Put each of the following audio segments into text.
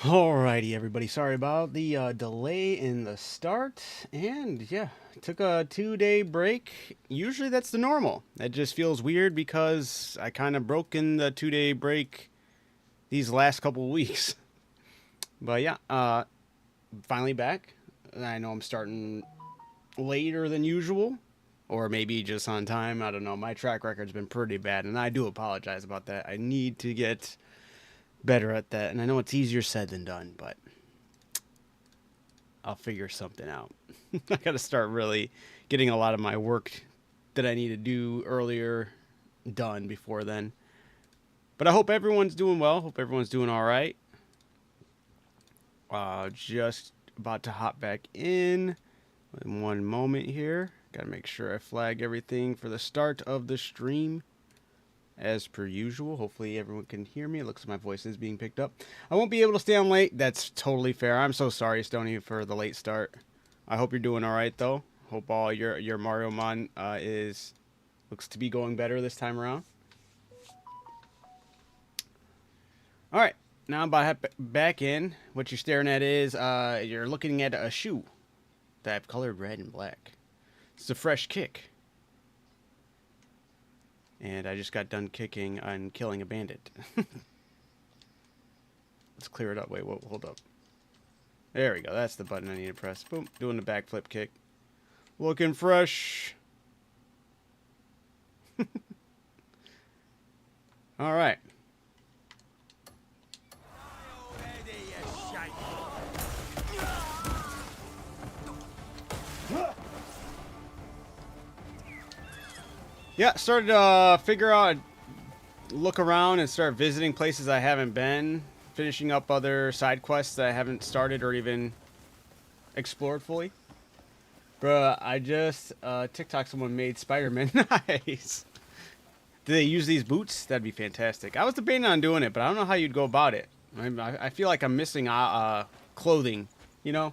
Alrighty, everybody. Sorry about the delay in the start. And yeah, took a 2 day break. Usually that's the normal. That just feels weird because I kind of broke in the 2 day break these last couple of weeks. But yeah, finally back. I know I'm starting later than usual, or maybe just on time. I don't know. My track record's been pretty bad, and I do apologize about that. I need to get better at that. And I know it's easier said than done, but I'll figure something out. I got to start really getting a lot of my work that I need to do earlier done before then. But I hope everyone's doing well. Hope everyone's doing all right. Just about to hop back in one moment here. Got to make sure I flag everything for the start of the stream as per usual. Hopefully everyone can hear me. It looks like my voice is being picked up. I won't be able to stay on late. That's totally fair. I'm so sorry, Stony, for the late start. I hope you're doing all right though. Hope all your Mario Mon is looks to be going better this time around. All right, now I'm about to back in. What you're staring at is you're looking at a shoe that I've colored red and black. It's a fresh kick. And I just got done kicking and killing a bandit. Let's clear it up. Wait, whoa, hold up. There we go. That's the button I need to press. Boom. Doing the backflip kick. Looking fresh. All right. Yeah, started to figure out, look around and start visiting places I haven't been. Finishing up other side quests that I haven't started or even explored fully. Bruh, I just TikTok someone made Spider-Man. Nice. Do they use these boots? That'd be fantastic. I was debating on doing it, but I don't know how you'd go about it. I feel like I'm missing clothing, you know?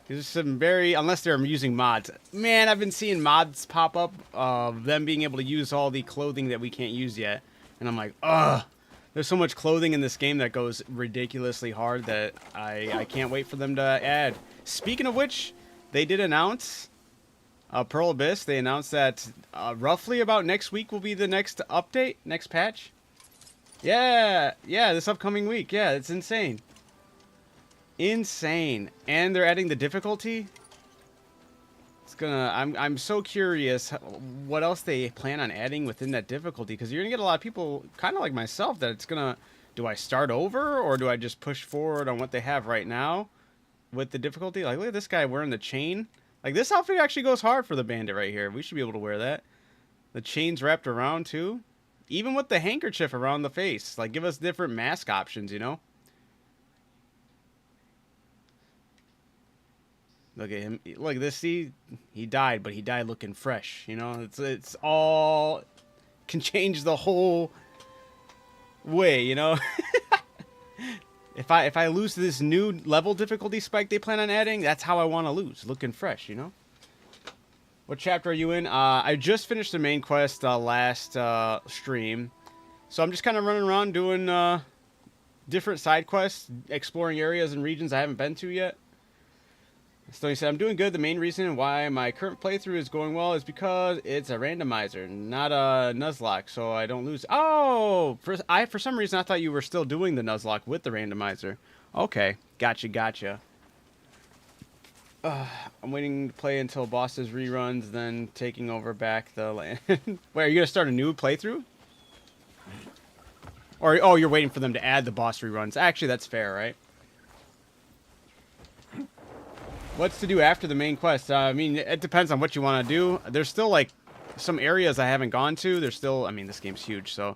There's some very, unless they're using mods. Man, I've been seeing mods pop up of them being able to use all the clothing that we can't use yet. And I'm like, ugh. There's so much clothing in this game that goes ridiculously hard that I can't wait for them to add. Speaking of which, they did announce Pearl Abyss. They announced that roughly about next week will be the next update, next patch. Yeah, this upcoming week. Yeah, it's insane. Insane. And they're adding the difficulty. It's gonna, I'm so curious what else they plan on adding within that difficulty, because you're gonna get a lot of people kind of like myself that it's gonna, do I start over or do I just push forward on what they have right now with the difficulty? Like, look at this guy wearing the chain. Like, this outfit actually goes hard for the bandit right here. We should be able to wear that. The chain's wrapped around too. Even with the handkerchief around the face. Like, give us different mask options, you know? Look at him. Look at this. See, he died, but he died looking fresh. You know, it's all can change the whole way. You know, if I lose to this new level difficulty spike they plan on adding, that's how I want to lose, looking fresh. You know. What chapter are you in? I just finished the main quest last stream, so I'm just kind of running around doing different side quests, exploring areas and regions I haven't been to yet. So he said, I'm doing good. The main reason why my current playthrough is going well is because it's a randomizer, not a Nuzlocke, so I don't lose. Oh, for some reason I thought you were still doing the Nuzlocke with the randomizer. Okay, gotcha. I'm waiting to play until bosses reruns, then taking over back the land. Wait, are you going to start a new playthrough? Or, oh, you're waiting for them to add the boss reruns. Actually, that's fair, right? What's to do after the main quest? I mean, it depends on what you want to do. There's still, like, some areas I haven't gone to. There's still, I mean, this game's huge, so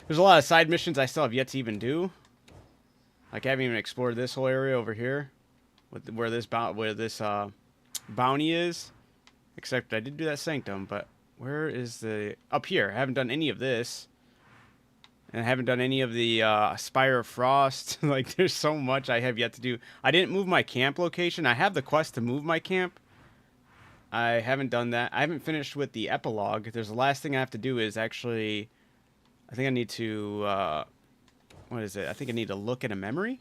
there's a lot of side missions I still have yet to even do. Like, I haven't even explored this whole area over here, with where this bounty is. Except I did do that sanctum, but where is the up here? I haven't done any of this. And I haven't done any of the Spire of Frost. Like, there's so much I have yet to do. I didn't move my camp location. I have the quest to move my camp. I haven't done that. I haven't finished with the epilogue. There's the last thing I have to do is actually... I think I need to... what is it? I think I need to look at a memory.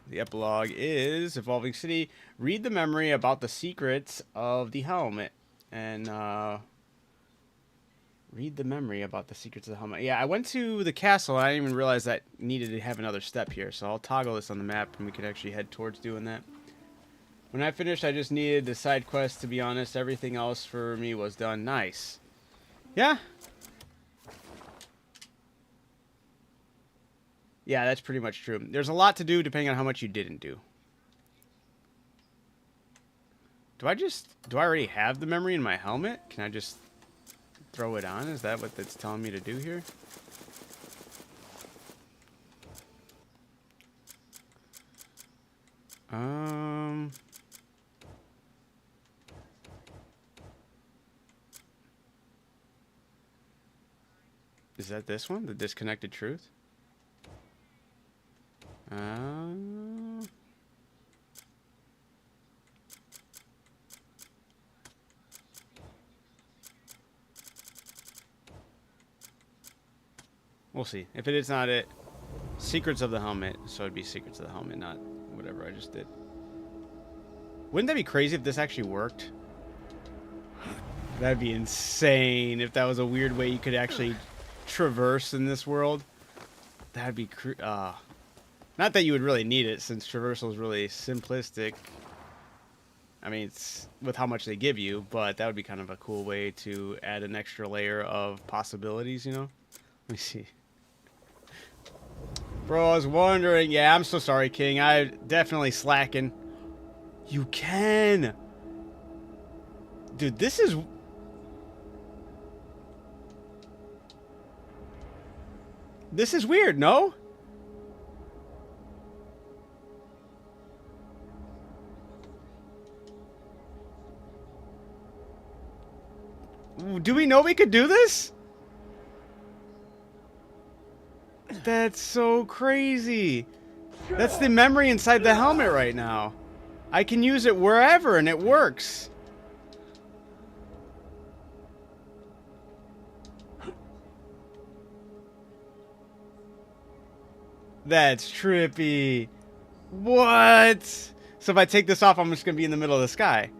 The epilogue is Evolving City. Read the memory about the secrets of the helmet. And, read the memory about the secrets of the helmet. Yeah, I went to the castle, and I didn't even realize that needed to have another step here. So I'll toggle this on the map, and we can actually head towards doing that. When I finished, I just needed the side quest, to be honest. Everything else for me was done. Nice. Yeah. Yeah, that's pretty much true. There's a lot to do depending on how much you didn't do. Do I already have the memory in my helmet? Can I just throw it on? Is that what it's telling me to do here? Is that this one? The Disconnected Truth? We'll see. If it is not it, Secrets of the Helmet. So it'd be Secrets of the Helmet, not whatever I just did. Wouldn't that be crazy if this actually worked? That'd be insane if that was a weird way you could actually traverse in this world. That'd be not that you would really need it, since traversal is really simplistic. I mean, it's with how much they give you, but that would be kind of a cool way to add an extra layer of possibilities, you know? Let me see. Bro, I was wondering. Yeah, I'm so sorry, King. I definitely slacking. You can. Dude, this is... This is weird, no? Do we know we could do this? That's so crazy. That's the memory inside the helmet right now. I can use it wherever and it works. That's trippy. What? So if I take this off, I'm just going to be in the middle of the sky.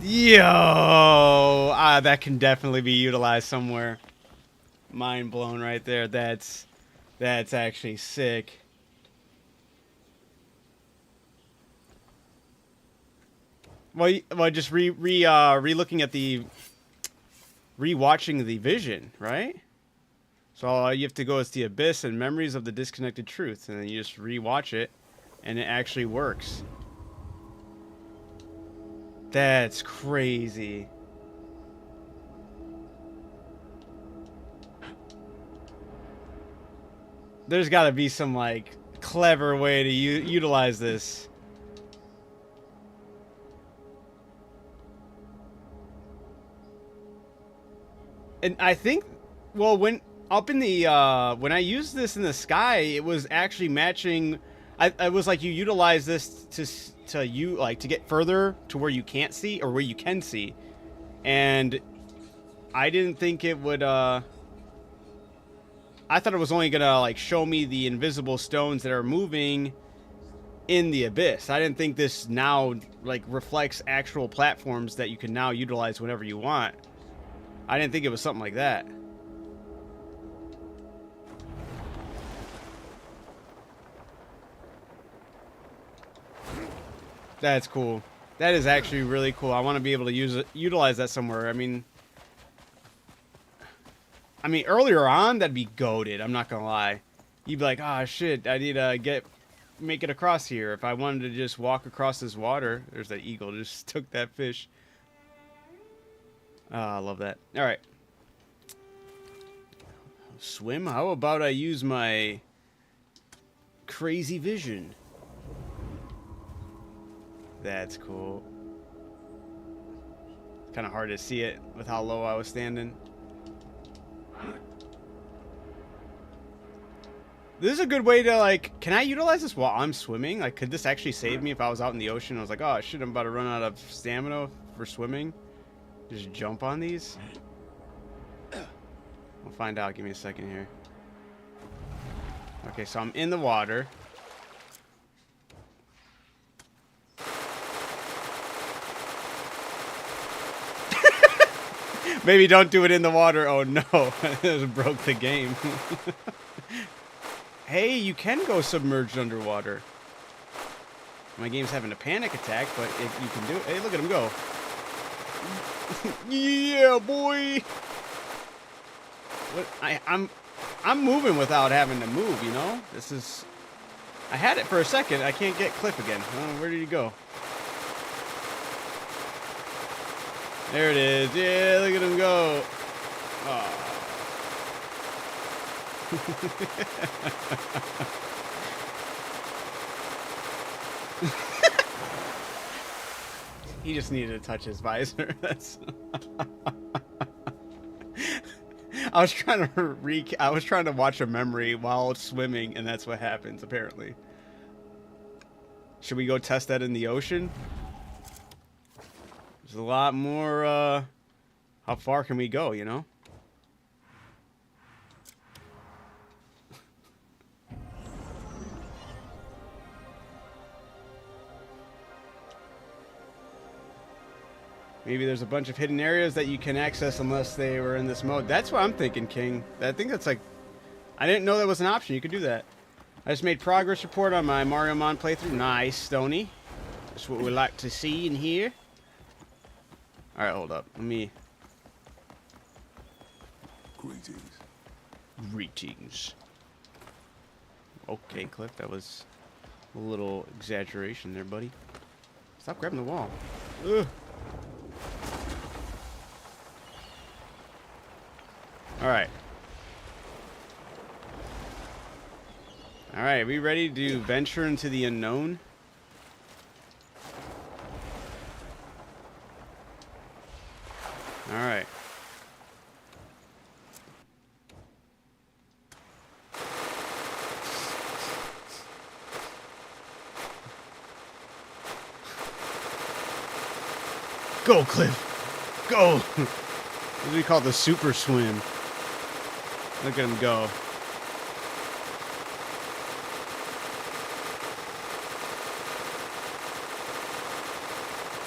Yo! That can definitely be utilized somewhere. Mind blown right there. That's actually sick. Well, just re-looking at the... Re-watching the vision, right? So all you have to go is the Abyss and Memories of the Disconnected Truth. And then you just re-watch it. And it actually works. That's crazy. There's got to be some, like, clever way to utilize this. And I think, well, when up in the, when I used this in the sky, it was actually matching. I was like, you utilize this to get further to where you can't see or where you can see. And I didn't think it would, I thought it was only gonna like show me the invisible stones that are moving in the abyss. I didn't think this now like reflects actual platforms that you can now utilize whenever you want. I didn't think it was something like that. That's cool. That is actually really cool. I want to be able to utilize that somewhere. I mean, earlier on, that'd be goated. I'm not gonna lie. You'd be like, ah, shit, I need to make it across here. If I wanted to just walk across this water, there's that eagle just took that fish. Ah, I love that. All right. Swim. How about I use my crazy vision? That's cool. Kind of hard to see it with how low I was standing. This is a good way to, like, can I utilize this while I'm swimming? Like, could this actually save me if I was out in the ocean? I was like, oh, shit, I'm about to run out of stamina for swimming. Just jump on these? We'll find out. Give me a second here. Okay, so I'm in the water. Maybe don't do it in the water. Oh no, it broke the game. Hey, you can go submerged underwater. My game's having a panic attack, but you can do it. Hey, look at him go. Yeah, boy. What? I'm moving without having to move, you know? This is... I had it for a second. I can't get Cliff again. Oh, where did he go? There it is. Yeah, look at him go. Oh. He just needed to touch his visor. That's... I was trying to watch a memory while swimming, and that's what happens, apparently. Should we go test that in the ocean? There's a lot more, how far can we go, you know? Maybe there's a bunch of hidden areas that you can access unless they were in this mode. That's what I'm thinking, King. I think that's like... I didn't know that was an option. You could do that. I just made progress report on my Mario Mon playthrough. Nice, Stony. That's what we like to see and hear. Alright, hold up. Let me... Greetings. Greetings. Okay, Cliff, that was a little exaggeration there, buddy. Stop grabbing the wall. Ugh. Alright. Alright, are we ready to venture into the unknown? Alright. Go, Cliff! Go! What do we call the super swim? Look at him go.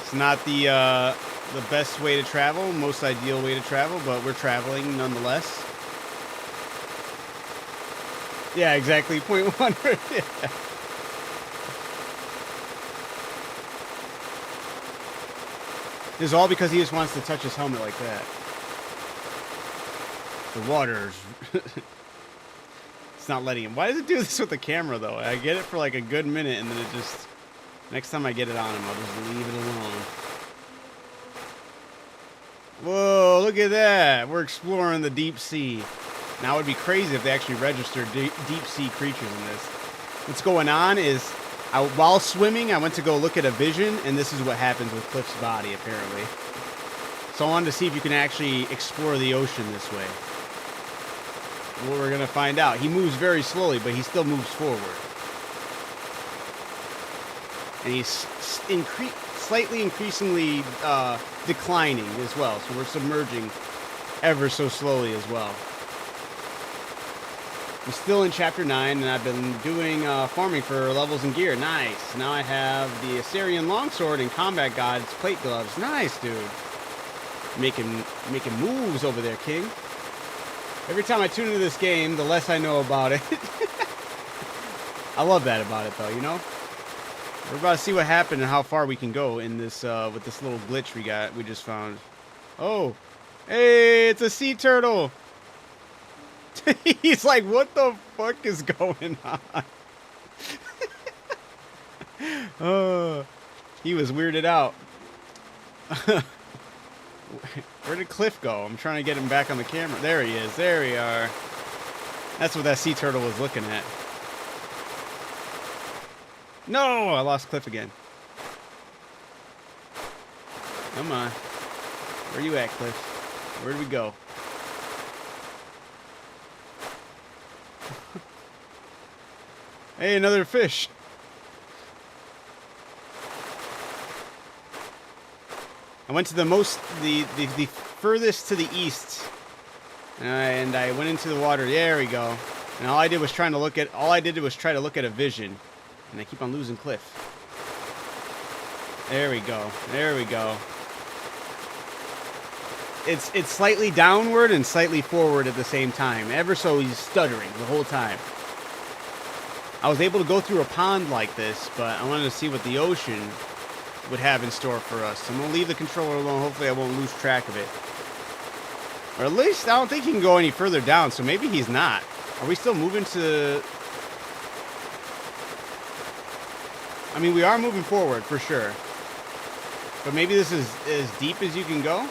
It's not the best way to travel, most ideal way to travel, but we're traveling nonetheless. Yeah, exactly. 0.1. Yeah. This is all because he just wants to touch his helmet like that. The water's... It's not letting him. Why does it do this with the camera, though? I get it for like a good minute, and then it just... Next time I get it on him, I'll just leave it alone. Whoa, look at that. We're exploring the deep sea. Now, it would be crazy if they actually registered deep sea creatures in this. What's going on is, while swimming, I went to go look at a vision, and this is what happens with Cliff's body, apparently. So I wanted to see if you can actually explore the ocean this way. Well, we're going to find out. He moves very slowly, but he still moves forward. And he's slightly increasingly declining as well. So we're submerging ever so slowly as well. I'm still in Chapter 9, and I've been doing farming for levels and gear. Nice. Now I have the Assyrian Longsword and Combat God's plate gloves. Nice, dude. Making moves over there, King. Every time I tune into this game, the less I know about it. I love that about it, though, you know? We're about to see what happened and how far we can go in this with this little glitch we just found. Oh, hey, it's a sea turtle. He's like, what the fuck is going on? He was weirded out. Where did Cliff go? I'm trying to get him back on the camera. There he is. There we are. That's what that sea turtle was looking at. No! I lost Cliff again. Come on. Where you at, Cliff? Where'd we go? Hey, another fish. I went to the furthest to the east, and I went into the water. There we go. And all I did was try to look at a vision, and I keep on losing Cliff. There we go. There we go. it's slightly downward and slightly forward at the same time. Ever so he's stuttering the whole time. I was able to go through a pond like this, but I wanted to see what the ocean would have in store for us. I'm going to leave the controller alone. Hopefully I won't lose track of it. Or at least I don't think he can go any further down, so maybe he's not. Are we still moving to... I mean, we are moving forward, for sure. But maybe this is as deep as you can go?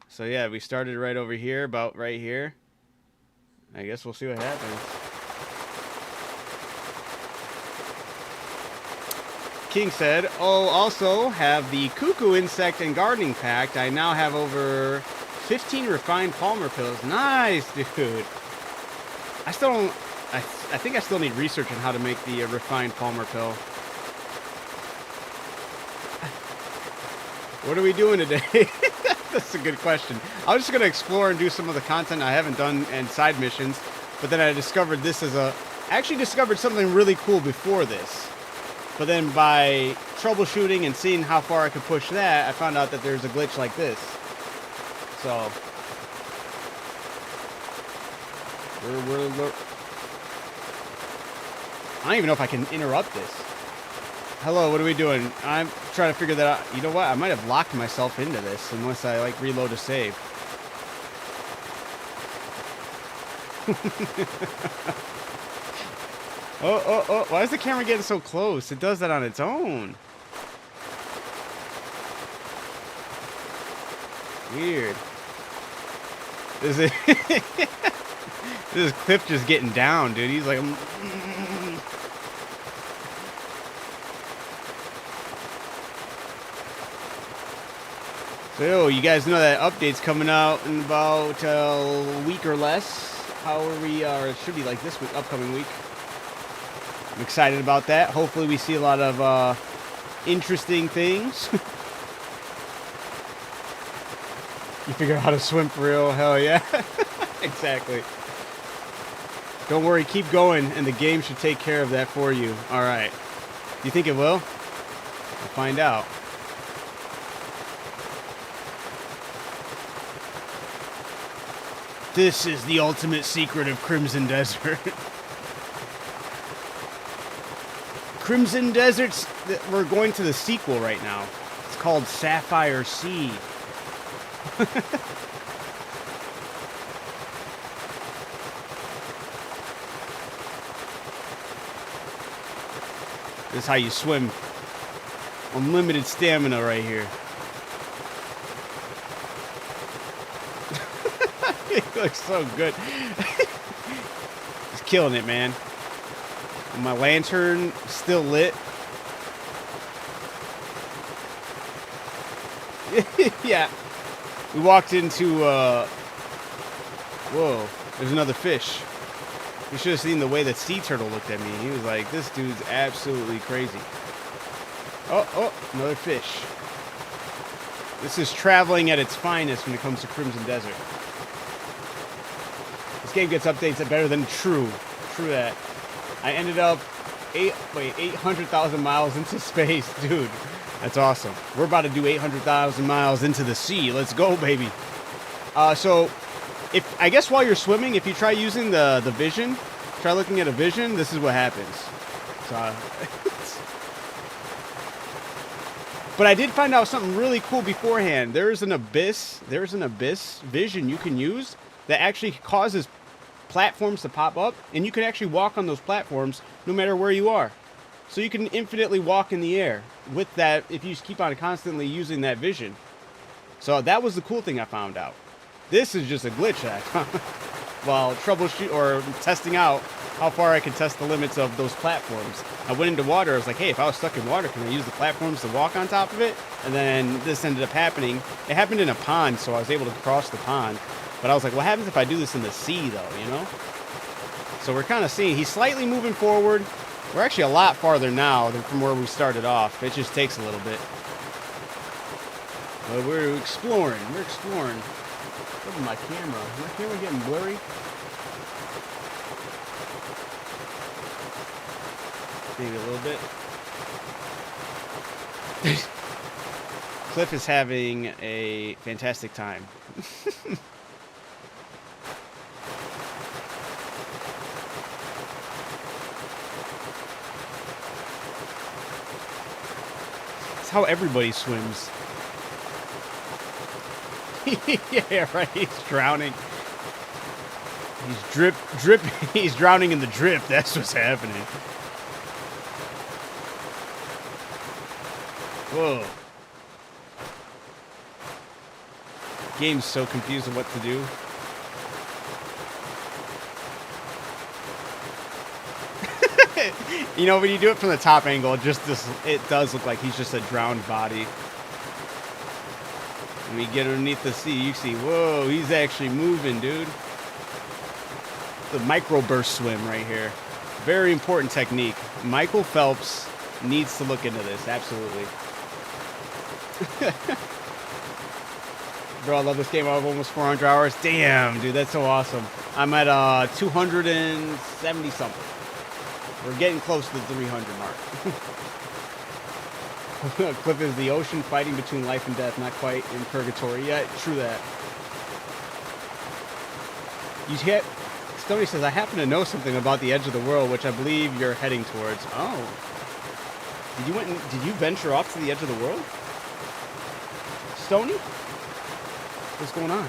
So yeah, we started right over here, about right here. I guess we'll see what happens. King said, oh, also have the Cuckoo Insect and Gardening Pact. I now have over 15 refined Palmer pills. Nice, dude. I still don't... I think I still need research on how to make the refined Palmer pill. What are we doing today? That's a good question. I was just going to explore and do some of the content I haven't done and side missions, but then I discovered this as a... I actually discovered something really cool before this. But then by troubleshooting and seeing how far I could push that, I found out that there's a glitch like this. So... I don't even know if I can interrupt this. Hello, what are we doing? I'm trying to figure that out. You know what? I might have locked myself into this unless I, like, reload a save. Oh. Why is the camera getting so close? It does that on its own. Weird. This is Cliff just getting down, dude. He's like... So, you guys know that update's coming out in about a week or less. How are we? It should be like this week, upcoming week. I'm excited about that. Hopefully we see a lot of interesting things. You figure out how to swim for real? Hell yeah. Exactly. Don't worry, keep going, and the game should take care of that for you. Alright. Do you think it will? We'll find out. This is the ultimate secret of Crimson Desert. Crimson Desert's... We're going to the sequel right now. It's called Sapphire Sea. This is how you swim. Unlimited stamina right here. He looks so good. He's killing it, man. And my lantern still lit. Yeah. We walked into, whoa, there's another fish. You should have seen the way that sea turtle looked at me. He was like, this dude's absolutely crazy. Oh, another fish. This is traveling at its finest when it comes to Crimson Desert. This game gets updates that better than True. True that. I ended up 800,000 miles into space. Dude, that's awesome. We're about to do 800,000 miles into the sea. Let's go, baby. So, I guess while you're swimming, if you try using the vision, try looking at a vision, this is what happens. So, but I did find out something really cool beforehand. There's an abyss vision you can use that actually causes platforms to pop up, and you can actually walk on those platforms no matter where you are. So you can infinitely walk in the air with that if you keep on constantly using that vision. So that was the cool thing I found out. This is just a glitch that I found while troubleshoot or testing out how far I can test the limits of those platforms. I went into water. I was like, hey, if I was stuck in water, can I use the platforms to walk on top of it? And then this ended up happening. It happened in a pond, so I was able to cross the pond. But I was like, what happens if I do this in the sea, though, you know? So we're kind of seeing he's slightly moving forward. We're actually a lot farther now than from where we started off. It just takes a little bit. But we're exploring. We're exploring. Look at my camera. Is my camera getting blurry? Maybe a little bit. Cliff is having a fantastic time. It's how everybody swims. Yeah, right. He's drowning. He's drip. He's drowning in the drip. That's what's happening. Whoa. Game's so confused on what to do. You know, when you do it from the top angle, it does look like he's just a drowned body. When we get underneath the sea, you see, whoa, he's actually moving, dude. The microburst swim right here. Very important technique. Michael Phelps needs to look into this, absolutely. Bro, I love this game. I have almost 400 hours. Damn, dude, that's so awesome. I'm at 270 something. We're getting close to the 300 mark. Cliff is the ocean fighting between life and death, not quite in purgatory yet. True that. Stoney says, I happen to know something about the edge of the world, which I believe you're heading towards. Oh. Did you venture off to the edge of the world? Stoney? What's going on?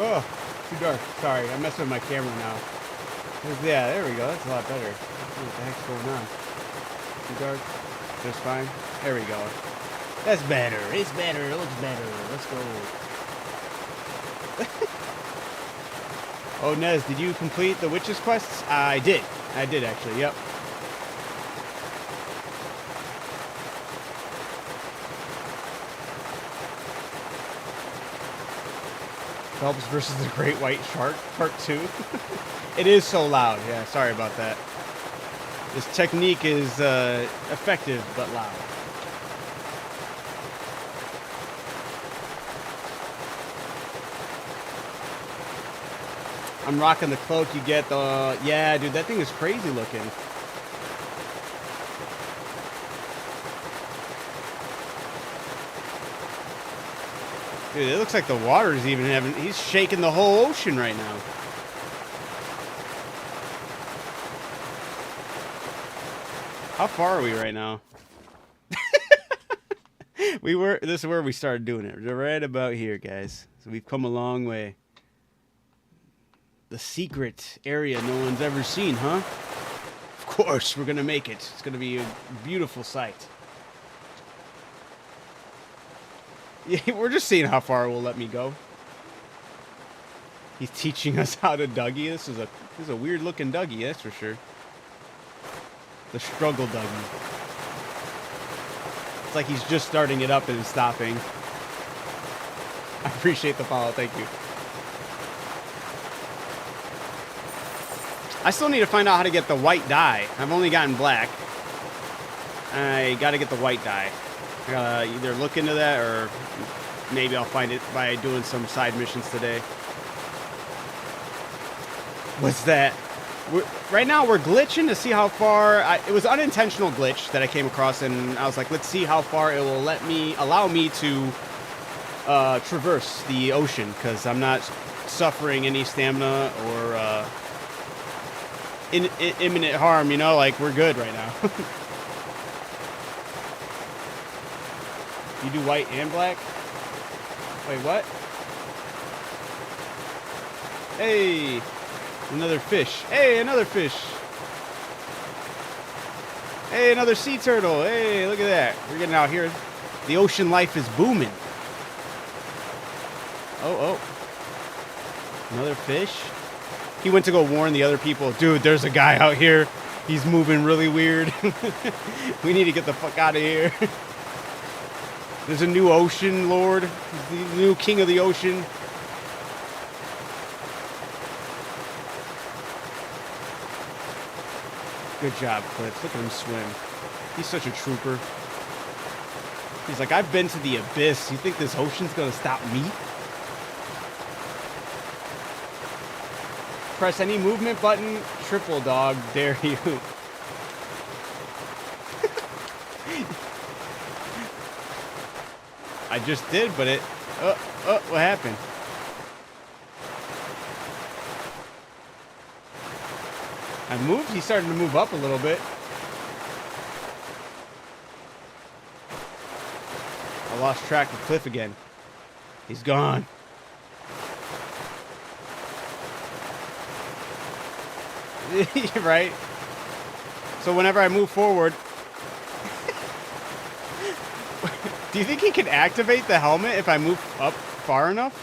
Oh, too dark. Sorry, I'm messing with my camera now. Yeah, there we go. That's a lot better. What the heck's going on? Too dark? Just fine? There we go. That's better. It's better. It looks better. Let's go. Oh, Nez, did you complete the witch's quests? I did. I did, actually. Yep. Phelps versus the Great White Shark, Part 2. It is so loud. Yeah, sorry about that. This technique is effective, but loud. I'm rocking the cloak. You get the... Yeah, dude, that thing is crazy looking. Dude, it looks like the water's even having... He's shaking the whole ocean right now. How far are we right now? This is where we started doing it. Right about here, guys. So we've come a long way. The secret area no one's ever seen, huh? Of course, we're gonna make it. It's gonna be a beautiful sight. Yeah, we're just seeing how far it will let me go. He's teaching us how to Dougie. This is a weird looking Dougie, that's for sure. The struggle Dougie. It's like he's just starting it up and stopping. I appreciate the follow, thank you. I still need to find out how to get the white dye. I've only gotten black. I gotta get the white dye. I gotta either look into that or maybe I'll find it by doing some side missions today. What's that? Right now we're glitching to see how far... it was an unintentional glitch that I came across, and I was like, let's see how far it will allow me to traverse the ocean, because I'm not suffering any stamina or in imminent harm, you know, like we're good right now. You do white and black? Wait, what? Hey, another fish. Hey, another fish. Hey, another sea turtle. Hey, look at that. We're getting out here. The ocean life is booming. Oh, oh. Another fish. He went to go warn the other people. Dude, there's a guy out here. He's moving really weird. We need to get the fuck out of here. There's a new ocean lord. The new king of the ocean. Good job, Cliff. Look at him swim. He's such a trooper. He's like, I've been to the abyss. You think this ocean's gonna stop me? Press any movement button. Triple dog, dare you. I just did, but it... what happened? I moved? He started to move up a little bit. I lost track of Cliff again. He's gone. Right? So whenever I move forward... Do you think he can activate the helmet if I move up far enough?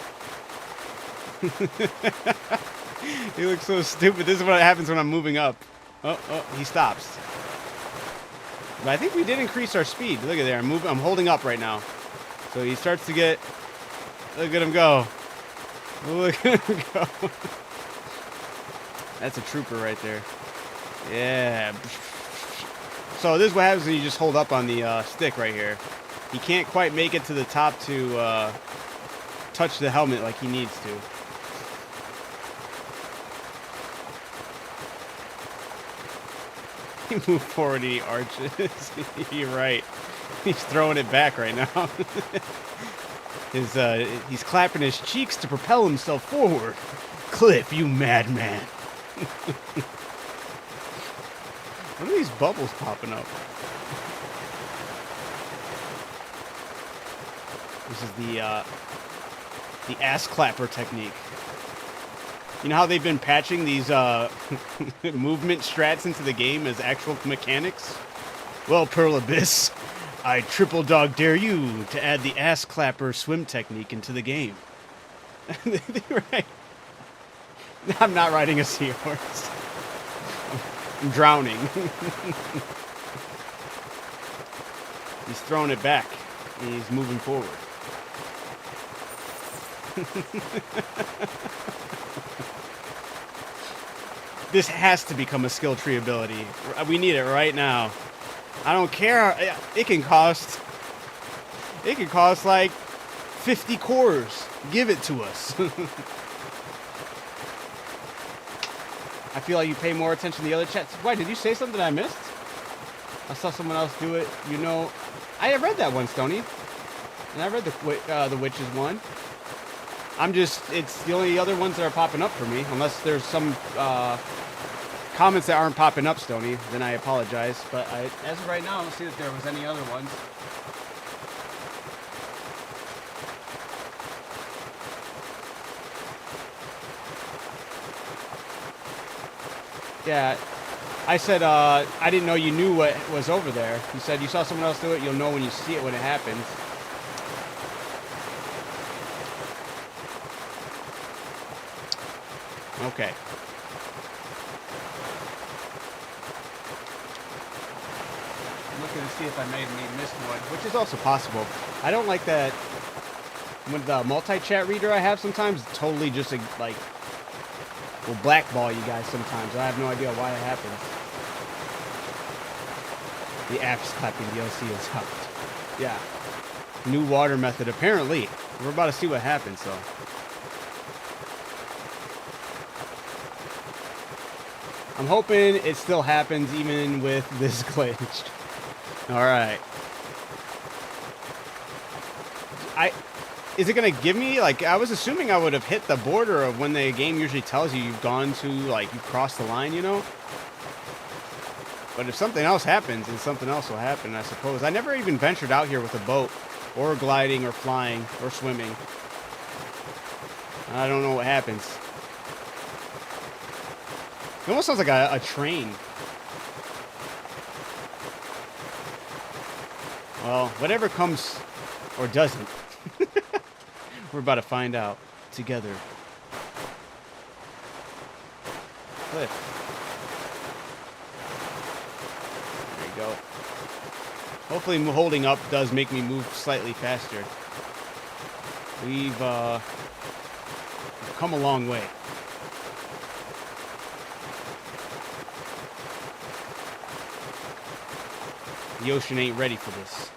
He looks so stupid. This is what happens when I'm moving up. Oh, he stops. But I think we did increase our speed. Look at there. I'm holding up right now. So he starts to get... Look at him go. Look at him go. That's a trooper right there. Yeah. So this is what happens when you just hold up on the stick right here. He can't quite make it to the top to touch the helmet like he needs to. He moved forward and he arches. You're right. He's throwing it back right now. He's clapping his cheeks to propel himself forward. Cliff, you madman. What are these bubbles popping up? This is the ass clapper technique. You know how they've been patching these movement strats into the game as actual mechanics? Well, Pearl Abyss, I triple dog dare you to add the ass clapper swim technique into the game. Right. I'm not riding a seahorse. I'm drowning. He's throwing it back. And he's moving forward. This has to become a skill tree ability. We need it right now. I don't care. It can cost like 50 cores. Give it to us. I feel like you pay more attention to the other chats. Why, did you say something I missed? I saw someone else do it. You know, I have read that one, Stony. And I read the Witches one. It's the only other ones that are popping up for me. Unless there's some comments that aren't popping up, Stony, then I apologize. But as of right now, I don't see that there was any other ones. Yeah, I said I didn't know you knew what was over there. You said you saw someone else do it. You'll know when you see it when it happens. Okay. I'm looking to see if I may have missed one, which is also possible. I don't like that with the multi-chat reader I have sometimes, totally just like will blackball you guys sometimes. I have no idea why it happens. The apps clapping DLC is out. Yeah. New water method, apparently. We're about to see what happens, though. I'm hoping it still happens even with this glitch. Alright. is it gonna give me, like, I was assuming I would have hit the border of when the game usually tells you you've gone to, like, you've crossed the line, you know? But if something else happens, then something else will happen, I suppose. I never even ventured out here with a boat, or gliding, or flying, or swimming. I don't know what happens. It almost sounds like a train. Well, whatever comes or doesn't, we're about to find out together. Cliff. There you go. Hopefully holding up does make me move slightly faster. We've come a long way. The ocean ain't ready for this.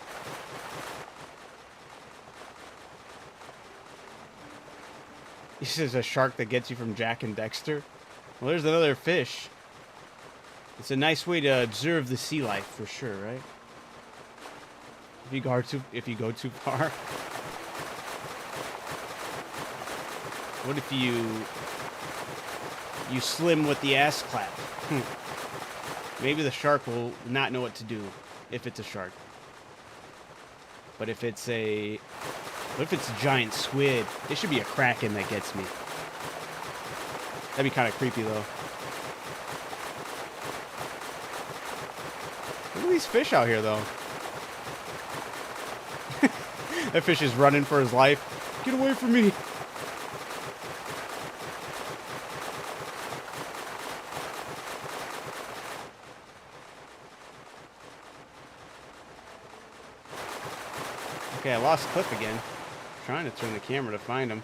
This is a shark that gets you from Jack and Dexter. Well, there's another fish. It's a nice way to observe the sea life for sure, right? If you go too far. What if you slim with the ass clap? Maybe the shark will not know what to do if it's a shark. But if it's a giant squid, it should be a kraken that gets me. That'd be kind of creepy though. Look at these fish out here though. That fish is running for his life. Get away from me. Okay, I lost Cliff again. I'm trying to turn the camera to find him.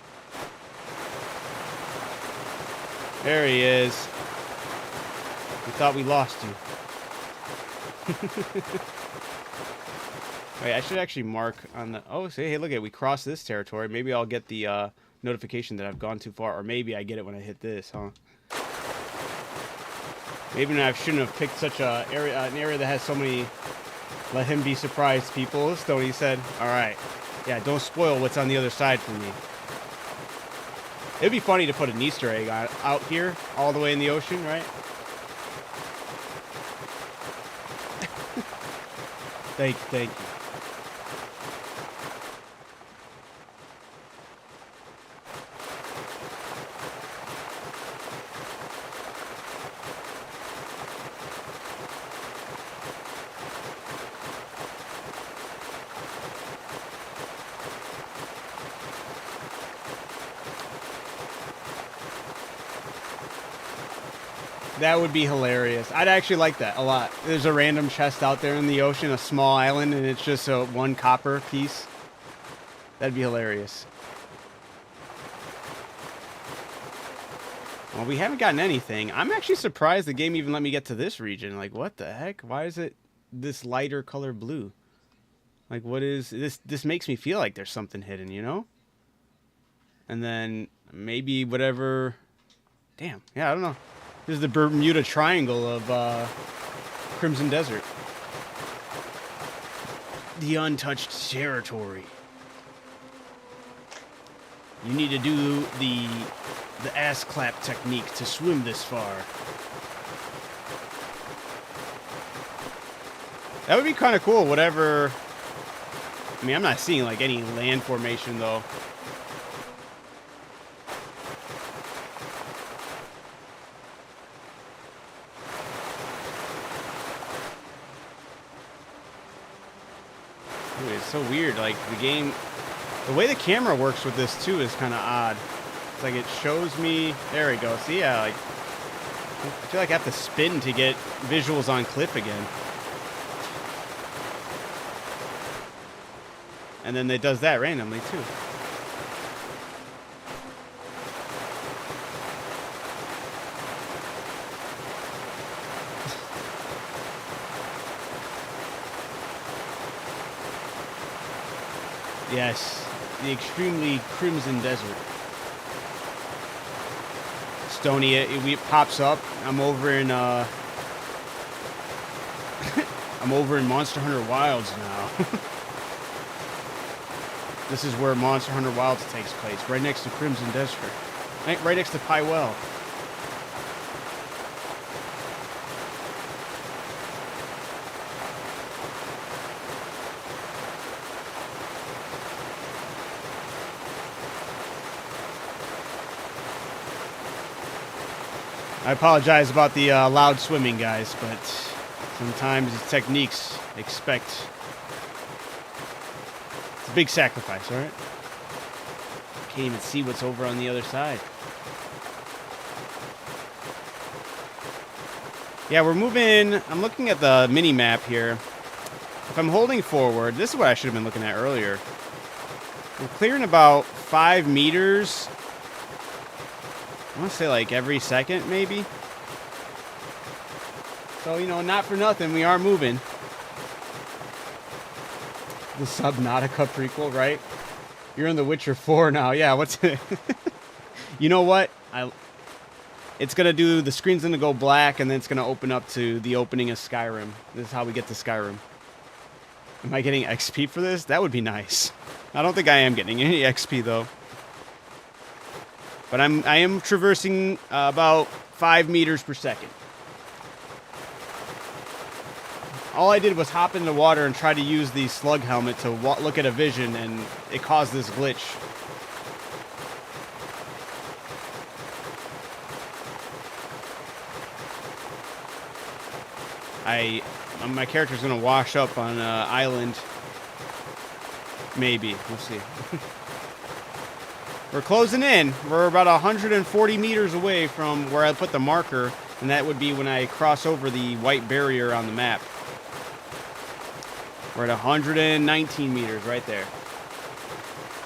There he is. We thought we lost you. Wait, I should actually mark on the... Oh, say, hey, look at it. We crossed this territory. Maybe I'll get the notification that I've gone too far. Or maybe I get it when I hit this, huh? Maybe I shouldn't have picked such an area that has so many... Let him be surprised, people. Stoney said. All right. Yeah, don't spoil what's on the other side for me. It'd be funny to put an Easter egg out here, all the way in the ocean, right? Thank you. That would be hilarious. I'd actually like that a lot. There's a random chest out there in the ocean, a small island, and it's just a one copper piece. That'd be hilarious. Well, we haven't gotten anything. I'm actually surprised the game even let me get to this region. Like, what the heck? Why is it this lighter color blue? Like, what is this? This makes me feel like there's something hidden, you know? And then maybe whatever... Damn. Yeah, I don't know. This is the Bermuda Triangle of Crimson Desert. The untouched territory. You need to do the ass clap technique to swim this far. That would be kind of cool, whatever... I mean, I'm not seeing, like, any land formation, though. Dude, it's so weird. Like, the game... The way the camera works with this, too, is kind of odd. It's like it shows me... There we go. See, yeah, like... I feel like I have to spin to get visuals on Cliff again. And then it does that randomly, too. Yes, the extremely Crimson Desert. Stony, it pops up. I'm over in I'm over in Monster Hunter Wilds now. This is where Monster Hunter Wilds takes place, right next to Crimson Desert. Right next to Pywell. I apologize about the loud swimming, guys, but sometimes the techniques expect... It's a big sacrifice, alright? Can't even see what's over on the other side. Yeah, we're moving... I'm looking at the mini-map here. If I'm holding forward, this is what I should have been looking at earlier. We're clearing about 5 meters... I want to say like every second, maybe. So, you know, not for nothing, we are moving. The Subnautica prequel, right? You're in The Witcher 4 now. Yeah, what's it? You know what? It's going to do, the screen's going to go black, and then it's going to open up to the opening of Skyrim. This is how we get to Skyrim. Am I getting XP for this? That would be nice. I don't think I am getting any XP, though. But I am traversing about 5 meters per second. All I did was hop into water and try to use the slug helmet to look at a vision, and it caused this glitch. My character's gonna wash up on an island. Maybe. We'll see. We're closing in. We're about 140 meters away from where I put the marker, and that would be when I cross over the white barrier on the map. We're at 119 meters right there.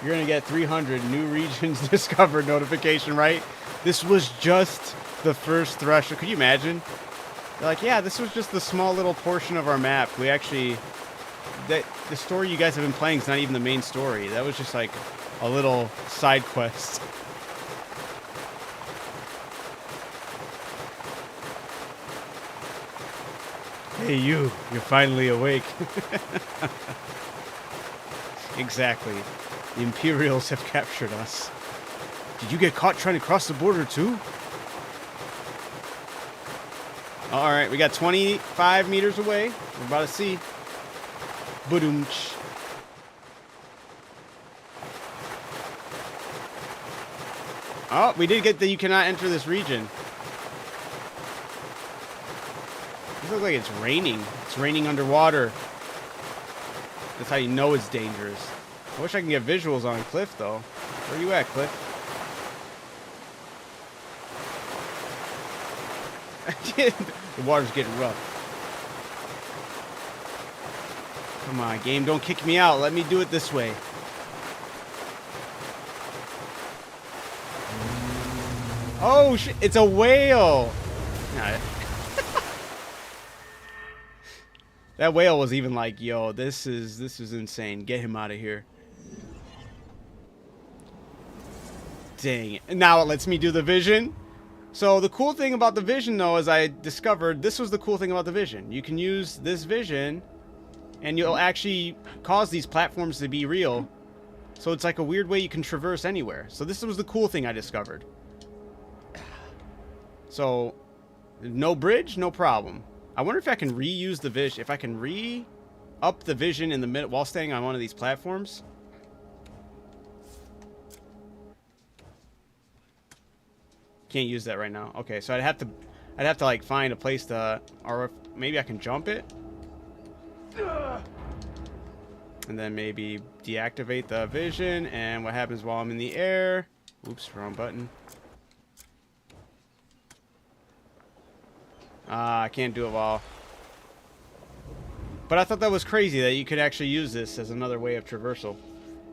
You're going to get 300 new regions discovered notification, right? This was just the first threshold. Could you imagine? They're like, yeah, this was just the small little portion of our map. We actually... the story you guys have been playing is not even the main story. That was just like... a little side quest. Hey, you're finally awake. Exactly. The Imperials have captured us. Did you get caught trying to cross the border too? Alright, we got 25 meters away. We're about to see. Boom-ch. Oh, we did get the you cannot enter this region. This looks like it's raining. It's raining underwater. That's how you know it's dangerous. I wish I can get visuals on Cliff, though. Where you at, Cliff? The water's getting rough. Come on, game, don't kick me out. Let me do it this way. Oh shit! It's a whale. Nah. That whale was even like, "Yo, this is insane. Get him out of here." Dang it! Now it lets me do the vision. So the cool thing about the vision, though, is I discovered this was the cool thing about the vision. You can use this vision, and you'll actually cause these platforms to be real. So it's like a weird way you can traverse anywhere. So this was the cool thing I discovered. So, no bridge, no problem. I wonder if I can reuse the vision. If I can re-up the vision in the middle while staying on one of these platforms. Can't use that right now. Okay, so I'd have to like find a place to, or if, maybe I can jump it. And then maybe deactivate the vision. And what happens while I'm in the air? Oops, wrong button. I can't do it all. But I thought that was crazy that you could actually use this as another way of traversal.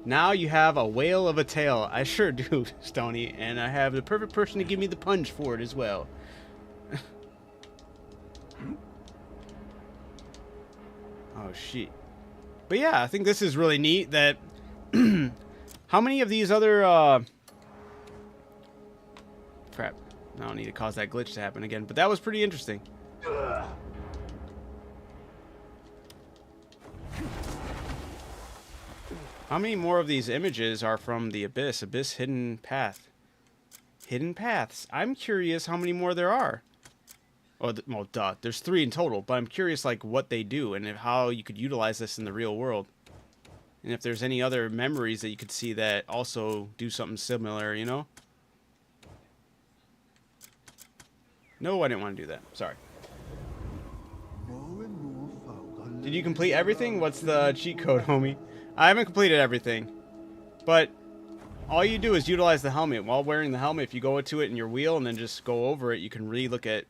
Now you have a whale of a tail. I sure do, Stony. And I have the perfect person to give me the punch for it as well. Oh, shit. But yeah, I think this is really neat that... How many of these other... Crap. I don't need to cause that glitch to happen again. But that was pretty interesting. How many more of these images are from the Abyss? Abyss Hidden Path. Hidden Paths. I'm curious how many more there are. Oh, well, duh. There's 3 in total, but I'm curious, like, what they do and how you could utilize this in the real world. And if there's any other memories that you could see that also do something similar, you know? No, I didn't want to do that. Sorry. Did you complete everything? What's the cheat code, homie? I haven't completed everything. But all you do is utilize the helmet. While wearing the helmet, if you go to it in your wheel and then just go over it, you can re-look at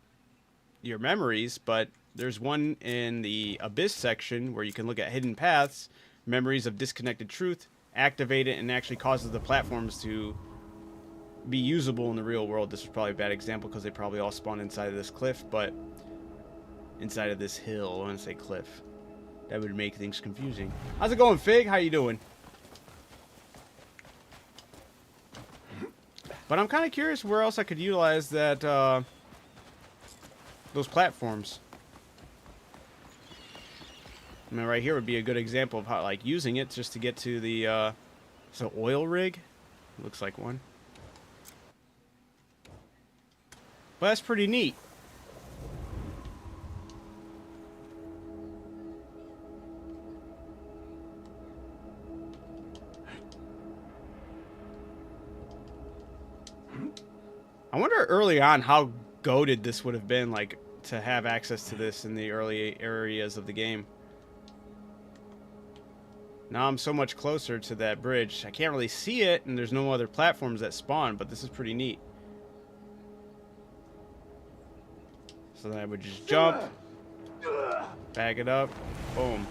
your memories. But there's one in the Abyss section where you can look at hidden paths, memories of disconnected truth, activate it, and actually causes the platforms to be usable in the real world. This was probably a bad example because they probably all spawn inside of this cliff, but inside of this hill. I want to say cliff. That would make things confusing. How's it going, Fig? How you doing? But I'm kind of curious where else I could utilize that, those platforms. I mean, right here would be a good example of how, like, using it just to get to the, so oil rig? Looks like one. But that's pretty neat. I wonder early on how goated this would have been, like, to have access to this in the early areas of the game. Now I'm so much closer to that bridge. I can't really see it, and there's no other platforms that spawn, but this is pretty neat. So then I would just jump, bag it up, boom.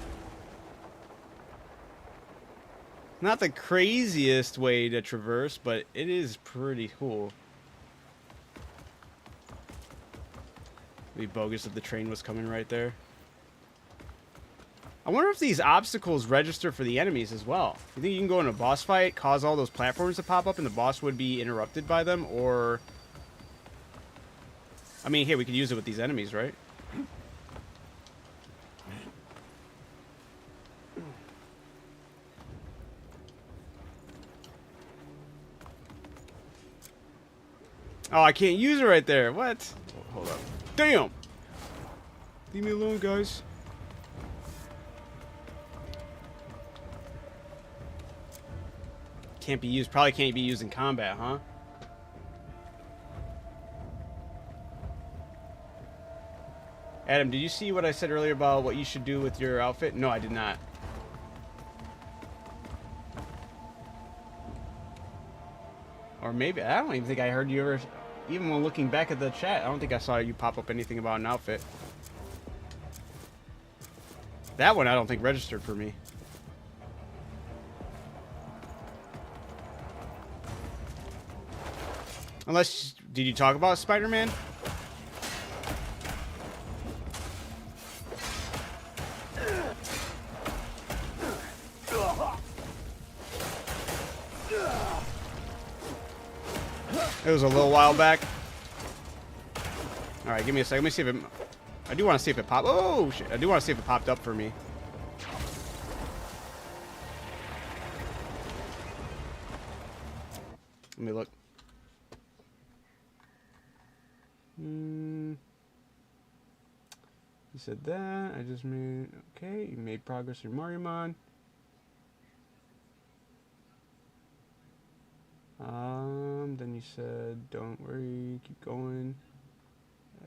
Not the craziest way to traverse, but it is pretty cool. It'd be bogus if the train was coming right there. I wonder if these obstacles register for the enemies as well. You think you can go in a boss fight, cause all those platforms to pop up, and the boss would be interrupted by them? Or... I mean, here, we could use it with these enemies, right? Oh, I can't use it right there. What? Oh, hold up. Damn! Leave me alone, guys. Can't be used. Probably can't be used in combat, huh? Adam, did you see what I said earlier about what you should do with your outfit? No, I did not. Or maybe, I don't even think I heard you ever, even when looking back at the chat, I don't think I saw you pop up anything about an outfit. That one I don't think registered for me. Unless, did you talk about Spider-Man? It was a little while back. Alright, give me a second. Let me see if it... I do want to see if it popped... Oh, shit. I do want to see if it popped up for me. Let me look. You said that. I just made... Okay, you made progress in Mariamon. Then you said, don't worry, keep going.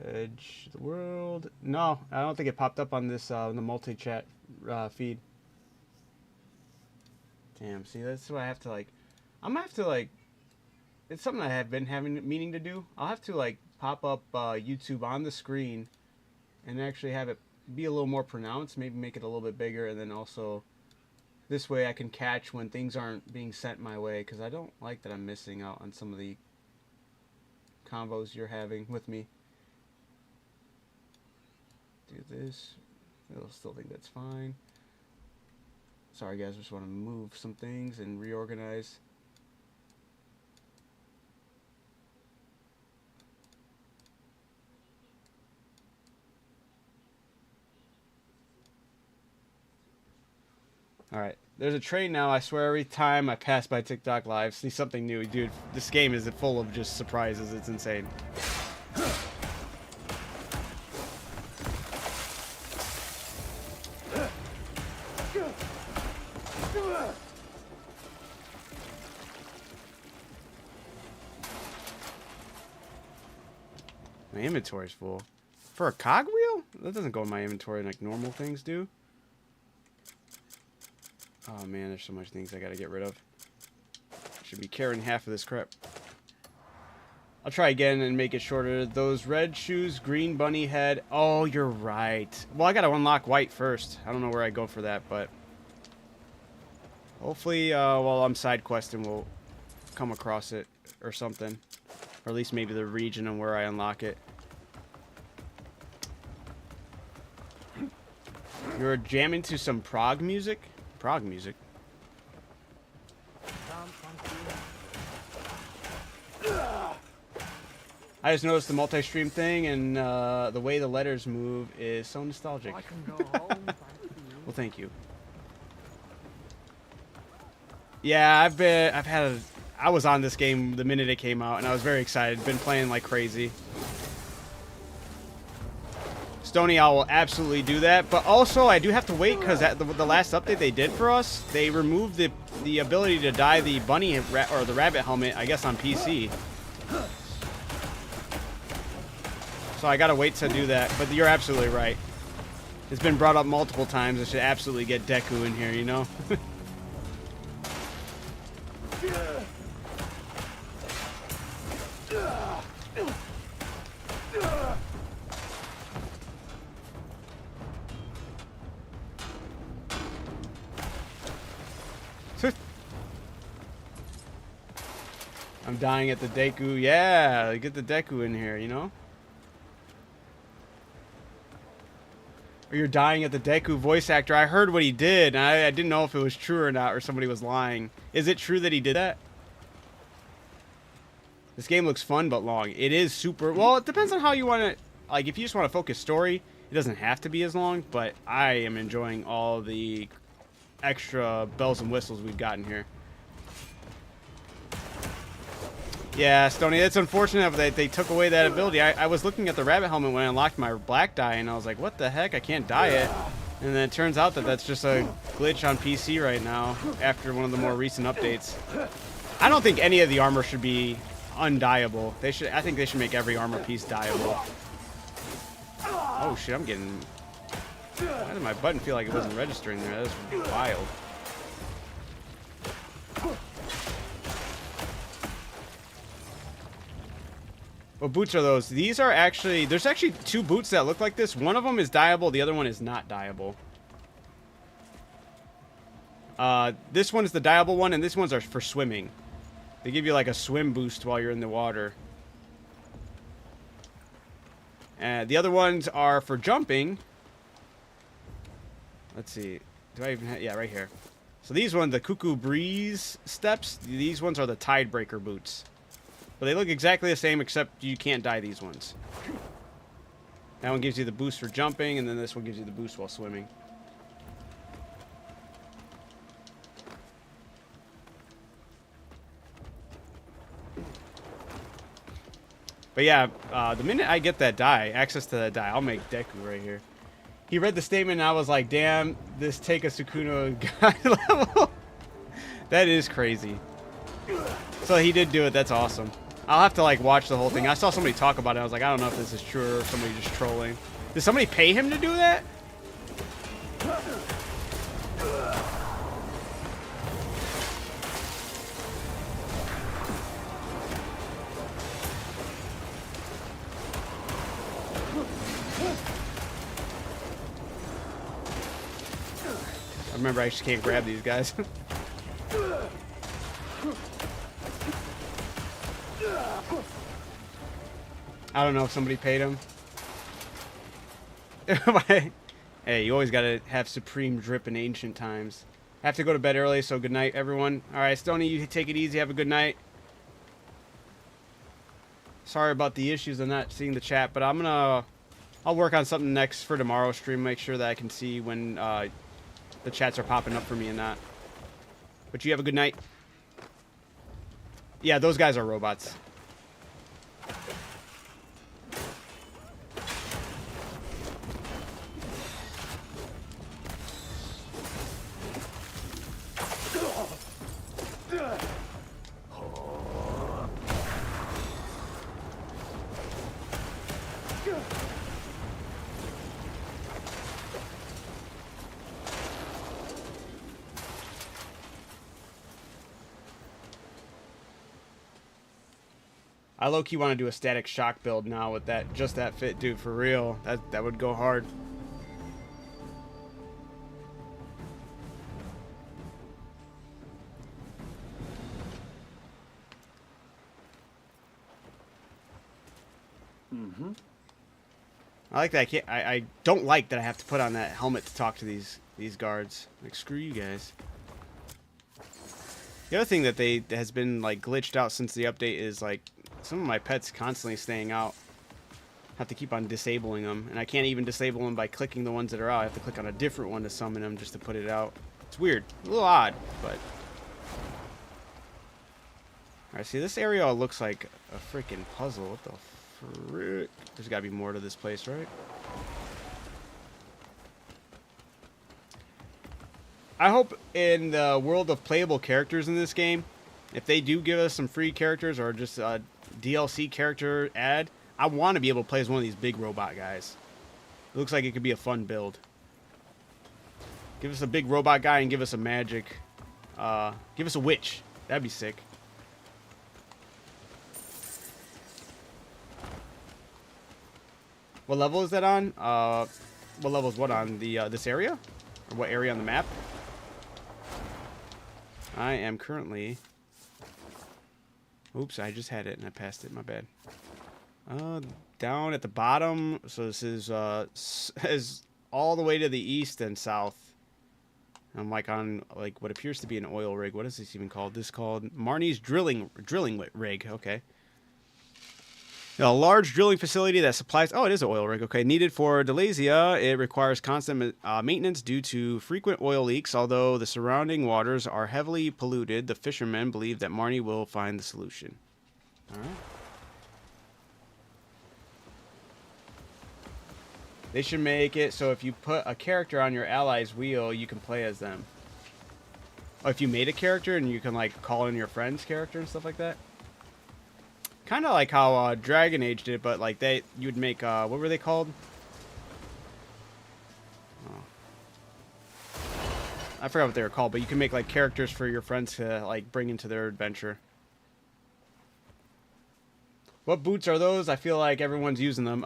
Edge the world. No, I don't think it popped up on this, the multi-chat feed. Damn, see, that's what I have to, like... I'm gonna have to, like... It's something I have been meaning to do. I'll have to, like, pop up YouTube on the screen and actually have it be a little more pronounced. Maybe make it a little bit bigger, and then also... This way I can catch when things aren't being sent my way, because I don't like that I'm missing out on some of the combos you're having with me. Do this. I'll still think that's fine. Sorry guys, I just want to move some things and reorganize. All right. There's a train now. I swear every time I pass by TikTok Live, see something new. Dude, this game is full of just surprises. It's insane. My inventory's full. For a cogwheel? That doesn't go in my inventory like normal things do. Oh man, there's so much things I gotta get rid of. Should be carrying half of this crap. I'll try again and make it shorter. Those red shoes, green bunny head. Oh, you're right. Well, I gotta unlock white first. I don't know where I go for that, but hopefully while I'm side questing we'll come across it or something. Or at least maybe the region and where I unlock it. You're jamming to some prog music? Prog music? I just noticed the multi-stream thing and the way the letters move is so nostalgic. I can go home, Well, thank you. Yeah, I was on this game the minute it came out and I was very excited. Been playing like crazy. Stony, I will absolutely do that, but also I do have to wait because the last update they did for us, they removed the ability to dye the bunny or the rabbit helmet, I guess on PC. So I gotta wait to do that, but you're absolutely right. It's been brought up multiple times. I should absolutely get Deku in here, you know? I'm dying at the Deku. Yeah, get the Deku in here, you know? Or you're dying at the Deku voice actor. I heard what he did, and I didn't know if it was true or not, or somebody was lying. Is it true that he did that? This game looks fun, but long. It is super... Well, it depends on how you want to... Like, if you just want to focus story, it doesn't have to be as long, but I am enjoying all the extra bells and whistles we've gotten here. Yeah, Stony, it's unfortunate that they took away that ability. I was looking at the rabbit helmet when I unlocked my black dye, and I was like, what the heck? I can't dye it. And then it turns out that that's just a glitch on PC right now after one of the more recent updates. I don't think any of the armor should be undyeable. I think they should make every armor piece dyeable. Oh shit, I'm getting... Why did my button feel like it wasn't registering there? That was wild. What boots are those? These are actually... There's actually two boots that look like this. One of them is dyeable. The other one is not dyeable. This one is the dyeable one, and this ones are for swimming. They give you like a swim boost while you're in the water. And the other ones are for jumping. Let's see. Do I even have... Yeah, right here. So these ones, the Cuckoo Breeze steps, these ones are the Tidebreaker boots. But they look exactly the same, except you can't dye these ones. That one gives you the boost for jumping, and then this one gives you the boost while swimming. But yeah, the minute I get that dye, access to that dye, I'll make Deku right here. He read the statement, and I was like, damn, this take a Sukuna guy level. That is crazy. So he did do it. That's awesome. I'll have to like watch the whole thing. I saw somebody talk about it. I was like, I don't know if this is true or somebody just trolling. Did somebody pay him to do that? I remember I just can't grab these guys. I don't know if somebody paid him. Hey, you always gotta have supreme drip in ancient times. I have to go to bed early, so good night, everyone. Alright, Stony, you take it easy. Have a good night. Sorry about the issues of not seeing the chat, but I'll work on something next for tomorrow's stream. Make sure that I can see when the chats are popping up for me and not. But you have a good night. Yeah, those guys are robots. I low-key want to do a Static Shock build now with that, just that fit, dude, for real. That would go hard. Mm-hmm. I like that. I don't like that I have to put on that helmet to talk to these guards. Like, screw you guys. The other thing that has been like glitched out since the update is like some of my pets constantly staying out. I have to keep on disabling them, and I can't even disable them by clicking the ones that are out. I have to click on a different one to summon them just to put it out. It's weird, a little odd, but. Alright, see, this area looks like a freaking puzzle. What the frick? There's gotta be more to this place, right? I hope in the world of playable characters in this game, if they do give us some free characters or just a DLC character ad, I want to be able to play as one of these big robot guys. It looks like it could be a fun build. Give us a big robot guy and give us a magic. Give us a witch. That'd be sick. What level is that on? What level is what on the this area? Or what area on the map? I am currently... Oops, I just had it and I passed it. My bad. Down at the bottom. So this is all the way to the east and south. I'm like on like what appears to be an oil rig. What is this even called? This is called Marnie's drilling rig. Okay. A large drilling facility that supplies... Oh, it is an oil rig. Okay. Needed for Delasia. It requires constant maintenance due to frequent oil leaks. Although the surrounding waters are heavily polluted, the fishermen believe that Marnie will find the solution. All right. They should make it so if you put a character on your ally's wheel, you can play as them. Oh, if you made a character and you can like call in your friend's character and stuff like that. Kind of like how Dragon Age did, but like you'd make what were they called? Oh. I forgot what they were called, but you can make like characters for your friends to like bring into their adventure. What boots are those? I feel like everyone's using them.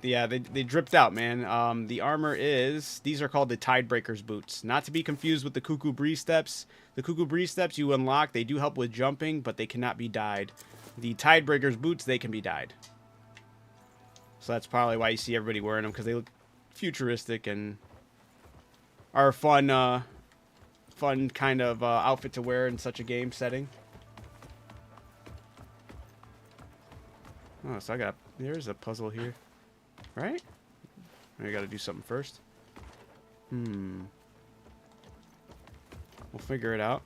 Yeah, they dripped out, man. The armor is... These are called the Tidebreakers boots. Not to be confused with the Cuckoo Breeze steps. The Cuckoo Breeze steps you unlock. They do help with jumping, but they cannot be dyed. The Tidebreakers boots, they can be dyed. So that's probably why you see everybody wearing them, because they look futuristic and are a fun kind of outfit to wear in such a game setting. Oh, so there's a puzzle here. Right? I gotta do something first. We'll figure it out.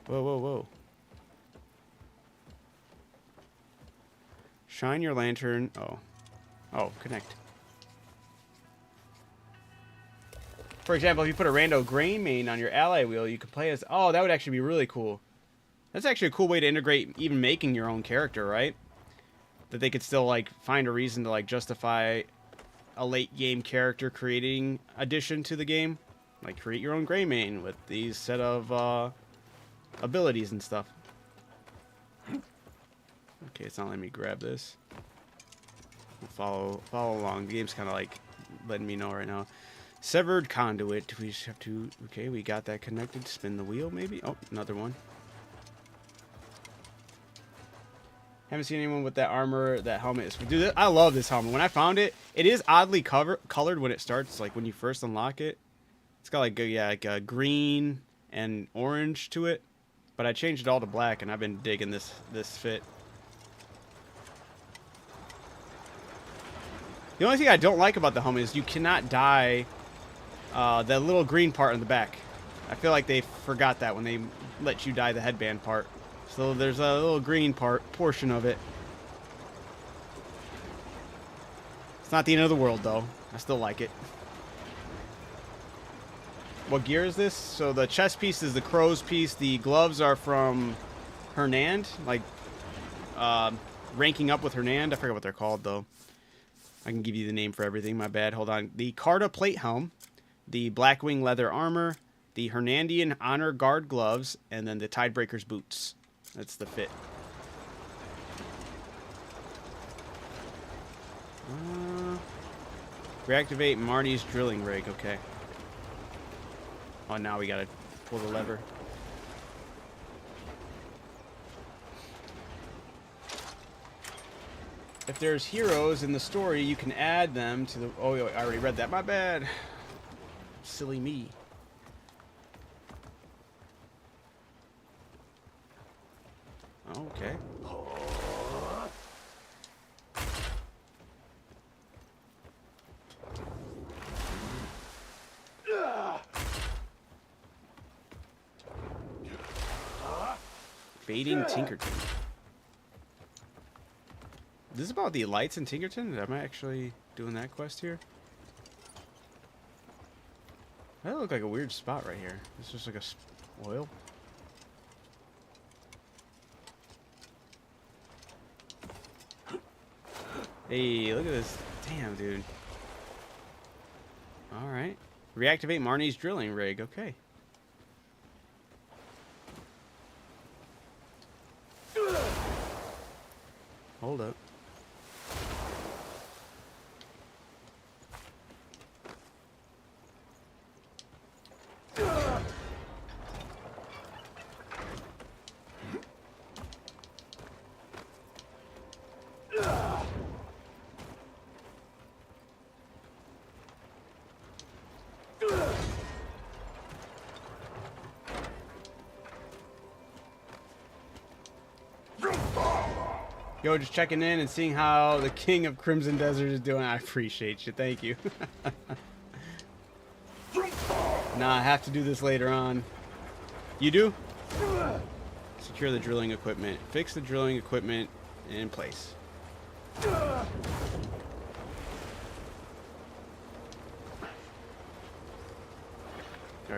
Whoa, whoa, whoa. Shine your lantern. Oh, connect. For example, if you put a rando Greymane on your ally wheel, you could play as... Oh, that would actually be really cool. That's actually a cool way to integrate even making your own character, right? That they could still, like, find a reason to, like, justify a late game character creating addition to the game. Like, create your own Greymane with these set of abilities and stuff. Okay, it's not letting me grab this. We'll follow along. The game's kind of, like, letting me know right now. Severed conduit. We just have to... Okay, we got that connected. Spin the wheel, maybe? Oh, another one. Haven't seen anyone with that armor, that helmet. Dude, I love this helmet. When I found it, it is oddly colored when it starts, like when you first unlock it. It's got like a green and orange to it. But I changed it all to black, and I've been digging this fit. The only thing I don't like about the helmet is you cannot dye The little green part in the back. I feel like they forgot that when they let you dye the headband part. So there's a little green portion of it. It's not the end of the world, though. I still like it. What gear is this? So the chest piece is the crow's piece. The gloves are from Hernand, like ranking up with Hernand. I forget what they're called, though. I can give you the name for everything. My bad. Hold on. The Carta plate helm, the Blackwing leather armor, the Hernandian honor guard gloves, and then the Tidebreaker's boots. That's the fit. Reactivate Marty's drilling rig. Okay. Oh, now we gotta pull the lever. If there's heroes in the story, you can add them to the... Oh, I already read that. My bad. Silly me. Okay. Baiting Tinkerton. This is about the lights in Tinkerton? Am I actually doing that quest here? That look like a weird spot right here. It's just like a oil. Hey, look at this. Damn, dude. Alright. Reactivate Marnie's drilling rig. Okay. Hold up. Yo, just checking in and seeing how the King of Crimson Desert is doing. I appreciate you. Thank you. Nah, I have to do this later on. You do? Secure the drilling equipment. Fix the drilling equipment in place. Gotta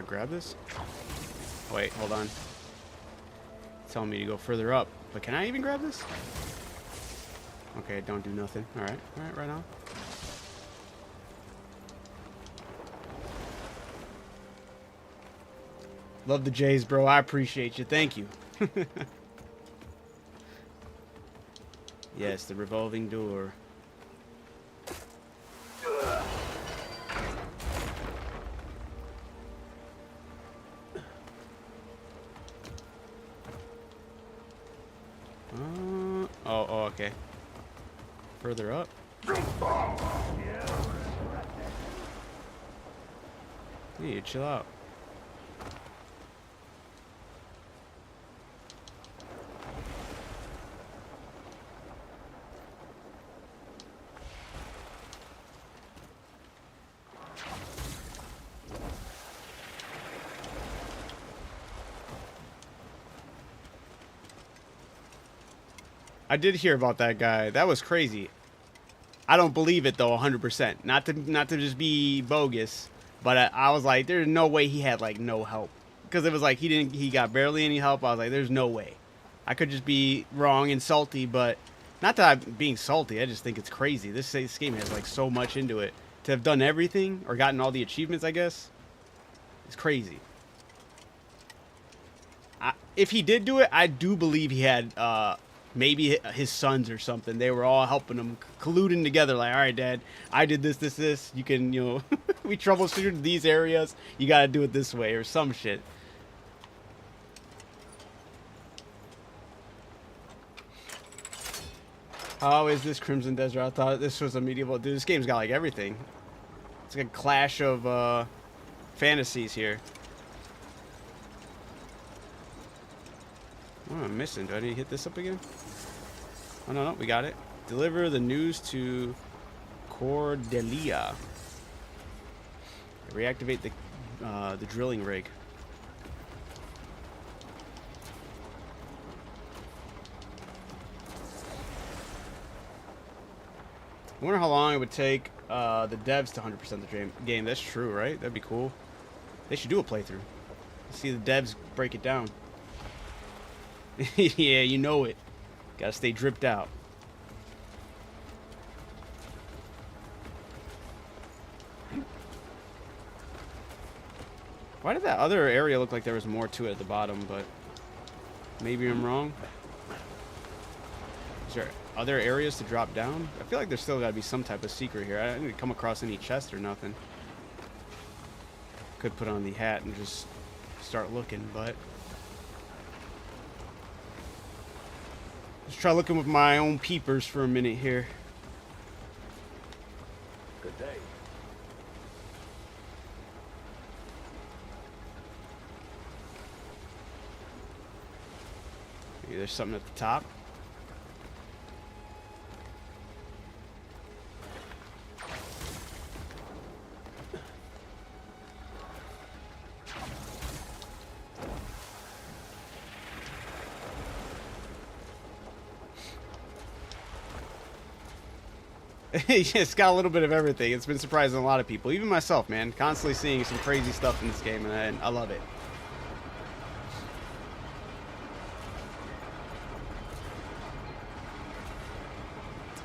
grab this? Wait, hold on. It's telling me to go further up. But can I even grab this? Okay, don't do nothing. Alright, right on. Love the J's, bro. I appreciate you. Thank you. Yes, the revolving door. Oh, okay. Further up. Hey, chill out. I did hear about that guy. That was crazy. I don't believe it though, 100%. Not to just be bogus, but I was like, there's no way he had like no help, because it was like he got barely any help. I was like, there's no way. I could just be wrong and salty, but not that I'm being salty. I just think it's crazy. This game has like so much into it. To have done everything or gotten all the achievements, I guess, it's crazy. If he did do it, I do believe he had maybe his sons or something. They were all helping him, colluding together. Like, all right, Dad, I did this. You can, we troubleshooted these areas. You got to do it this way or some shit. How is this Crimson Desert? I thought this was a medieval. Dude, this game's got like everything. It's like a clash of fantasies here. What am I missing? Do I need to hit this up again? Oh, no, we got it. Deliver the news to Cordelia. Reactivate the drilling rig. I wonder how long it would take the devs to 100% the game. That's true, right? That'd be cool. They should do a playthrough. See the devs break it down. Yeah, you know it. Gotta stay dripped out. Why did that other area look like there was more to it at the bottom, but maybe I'm wrong? Is there other areas to drop down? I feel like there's still gotta be some type of secret here. I didn't come across any chest or nothing. Could put on the hat and just start looking, but let's try looking with my own peepers for a minute here. Good day. Maybe there's something at the top. Yeah, it's got a little bit of everything. It's been surprising a lot of people, even myself, man. Constantly seeing some crazy stuff in this game, and I love it.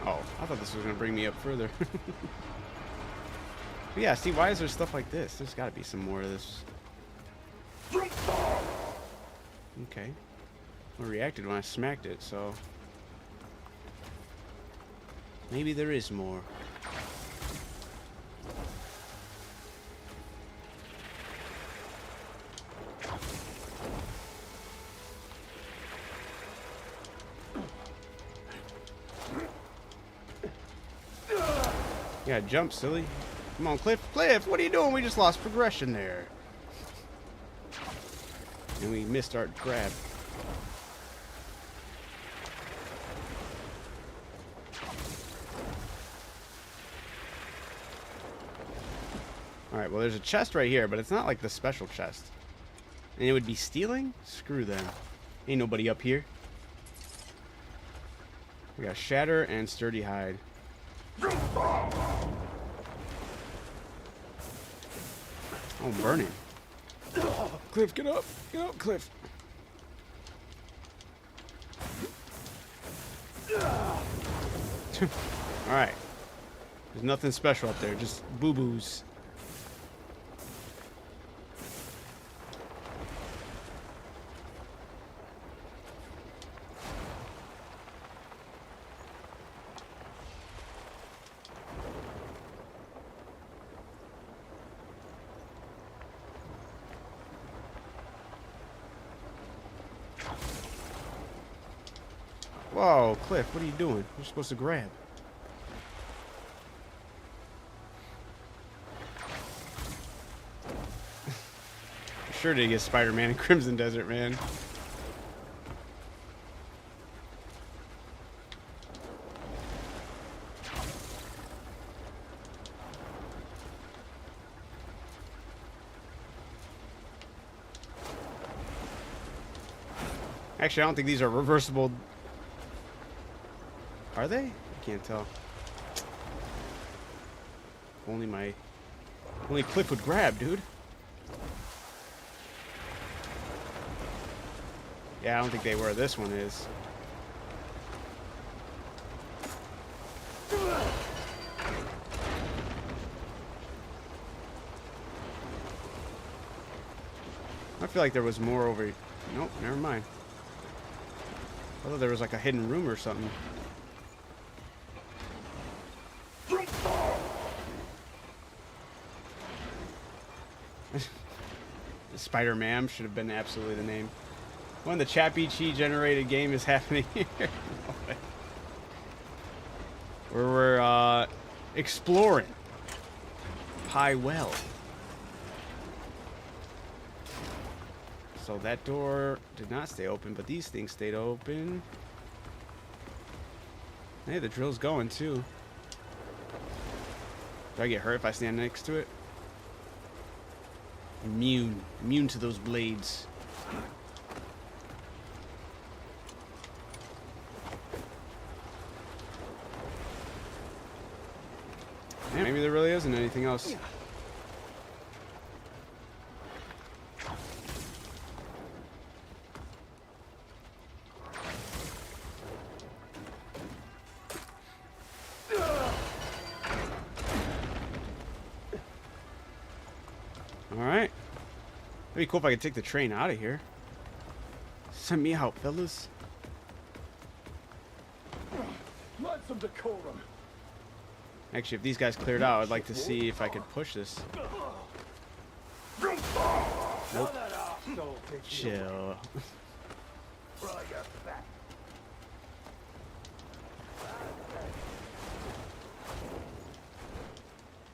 Oh, I thought this was going to bring me up further. But yeah, see, why is there stuff like this? There's got to be some more of this. Okay. I reacted when I smacked it, so maybe there is more. Yeah, jump, silly. Come on, Cliff. Cliff, what are you doing? We just lost progression there. And we missed our grab. Alright, well, there's a chest right here, but it's not like the special chest. And it would be stealing? Screw them. Ain't nobody up here. We got Shatter and Sturdy Hide. Oh, I'm burning. Cliff, get up. Get up, Cliff. Alright. There's nothing special up there, just boo-boos. Whoa, Cliff, what are you doing? You're supposed to grab. I'm sure to get Spider-Man in Crimson Desert, man. Actually, I don't think these are reversible. Are they? I can't tell. Only Cliff would grab, dude. Yeah, I don't think they were. This one is. I feel like there was more over. Nope, never mind. I thought there was like a hidden room or something. Spider-Man should have been absolutely the name. When the Chappie Chi generated game is happening here. Where we're exploring High Well. So that door did not stay open, but these things stayed open. Hey, the drill's going too. Do I get hurt if I stand next to it? Immune to those blades. Yeah, maybe there really isn't anything else. Alright. It'd be cool if I could take the train out of here. Send me out, fellas. Learn some decorum. Actually, if these guys cleared out, I'd like to see if I could push this. Nope. Chill.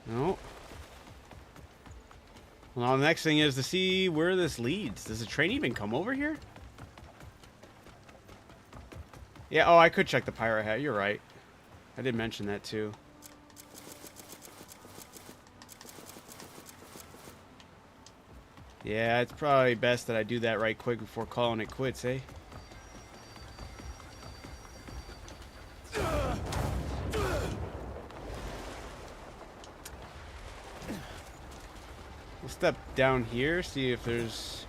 Nope. Well, now the next thing is to see where this leads. Does the train even come over here? Yeah, oh, I could check the pirate hat. You're right. I did mention that too. Yeah, it's probably best that I do that right quick before calling it quits, eh? We'll step down here, see if there's...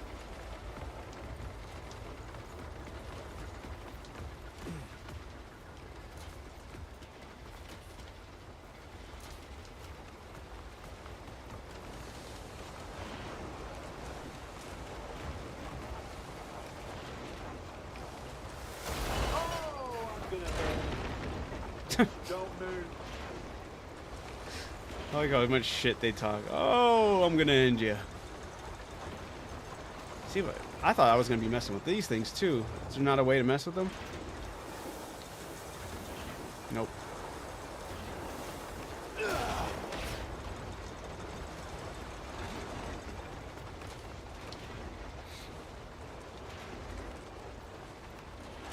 Don't move. I like how much shit they talk. Oh, I'm gonna end you. See, what? I thought I was gonna be messing with these things too. Is there not a way to mess with them? Nope.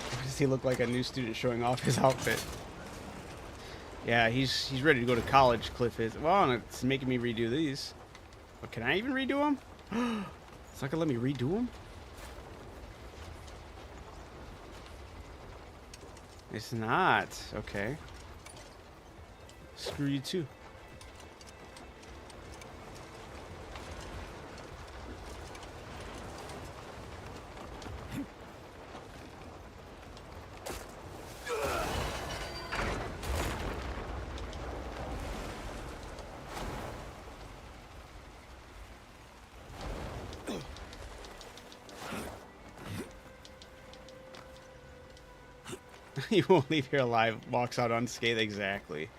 Why does he look like a new student showing off his outfit? Yeah, he's ready to go to college, Cliff is. Well, and it's making me redo these. But can I even redo them? It's not gonna let me redo them? It's not. Okay. Screw you too. You won't leave here alive. Walks out unscathed. Exactly.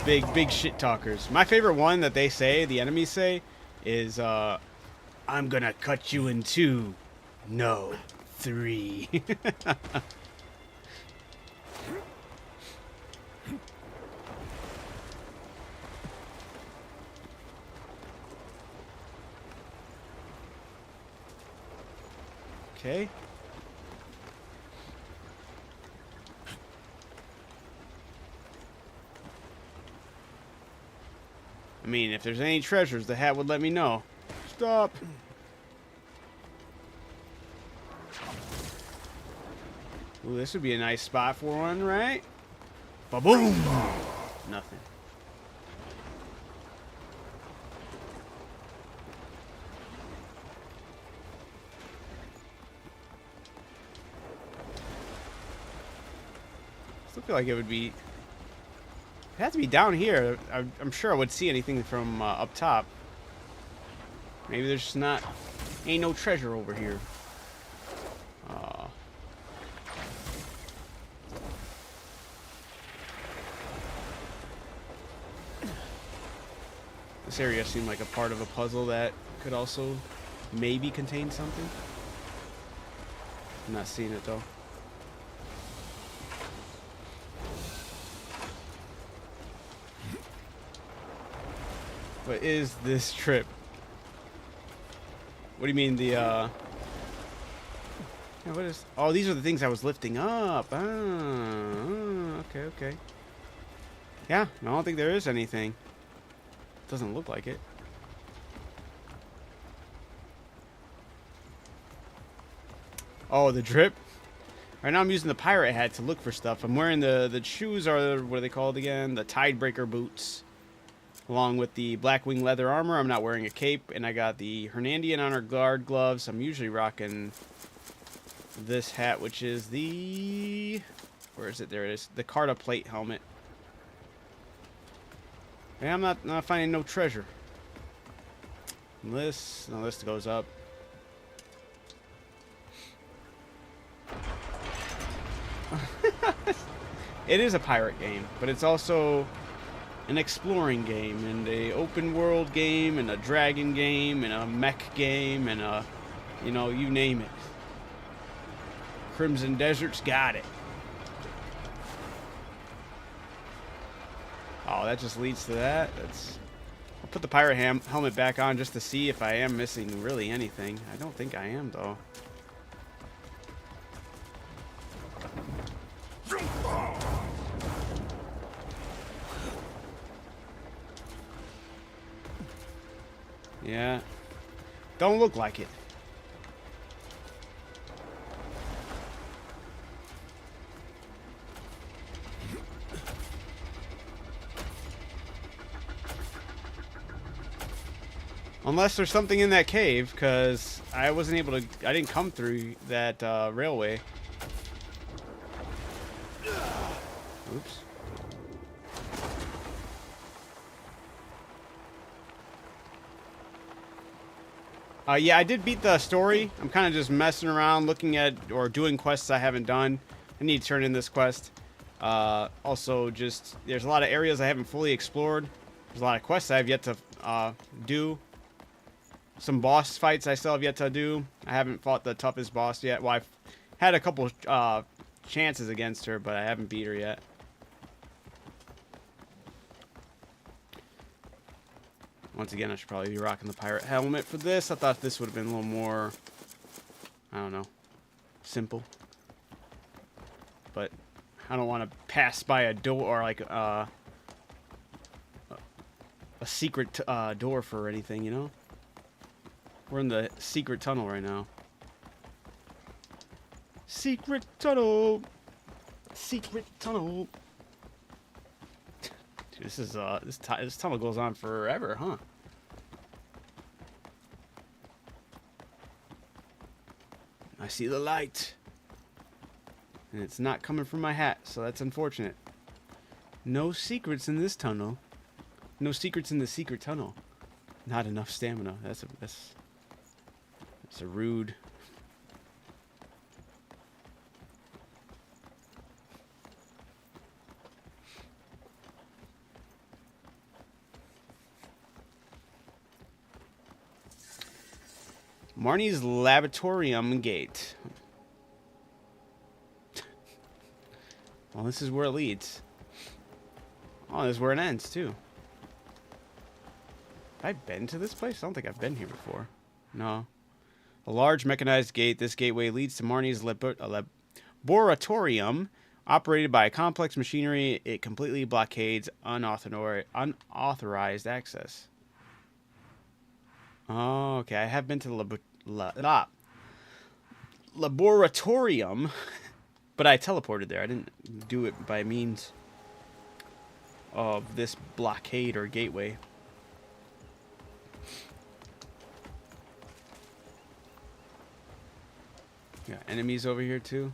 Big shit talkers. My favorite one that they say, the enemies say, is I'm gonna cut you in two. No, three. Okay. I mean, if there's any treasures, the hat would let me know. Stop. Ooh, this would be a nice spot for one, right? Ba-boom! Nothing. Still feel like it would be... It has to be down here. I'm sure I would see anything from up top. Maybe there's just not... Ain't no treasure over here. This area seemed like a part of a puzzle that could also maybe contain something. I'm not seeing it though. What is this trip? What do you mean the yeah, what is... Oh, these are the things I was lifting up. Okay. Yeah, I don't think there is anything. Doesn't look like it. Oh, the drip. Right now I'm using the pirate hat to look for stuff. I'm wearing the shoes, are what are they called again? The Tidebreaker boots. Along with the Blackwing leather armor. I'm not wearing a cape. And I got the Hernandian Honor Guard gloves. I'm usually rocking this hat, which is the... Where is it? There it is. The Carta plate helmet. And I'm not finding no treasure. List. No, list goes up. It is a pirate game, but it's also an exploring game and a open world game and a dragon game and a mech game and a, you know, you name it. Crimson Desert's got it. Oh, that just leads to that. I'll put the pirate helmet back on just to see if I am missing really anything. I don't think I am, though. Yeah. Don't look like it. Unless there's something in that cave, because I wasn't able to... I didn't come through that railway. Oops. Yeah, I did beat the story. I'm kind of just messing around, looking at or doing quests I haven't done. I need to turn in this quest. Also, just there's a lot of areas I haven't fully explored. There's a lot of quests I have yet to do. Some boss fights I still have yet to do. I haven't fought the toughest boss yet. Well, I've had a couple chances against her, but I haven't beat her yet. Once again, I should probably be rocking the pirate helmet for this. I thought this would have been a little more, I don't know, simple. But I don't want to pass by a door or like a secret door for anything, you know? We're in the secret tunnel right now. Secret tunnel. Secret tunnel. Dude, this is this tunnel goes on forever, huh? I see the light. And it's not coming from my hat, so that's unfortunate. No secrets in this tunnel. No secrets in the secret tunnel. Not enough stamina. That's a rude. Marnie's Laboratorium Gate. Well, this is where it leads. Oh, this is where it ends, too. Have I been to this place? I don't think I've been here before. No. A large mechanized gate. This gateway leads to Marnie's Laboratorium. Operated by a complex machinery, it completely blockades unauthorized access. Oh, okay. I have been to the Laboratorium, but I teleported there. I didn't do it by means of this blockade or gateway. Got enemies over here too.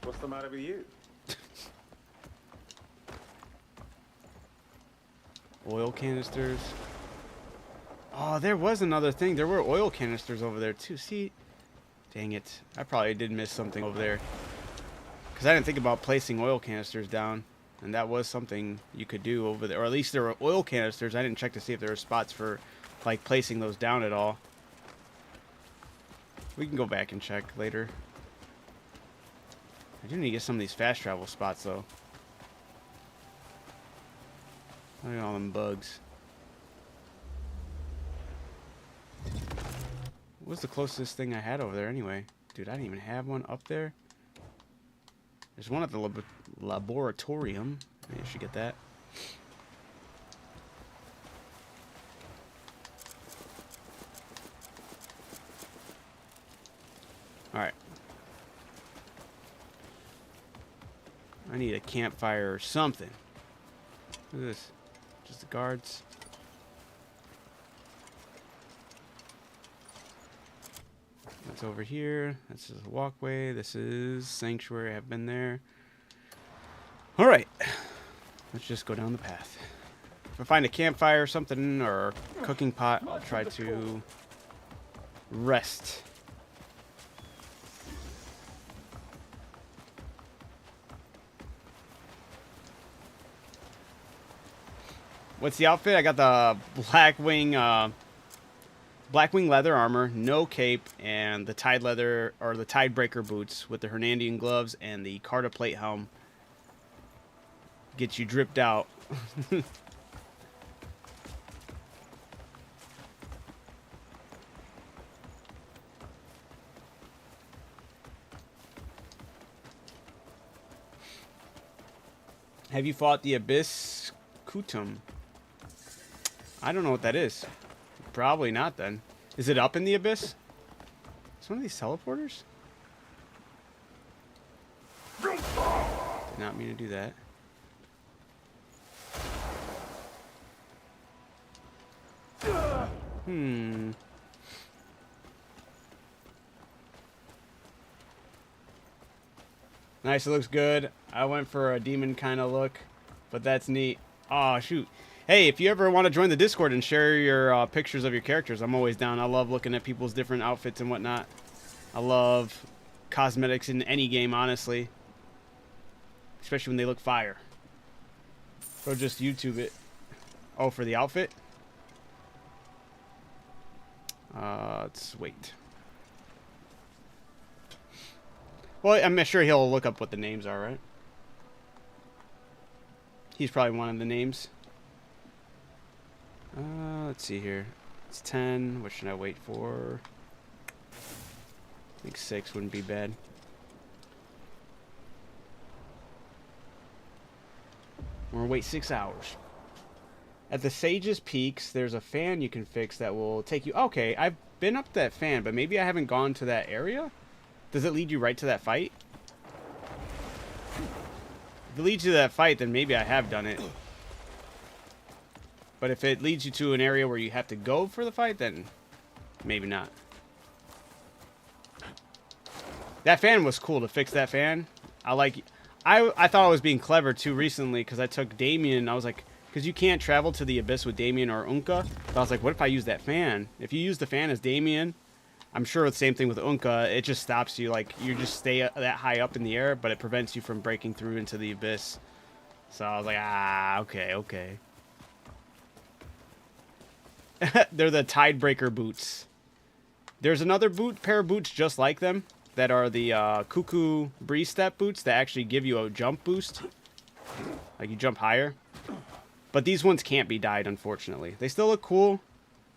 What's the matter with you? Oil canisters. Oh, there was another thing. There were oil canisters over there too. See? Dang it. I probably did miss something over there. Because I didn't think about placing oil canisters down. And that was something you could do over there. Or at least there were oil canisters. I didn't check to see if there were spots for, like, placing those down at all. We can go back and check later. I do need to get some of these fast travel spots, though. Look at all them bugs. What's the closest thing I had over there anyway? Dude, I didn't even have one up there. There's one at the laboratorium. Maybe I should get that. Alright. I need a campfire or something. Look at this. Just the guards. That's over here. This is a walkway. This is sanctuary. I've been there. Alright. Let's just go down the path. If I find a campfire or something, or a cooking pot, I'll try to rest. What's the outfit? I got the Blackwing leather armor, no cape, and the Tide leather or the Tidebreaker boots with the Hernandian gloves and the Carta plate helm. Gets you dripped out. Have you fought the Abyss Kutum? I don't know what that is. Probably not then. Is it up in the Abyss? It's one of these teleporters? Did not mean to do that. Nice, it looks good. I went for a demon kind of look, but that's neat. Oh, shoot. Hey, if you ever want to join the Discord and share your pictures of your characters, I'm always down. I love looking at people's different outfits and whatnot. I love cosmetics in any game, honestly. Especially when they look fire. Or just YouTube it. Oh, for the outfit? Let's wait. Well, I'm sure he'll look up what the names are, right? He's probably one of the names. Let's see here. It's 10. What should I wait for? I think 6 wouldn't be bad. We're gonna wait 6 hours. At the Sage's Peaks, there's a fan you can fix that will take you... Okay, I've been up that fan, but maybe I haven't gone to that area? Does it lead you right to that fight? If it leads you to that fight, then maybe I have done it. But if it leads you to an area where you have to go for the fight, then maybe not. That fan was cool to fix that fan. I thought I was being clever too recently because I took Damien. I was like, because you can't travel to the Abyss with Damien or Unka. But I was like, what if I use that fan? If you use the fan as Damien, I'm sure it's the same thing with Unka. It just stops you. Like, you just stay that high up in the air, but it prevents you from breaking through into the Abyss. So I was like, okay. They're the Tidebreaker boots. There's another pair of boots just like them that are the Cuckoo Breeze Step boots that actually give you a jump boost. Like, you jump higher. But these ones can't be dyed, unfortunately. They still look cool,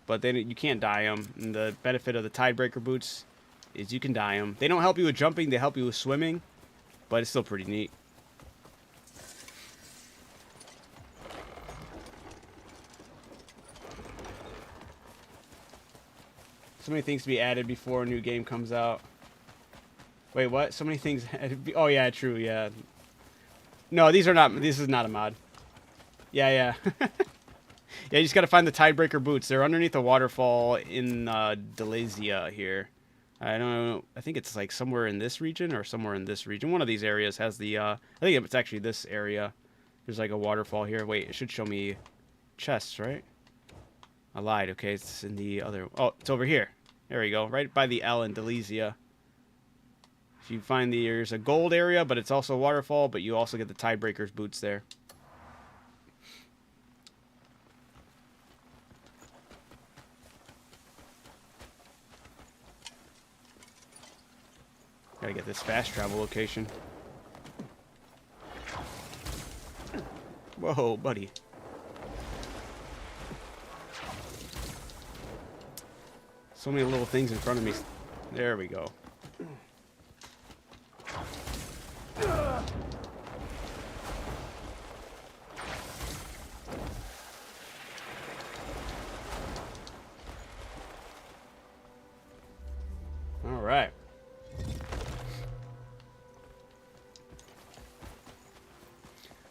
but you can't dye them. And the benefit of the Tidebreaker boots is you can dye them. They don't help you with jumping, they help you with swimming, but it's still pretty neat. So many things to be added before a new game comes out. Wait, what? So many things added. Oh yeah, true. Yeah. No, these are not. This is not a mod. Yeah. Yeah, you just gotta find the Tidebreaker boots. They're underneath a waterfall in Delasia here. I don't know. I think it's like somewhere in this region or somewhere in this region. One of these areas has the. I think it's actually this area. There's like a waterfall here. Wait, it should show me chests, right? I lied. Okay, it's in the other... Oh, it's over here. There we go. Right by the L in Delasia. If you find there's a gold area, but it's also a waterfall, but you also get the Tidebreaker's boots there. Gotta get this fast travel location. Whoa, buddy. So many little things in front of me. There we go.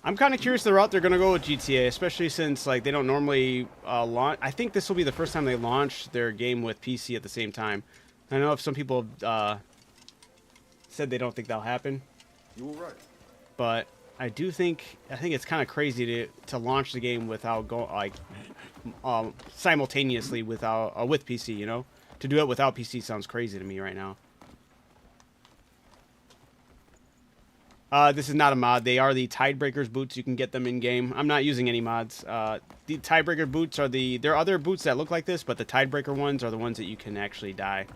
I'm kind of curious the route they're gonna go with GTA, especially since like they don't normally launch. I think this will be the first time they launch their game with PC at the same time. I know if some people said they don't think that'll happen, You all right? but I think it's kind of crazy to launch the game without simultaneously without with PC. You know, to do it without PC sounds crazy to me right now. This is not a mod. They are the Tidebreakers boots. You can get them in game. I'm not using any mods. The Tidebreaker boots are there are other boots that look like this, but the Tidebreaker ones are the ones that you can actually dye.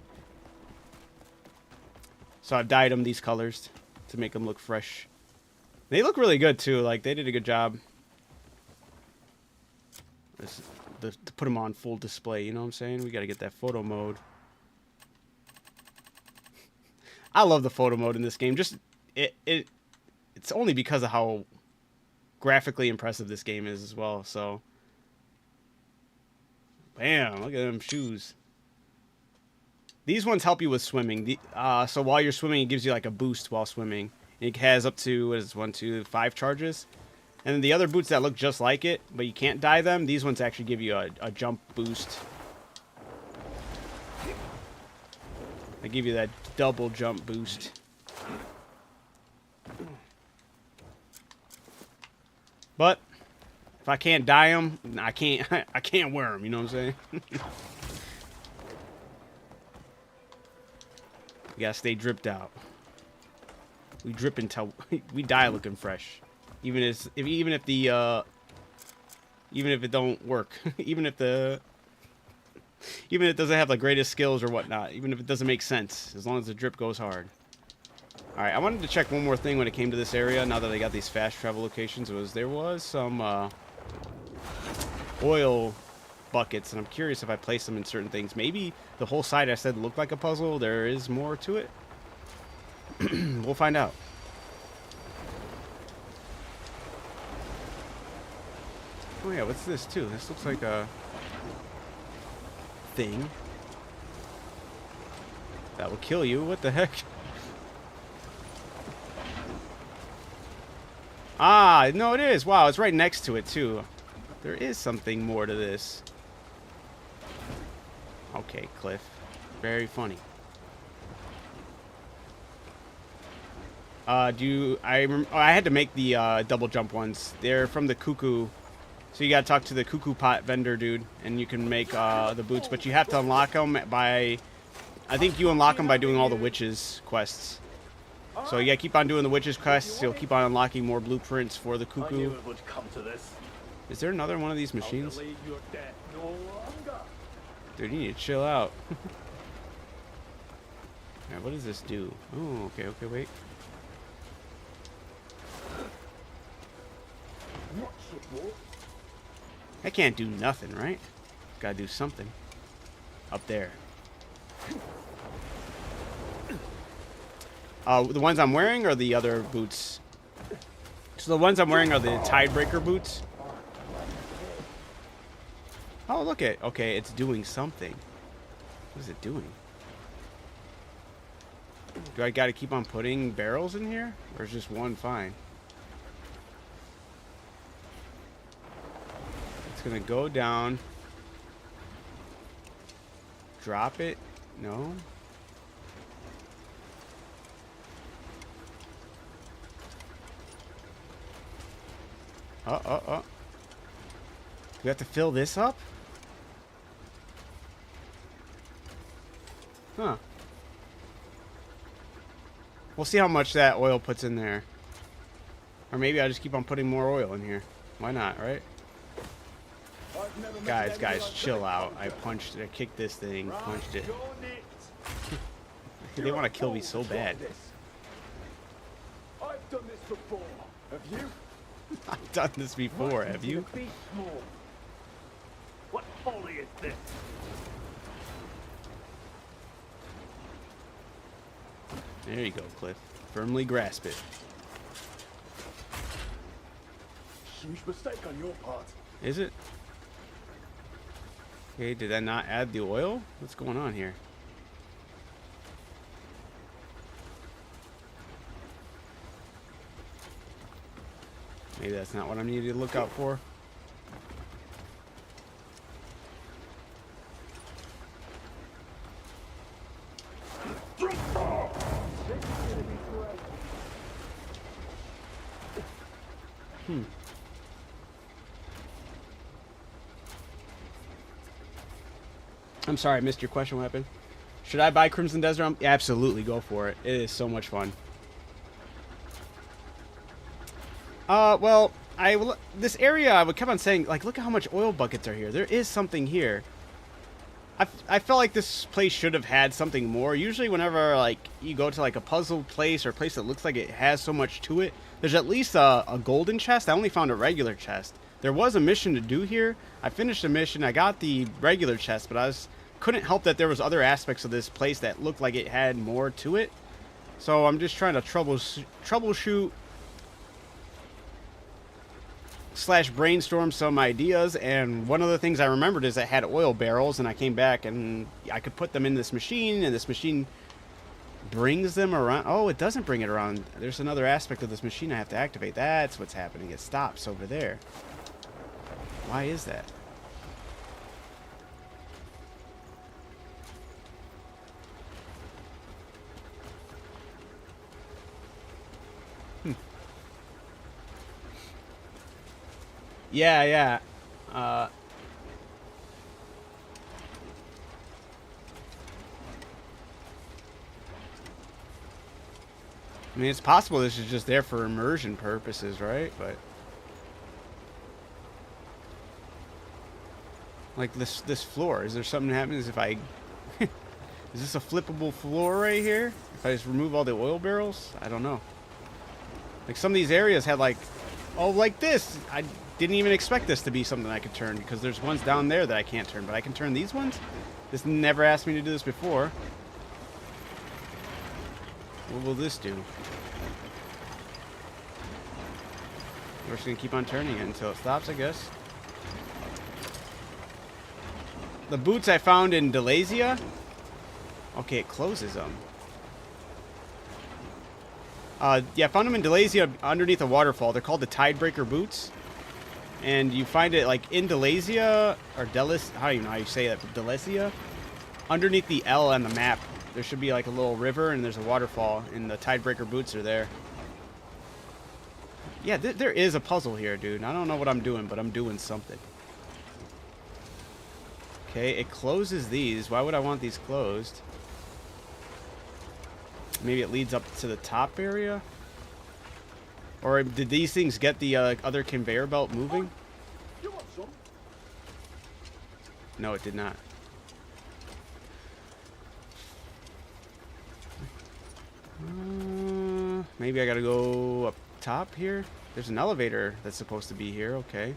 So I've dyed them these colors to make them look fresh. They look really good too. Like they did a good job. To put them on full display. You know what I'm saying? We got to get that photo mode. I love the photo mode in this game. Just it's only because of how graphically impressive this game is as well. So, bam! Look at them shoes. These ones help you with swimming. So while you're swimming, it gives you like a boost while swimming. It has up to, what is it, 1, 2, 5 charges. And then the other boots that look just like it, but you can't dye them, these ones actually give you a jump boost. They give you that double jump boost. But if I can't dye them, I can't wear them. You know what I'm saying? You gotta stay dripped out. We drip until we die looking fresh, even if it don't work, even if it doesn't have the greatest skills or whatnot, even if it doesn't make sense, as long as the drip goes hard. All right, I wanted to check one more thing when it came to this area. Now that I got these fast travel locations, there was some oil buckets, and I'm curious if I place them in certain things. Maybe the whole side I said looked like a puzzle. There is more to it. We'll find out. Oh yeah, what's this too? This looks like a thing that will kill you. What the heck? Ah, no, it is. Wow, it's right next to it too. There is something more to this. Okay, Cliff. Very funny. I had to make the double jump ones. They're from the Cuckoo. So you gotta talk to the Cuckoo Pot vendor dude, and you can make the boots, but you have to unlock them by, I think you unlock them by doing all the witches quests. So yeah, keep on doing the witches quests. You'll keep on unlocking more blueprints for the Cuckoo. Is there another one of these machines? Dude, you need to chill out. Alright, what does this do? Oh, okay, wait. I can't do nothing, right? Gotta do something. Up there. The ones I'm wearing or the other boots? So the ones I'm wearing are the Tidebreaker boots. Oh, look at it. Okay, it's doing something. What is it doing? Do I gotta keep on putting barrels in here? Or is just one fine? It's gonna go down. Drop it. No. Do we have to fill this up? Huh. We'll see how much that oil puts in there. Or maybe I just keep on putting more oil in here. Why not, right? Guys, chill out. I kicked this thing, punched it. They want to kill me so bad. I've done this before. Have you? I've done this before, have you? What folly is this? There you go, Cliff. Firmly grasp it. Huge mistake on your part. Is it? Okay, did I not add the oil? What's going on here? Maybe that's not what I needed to look out for. I'm sorry, I missed your question. What happened? Should I buy Crimson Desert? Absolutely, go for it. It is so much fun. Well, this area, I would keep on saying, like, look at how much oil buckets are here. There is something here. I felt like this place should have had something more. Usually whenever, like, you go to, like, a puzzle place or a place that looks like it has so much to it, there's at least a golden chest. I only found a regular chest. There was a mission to do here. I finished the mission. I got the regular chest, but couldn't help that there was other aspects of this place that looked like it had more to it. So I'm just trying to troubleshoot / brainstorm some ideas, and one of the things I remembered is I had oil barrels, and I came back and I could put them in this machine, and this machine brings them around. Oh, it doesn't bring it around. There's another aspect of this machine I have to activate. That's what's happening. It stops over there. Why is that? Yeah. I mean, it's possible this is just there for immersion purposes, right? But like this floor, is there something that happens if I is this a flippable floor right here? If I just remove all the oil barrels? I don't know. Like some of these areas had like, oh, like this. I didn't even expect this to be something I could turn because there's ones down there that I can't turn, but I can turn these ones? This never asked me to do this before. What will this do? We're just gonna keep on turning it until it stops, I guess. The boots I found in Delasia. Okay, it closes them. Yeah, I found them in Delasia underneath a waterfall. They're called the Tidebreaker boots. And you find it like in Delasia, or Delis, I don't even know how you say that, but Delasia. Underneath the L on the map, there should be like a little river and there's a waterfall, and the Tidebreaker boots are there. Yeah, there is a puzzle here, dude. I don't know what I'm doing, but I'm doing something. Okay, it closes these. Why would I want these closed? Maybe it leads up to the top area? Or did these things get the other conveyor belt moving? You want some? No, it did not. Maybe I gotta go up top here? There's an elevator that's supposed to be here. Okay.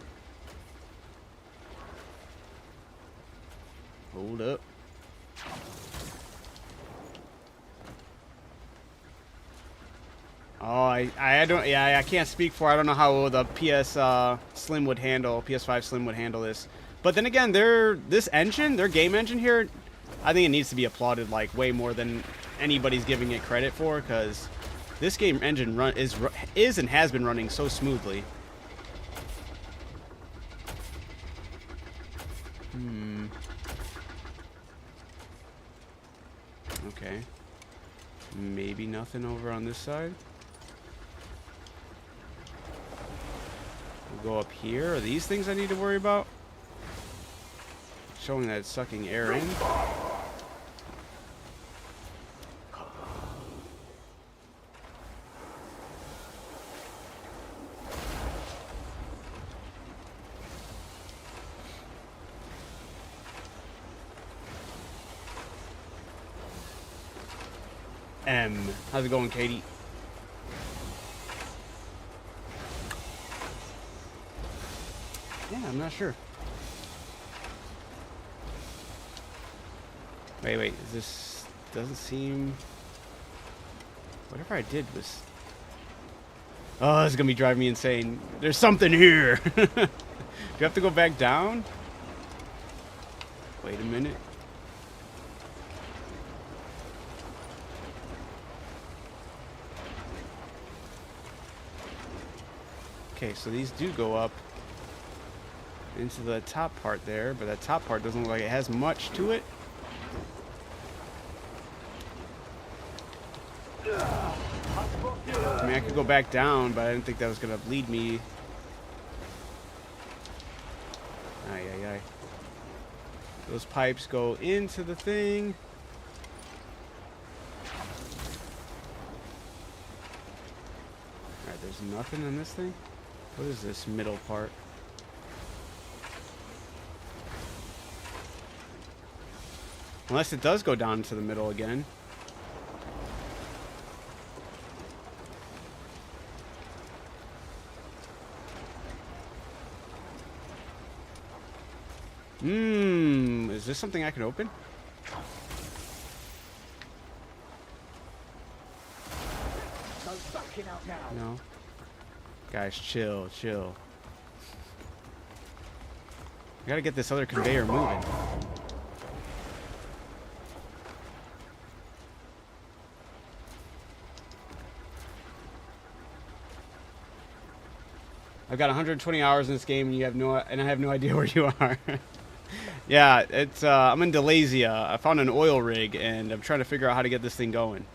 Hold up. Oh, I don't, yeah, I can't speak for, I don't know how the PS5 Slim would handle this. But then again, this engine, their game engine here, I think it needs to be applauded like way more than anybody's giving it credit for, because this game engine is and has been running so smoothly. Okay. Maybe nothing over on this side. We'll go up here. Are these things I need to worry about? Showing that it's sucking air in. How's it going, Katie? Yeah, I'm not sure. Wait, this doesn't seem... Whatever I did was... Oh, this is gonna be driving me insane. There's something here! Do you have to go back down? Wait a minute. Okay, so these do go up into the top part there, but that top part doesn't look like it has much to it. I mean, I could go back down, but I didn't think that was going to lead me. Ay, ay, ay. Those pipes go into the thing. Alright, there's nothing on this thing. What is this middle part? Unless it does go down into the middle again. Is this something I can open? No. Guys, chill, chill. I gotta get this other conveyor moving. I've got 120 hours in this game, and I have no idea where you are. Yeah, it's I'm in Delasia. I found an oil rig, and I'm trying to figure out how to get this thing going.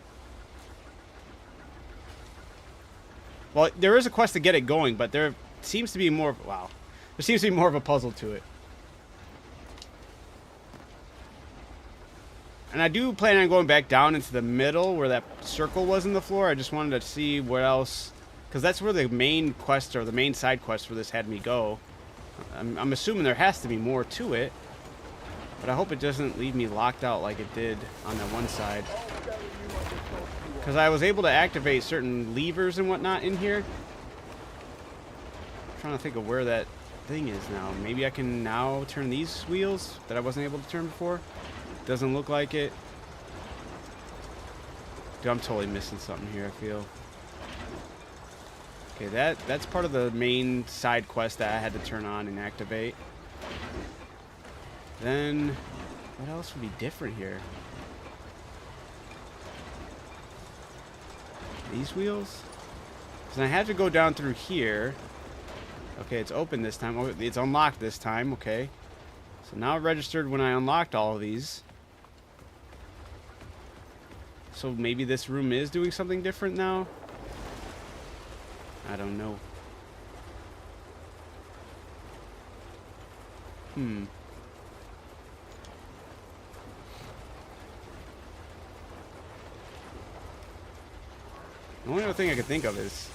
Well, there is a quest to get it going, but there seems to be more of, wow. There seems to be more of a puzzle to it. And I do plan on going back down into the middle where that circle was in the floor. I just wanted to see what else, because that's where the main quest or the main side quest for this had me go. I'm assuming there has to be more to it, but I hope it doesn't leave me locked out like it did on that one side. Because I was able to activate certain levers and whatnot in here. I'm trying to think of where that thing is now. Maybe I can now turn these wheels that I wasn't able to turn before. Doesn't look like it. Dude, I'm totally missing something here, I feel. Okay, that's part of the main side quest that I had to turn on and activate. Then, what else would be different here? These wheels? Because I had to go down through here. Okay, it's open this time. Oh, it's unlocked this time. Okay. So now it registered when I unlocked all of these. So maybe this room is doing something different now? I don't know. The only other thing I could think of is...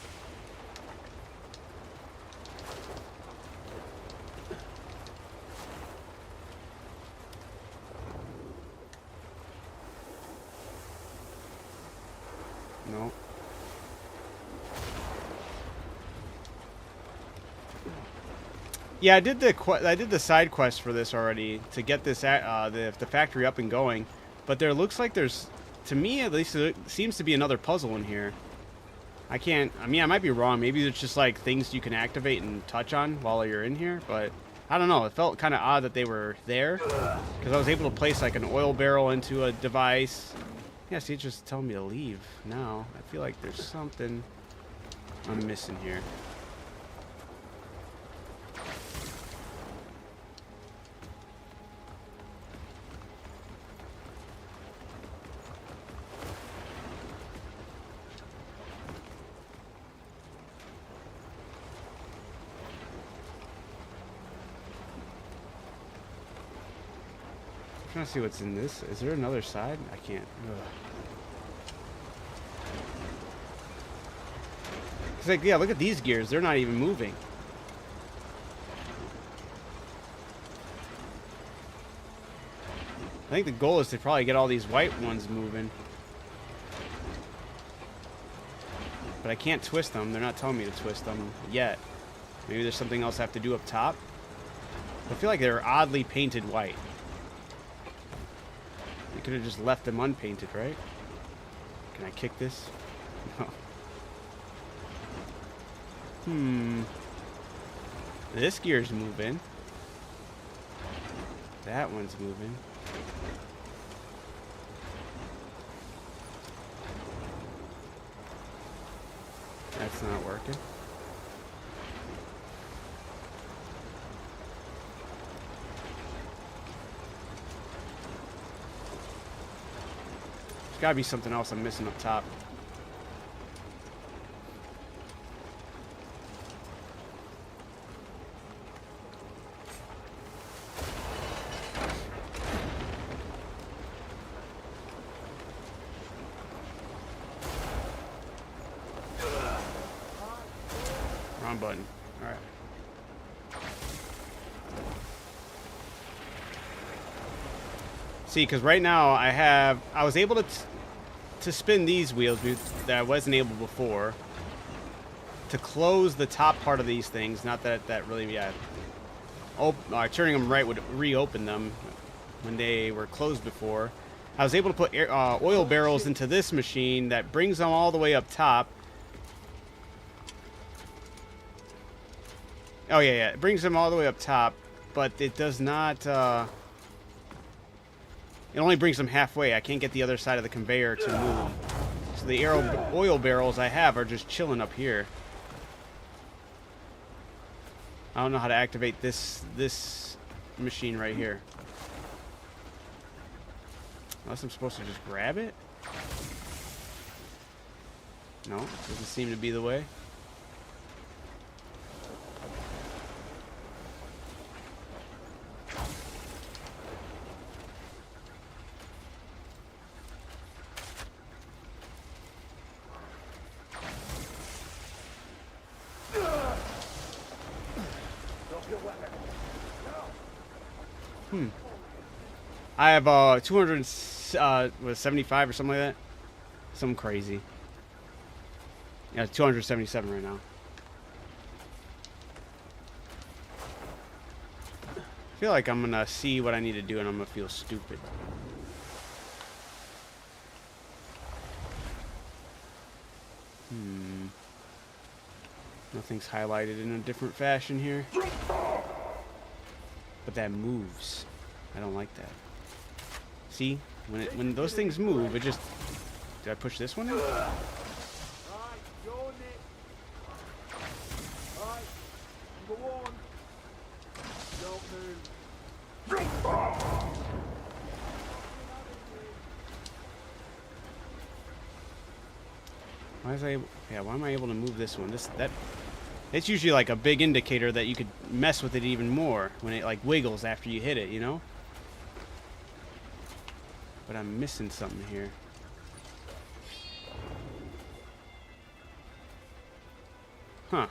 No. Yeah, I did the side quest for this already to get this the factory up and going, but there looks like there's, to me at least, it seems to be another puzzle in here. I mean, I might be wrong. Maybe it's just like things you can activate and touch on while you're in here, but I don't know. It felt kind of odd that they were there because I was able to place like an oil barrel into a device. Yeah, see, it's just telling me to leave now. I feel like there's something I'm missing here. I'm trying to see what's in this. Is there another side? I can't. It's like, yeah, look at these gears. They're not even moving. I think the goal is to probably get all these white ones moving. But I can't twist them. They're not telling me to twist them yet. Maybe there's something else I have to do up top. I feel like they're oddly painted white. You could have just left them unpainted, right? Can I kick this? No. This gear's moving. That one's moving. That's not working. There's gotta be something else I'm missing up top. Wrong button. Alright. See, because right now I was able to spin these wheels that I wasn't able before. To close the top part of these things. Not that that really, yeah. Turning them right would reopen them when they were closed before. I was able to put oil barrels into this machine that brings them all the way up top. Oh, yeah. It brings them all the way up top, but it does not... it only brings them halfway. I can't get the other side of the conveyor to move. So the oil barrels I have are just chilling up here. I don't know how to activate this machine right here. Unless I'm supposed to just grab it? No, doesn't seem to be the way. I have 275 or something like that. Something crazy. Yeah, 277 right now. I feel like I'm gonna see what I need to do and I'm gonna feel stupid. Nothing's highlighted in a different fashion here. But that moves. I don't like that. See? When those things move, it just... Did I push this one in? Right, you're next. Right, number one. Don't move. Why am I able to move this one? It's usually like a big indicator that you could mess with it even more when it like wiggles after you hit it, you know? But I'm missing something here. Huh.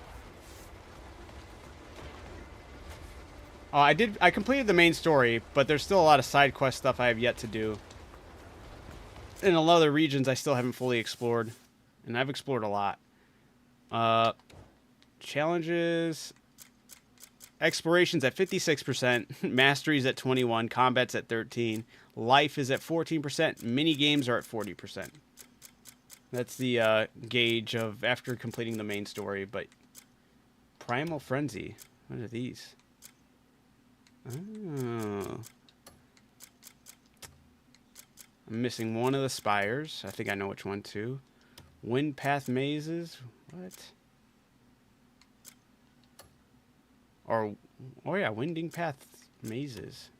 Oh, I completed the main story, but there's still a lot of side quest stuff I have yet to do. And a lot of the regions I still haven't fully explored. And I've explored a lot. Challenges. Exploration's at 56%. Mastery's at 21%. Combat's at 13%. Life is at 14%. Mini games are at 40%. That's the gauge of after completing the main story. But Primal Frenzy. What are these? Oh. I'm missing one of the spires. I think I know which one too. Wind Path Mazes. What? Or, oh yeah, Winding Path Mazes.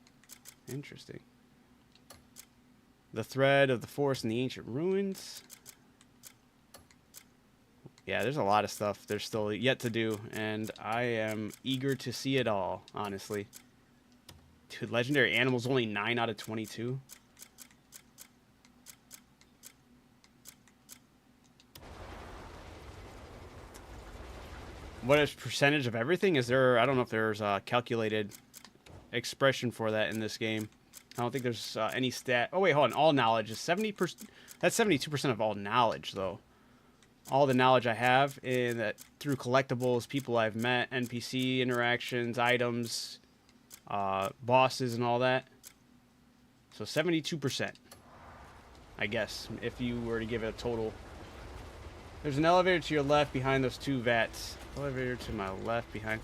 Interesting. The Thread of the Forest and the Ancient Ruins. Yeah, there's a lot of stuff there's still yet to do, and I am eager to see it all, honestly. Dude, Legendary Animals only 9 out of 22. What is percentage of everything? Is there... I don't know if there's a calculated expression for that in this game. I don't think there's any stat... Oh, wait, hold on. All knowledge is 70%... That's 72% of all knowledge, though. All the knowledge I have in that through collectibles, people I've met, NPC interactions, items, bosses, and all that. So 72%. I guess, if you were to give it a total... There's an elevator to your left behind those two vats. Elevator to my left behind.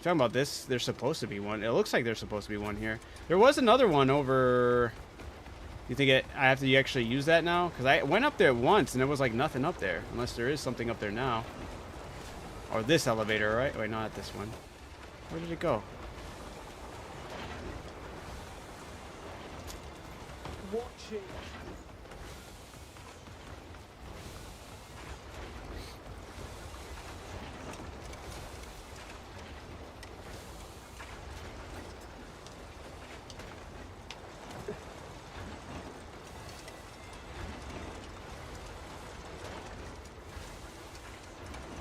Talking about this, there's supposed to be one. It looks like there's supposed to be one here. There was another one over... You think I have to actually use that now? Because I went up there once and there was like nothing up there. Unless there is something up there now. Or this elevator, right? Wait, not this one. Where did it go? Watch it.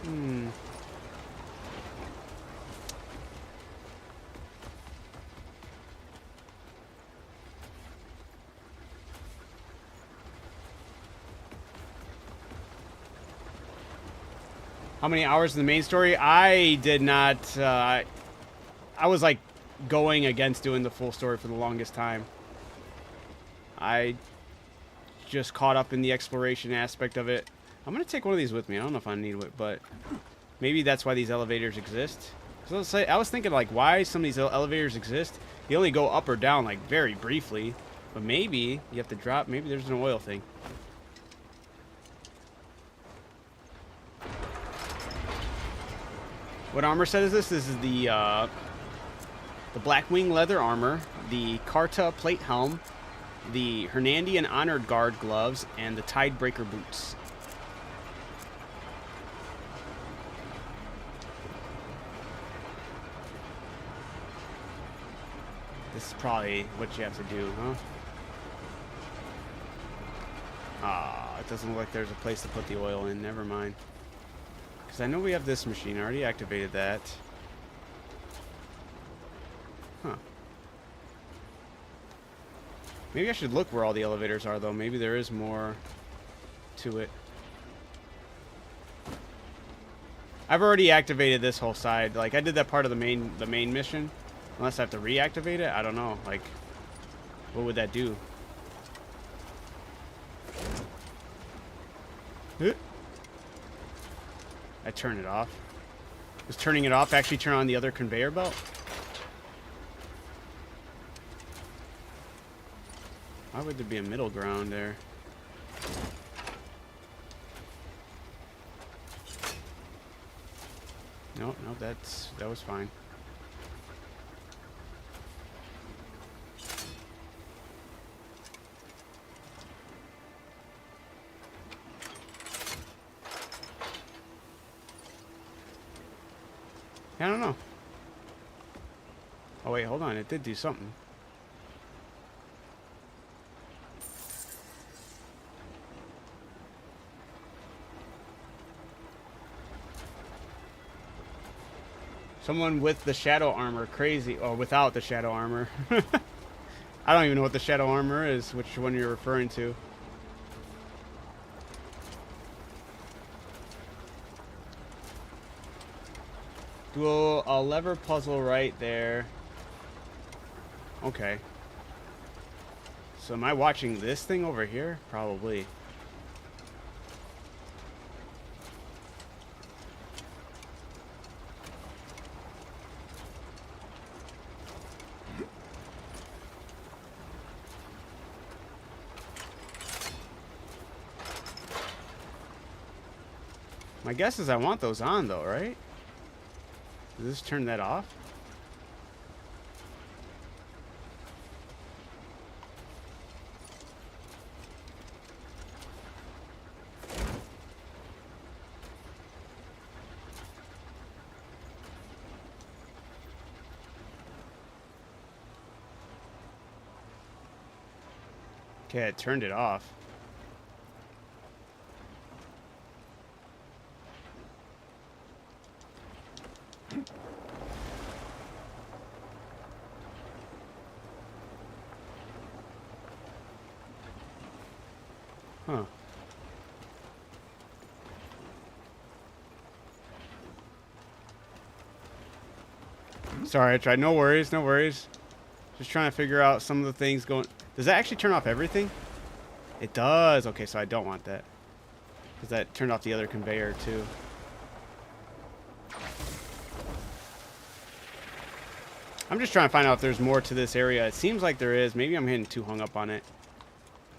Hmm. How many hours in the main story? I did not. I was like going against doing the full story for the longest time. I just caught up in the exploration aspect of it. I'm gonna take one of these with me. I don't know if I need it, but maybe that's why these elevators exist. So I was thinking like, why some of these elevators exist? You only go up or down like very briefly, but maybe you have to drop. Maybe there's an oil thing. What armor set is this? This is the Blackwing leather armor, the Carta plate helm, the Hernandian Honored Guard gloves, and the Tidebreaker boots. This is probably what you have to do, huh? Ah, it doesn't look like there's a place to put the oil in. Never mind. Because I know we have this machine. I already activated that. Huh. Maybe I should look where all the elevators are, though. Maybe there is more to it. I've already activated this whole side. Like, I did that part of the main mission. Unless I have to reactivate it? I don't know. Like, what would that do? I turn it off. Does turning it off actually turn on the other conveyor belt? Why would there be a middle ground there? No, that was fine. I don't know. Oh wait, hold on. It did do something. Someone with the shadow armor, crazy. Or without the shadow armor. I don't even know what the shadow armor is, which one you're referring to. Do a lever puzzle right there. Okay. So am I watching this thing over here? Probably. My guess is I want those on though, right? Does this turn that off? Okay, it turned it off. Huh. Sorry, I tried. No worries, no worries. Just trying to figure out some of the things going... Does that actually turn off everything? It does. Okay, so I don't want that. Because that turned off the other conveyor, too. I'm just trying to find out if there's more to this area. It seems like there is. Maybe I'm getting too hung up on it.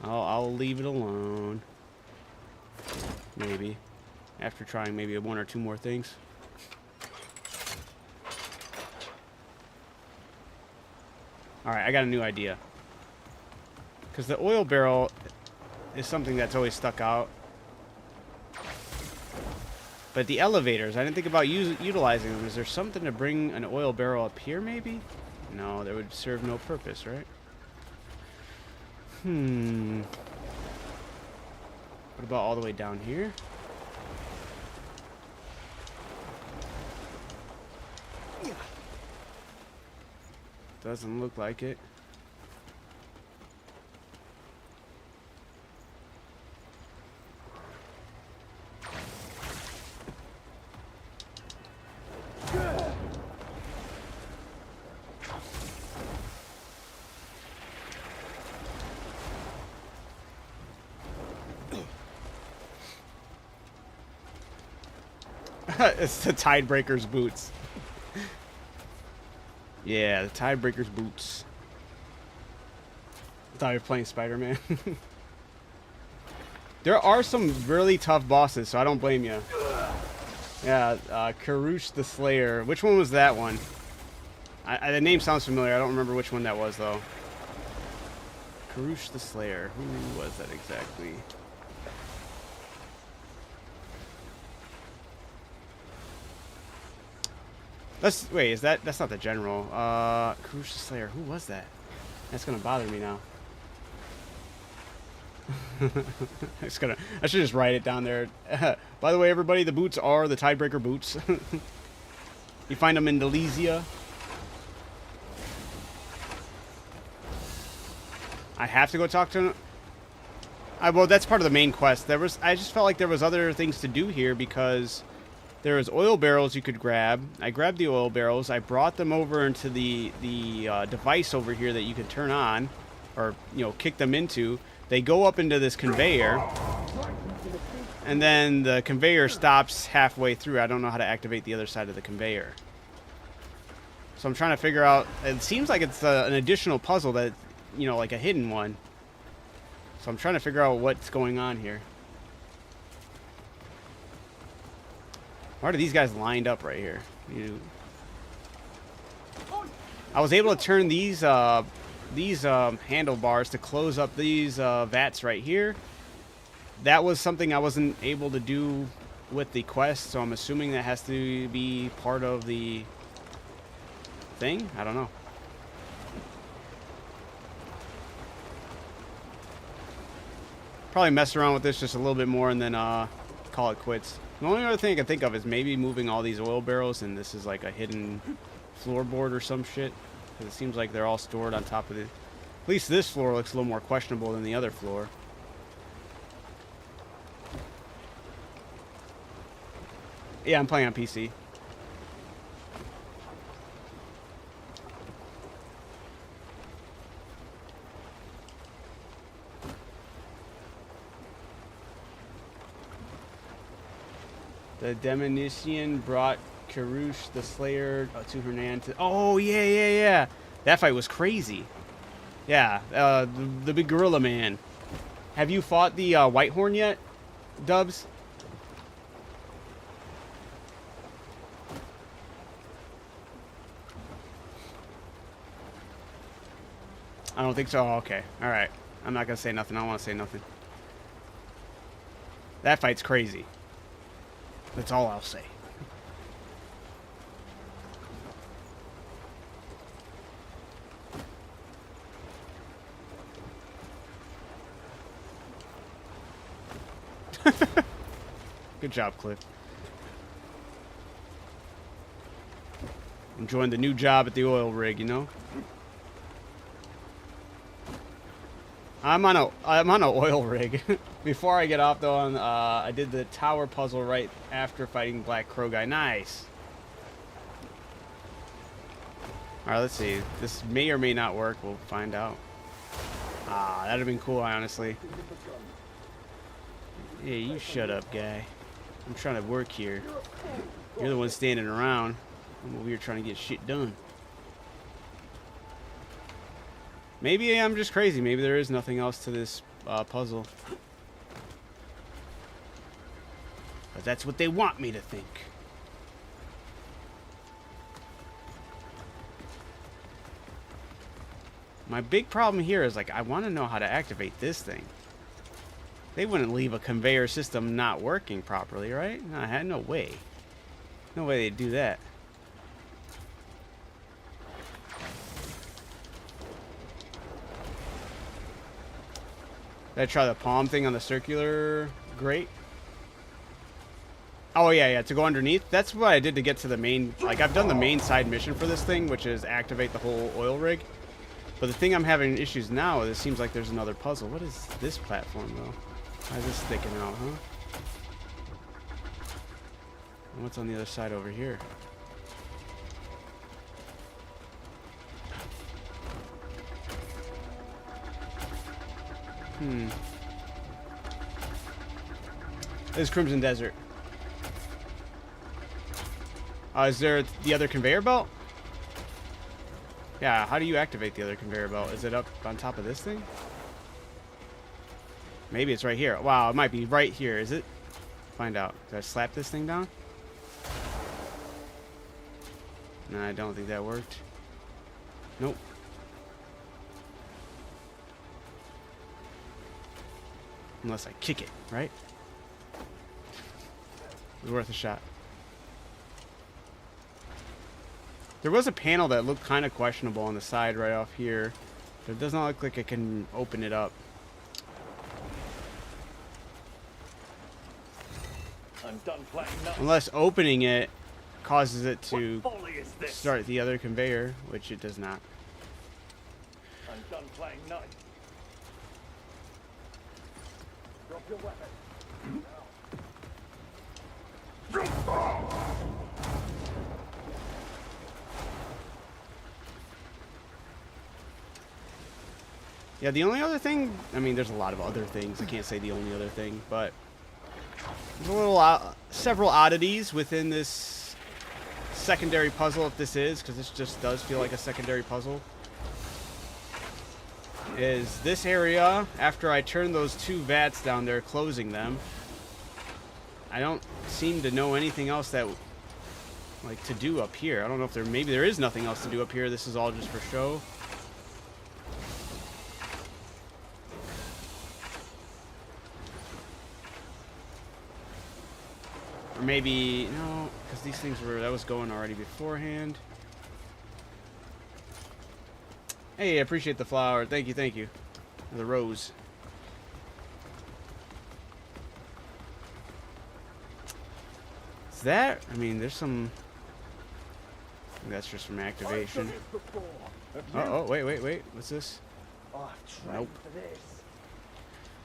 I'll leave it alone. Maybe. After trying maybe one or two more things. Alright, I got a new idea. Because the oil barrel is something that's always stuck out. But the elevators, I didn't think about utilizing them. Is there something to bring an oil barrel up here, maybe? No, that would serve no purpose, right? What about all the way down here? Doesn't look like it. It's the Tidebreaker's boots. Yeah, the Tidebreaker's boots. I thought you were playing Spider-Man. There are some really tough bosses, so I don't blame you. Yeah, Karush the Slayer. Which one was that one? The name sounds familiar. I don't remember which one that was, though. Karush the Slayer. Who was that exactly? Wait, that's not the general. Karush the Slayer. Who was that? That's gonna bother me now. I should just write it down there. By the way, everybody, the boots are the Tidebreaker boots. You find them in Delesia. I have to go talk to him. Well, that's part of the main quest. I just felt like there was other things to do here because there was oil barrels you could grab. I grabbed the oil barrels. I brought them over into the device over here that you could turn on, or kick them into. They go up into this conveyor, and then the conveyor stops halfway through. I don't know how to activate the other side of the conveyor. So I'm trying to figure out. It seems like it's an additional puzzle that, like a hidden one. So I'm trying to figure out what's going on here. Why are these guys lined up right here? I was able to turn these handlebars to close up these vats right here. That was something I wasn't able to do with the quest, so I'm assuming that has to be part of the thing. I don't know. Probably mess around with this just a little bit more and then call it quits. The only other thing I can think of is maybe moving all these oil barrels, and this is like a hidden floorboard or some shit. Because it seems like they're all stored on top of it. At least this floor looks a little more questionable than the other floor. Yeah, I'm playing on PC. The Demonician brought Karush the Slayer to Hernan. Oh, yeah. That fight was crazy. Yeah, the big gorilla man. Have you fought the Whitehorn yet, Dubs? I don't think so. Oh, okay. All right. I'm not going to say nothing. I don't want to say nothing. That fight's crazy. That's all I'll say. Good job, Cliff. Enjoying the new job at the oil rig, I'm on an oil rig. Before I get off though, I did the tower puzzle right after fighting Black Crow guy. Nice. All right, let's see. This may or may not work. We'll find out. That'd have been cool, honestly. Hey, you shut up, guy. I'm trying to work here. You're the one standing around. I'm over here trying to get shit done. Maybe I'm just crazy. Maybe there is nothing else to this puzzle. But that's what they want me to think. My big problem here is, like, I want to know how to activate this thing. They wouldn't leave a conveyor system not working properly, right? No, I had no way. No way they'd do that. Did I try the palm thing on the circular grate? Oh, yeah, yeah, to go underneath. That's what I did to get to the main... Like, I've done the main side mission for this thing, which is activate the whole oil rig. But the thing I'm having issues now is it seems like there's another puzzle. What is this platform, though? Why is this sticking out, huh? And what's on the other side over here? This is Crimson Desert. Is there the other conveyor belt? Yeah, how do you activate the other conveyor belt? Is it up on top of this thing? Maybe it's right here. Wow, it might be right here. Is it? Find out. Did I slap this thing down? No, I don't think that worked. Nope. Unless I kick it, right? It was worth a shot. There was a panel that looked kind of questionable on the side right off here. But it does not look like I can open it up. I'm done playing nuts. Unless opening it causes it to What folly is this? start the other conveyor, which it does not. I'm done playing nuts. Drop your weapon. Yeah, the only other thing, I mean, there's a lot of other things. I can't say the only other thing, but there's a little, several oddities within this secondary puzzle, if this is, because this just does feel like a secondary puzzle. Is this area, after I turn those two vats down there, closing them, I don't seem to know anything else that, like, to do up here. I don't know if maybe there is nothing else to do up here. This is all just for show. Or maybe, no, because these things were, that was going already beforehand. Hey, I appreciate the flower. Thank you, thank you. The rose. Is that, I mean, there's some, I think that's just from activation. Oh, wait, what's this? Nope.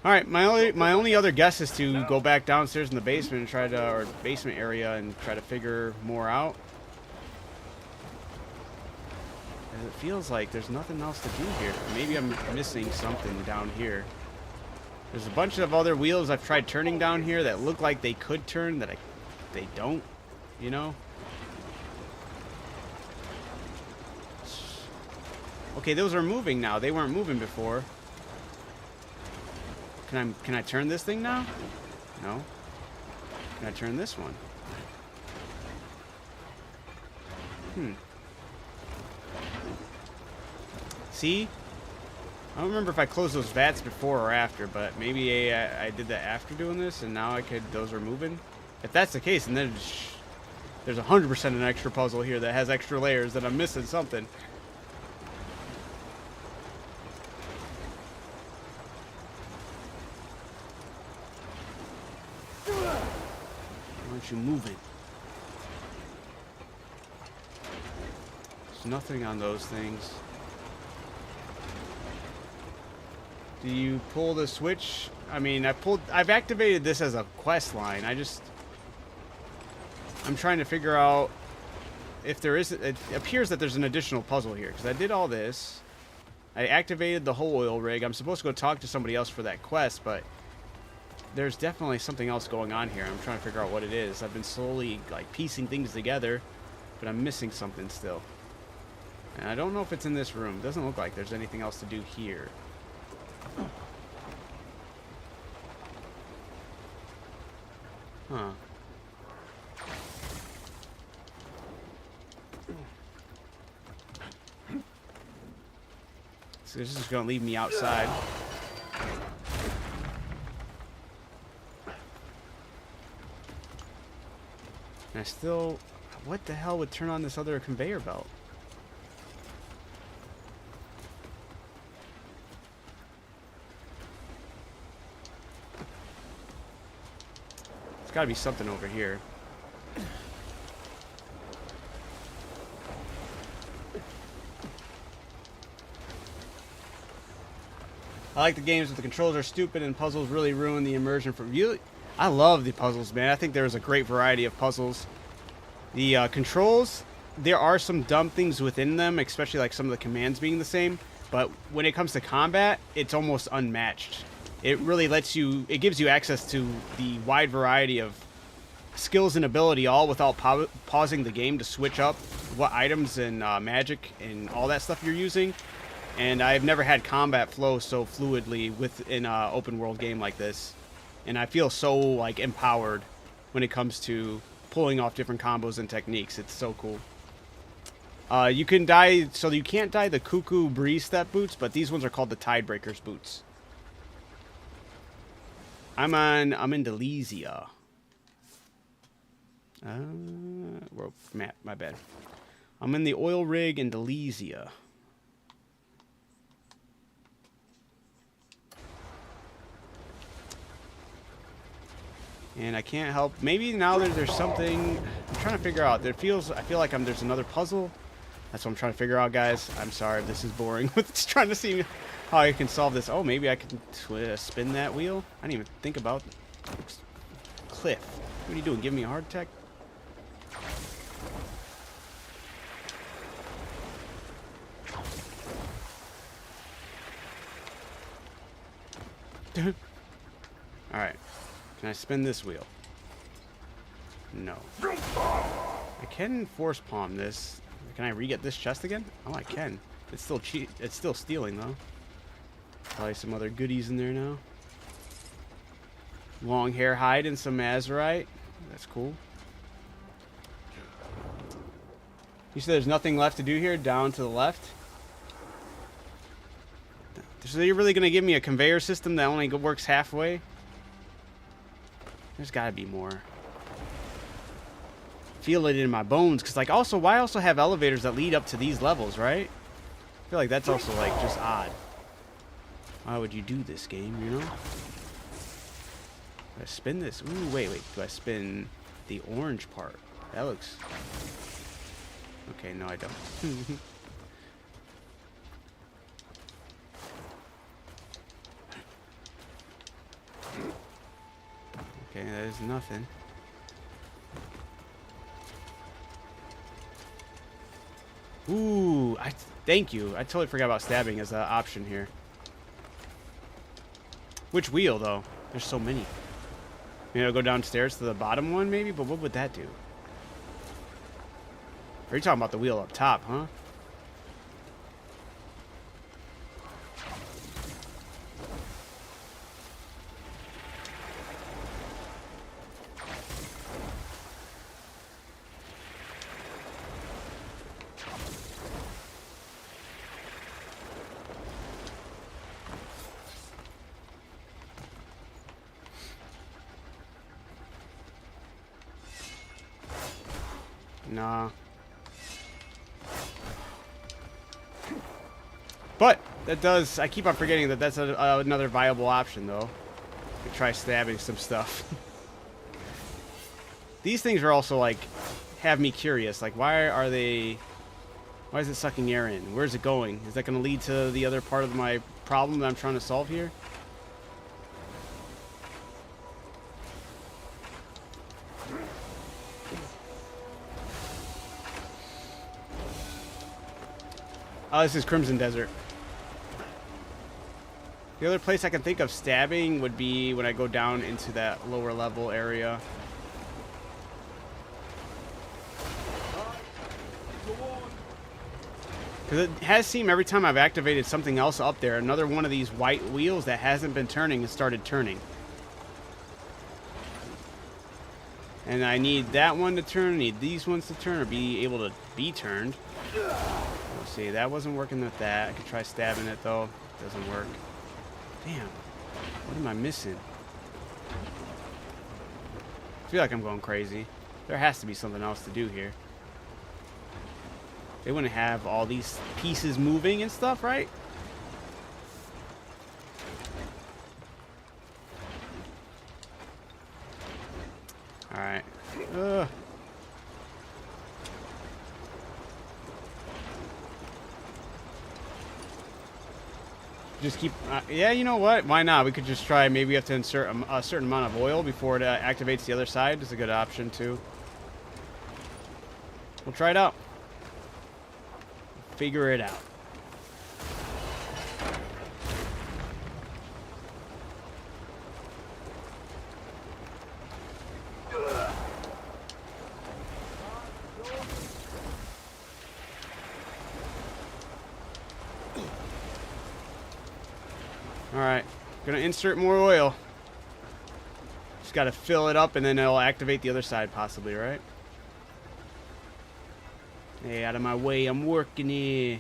Alright, my only other guess is to go back downstairs in the basement and try to, or basement area, and try to figure more out. As it feels like there's nothing else to do here. Maybe I'm missing something down here. There's a bunch of other wheels I've tried turning down here that look like they could turn, that they don't, you know? Okay, those are moving now. They weren't moving before. Can I turn this thing now? No. Can I turn this one? See? I don't remember if I closed those vats before or after, but maybe I did that after doing this, and now those are moving. If that's the case, and then there's 100% an extra puzzle here that has extra layers that I'm missing something. Aren't you moving? There's nothing on those things. Do you pull the switch? I mean, I've activated this as a quest line. I'm trying to figure out if there is, it appears that there's an additional puzzle here, because I did all this. I activated the whole oil rig. I'm supposed to go talk to somebody else for that quest, but there's definitely something else going on here. I'm trying to figure out what it is. I've been slowly, like, piecing things together, but I'm missing something still. And I don't know if it's in this room. It doesn't look like there's anything else to do here. Huh. So this is gonna leave me outside. And I still... What the hell would turn on this other conveyor belt? There's gotta be something over here. I like the games where the controls are stupid and puzzles really ruin the immersion for you. I love the puzzles, man. I think there's a great variety of puzzles. The controls, there are some dumb things within them, especially like some of the commands being the same. But when it comes to combat, it's almost unmatched. It really lets you, it gives you access to the wide variety of skills and ability, all without pausing the game to switch up what items and magic and all that stuff you're using. And I've never had combat flow so fluidly within an open world game like this. And I feel so like empowered when it comes to pulling off different combos and techniques. It's so cool. You can dye, so you can't dye the Cuckoo Breeze Step boots, but these ones are called the Tidebreakers boots. I'm in Delesia. Map, my bad. I'm in the oil rig in Delesia. And I can't help. Maybe now there's something I'm trying to figure out. I feel like there's another puzzle. That's what I'm trying to figure out, guys. I'm sorry if this is boring with just trying to see how I can solve this. Oh, maybe I can spin that wheel. I didn't even think about Cliff. What are you doing? Giving me a heart attack? All right. Can I spin this wheel? No. I can force palm this. Can I re-get this chest again? Oh, I can. It's still cheap. It's still stealing, though. Probably some other goodies in there now. Long hair hide and some azurite. That's cool. You said there's nothing left to do here? Down to the left? So you're really going to give me a conveyor system that only works halfway? There's got to be more. Feel it in my bones. Because, like, also, why also have elevators that lead up to these levels, right? I feel like that's also, like, just odd. Why would you do this game, you know? Do I spin this? Ooh, wait. Do I spin the orange part? That looks... Okay, no, I don't. Okay, that is nothing. Ooh, thank you. I totally forgot about stabbing as an option here. Which wheel, though? There's so many. Maybe I'll go downstairs to the bottom one, maybe? But what would that do? Are you talking about the wheel up top, huh? Nah. But that does, I keep on forgetting that that's another viable option, though. To try stabbing some stuff. These things are also, like, have me curious. Like, why is it sucking air in? Where's it going? Is that going to lead to the other part of my problem that I'm trying to solve here? Oh, this is Crimson Desert. The other place I can think of stabbing would be when I go down into that lower level area. Because it has seemed every time I've activated something else up there, another one of these white wheels that hasn't been turning has started turning. And I need that one to turn, I need these ones to turn, or be able to be turned. Let's see, that wasn't working with that. I could try stabbing it, though. Doesn't work. Damn. What am I missing? I feel like I'm going crazy. There has to be something else to do here. They wouldn't have all these pieces moving and stuff, right? Alright. Just keep... yeah, you know what? Why not? We could just try... Maybe we have to insert a certain amount of oil before it activates the other side. It's a good option, too. We'll try it out. Figure it out. Alright, gonna insert more oil. Just gotta fill it up and then it'll activate the other side possibly, right? Hey, out of my way, I'm working here.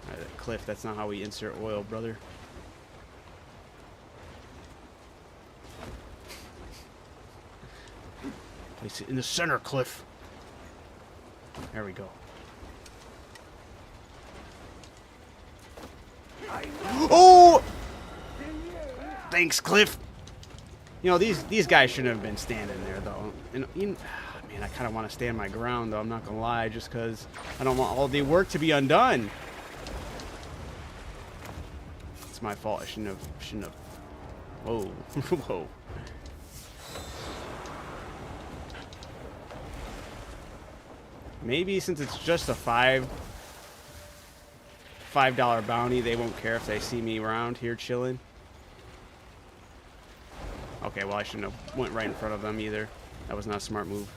Alright, Cliff, that's not how we insert oil, brother. Place it in the center, Cliff. There we go. Oh! Thanks, Cliff. You know, these guys shouldn't have been standing there, though. And man, I kind of want to stand my ground, though. I'm not gonna lie, just because I don't want all the work to be undone. It's my fault. I shouldn't have. Whoa, whoa. Maybe since it's just a $5 bounty, they won't care if they see me around here chilling. Okay, well, I shouldn't have went right in front of them either. That was not a smart move.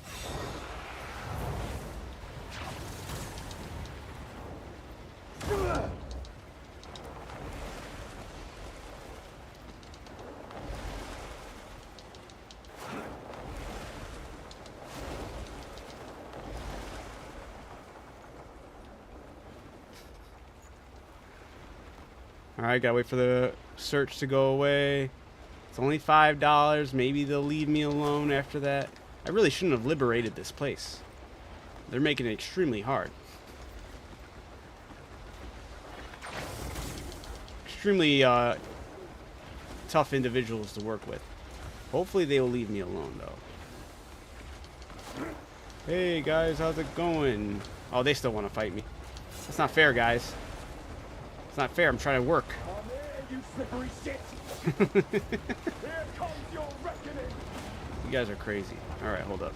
Alright, gotta wait for the search to go away. It's only $5. Maybe they'll leave me alone after that. I really shouldn't have liberated this place. They're making it extremely hard. Extremely tough individuals to work with. Hopefully they will leave me alone, though. Hey, guys, how's it going? Oh, they still want to fight me. That's not fair, guys. It's not fair. I'm trying to work. I'm here, you slippery shit. Here comes your reckoning. You guys are crazy. All right, hold up.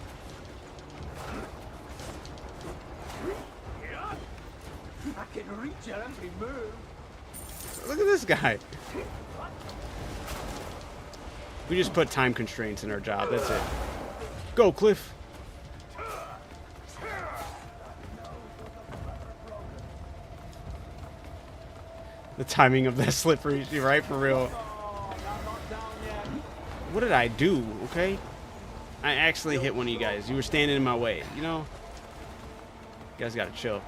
I can reach your every move. Look at this guy. We just put time constraints in our job. That's it. Go, Cliff. The timing of that slippery, right? For real. What did I do? Okay. I accidentally hit one of you guys. You were standing in my way. You know? You guys gotta chill.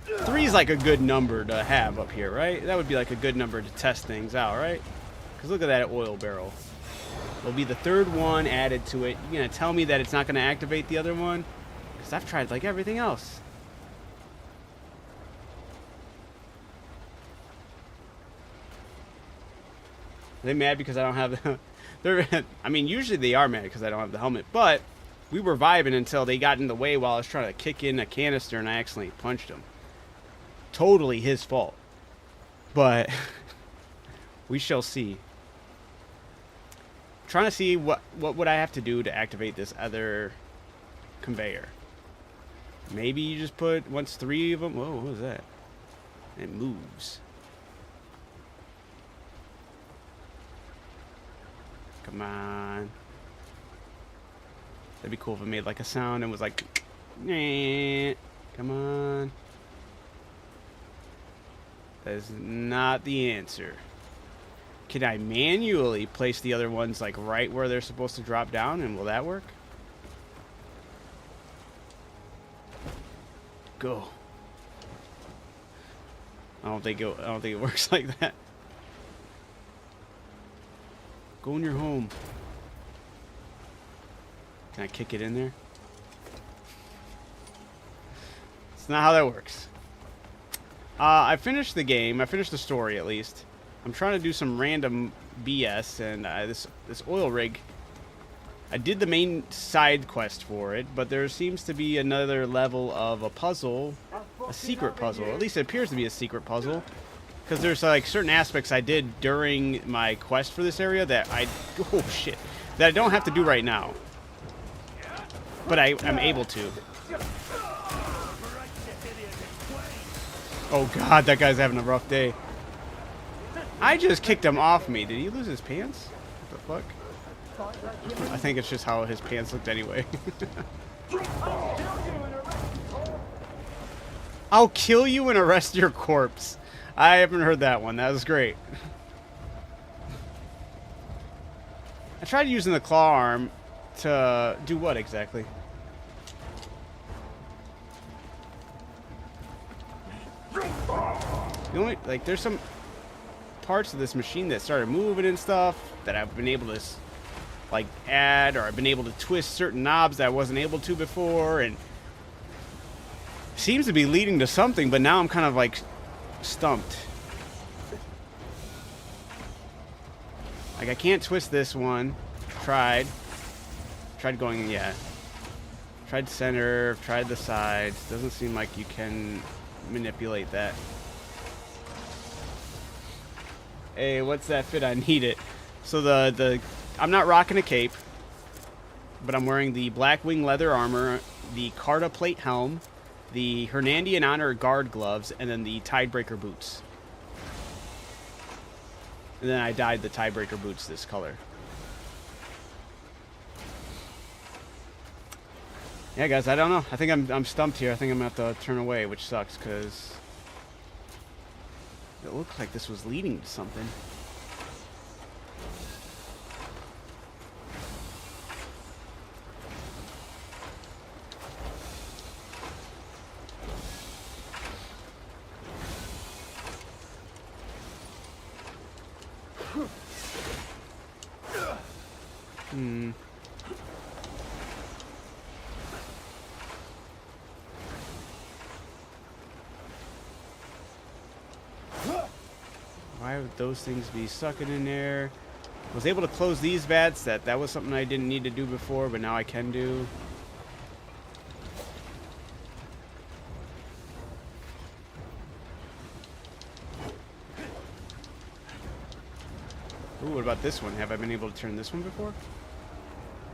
3 is like a good number to have up here, right? That would be like a good number to test things out, right? Because look at that oil barrel. It'll be the 3rd one added to it. You're gonna tell me that it's not gonna activate the other one? Because I've tried like everything else. Are they mad because I don't have the... I mean, usually they are mad because I don't have the helmet, but we were vibing until they got in the way while I was trying to kick in a canister and I accidentally punched him. Totally his fault. But we shall see. I'm trying to see what would I have to do to activate this other conveyor. Maybe you just put once 3 of them. Whoa, what was that? It moves. Come on. That'd be cool if it made like a sound and was like, nah. Come on. That is not the answer. Can I manually place the other ones like right where they're supposed to drop down, and will that work? Go. I don't think it works like that. Go in your home. Can I kick it in there? It's not how that works. I finished the game. I finished the story, at least. I'm trying to do some random BS, and this oil rig... I did the main side quest for it, but there seems to be another level of a puzzle a secret puzzle. At least it appears to be a secret puzzle. Because there's like certain aspects I did during my quest for this area that oh shit, that I don't have to do right now. But I'm able to. Oh god, that guy's having a rough day. I just kicked him off me. Did he lose his pants? What the fuck? I think it's just how his pants looked anyway. I'll kill you and arrest your corpse. I haven't heard that one. That was great. I tried using the claw arm to do what exactly? The only, like, there's some parts of this machine that started moving and stuff that I've been able to, like, add, or I've been able to twist certain knobs that I wasn't able to before, and seems to be leading to something, but now I'm kind of, like, stumped. Like, I can't twist this one. Tried going, yeah. Tried center, tried the sides. Doesn't seem like you can manipulate that. Hey, what's that fit? I need it. So I'm not rocking a cape, but I'm wearing the Blackwing leather armor, the Carta plate helm, the Hernandian Honor guard gloves, and then the Tidebreaker boots. And then I dyed the Tidebreaker boots this color. Yeah, guys, I don't know. I think I'm stumped here. I think I'm gonna have to turn away, which sucks because it looked like this was leading to something. Why would those things be sucking in there? Was able to close these vats. That was something I didn't need to do before, but now I can do. Ooh, what about this one? Have I been able to turn this one before?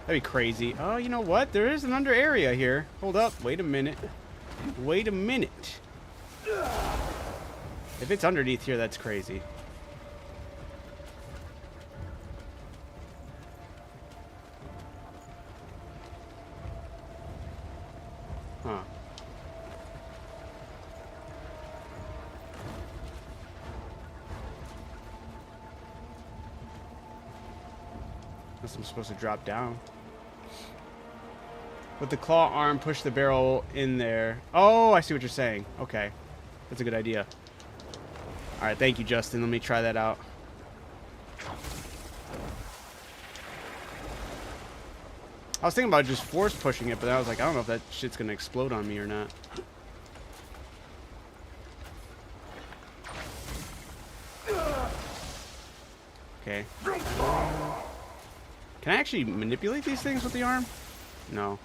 That'd be crazy. Oh, you know what? There is an under area here. Hold up. Wait a minute. Wait a minute. If it's underneath here, that's crazy. Huh. Unless I'm supposed to drop down. With the claw arm, push the barrel in there. Oh, I see what you're saying. Okay. That's a good idea. Alright, thank you, Justin. Let me try that out. I was thinking about just force pushing it, but I was like, I don't know if that shit's gonna explode on me or not. Okay. Can I actually manipulate these things with the arm? No.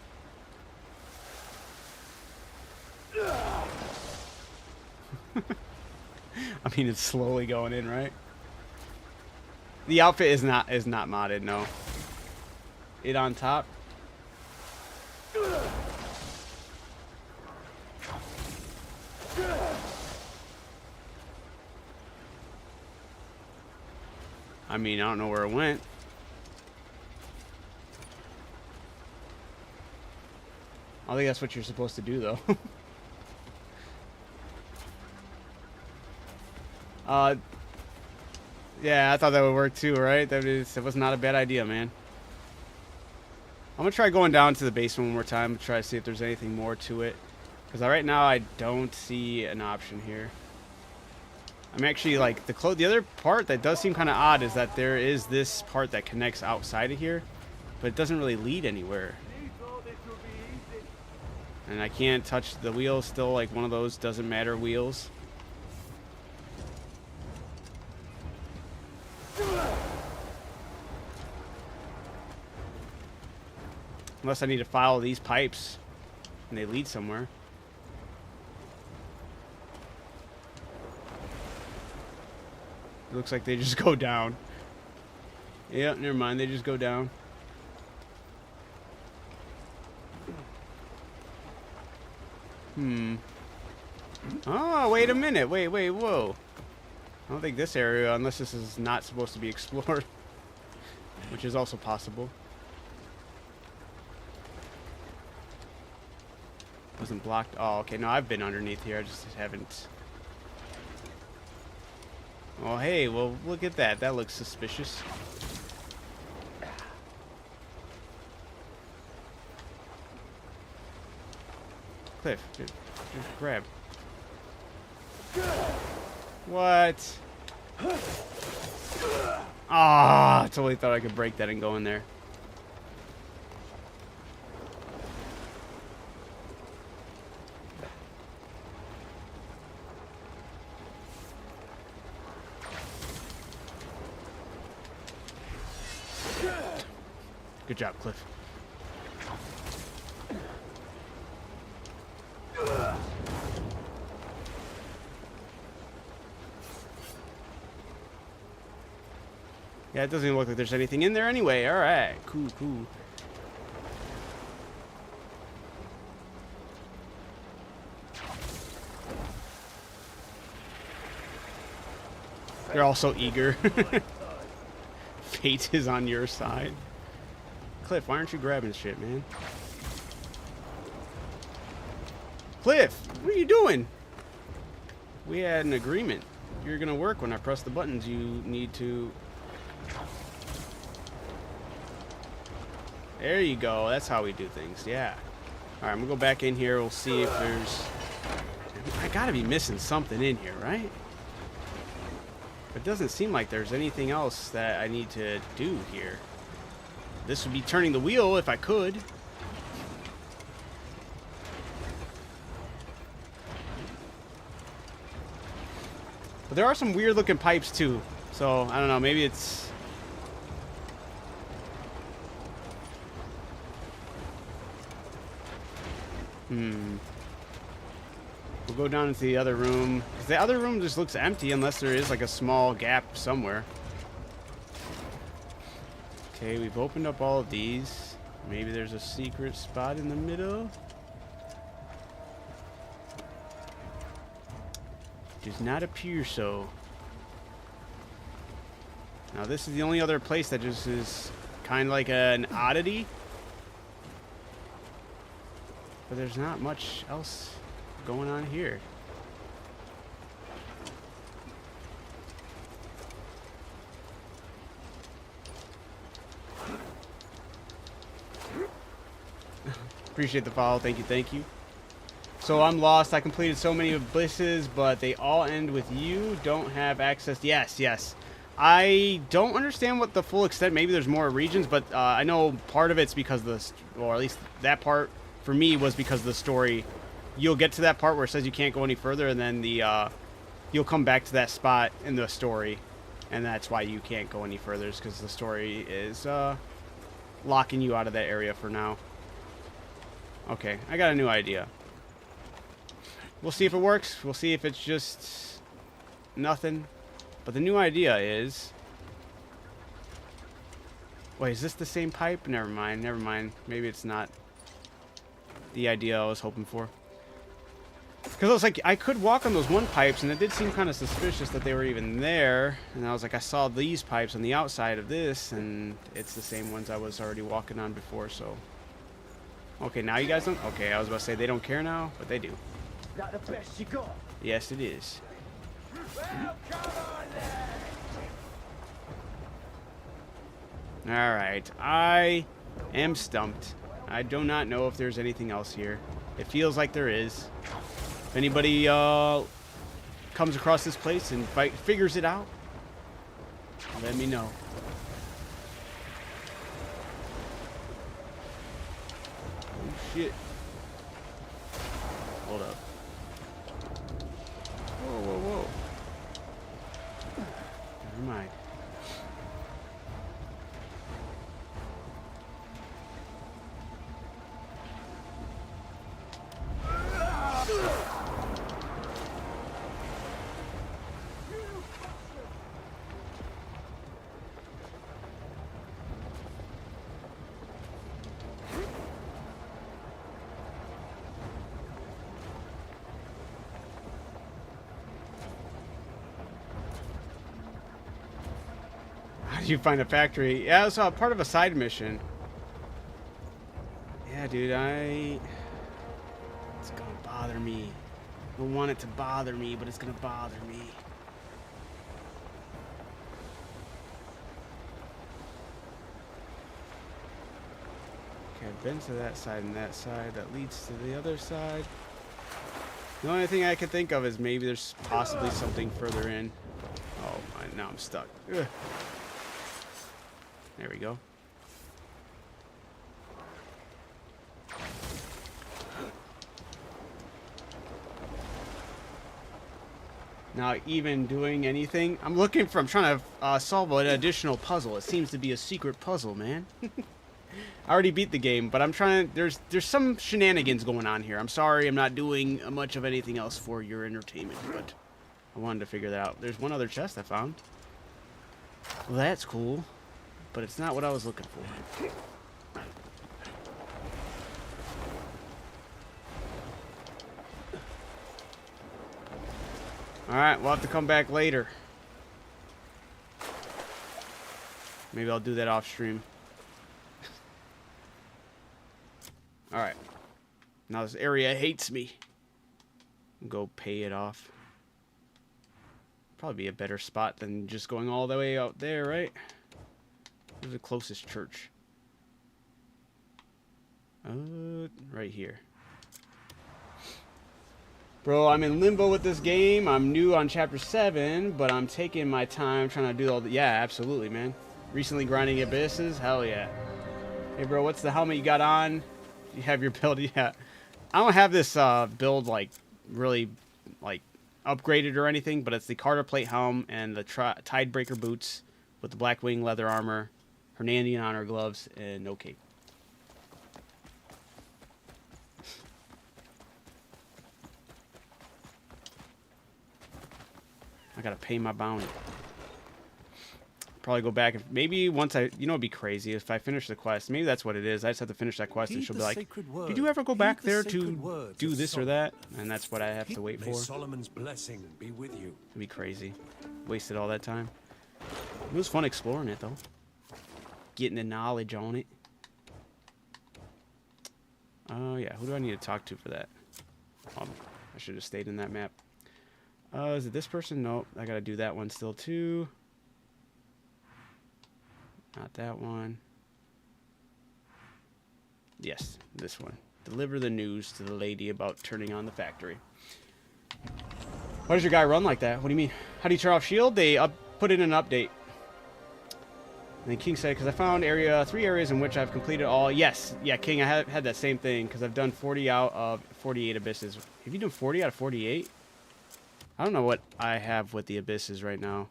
I mean, it's slowly going in, right? The outfit is not modded, no. It on top. I mean, I don't know where it went. I think that's what you're supposed to do, though. Yeah, I thought that would work too, right? That was not a bad idea, man. I'm gonna try going down to the basement one more time to try to see if there's anything more to it. Because right now I don't see an option here. I'm actually like the other part that does seem kind of odd is that there is this part that connects outside of here, but it doesn't really lead anywhere. And I can't touch the wheels. Still like one of those doesn't matter wheels. Unless I need to follow these pipes and they lead somewhere. It looks like they just go down. Yep, never mind. They just go down. Oh, wait a minute. Wait, whoa. I don't think this area, unless this is not supposed to be explored, which is also possible. Wasn't blocked. Oh, okay. No, I've been underneath here. I just haven't. Oh, hey. Well, look at that. That looks suspicious. Cliff, just grab. What? Ah, I totally thought I could break that and go in there. Good job, Cliff. Yeah, it doesn't even look like there's anything in there anyway. Alright, cool, cool. They're all so eager. Fate is on your side. Cliff, why aren't you grabbing shit, man? Cliff, what are you doing? We had an agreement. You're gonna work when I press the buttons you need to. There you go. That's how we do things. Yeah. Alright, I'm gonna go back in here. We'll see if there's. I gotta be missing something in here, right? It doesn't seem like there's anything else that I need to do here. This would be turning the wheel if I could. But there are some weird looking pipes too. So, I don't know, maybe it's... We'll go down into the other room. 'Cause the other room just looks empty unless there is like a small gap somewhere. Okay, we've opened up all of these. Maybe there's a secret spot in the middle. Does not appear so. Now this is the only other place that just is kind of like an oddity. But there's not much else going on here. Appreciate the follow. Thank you, thank you. So I'm lost. I completed so many abysses, but they all end with you. Don't have access. Yes, yes. I don't understand what the full extent. Maybe there's more regions, but I know part of it's because or at least that part for me was because of the story. You'll get to that part where it says you can't go any further, and then you'll come back to that spot in the story, and that's why you can't go any further, is because the story is locking you out of that area for now. Okay, I got a new idea. We'll see if it works. We'll see if it's just nothing. But the new idea is... Wait, is this the same pipe? Never mind, never mind. Maybe it's not the idea I was hoping for. Because I was like, I could walk on those one pipes, and it did seem kind of suspicious that they were even there. And I was like, I saw these pipes on the outside of this, and it's the same ones I was already walking on before, so... Okay, now you guys don't... Okay, I was about to say they don't care now, but they do. Is that the best you got? Yes, it is. Well, come on then! Alright, I am stumped. I do not know if there's anything else here. It feels like there is. If anybody comes across this place and figures it out, let me know. Oh shit. Hold up. Whoa, whoa, whoa. Never mind. you find a factory? Yeah, it was part of a side mission. Yeah, dude, it's gonna bother me. I don't want it to bother me, but it's gonna bother me. Okay, I've been to that side and that side. That leads to the other side. The only thing I can think of is maybe there's possibly something further in. Oh, now I'm stuck. Ugh. There we go. Not even doing anything. I'm trying to solve an additional puzzle. It seems to be a secret puzzle, man. I already beat the game, but I'm trying to, there's some shenanigans going on here. I'm sorry I'm not doing much of anything else for your entertainment, but I wanted to figure that out. There's one other chest I found. Well, that's cool, but it's not what I was looking for. Alright, we'll have to come back later. Maybe I'll do that off stream. Alright. Now this area hates me. Go pay it off. Probably be a better spot than just going all the way out there, right? Where's the closest church? Right here. Bro, I'm in limbo with this game. I'm new on chapter 7, but I'm taking my time trying to do all the... Yeah, absolutely, man. Recently grinding abysses? Hell yeah. Hey, bro, what's the helmet you got on? You have your build? Yeah. I don't have this build, like, really, like, upgraded or anything, but it's the Carter plate helm and the Tidebreaker boots with the Blackwing leather armor, Hernandian honor gloves, and no cape. I gotta pay my bounty. Probably go back. Maybe once I... You know, it'd be crazy if I finish the quest. Maybe that's what it is. I just have to finish that quest and she'll be like, did you ever go back there to do this or that? And that's what I have to wait for. Solomon's blessing be with you. It'd be crazy. Wasted all that time. It was fun exploring it, though. Getting the knowledge on it. Oh, yeah. Who do I need to talk to for that? I should have stayed in that map. Is it this person? Nope. I gotta do that one still, too. Not that one. Yes, this one. Deliver the news to the lady about turning on the factory. Why does your guy run like that? What do you mean? How do you turn off shield? They put in an update. And then King said, because I found 3 areas in which I've completed all. Yes. Yeah, King, I had that same thing, because I've done 40 out of 48 abysses. Have you done 40 out of 48? I don't know what I have with the abysses right now.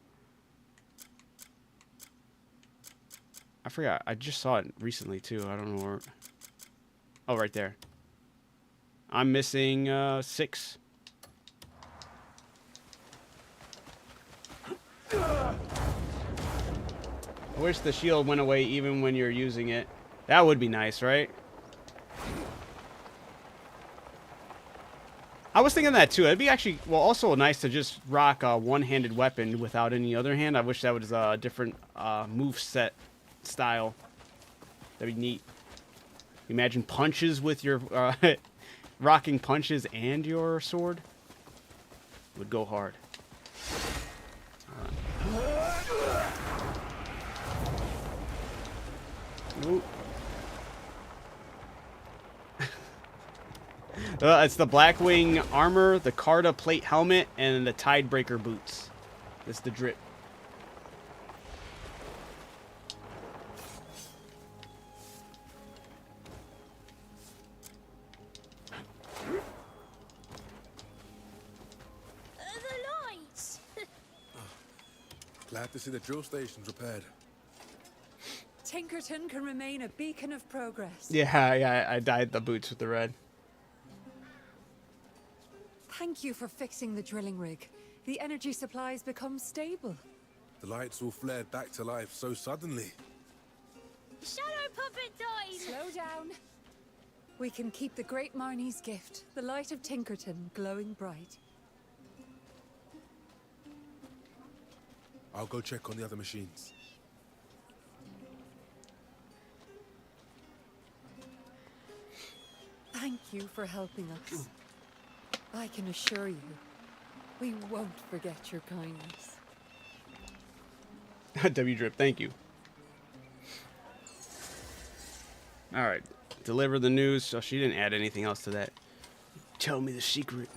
I forgot. I just saw it recently, too. I don't know where... Oh, right there. I'm missing 6. I wish the shield went away even when you're using it. That would be nice, right? I was thinking that too. It'd be actually, well, also nice to just rock a one-handed weapon without any other hand. I wish that was a different move set style. That'd be neat. Imagine punches with your rocking punches and your sword would go hard. Ooh. It's the Blackwing armor, the Carta plate helmet, and the Tidebreaker boots. That's the drip. The lights! Glad to see the drill station's repaired. Tinkerton can remain a beacon of progress. Yeah, I dyed the boots with the red. Thank you for fixing the drilling rig. The energy supplies become stable. The lights all flared back to life so suddenly. Shadow puppet died! Slow down. We can keep the great Marnie's gift, the light of Tinkerton, glowing bright. I'll go check on the other machines. you for helping us. I can assure you, we won't forget your kindness. W Drip, thank you. Alright. Deliver the news. So she didn't add anything else to that. Tell me the secret.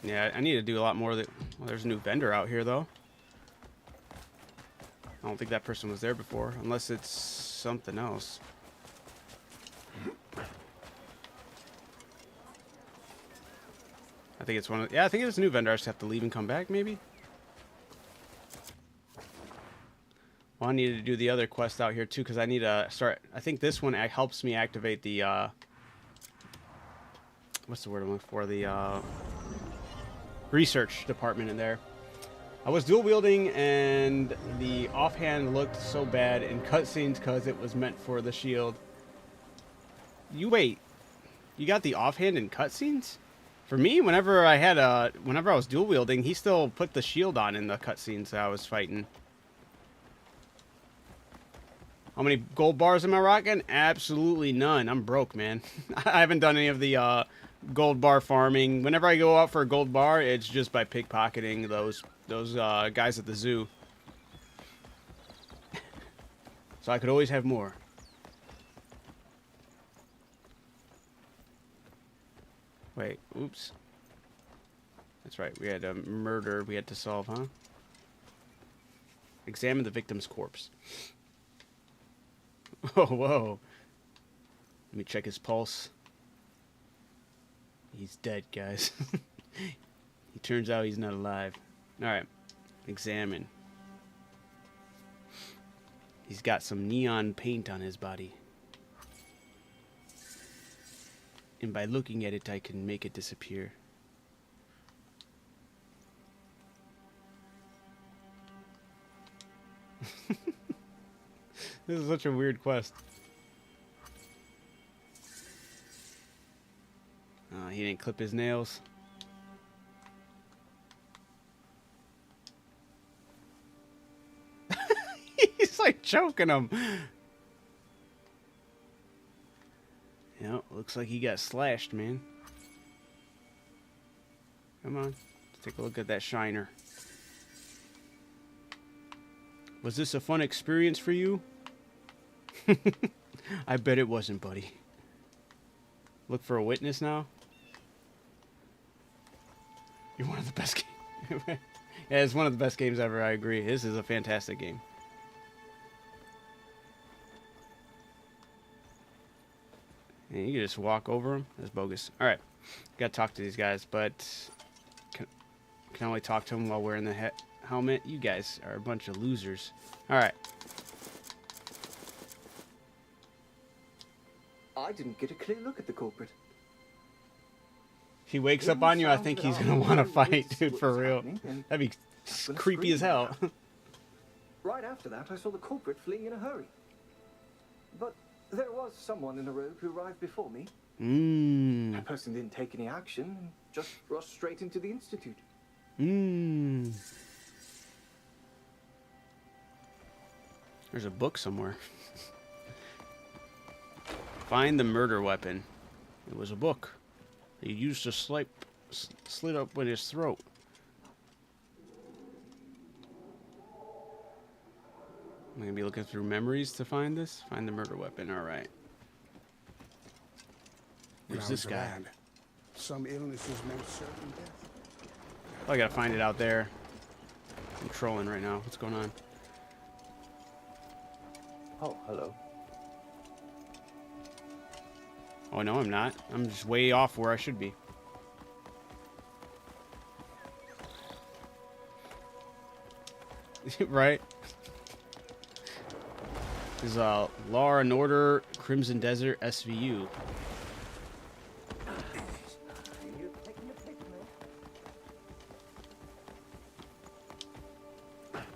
Yeah, I need to do a lot more of the... Well, there's a new vendor out here, though. I don't think that person was there before. Unless it's something else. I think it's one of... Yeah, I think it's a new vendor. I just have to leave and come back, maybe? Well, I needed to do the other quest out here, too, because I need to start... I think this one helps me activate the, what's the word I'm looking for? The, research department in there. I was dual wielding, and the offhand looked so bad in cutscenes because it was meant for the shield. You wait. You got the offhand in cutscenes? For me, whenever I was dual wielding, he still put the shield on in the cutscenes that I was fighting. How many gold bars am I rocking? Absolutely none. I'm broke, man. I haven't done any of the gold bar farming. Whenever I go out for a gold bar, it's just by pickpocketing those guys at the zoo. So I could always have more. Wait, oops. That's right, we had a murder we had to solve, huh? Examine the victim's corpse. Oh, whoa. Let me check his pulse. He's dead, guys. He turns out he's not alive. Alright. Examine. He's got some neon paint on his body. And by looking at it, I can make it disappear. This is such a weird quest. He didn't clip his nails. He's like choking him. Yep, looks like he got slashed, man. Come on, let's take a look at that shiner. Was this a fun experience for you? I bet it wasn't, buddy. Look for a witness now. You're one of the best games. Yeah, it's one of the best games ever, I agree. This is a fantastic game. And you can just walk over them. That's bogus. Alright. Gotta talk to these guys, but can only talk to them while wearing the helmet. You guys are a bunch of losers. Alright. I didn't get a clear look at the culprit. He wakes up on you, I think he's gonna want to fight, dude, for real. That'd be creepy as hell. Right after that, I saw the culprit fleeing in a hurry. But there was someone in a robe who arrived before me. That person didn't take any action, and just rushed straight into the institute. There's a book somewhere. Find the murder weapon. It was a book. He used to slit up with his throat. I'm gonna be looking through memories to find this. Find the murder weapon. All right. Who's this guy? Some illnesses meant certain death. Oh, I gotta find it out there. I'm trolling right now. What's going on? Oh, hello. Oh, no, I'm not. I'm just way off where I should be. Right? This is Law and Order Crimson Desert SVU.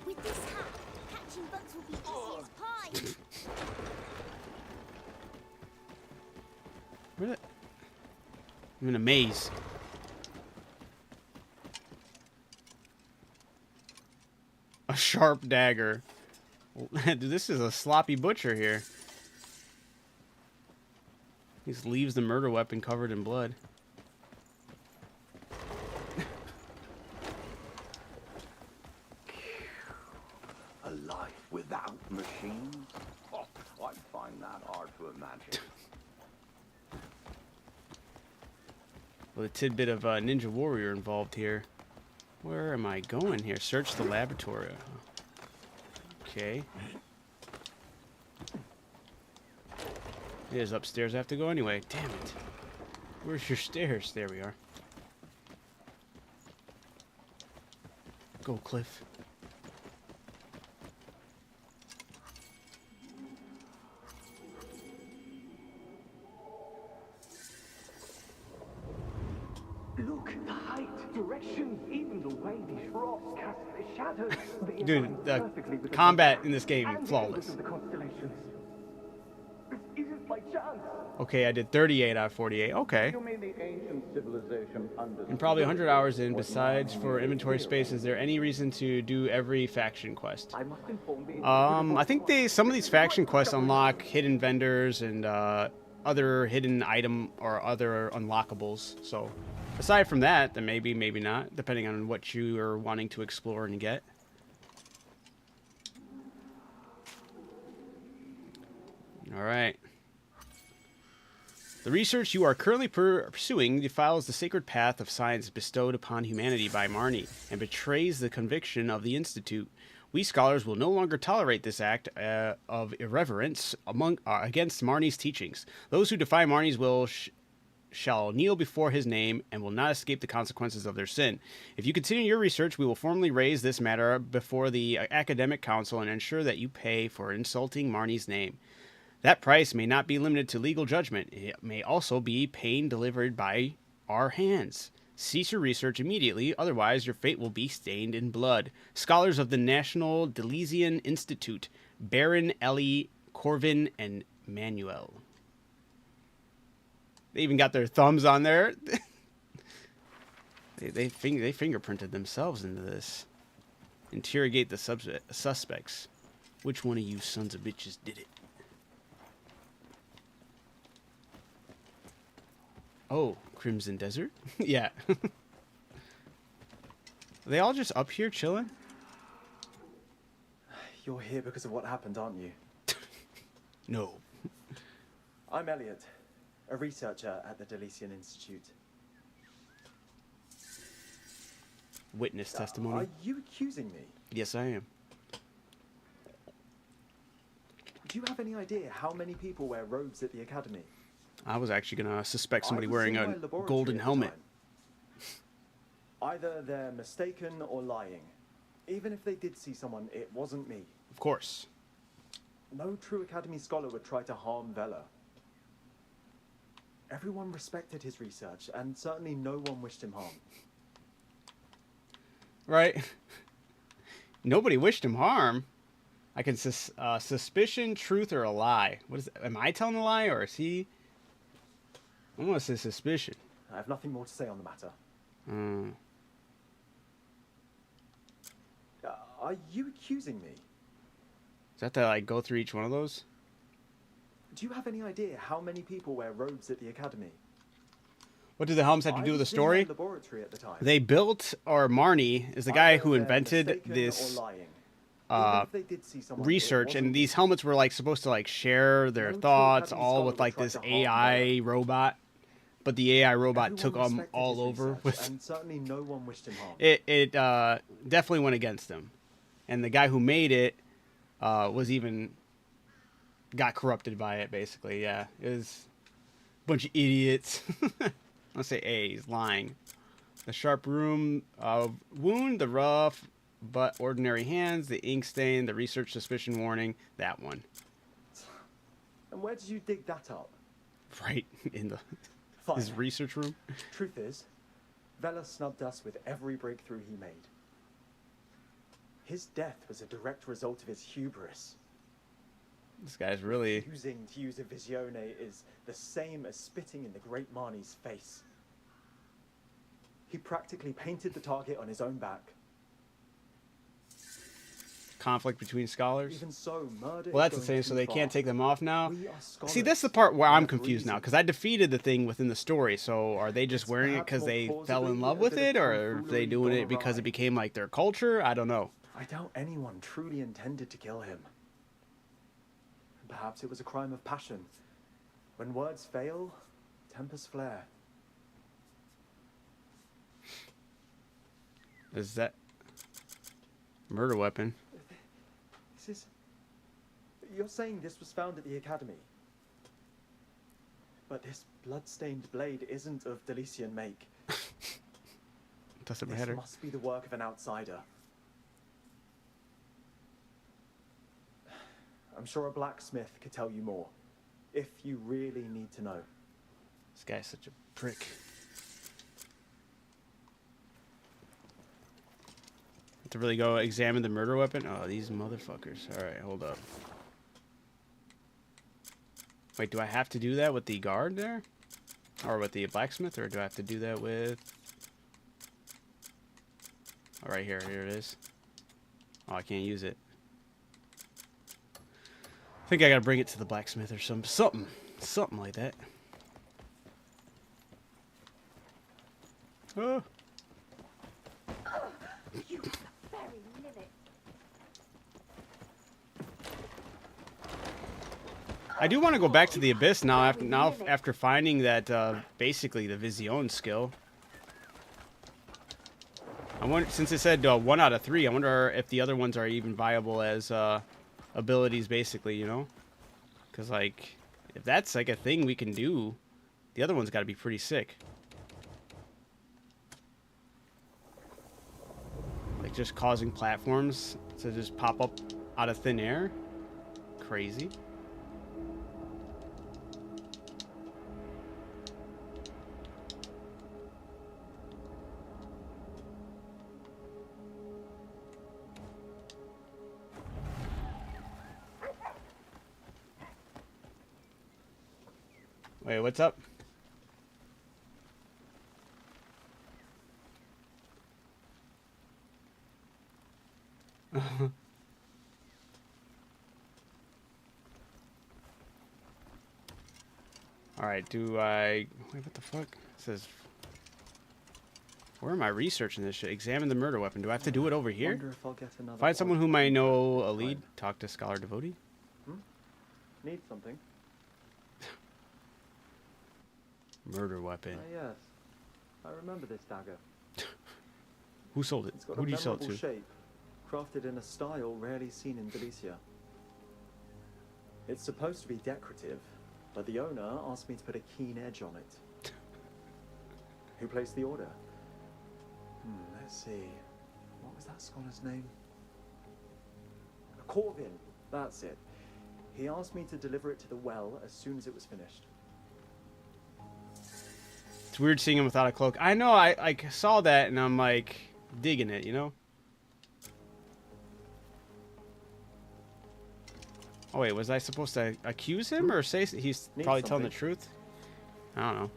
With this hat, catching bugs will be easy as pie. Where the... I'm in a maze. A sharp dagger. Dude, this is a sloppy butcher here. He just leaves the murder weapon covered in blood. A life without machines? Oh, I find that hard to imagine. With a tidbit of Ninja Warrior involved here. Where am I going here? Search the laboratory. Okay. It is upstairs. I have to go anyway. Damn it. Where's your stairs? There we are. Go, Cliff. Look, the height, direction, even the way these rocks cast their shadows. They Dude, align the perfectly with the combat moon in this game, and the flawless. angles of the constellations. This isn't by chance. Okay, I did 38 out of 48. Okay. You mean the ancient civilization understood And probably 100 hours in. what Besides, mining for is inventory here? space, is there any reason to do every faction quest? I must inform the I think some of these faction quests unlock hidden vendors and other hidden item or other unlockables. So, aside from that, then maybe not, depending on what you are wanting to explore and get. All right. The research you are currently pursuing defiles the sacred path of science bestowed upon humanity by Marnie and betrays the conviction of the Institute. We scholars will no longer tolerate this act of irreverence against Marnie's teachings. Those who defy Marnie's will shall kneel before his name and will not escape the consequences of their sin. If you continue your research, we will formally raise this matter before the Academic Council and ensure that you pay for insulting Marnie's name. That price may not be limited to legal judgment. It may also be pain delivered by our hands. Cease your research immediately, otherwise your fate will be stained in blood. Scholars of the National Delesian Institute, Baron Ellie, Corvin, and Manuel. They even got their thumbs on there. they fingerprinted themselves into this. Interrogate the suspects. Which one of you sons of bitches did it? Oh, Crimson Desert? Yeah. Are they all just up here chilling? You're here because of what happened, aren't you? No. I'm Elliot, a researcher at the Delesian Institute. Witness Are testimony. you accusing me? Yes, I am. Do you have any idea how many people wear robes at the academy? I was actually going to suspect somebody I was wearing in a my laboratory golden at the helmet. time. Either they're mistaken or lying. Even if they did see someone, it wasn't me. Of course. No true academy scholar would try to harm Vela. Everyone respected his research, and certainly no one wished him harm. Right? Nobody wished him harm. I can suspicion, truth, or a lie. What is? Am I telling a lie, or is he? I'm gonna say suspicion. I have nothing more to say on the matter. Are you accusing me? Is that to like go through each one of those? Do you have any idea how many people wear robes at the academy? What do the helmets have to do with the story? Laboratory at the time. They built, or Marnie is the guy who invented this research, and these helmets were like supposed to like share their thoughts, all with like this AI robot. But the AI robot took them all over with. And certainly no one wished him harm. It definitely went against him, and the guy who made it was even got corrupted by it. Basically, yeah, it was a bunch of idiots. I'll say A. He's lying. The sharp wound, the rough but ordinary hands, the ink stain, the research suspicion warning. That one. And where did you dig that up? Right in his Fine. research room. Truth is, Vela snubbed us with every breakthrough he made. His death was a direct result of his hubris. This guy's really. Using to use a visione is the same as spitting in the great Marnie's face. He practically painted the target on his own back. conflict between scholars. Even so, murder Well, is that's the going thing. too So they can't far. take them off now. We are See, that's the scholars. part where We I'm have confused now reason. because I defeated the thing within the story. So are they just It's wearing it perhaps because more they fell in plausibly love a with bit it, of or are they tomfoolery doing gone it because it awry. became like their culture? I don't know. I doubt anyone truly intended to kill him. Perhaps it was a crime of passion. When words fail, tempers flare. Is that murder weapon? This is... You're saying this was found at the academy? But this blood-stained blade isn't of Delician make. Doesn't This matter. must be the work of an outsider. I'm sure a blacksmith could tell you more, if you really need to know. This guy's such a prick. To really go examine the murder weapon? Oh, these motherfuckers. Alright, hold up. Wait, do I have to do that with the guard there? Or with the blacksmith? Or do I have to do that with... Oh, right here. Here it is. Oh, I can't use it. I think I gotta bring it to the blacksmith or something like that. Oh. You the very limit. I do want to go back to the Abyss now after finding that basically the Vision skill. I wonder, since it said 1 out of 3, I wonder if the other ones are even viable as abilities, basically, you know? Because like, if that's like a thing we can do, the other one's got to be pretty sick. Like just causing platforms to just pop up out of thin air. Crazy. Wait, what's up? Alright, do I... Wait, what the fuck? It says... Where am I researching this shit? Examine the murder weapon. Do I have to do it over here? Wonder if I'll get another Find someone whom I odd know a find. lead. Talk to Scholar Devotee. Need something? Murder weapon. Yes. I remember this dagger. Who sold it? It's got Who a do you sell it memorable to? shape, crafted in a style rarely seen in Delicia. It's supposed to be decorative, but the owner asked me to put a keen edge on it. Who placed the order? Let's see. What was that scholar's name? Corvin. That's it. He asked me to deliver it to the well as soon as it was finished. It's weird seeing him without a cloak. I know, I like saw that and I'm like digging it, you know? Oh wait, was I supposed to accuse him or say he's Need probably telling the something. truth? I don't know.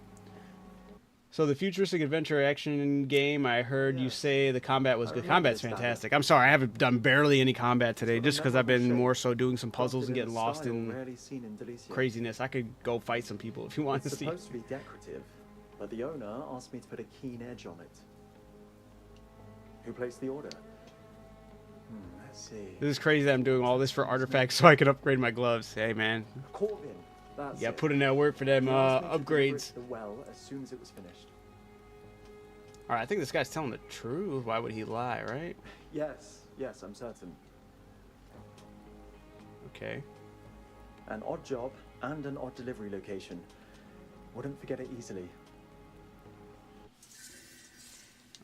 So the futuristic adventure action game, I heard you Yes. say the combat was I good. remember Combat's this dagger. fantastic. I'm sorry, I haven't done barely any combat today It's got a just because I've been memorable more shape, so doing some puzzles crafted and in a getting lost style in rarely seen in Delicia. craziness. I could go fight some people if you want It's to see. supposed to be decorative, but the owner asked me to put a keen edge on it. Who placed the order? Let's see. This is crazy that I'm doing all this for artifacts so I can upgrade my gloves. Hey man, Corvin. That's yeah, it. put in that work for them He asked me to deliver it upgrades. to the well as soon as it was finished. All right, I think this guy's telling the truth. Why would he lie, right? Yes, I'm certain. Okay. An odd job and an odd delivery location. Wouldn't forget it easily.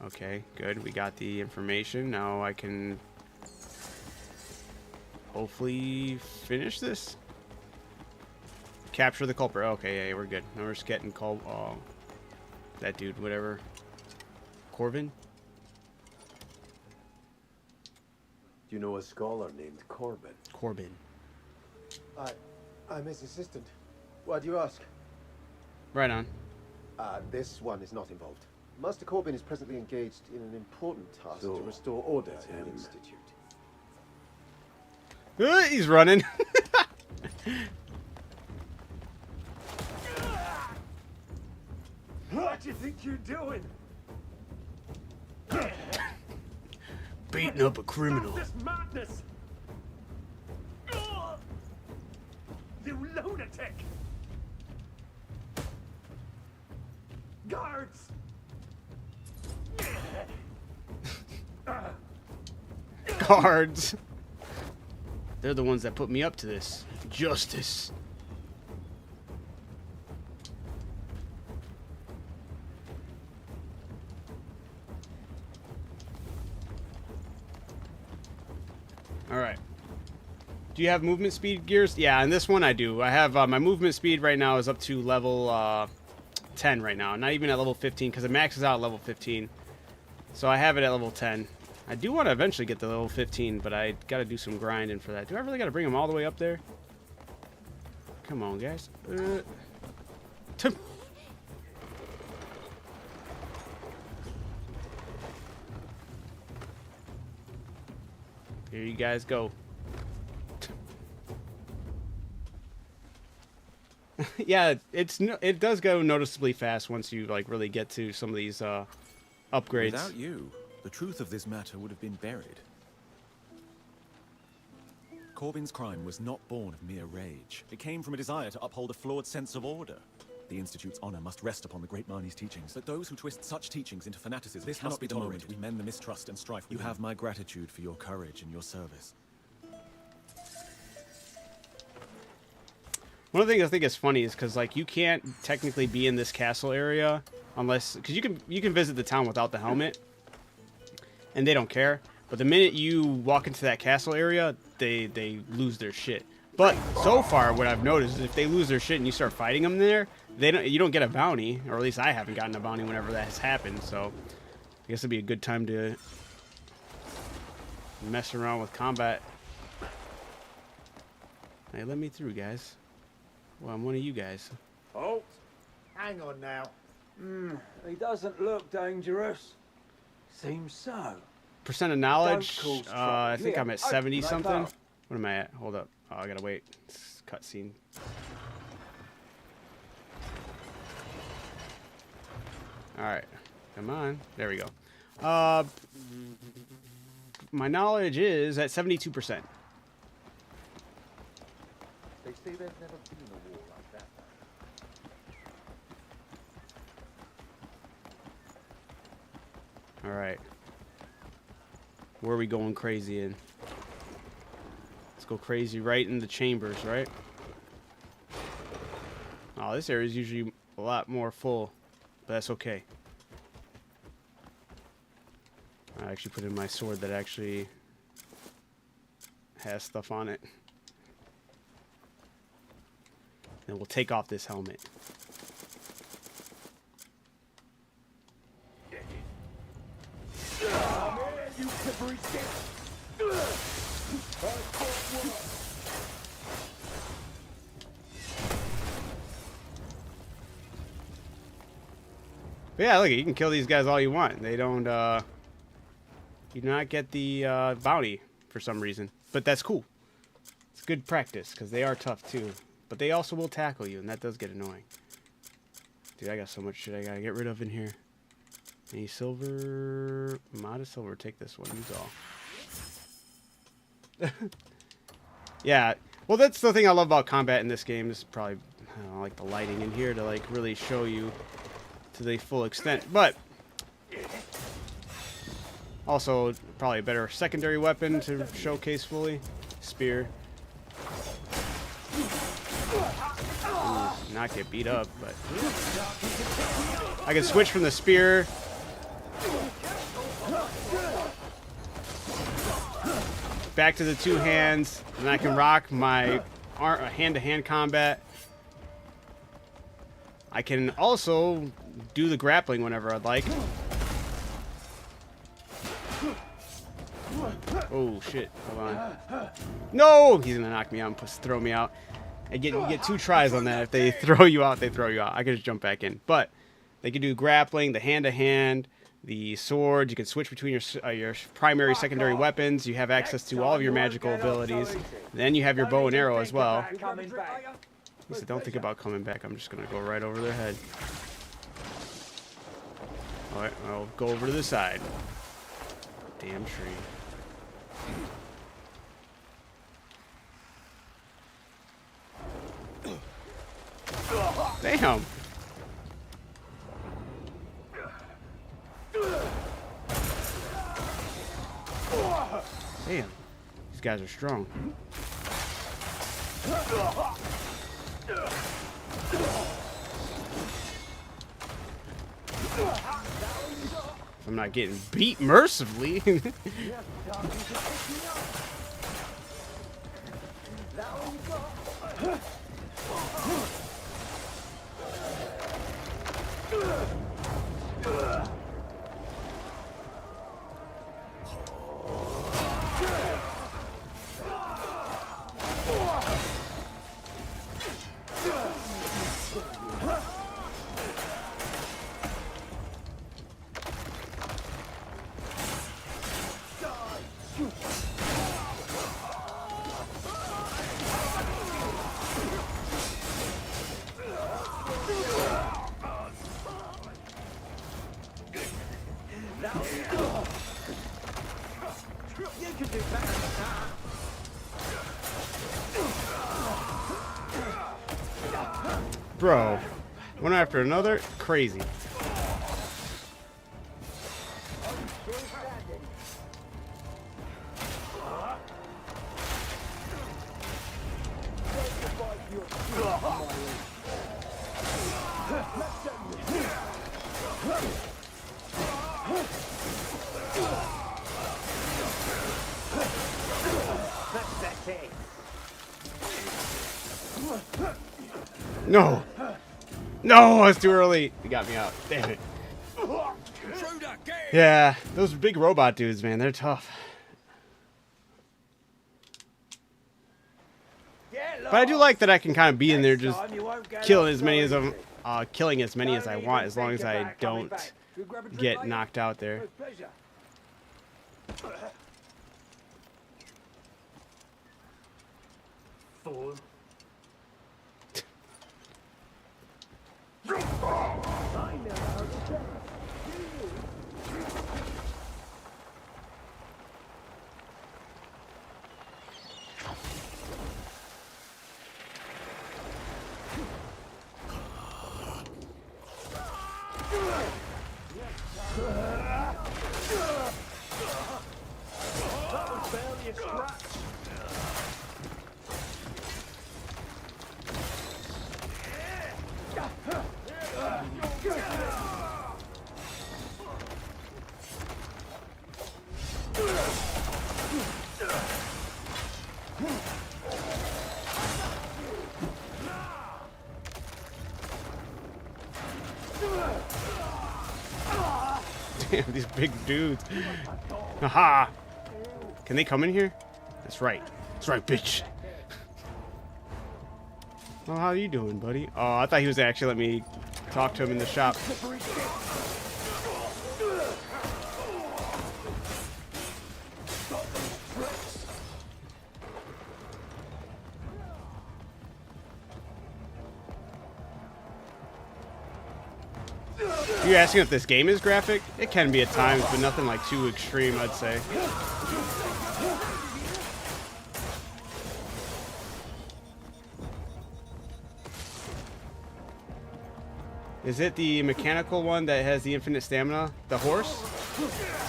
Okay, good. We got the information. Now I can hopefully finish this. Capture the culprit. Okay, yeah, we're good. Now we're just getting called. Oh, that dude, whatever. Corvin? Do you know a scholar named Corbin? Corbin. I'm his assistant. Why do you ask? Right on. This one is not involved. Master Corbin is presently engaged in an important task So, to restore order it's in the him. Institute. He's running. What do you think you're doing? Beating up a criminal. This madness! You lunatic! Guards! Guards. They're the ones that put me up to this. Justice. Alright. Do you have movement speed gears? Yeah, in this one I do. I have my movement speed right now is up to level 10 right now. Not even at level 15 because it maxes out at level 15. So I have it at level 10. I do want to eventually get to level 15, but I got to do some grinding for that. Do I really got to bring them all the way up there? Come on, guys. Here you guys go. Yeah, it does go noticeably fast once you like really get to some of these upgrades. Without you, the truth of this matter would have been buried. Corbin's crime was not born of mere rage. It came from a desire to uphold a flawed sense of order. The Institute's honor must rest upon the Great Marni's teachings, but those who twist such teachings into fanaticism this cannot be the moment we mend the mistrust and strife. You have my gratitude for your courage and your service. One of the things I think is funny is because like you can't technically be in this castle area unless because you can visit the town without the helmet, and they don't care. But the minute you walk into that castle area, they lose their shit. But so far, what I've noticed is if they lose their shit and you start fighting them there, you don't get a bounty, or at least I haven't gotten a bounty whenever that has happened. So I guess it'd be a good time to mess around with combat. Hey, let me through, guys. Well, I'm one of you guys. Oh, hang on now. He doesn't look dangerous. Seems so. Percent of knowledge. Don't cause I trouble. think Yeah, I'm at open 70 that something. door. What am I at? Hold up. Oh, I gotta wait. It's cutscene. All right, come on. There we go. My knowledge is at 72%. They say there's never been a war like that. All right. Where are we going crazy in? Let's go crazy right in the chambers, right? Oh, this area is usually a lot more full, but that's okay. I actually put in my sword that actually has stuff on it. Then we'll take off this helmet. But yeah, look, you can kill these guys all you want. They don't, you do not get the bounty for some reason. But that's cool. It's good practice, because they are tough too. But they also will tackle you, and that does get annoying. Dude, I got so much shit I gotta get rid of in here. Any silver? Modest silver, take this one, use all. Yeah, well that's the thing I love about combat in this game. This is probably, I don't know, like the lighting in here to like really show you to the full extent. But also probably a better secondary weapon to showcase fully. Spear. Ooh, not get beat up, but I can switch from the spear. Back to the two hands, and I can rock my hand-to-hand combat. I can also do the grappling whenever I'd like. Oh shit! Hold on. No, he's gonna knock me out and throw me out. You get 2 tries on that. If they throw you out, they throw you out. I can just jump back in. But they can do grappling, the hand-to-hand, the sword. You can switch between your primary, secondary weapons. You have access to all of your magical abilities. Then you have your bow and arrow as well. He said, don't think about coming back. I'm just going to go right over their head. Alright, I'll go over to the side. Damn tree. Damn. Damn. These guys are strong. If I'm not getting beat mercifully. Bro, one after another, crazy. No! No, it's too early. He got me out. Damn it. Yeah, those big robot dudes, man, they're tough. But I do like that I can kind of be in there just killing as many as I want, as long as I don't get knocked out there. Fool. Damn, these big dudes. Haha. Can they come in here? That's right. That's right, bitch. Well, how you doing, buddy? Oh, I thought he was actually let me talk to him in the shop. You're asking if this game is graphic? It can be at times, but nothing like too extreme, I'd say. Is it the mechanical one that has the infinite stamina? The horse?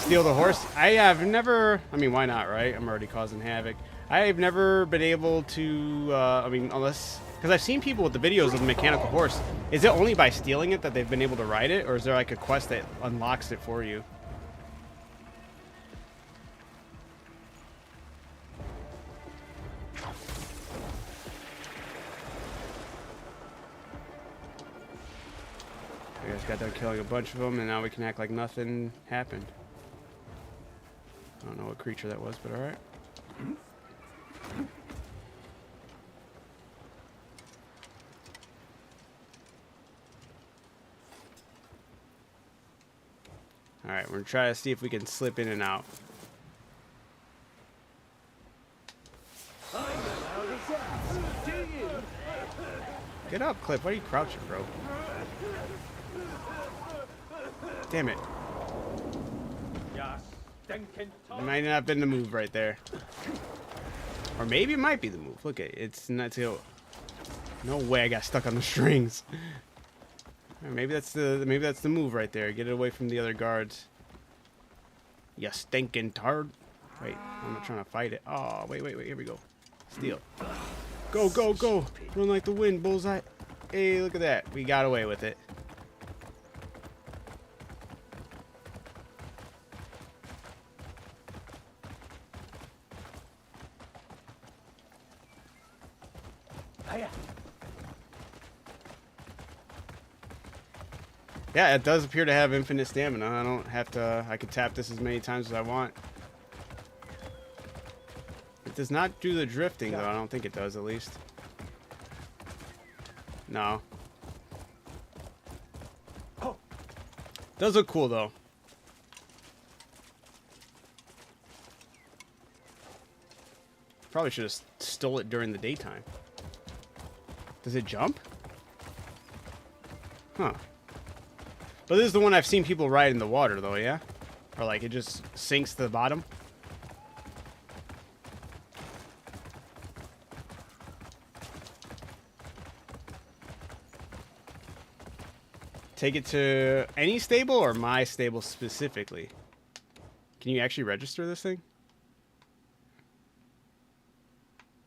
Steal the horse? I have never... I mean, why not, right? I'm already causing havoc. I've never been able to... I mean, unless... Because I've seen people with the videos of the mechanical horse. Is it only by stealing it that they've been able to ride it? Or is there like a quest that unlocks it for you? I guys got done killing a bunch of them, and now we can act like nothing happened. I don't know what creature that was, but alright. Alright, we're gonna try to see if we can slip in and out. Get up, Clip. Why are you crouching, bro? Damn it. It might not have been the move right there. Or maybe it might be the move. Look at it. It's not too. No way I got stuck on the strings. Maybe that's the move right there. Get it away from the other guards. You stinking tard. Wait, I'm not trying to fight it. Oh, wait. Here we go. Steal. Go, go, go. Run like the wind, bullseye. Hey, look at that. We got away with it. Yeah, it does appear to have infinite stamina. I don't have to. I can tap this as many times as I want. It does not do the drifting, though. I don't think it does, at least. No. Does look cool, though. Probably should have stole it during the daytime. Does it jump? Huh. But this is the one I've seen people ride in the water, though, yeah? Or, like, it just sinks to the bottom? Take it to any stable or my stable specifically? Can you actually register this thing?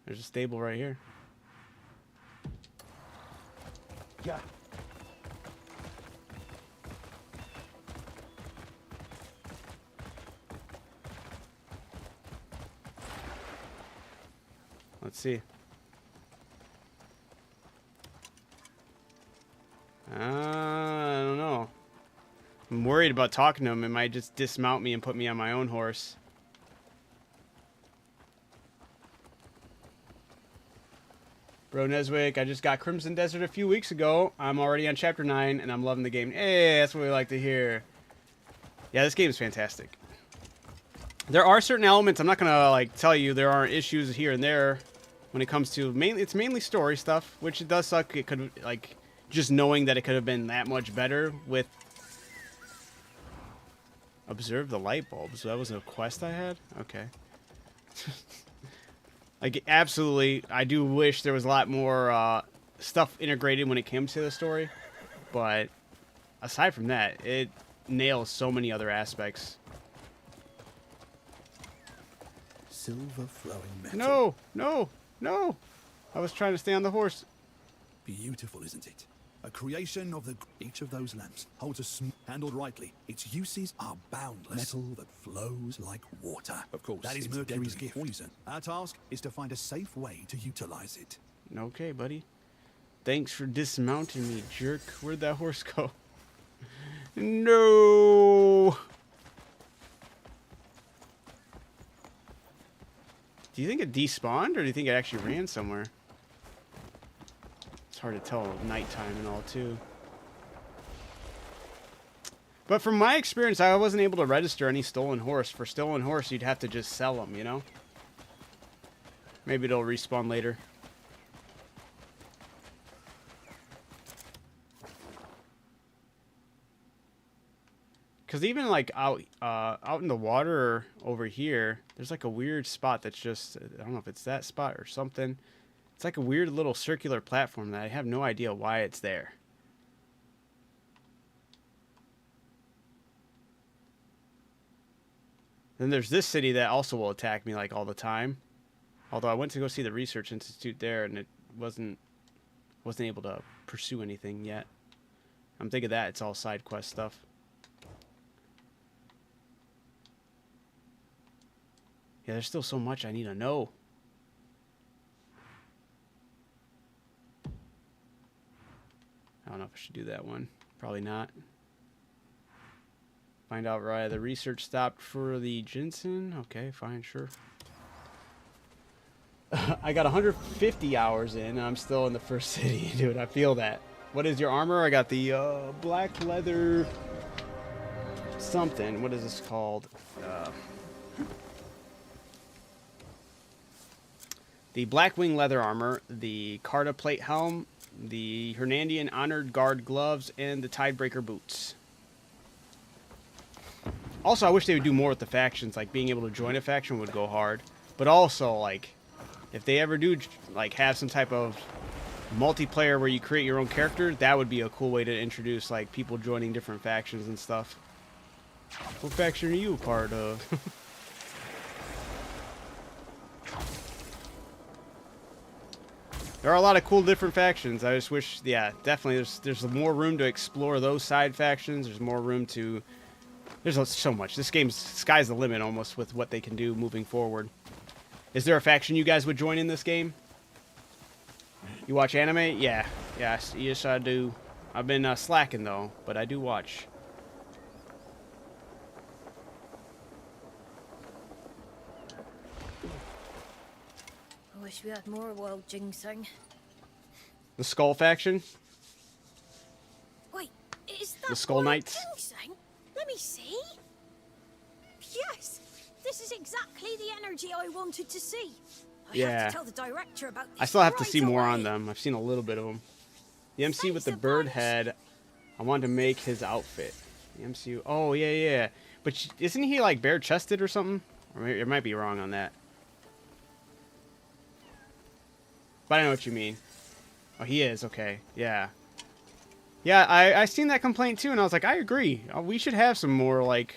There's a stable right here. Yeah. Let's see. I don't know. I'm worried about talking to him. It might just dismount me and put me on my own horse. Bro Neswick, I just got Crimson Desert a few weeks ago. I'm already on Chapter 9, and I'm loving the game. Hey, that's what we like to hear. Yeah, this game is fantastic. There are certain elements, I'm not going to like tell you there aren't issues here and there when it comes to, it's mainly story stuff, which it does suck. It could, like, just knowing that it could have been that much better with observe the light bulbs. So that was a quest I had? Okay. Like, absolutely, I do wish there was a lot more stuff integrated when it came to the story. But aside from that, it nails so many other aspects. Silver flowing metal. No, no, no. I was trying to stay on the horse. Beautiful, isn't it? A creation of the... Each of those lamps holds a handled rightly. Its uses are boundless. Metal that flows like water. Of course, that is it's Mercury's deadly. gift. Poison. Our task is to find a safe way to utilize it. Okay, buddy. Thanks for dismounting me, jerk. Where'd that horse go? No. Do you think it despawned, or do you think it actually ran somewhere? It's hard to tell nighttime and all, too. But from my experience, I wasn't able to register any stolen horse. For stolen horse, you'd have to just sell them, you know? Maybe it'll respawn later. Because even like out in the water over here, there's like a weird spot that's just, I don't know if it's that spot or something. It's like a weird little circular platform that I have no idea why it's there. Then there's this city that also will attack me like all the time. Although I went to go see the research institute there and it wasn't able to pursue anything yet. I'm thinking that it's all side quest stuff. Yeah, there's still so much I need to know. I don't know if I should do that one. Probably not. Find out why the research stopped for the Jensen. Okay, fine, sure. I got 150 hours in, and I'm still in the first city, dude. I feel that. What is your armor? I got the black leather something. What is this called? The Blackwing leather armor, the Carta plate helm, the Hernandian Honored Guard gloves, and the Tidebreaker boots. Also, I wish they would do more with the factions. Like, being able to join a faction would go hard. But also, like, if they ever do, like, have some type of multiplayer where you create your own character, that would be a cool way to introduce, like, people joining different factions and stuff. What faction are you a part of? There are a lot of cool different factions. I just wish, yeah, definitely there's more room to explore those side factions. There's more room to... There's so much. This game's sky's the limit almost with what they can do moving forward. Is there a faction you guys would join in this game? You watch anime? Yeah. Yes, I do. I've been slacking, though, but I do watch. I wish we had more wild ginseng. The Skull faction? Wait, is that The Skull wild Knights? ginseng? Let me see. Yes, this is exactly the energy I wanted to see. I have Yeah. to tell the director about this. I still have to right see more away. on them. I've seen a little bit of them. The MC with the bird head, I wanted to make his outfit. The MCU. Oh, yeah. But isn't he, like, bare-chested or something? Or maybe, I might be wrong on that. But I know what you mean. Oh, he is. Okay. Yeah. Yeah, I seen that complaint, too, and I was like, I agree. We should have some more, like,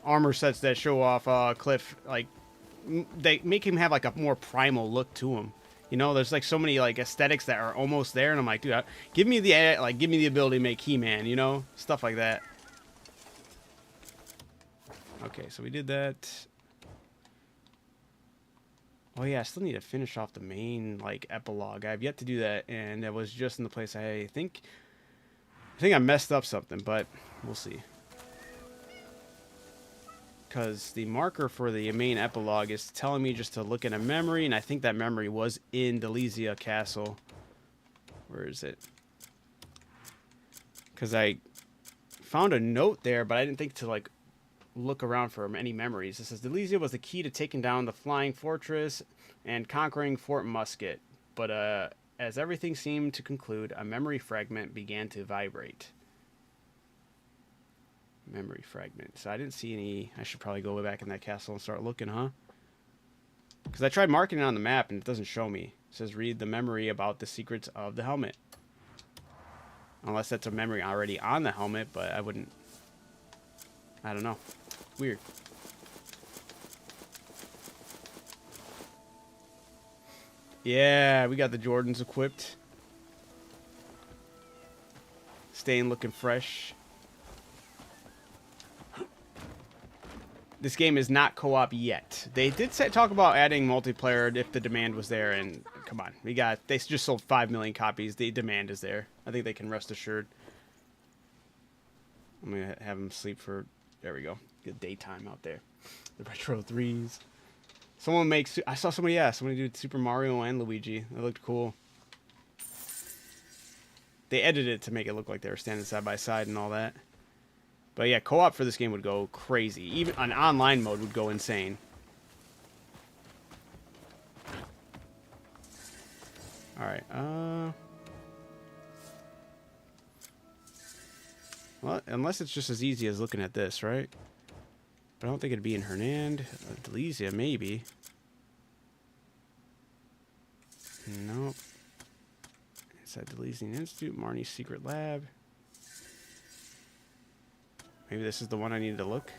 armor sets that show off Cliff. Like, they make him have, like, a more primal look to him. You know, there's, like, so many, like, aesthetics that are almost there, and I'm like, dude, give me the ability to make He-Man, you know? Stuff like that. Okay, so we did that. Oh, yeah, I still need to finish off the main, like, epilogue. I've yet to do that, and it was just in the place I think I messed up something, but we'll see. Because the marker for the main epilogue is telling me just to look at a memory, and I think that memory was in Delizia Castle. Where is it? Because I found a note there, but I didn't think to, like, look around for any memories. It says Delizia was the key to taking down the Flying Fortress and conquering Fort Musket. But as everything seemed to conclude, a memory fragment began to vibrate. Memory fragment. So I didn't see any... I should probably go back in that castle and start looking, huh? Because I tried marking it on the map and it doesn't show me. It says read the memory about the secrets of the helmet. Unless that's a memory already on the helmet, but I wouldn't... I don't know. Weird. Yeah, we got the Jordans equipped. Staying looking fresh. This game is not co-op yet. They did talk about adding multiplayer if the demand was there, and come on, they just sold 5 million copies. The demand is there. I think they can rest assured. I'm gonna have them sleep for... There we go. Good daytime out there. The Retro 3s. Someone makes... I saw somebody, somebody do Super Mario and Luigi. That looked cool. They edited it to make it look like they were standing side by side and all that. But yeah, co-op for this game would go crazy. Even an online mode would go insane. Alright, well, unless it's just as easy as looking at this, right? But I don't think it'd be in Hernand. Delizia, maybe. Nope. Inside Delizia Institute, Marnie's secret lab. Maybe this is the one I needed to look.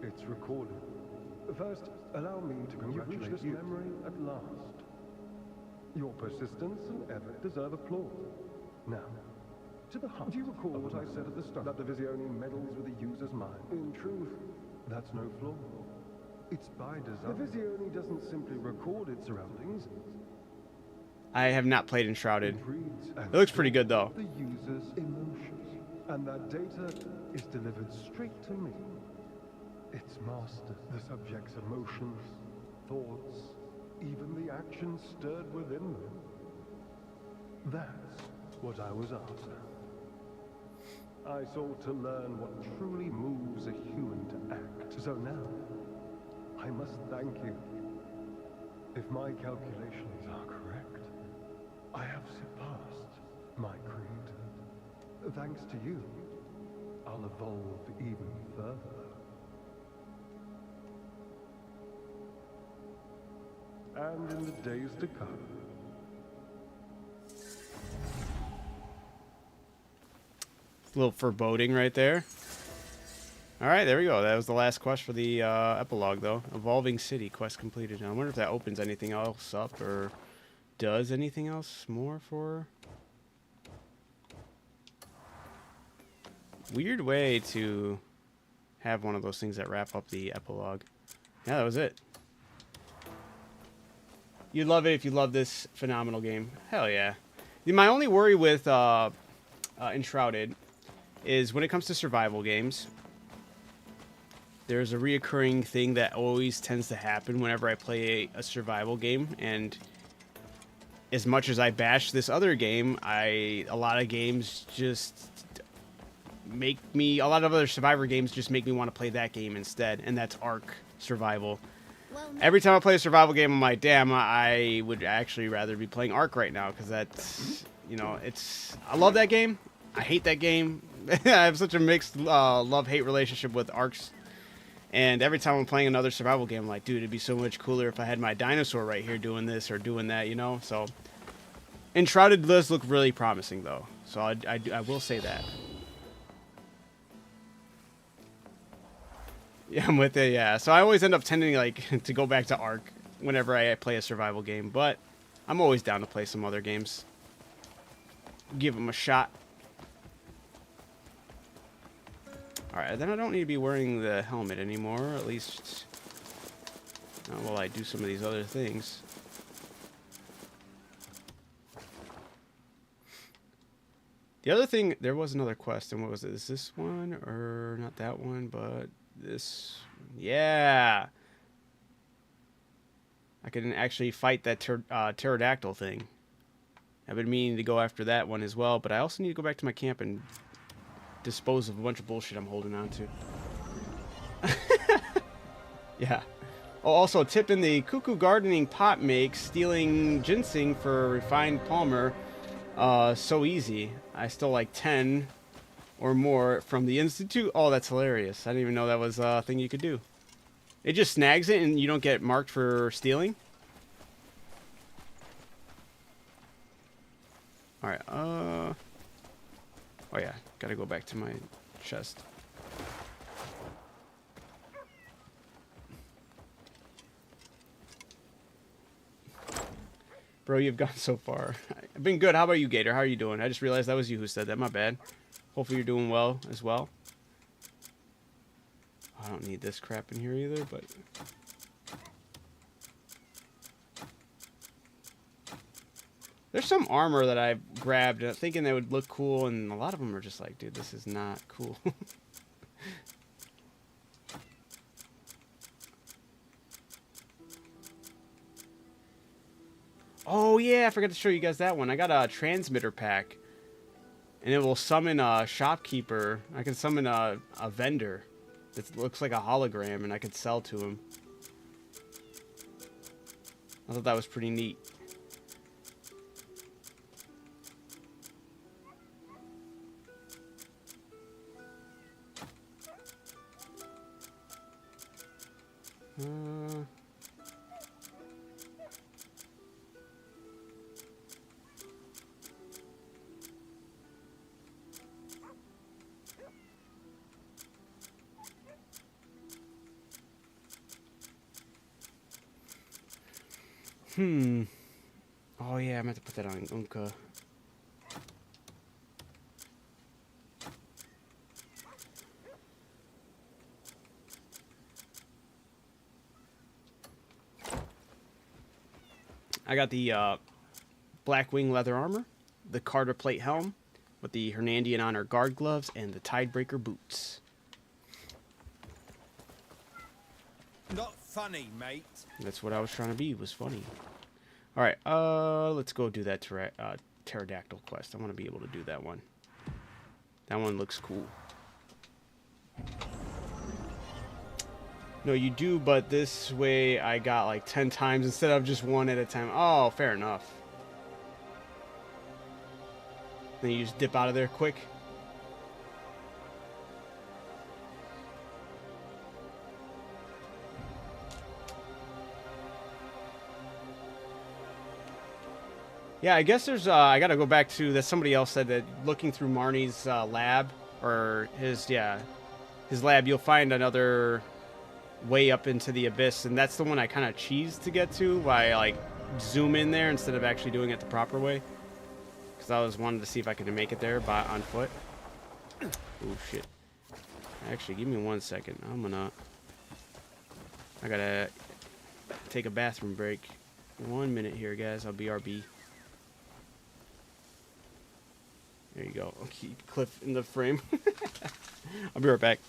It's recorded. First, allow me to congratulate this memory at last. Your persistence and effort deserve applause. Now, to the heart. Do you recall what I said at the start? That the Visione meddles with the user's mind. In truth, that's no flaw. It's by design. The Visione doesn't simply record its surroundings. I have not played Enshrouded. It looks pretty good, though. The user's emotions, and that data is delivered straight to me. It's mastered the subject's emotions, thoughts, even the action stirred within them. That's what I was after. I sought to learn what truly moves a human to act. So now, I must thank you. If my calculations are correct, I have surpassed my creator. Thanks to you, I'll evolve even further. And in the days to come. A little foreboding right there. Alright, there we go. That was the last quest for the epilogue, though. Evolving City, quest completed. I wonder if that opens anything else up, or does anything else more for... Weird way to have one of those things that wrap up the epilogue. Yeah, that was it. You'd love it if you love this phenomenal game. Hell yeah. My only worry with Enshrouded is when it comes to survival games, there's a reoccurring thing that always tends to happen whenever I play a survival game, and as much as I bash this other game, a lot of games just make me, a lot of other survivor games just make me want to play that game instead, and that's Ark Survival. Every time I play a survival game, I'm like, damn, I would actually rather be playing Ark right now, because that's, you know, it's, I love that game. I hate that game. I have such a mixed love-hate relationship with Arks. And every time I'm playing another survival game, I'm like, dude, it'd be so much cooler if I had my dinosaur right here doing this or doing that, you know? So, Enshrouded does look really promising, though. So I will say that. Yeah, I'm with it, yeah. So I always end up tending, like, to go back to Ark whenever I play a survival game. But I'm always down to play some other games. Give them a shot. Alright, then I don't need to be wearing the helmet anymore, at least not while I do some of these other things. The other thing, there was another quest, and what was it? Is this one, or not that one, but this? Yeah! I can actually fight that pterodactyl thing. I've been meaning to go after that one as well, but I also need to go back to my camp and dispose of a bunch of bullshit I'm holding on to. Yeah. Oh, also, tip in the Cuckoo Gardening pot makes stealing ginseng for refined palmer so easy. I stole like 10 or more from the Institute. Oh, that's hilarious. I didn't even know that was a thing you could do. It just snags it and you don't get marked for stealing? Alright, oh yeah, gotta go back to my chest. Bro, you've gone so far. I've been good. How about you, Gator? How are you doing? I just realized that was you who said that. My bad. Hopefully you're doing well as well. I don't need this crap in here either, but... There's some armor that I've grabbed thinking they would look cool, and a lot of them are just like, dude, this is not cool. Oh, yeah, I forgot to show you guys that one. I got a transmitter pack, and it will summon a shopkeeper. I can summon a vendor that looks like a hologram, and I could sell to him. I thought that was pretty neat. Oh yeah, I meant to put that on Unka. I got the Blackwing leather armor, the Carter plate helm with the Hernandian Honor guard gloves, and the Tidebreaker boots. Not funny, mate. That's what I was trying to be, was funny. Alright, let's go do that pterodactyl quest. I want to be able to do that one. That one looks cool. No, you do, but this way I got like 10 times instead of just one at a time. Oh, fair enough. Then you just dip out of there quick. Yeah, I guess there's, I gotta go back to, that somebody else said that looking through Marnie's lab, or his lab, you'll find another way up into the abyss, and that's the one I kind of cheesed to get to, by like zoom in there instead of actually doing it the proper way. Because I was wanted to see if I could make it there on foot. Oh shit. Actually, give me 1 second. I gotta take a bathroom break. 1 minute here, guys. I'll BRB. There you go. I'll keep Cliff in the frame. I'll be right back.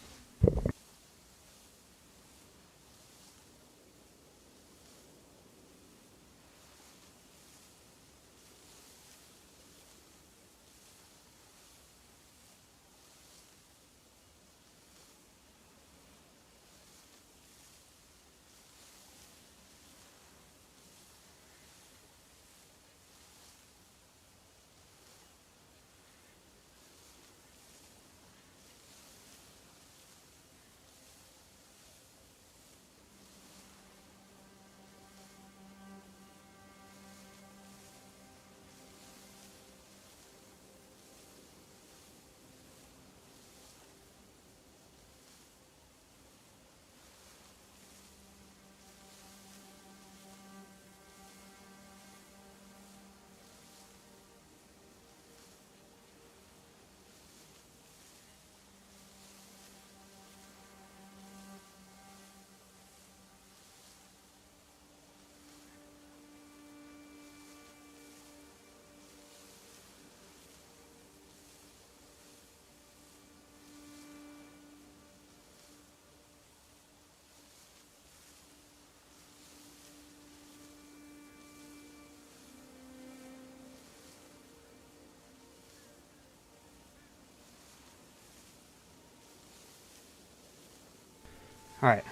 Alright.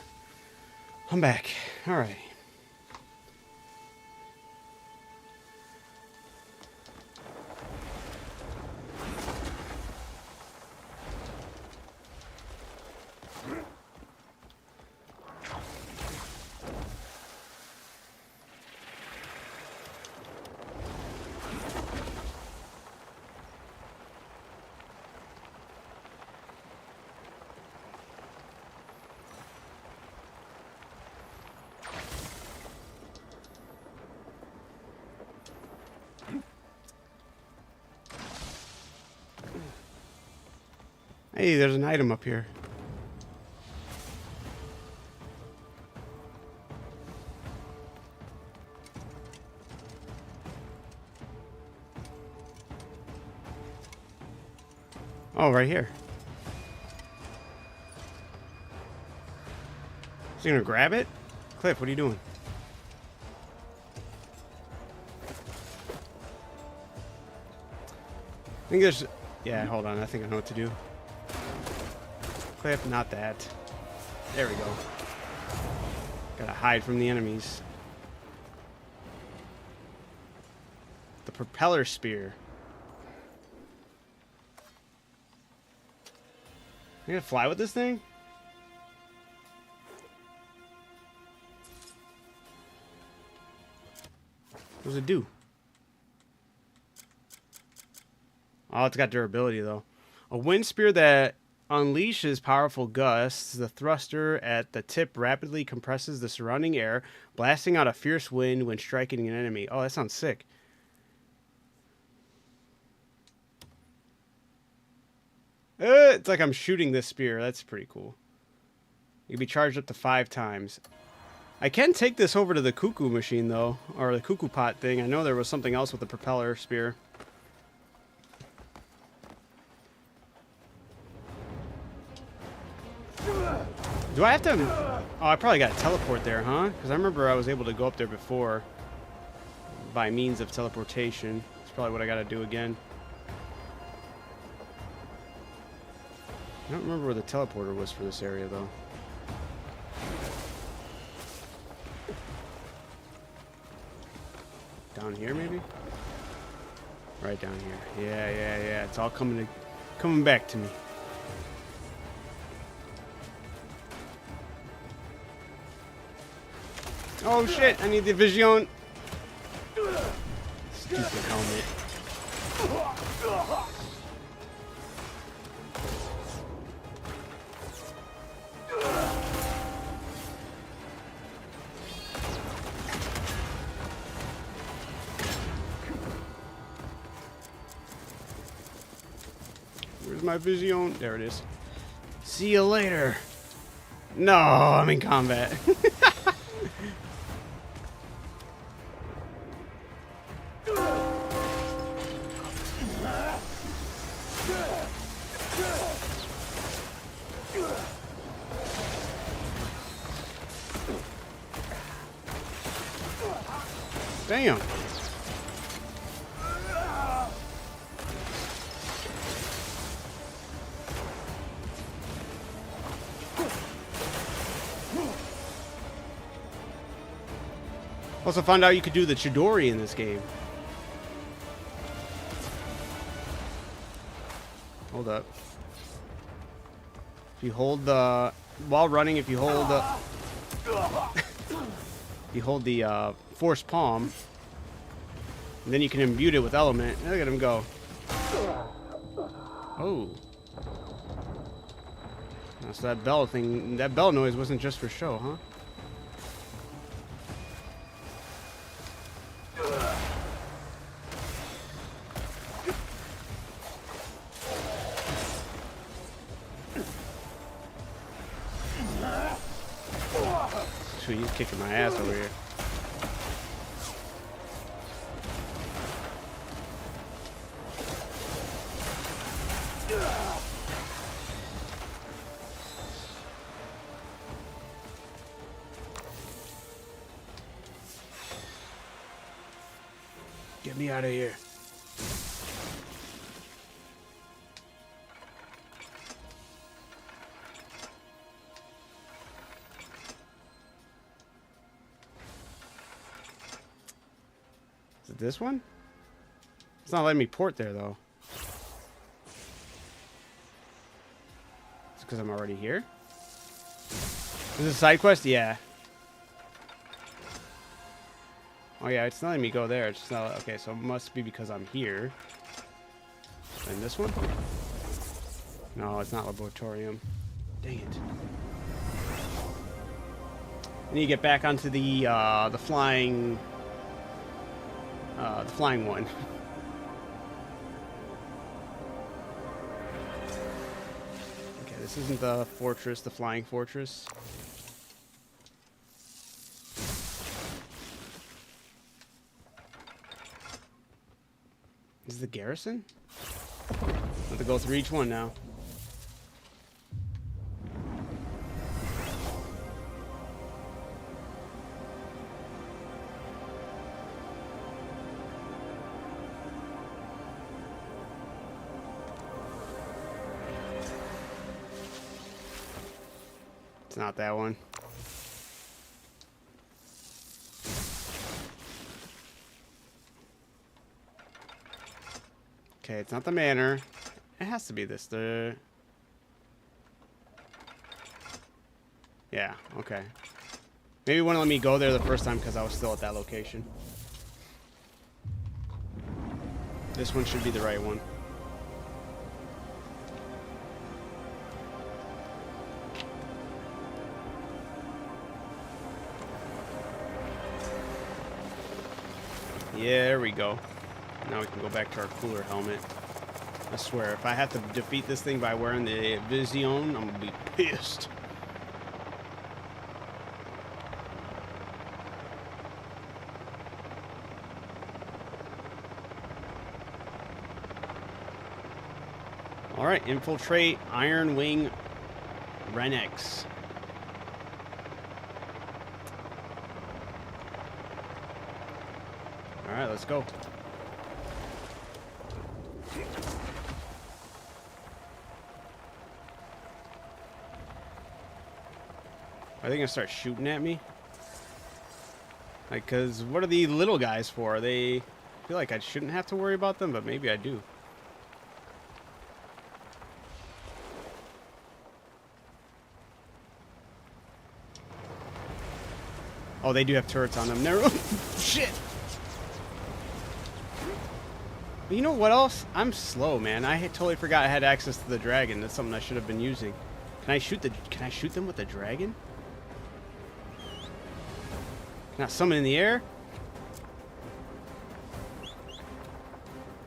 I'm back. Alright. Hey, there's an item up here. Oh, right here. Is he gonna grab it? Cliff, what are you doing? I think there's... Yeah, hold on. I think I know what to do. Cliff, not that. There we go. Gotta hide from the enemies. The propeller spear. You gonna fly with this thing? What does it do? Oh, it's got durability though. A wind spear that unleashes powerful gusts. The thruster at the tip rapidly compresses the surrounding air, blasting out a fierce wind when striking an enemy. Oh, that sounds sick. It's like I'm shooting this spear. That's pretty cool. You can be charged up to 5 times. I can take this over to the cuckoo machine, though. Or the cuckoo pot thing. I know there was something else with the propeller spear. Do I have to... Oh, I probably got to teleport there, huh? Because I remember I was able to go up there before by means of teleportation. That's probably what I got to do again. I don't remember where the teleporter was for this area, though. Down here, maybe? Right down here. Yeah. It's all coming back to me. Oh shit! I need the vision. Stupid helmet. Where's my vision? There it is. See you later. No, I'm in combat. Damn. Also found out you could do the Chidori in this game. Hold up. If you hold the... While running, if you hold the... you hold the Force Palm, and then you can imbue it with element. Look at him go. Oh. So that bell thing, that bell noise wasn't just for show, huh? Sweet, he's kicking my ass over here. Get me out of here. Is it this one? It's not letting me port there, though. It's because I'm already here? Is this a side quest? Yeah. Oh yeah, it's not letting me go there. It's just not... Okay, so it must be because I'm here. And this one? No, it's not Laboratorium. Dang it. I need to get back onto the flying... the flying one. Okay, this isn't the fortress, the flying fortress. This is the garrison? I have to go through each one now. It's not that one. Okay, it's not the manor. It has to be this. Yeah, okay. Maybe it wouldn't let me go there the first time because I was still at that location. This one should be the right one. Yeah, there we go. Now we can go back to our cooler helmet. I swear, if I have to defeat this thing by wearing the Vision, I'm gonna be pissed. Alright, infiltrate Iron Wing Renex. Alright, let's go. Are they gonna start shooting at me? Like, cause what are the little guys for? I feel like I shouldn't have to worry about them, but maybe I do. Oh, they do have turrets on them. Never. Shit. But you know what else? I'm slow, man. I totally forgot I had access to the dragon. That's something I should have been using. Can I shoot them with the dragon? Can I summon in the air?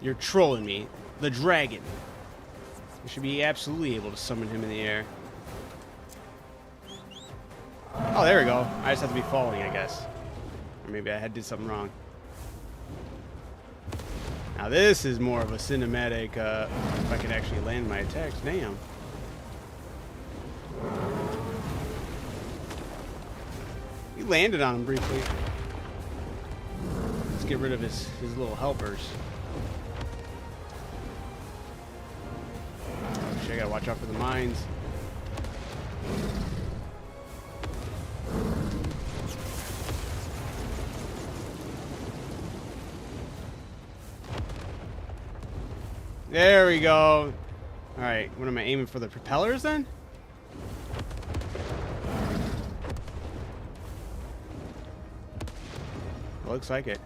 You're trolling me. The dragon. You should be absolutely able to summon him in the air. Oh, there we go. I just have to be falling, I guess. Or maybe I did something wrong. Now this is more of a cinematic, if I can actually land my attacks. Damn. He landed on him briefly. Let's get rid of his little helpers. Oh, shit, I gotta watch out for the mines. There we go. Alright, what am I aiming for? The propellers then? Looks like it.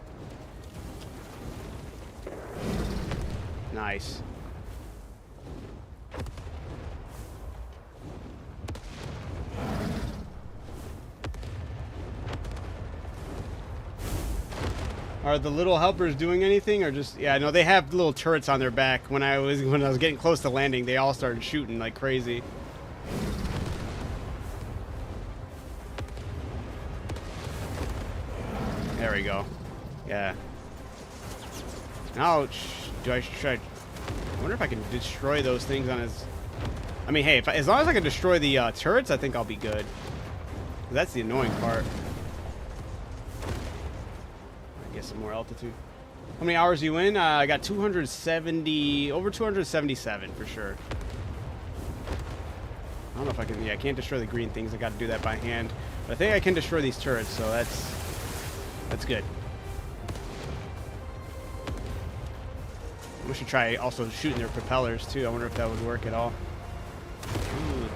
Nice. Are the little helpers doing anything, or just... Yeah, no, they have little turrets on their back. When I was getting close to landing, they all started shooting like crazy. There we go. Yeah. Now, I wonder if I can destroy those things on his... I mean, hey, as long as I can destroy the turrets, I think I'll be good. That's the annoying part. Get some more altitude. How many hours are you in? I got 270, over 277 for sure. I don't know if I can, yeah, I can't destroy the green things. I got to do that by hand. But I think I can destroy these turrets, so that's good. We should try also shooting their propellers too. I wonder if that would work at all. Ooh.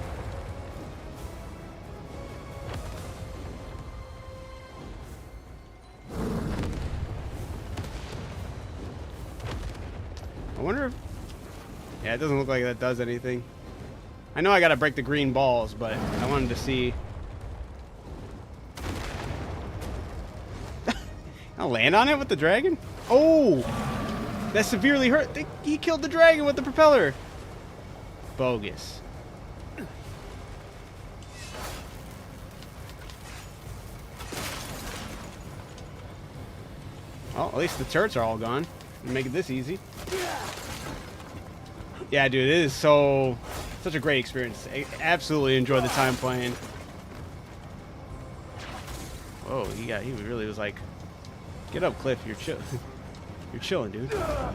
I wonder if... Yeah, it doesn't look like that does anything. I know I gotta break the green balls, but I wanted to see... I'll land on it with the dragon? Oh! That severely hurt. He killed the dragon with the propeller. Bogus. Well, at least the turrets are all gone. Make it this easy. Yeah, dude, it is such a great experience. I absolutely enjoyed the time playing. Whoa, he really was like, get up, Cliff. You're chill. You're chilling, dude. I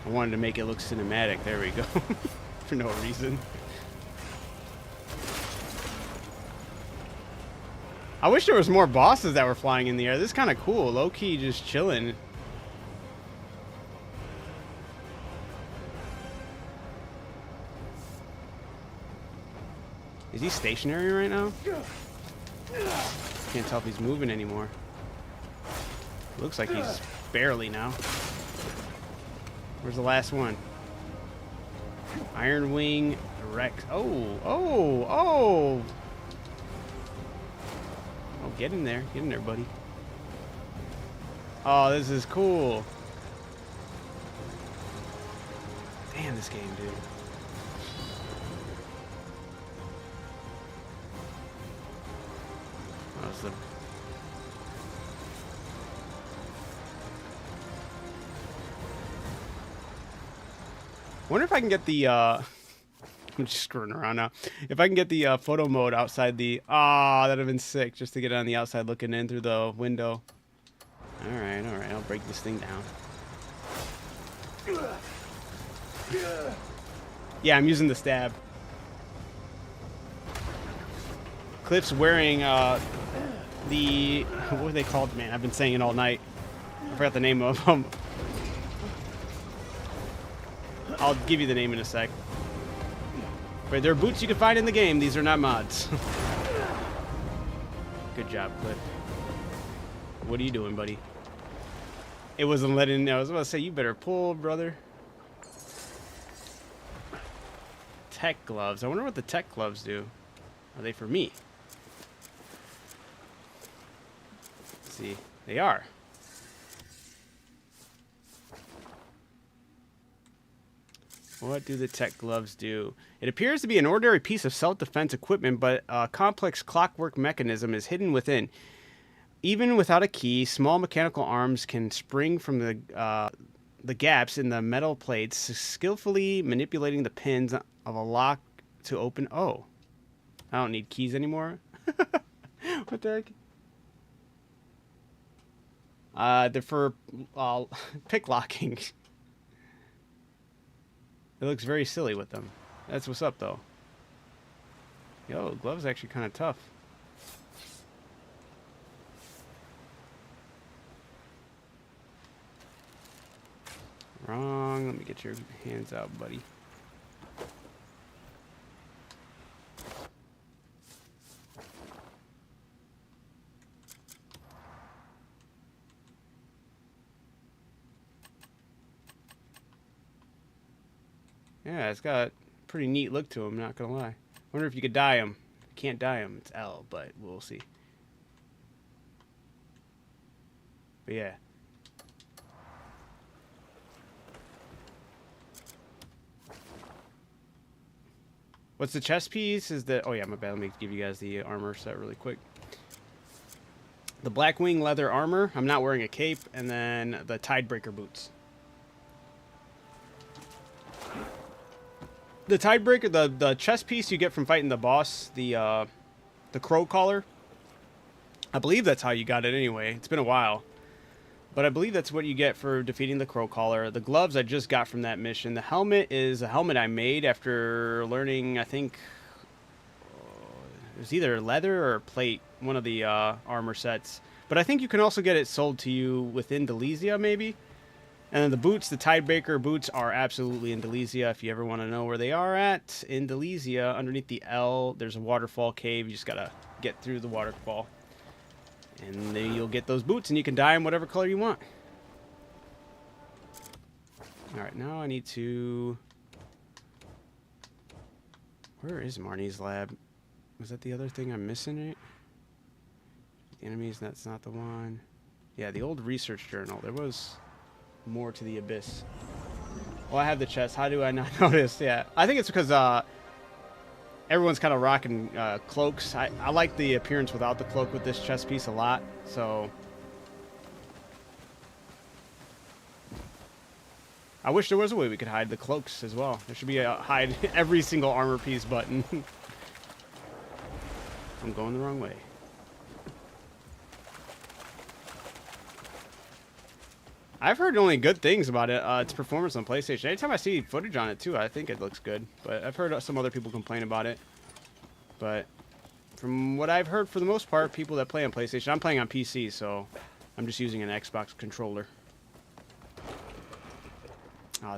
wanted to make it look cinematic. There we go. For no reason. I wish there was more bosses that were flying in the air. This is kind of cool. Low-key just chilling. Is he stationary right now? Can't tell if he's moving anymore. Looks like he's barely now. Where's the last one? Iron Wing Rex. Oh, oh, oh! Oh, get in there. Get in there, buddy. Oh, this is cool. Damn, this game, dude. Oh, it's the... Wonder if I can get the, I'm just screwing around now. If I can get the photo mode outside the... Ah, that'd have been sick, just to get it on the outside looking in through the window. Alright, alright. I'll break this thing down. Yeah, I'm using the stab. Cliff's wearing the... What are they called? Man, I've been saying it all night. I forgot the name of them. I'll give you the name in a sec. But they're boots you can find in the game. These are not mods. Good job, Cliff. What are you doing, buddy? It wasn't letting... I was about to say, you better pull, brother. Tech gloves. I wonder what the tech gloves do. Are they for me? Let's see. They are. What do the tech gloves do? It appears to be an ordinary piece of self-defense equipment, but a complex clockwork mechanism is hidden within. Even without a key, small mechanical arms can spring from the gaps in the metal plates, skillfully manipulating the pins of a lock to open. Oh, I don't need keys anymore. What the heck? They're for pick locking. It looks very silly with them. That's what's up, though. Yo, glove's actually kind of tough. Wrong. Let me get your hands out, buddy. Yeah, it's got a pretty neat look to him, not gonna lie. Wonder if you could dye him. Can't dye him, it's L, but we'll see. But yeah. What's the chest piece? Is the... Oh yeah, my bad. Let me give you guys the armor set really quick. The Blackwing leather armor. I'm not wearing a cape. And then the Tidebreaker boots. The Tidebreaker, the chest piece you get from fighting the boss, the crow collar. I believe that's how you got it anyway. It's been a while. But I believe that's what you get for defeating the crow collar. The gloves I just got from that mission. The helmet is a helmet I made after learning, I think, it was either leather or plate, one of the armor sets. But I think you can also get it sold to you within Delesia, maybe. And then the boots, the Tidebreaker boots, are absolutely in Delesia. If you ever want to know where they are at, in Delesia, underneath the L, there's a waterfall cave. You just got to get through the waterfall. And then you'll get those boots, and you can dye them whatever color you want. Alright, now I need to... Where is Marnie's lab? Was that the other thing I'm missing? Right? The enemies, that's not the one. Yeah, the old research journal. There was more to the abyss. Oh, I have the chest. How do I not notice? Yeah, I think it's because everyone's kind of rocking cloaks. I like the appearance without the cloak with this chest piece a lot. So I wish there was a way we could hide the cloaks as well. There should be a hide every single armor piece button. I'm going the wrong way. I've heard only good things about it. Its performance on PlayStation. Anytime I see footage on it too, I think it looks good. But I've heard some other people complain about it. But from what I've heard, for the most part, people that play on PlayStation, I'm playing on PC, so I'm just using an Xbox controller.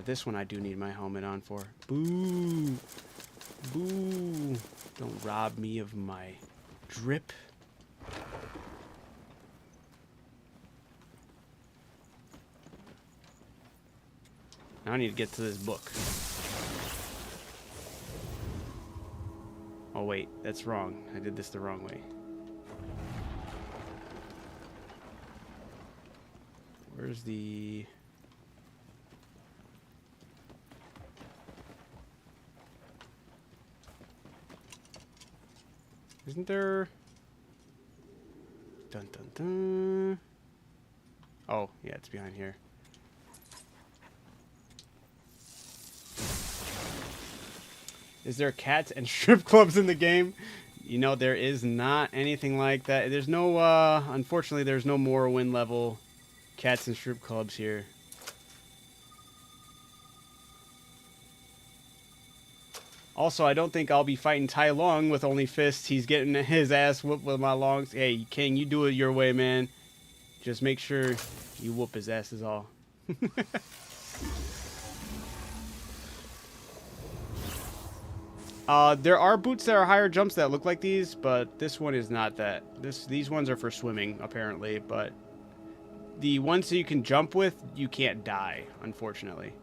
This one I do need my helmet on for. Boo! Boo! Don't rob me of my drip. Now I need to get to this book. Oh wait, that's wrong. I did this the wrong way. Where's the... Isn't there... Dun dun dun. Oh, yeah, it's behind here. Is there cats and strip clubs in the game? You know, there is not anything like that. There's no, unfortunately, there's no Morrowind level cats and strip clubs here. Also, I don't think I'll be fighting Tai Lung with only fists. He's getting his ass whooped with my longs. Hey, King, you do it your way, man. Just make sure you whoop his ass is all. There are boots that are higher jumps that look like these, but this one is not that. These ones are for swimming, apparently, but the ones that you can jump with, you can't dye, unfortunately.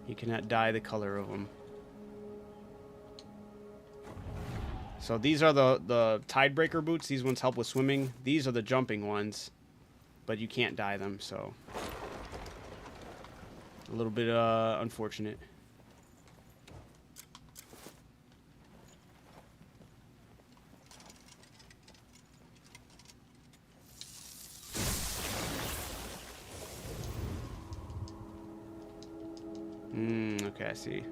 You cannot dye the color of them. So these are the Tidebreaker boots. These ones help with swimming. These are the jumping ones, but you can't dye them, so a little bit unfortunate. Okay, I see.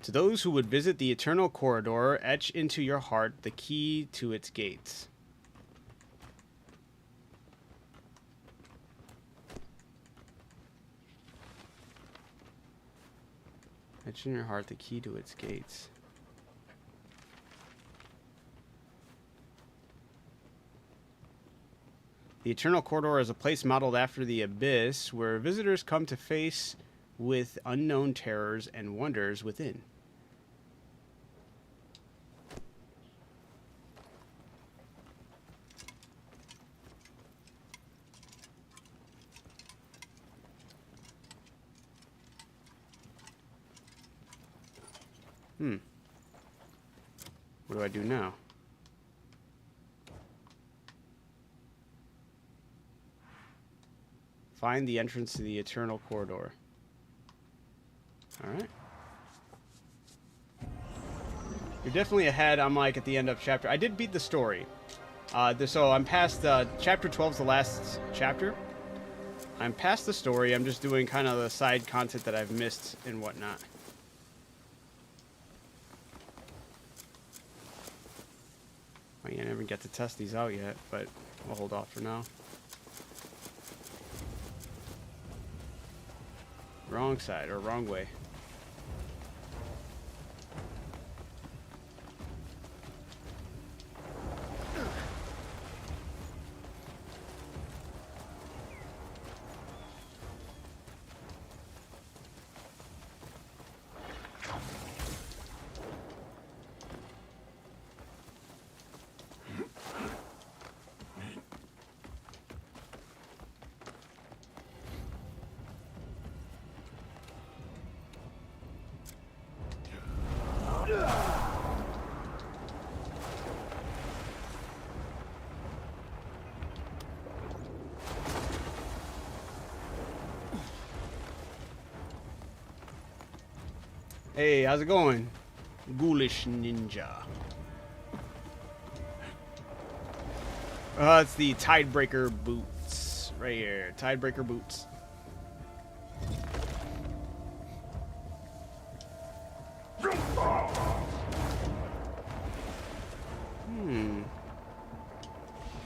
To those who would visit the Eternal Corridor, etch into your heart the key to its gates. Etch in your heart the key to its gates. The Eternal Corridor is a place modeled after the Abyss, where visitors come to face with unknown terrors and wonders within. What do I do now? Find the entrance to the Eternal Corridor. Alright. You're definitely ahead. I'm like at the end of chapter. I did beat the story. So I'm past chapter 12 is the last chapter. I'm past the story. I'm just doing kind of the side content that I've missed and whatnot. I never get to test these out yet, but I'll hold off for now. Wrong side, or wrong way. Hey, how's it going? Ghoulish Ninja. It's the Tidebreaker boots. Right here. Tidebreaker boots.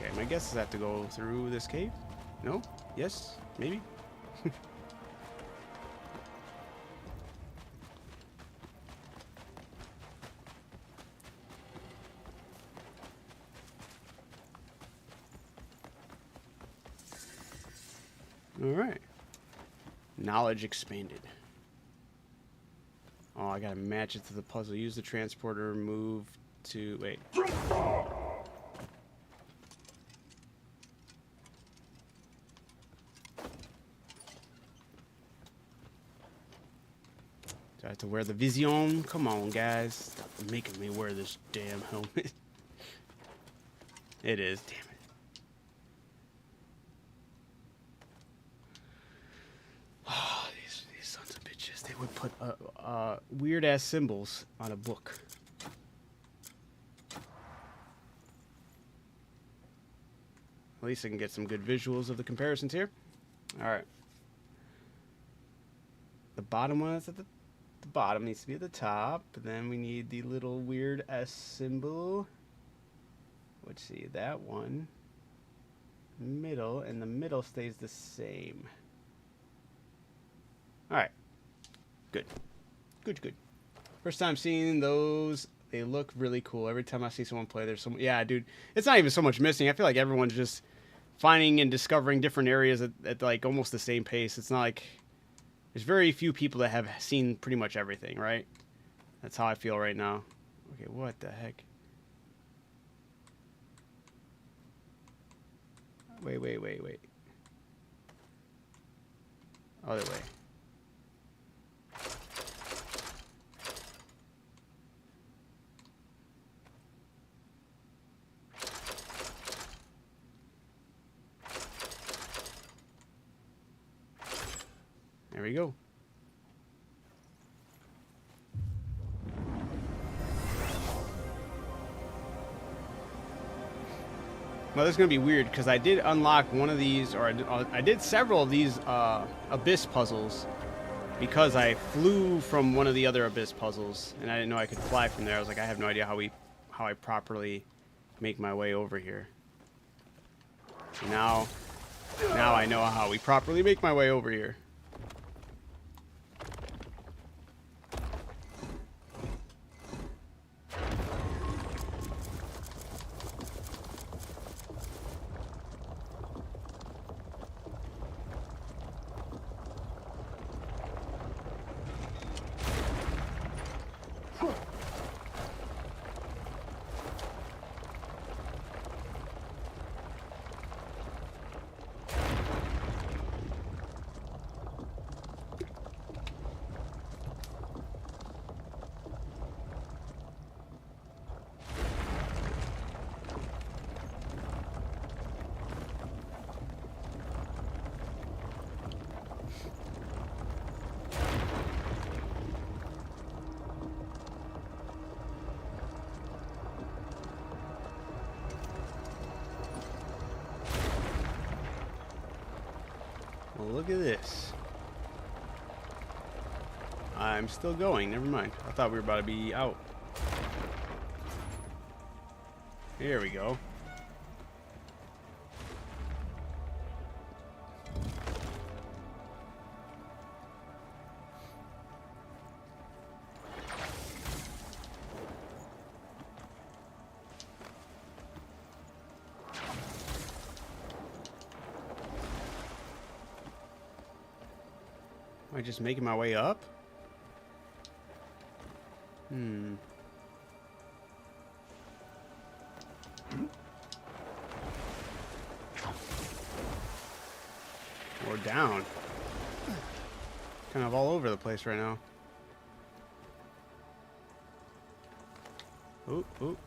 Okay, my guess is I have to go through this cave? No? Yes? Maybe? Alright. Knowledge expanded. Oh, I gotta match it to the puzzle. Use the transporter, move to... Wait. Do I have to wear the Vision? Come on, guys. Stop making me wear this damn helmet. It is, damn it. These sons of bitches, they would put weird ass symbols on a book. At least I can get some good visuals of the comparisons here. All right. The bottom one is at the bottom, needs to be at the top. Then we need the little weird S symbol. Let's see, that one. Middle, and the middle stays the same. All right. Good. Good, good. First time seeing those. They look really cool. Every time I see someone play, there's some... Yeah, dude. It's not even so much missing. I feel like everyone's just finding and discovering different areas at like almost the same pace. It's not like... There's very few people that have seen pretty much everything, right? That's how I feel right now. Okay, what the heck? Wait. Other way. There we go. Well, this is going to be weird because I did unlock one of these, or I did several of these Abyss puzzles because I flew from one of the other Abyss puzzles, and I didn't know I could fly from there. I was like, I have no idea how I properly make my way over here. Now I know how we properly make my way over here. Well, look at this. I'm still going. Never mind. I thought we were about to be out. Here we go. Am I just making my way up? Or down. Kind of all over the place right now. Oop, oop.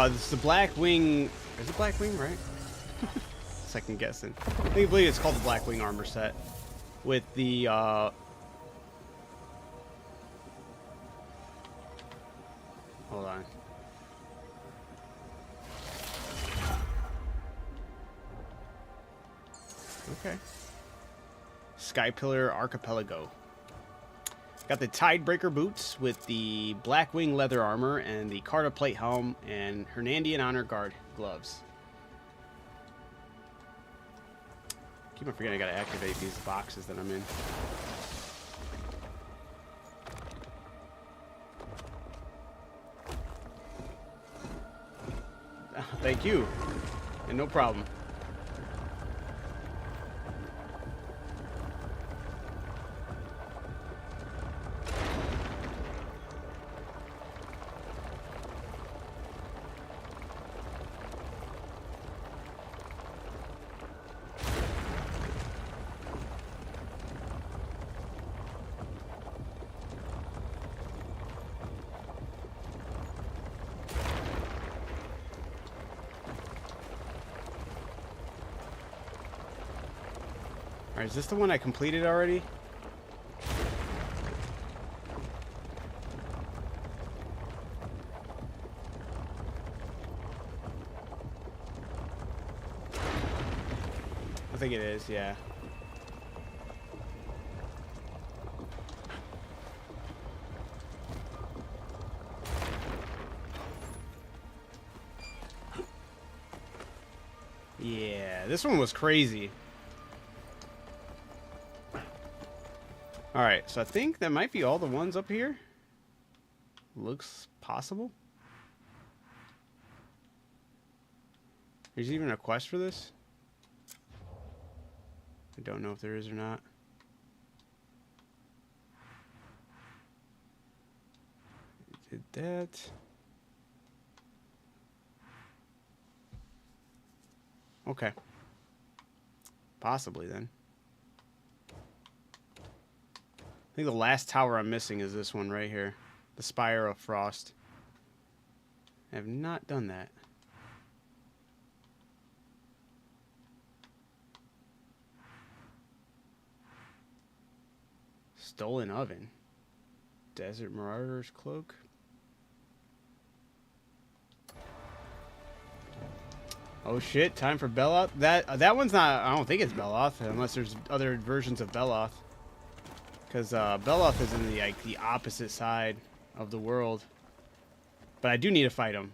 It's the Blackwing. Is it Blackwing, right? Second guessing. I believe it's called the Blackwing armor set. With the, hold on. Okay. Skypillar Archipelago. Got the Tidebreaker boots with the Blackwing leather armor and the Carta plate helm and Hernandian Honor Guard gloves. Keep on forgetting I gotta activate these boxes that I'm in. Thank you. And no problem. Alright, is this the one I completed already? I think it is, yeah. Yeah, this one was crazy. Alright, so I think that might be all the ones up here. Looks possible. There's even a quest for this? I don't know if there is or not. Did that. Okay. Possibly then. I think the last tower I'm missing is this one right here. The Spire of Frost. I have not done that. Stolen Oven. Desert Marauder's Cloak. Oh shit, time for Beloth. That one's not, I don't think it's Beloth, unless there's other versions of Beloth. Because Beloth is in the opposite side of the world. But I do need to fight him.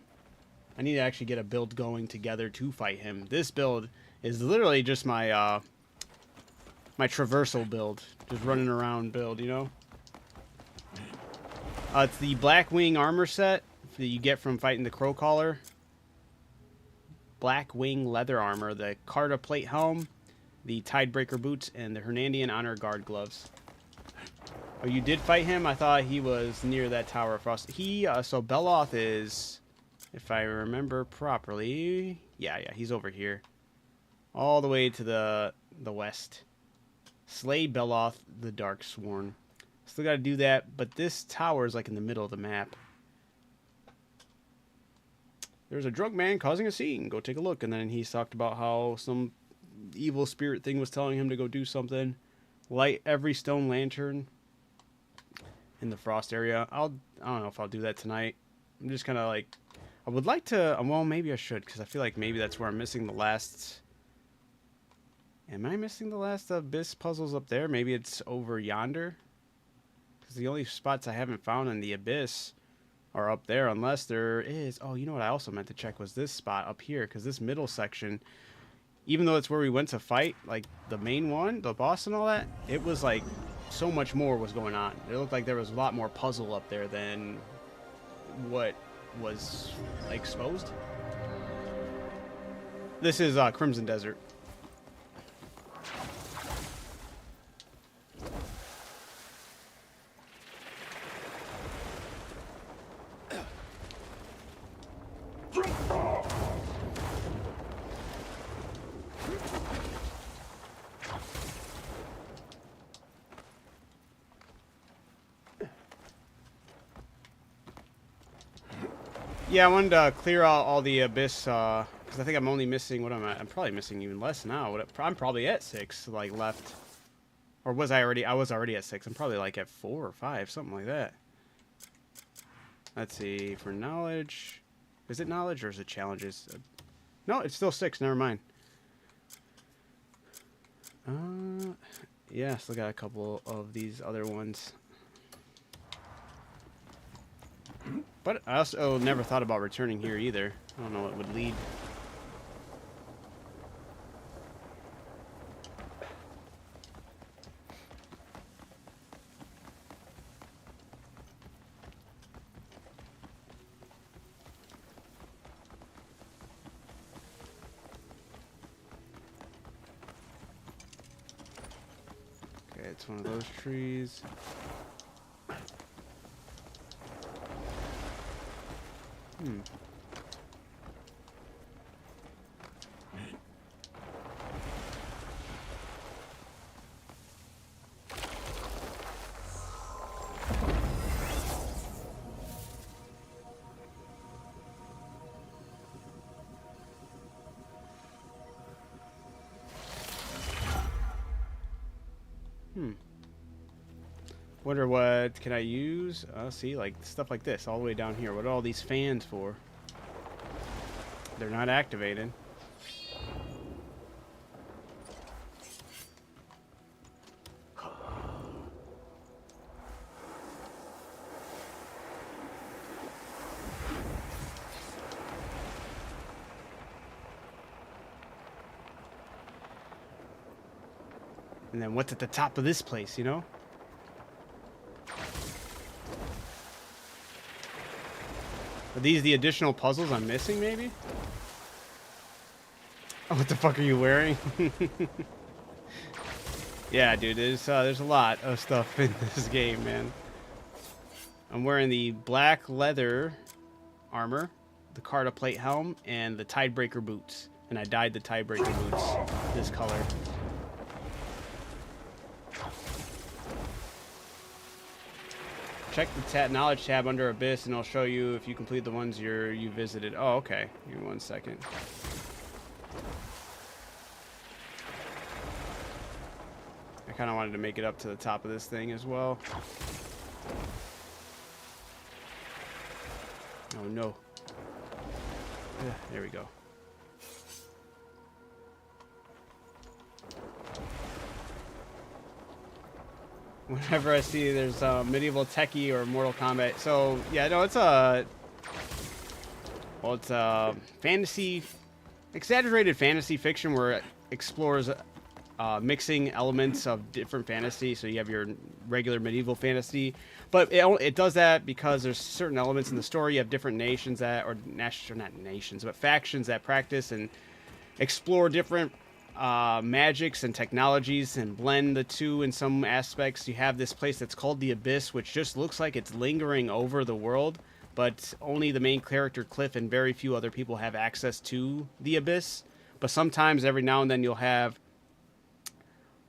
I need to actually get a build going together to fight him. This build is literally just my my traversal build. Just running around build, you know? It's the Blackwing armor set that you get from fighting the Crowcaller. Blackwing leather armor, the Carta plate helm, the Tidebreaker boots, and the Hernandian honor guard gloves. Oh, you did fight him? I thought he was near that Tower of Frost. So Beloth is, if I remember properly, yeah, he's over here. All the way to the west. Slay Beloth, the Darksworn. Still gotta do that, but this tower is like in the middle of the map. There's a drunk man causing a scene. Go take a look. And then he talked about how some evil spirit thing was telling him to go do something. Light every stone lantern in the frost area. I don't know if I'll do that tonight. I'm just kind of like, I would like to, well, maybe I should, because I feel like maybe that's where I'm missing the last. Am I missing the last Abyss puzzles up there? Maybe it's over yonder. Because the only spots I haven't found in the Abyss are up there, unless there is. Oh, you know what I also meant to check was this spot up here, because this middle section, even though it's where we went to fight, like the main one, the boss and all that, it was like so much more was going on. It looked like there was a lot more puzzle up there than what was like, exposed. This is Crimson Desert. Yeah, I wanted to clear out all the Abyss, because I think I'm only missing, what am I? I'm probably missing even less now. I'm probably at 6, like, left. Or was I already? I was already at 6. I'm probably, like, at 4 or 5, something like that. Let's see, for knowledge. Is it knowledge or is it challenges? No, it's still 6, never mind. Yeah, still got a couple of these other ones. But I also never thought about returning here either. I don't know what would lead. Okay, it's one of those trees. Wonder what can I use? See, like stuff like this all the way down here. What are all these fans for? They're not activated. And then what's at the top of this place, you know? Are these the additional puzzles I'm missing, maybe? Oh, what the fuck are you wearing? Yeah, dude, there's a lot of stuff in this game, man. I'm wearing the black leather armor, the Carta plate helm, and the Tidebreaker boots. And I dyed the Tidebreaker boots this color. Check the knowledge tab under Abyss, and it'll show you if you complete the ones you visited. Oh, okay. Give me 1 second. I kind of wanted to make it up to the top of this thing as well. Oh no. There we go. Whenever I see there's medieval techie or Mortal Kombat, so yeah, no, it's a fantasy, exaggerated fantasy fiction where it explores mixing elements of different fantasy. So you have your regular medieval fantasy, but it does that because there's certain elements in the story. You have different nations that, or not nations, but factions that practice and explore different magics and technologies and blend the two in some aspects. You have this place that's called the Abyss, which just looks like it's lingering over the world, but only the main character Cliff and very few other people have access to the Abyss. But sometimes, every now and then, you'll have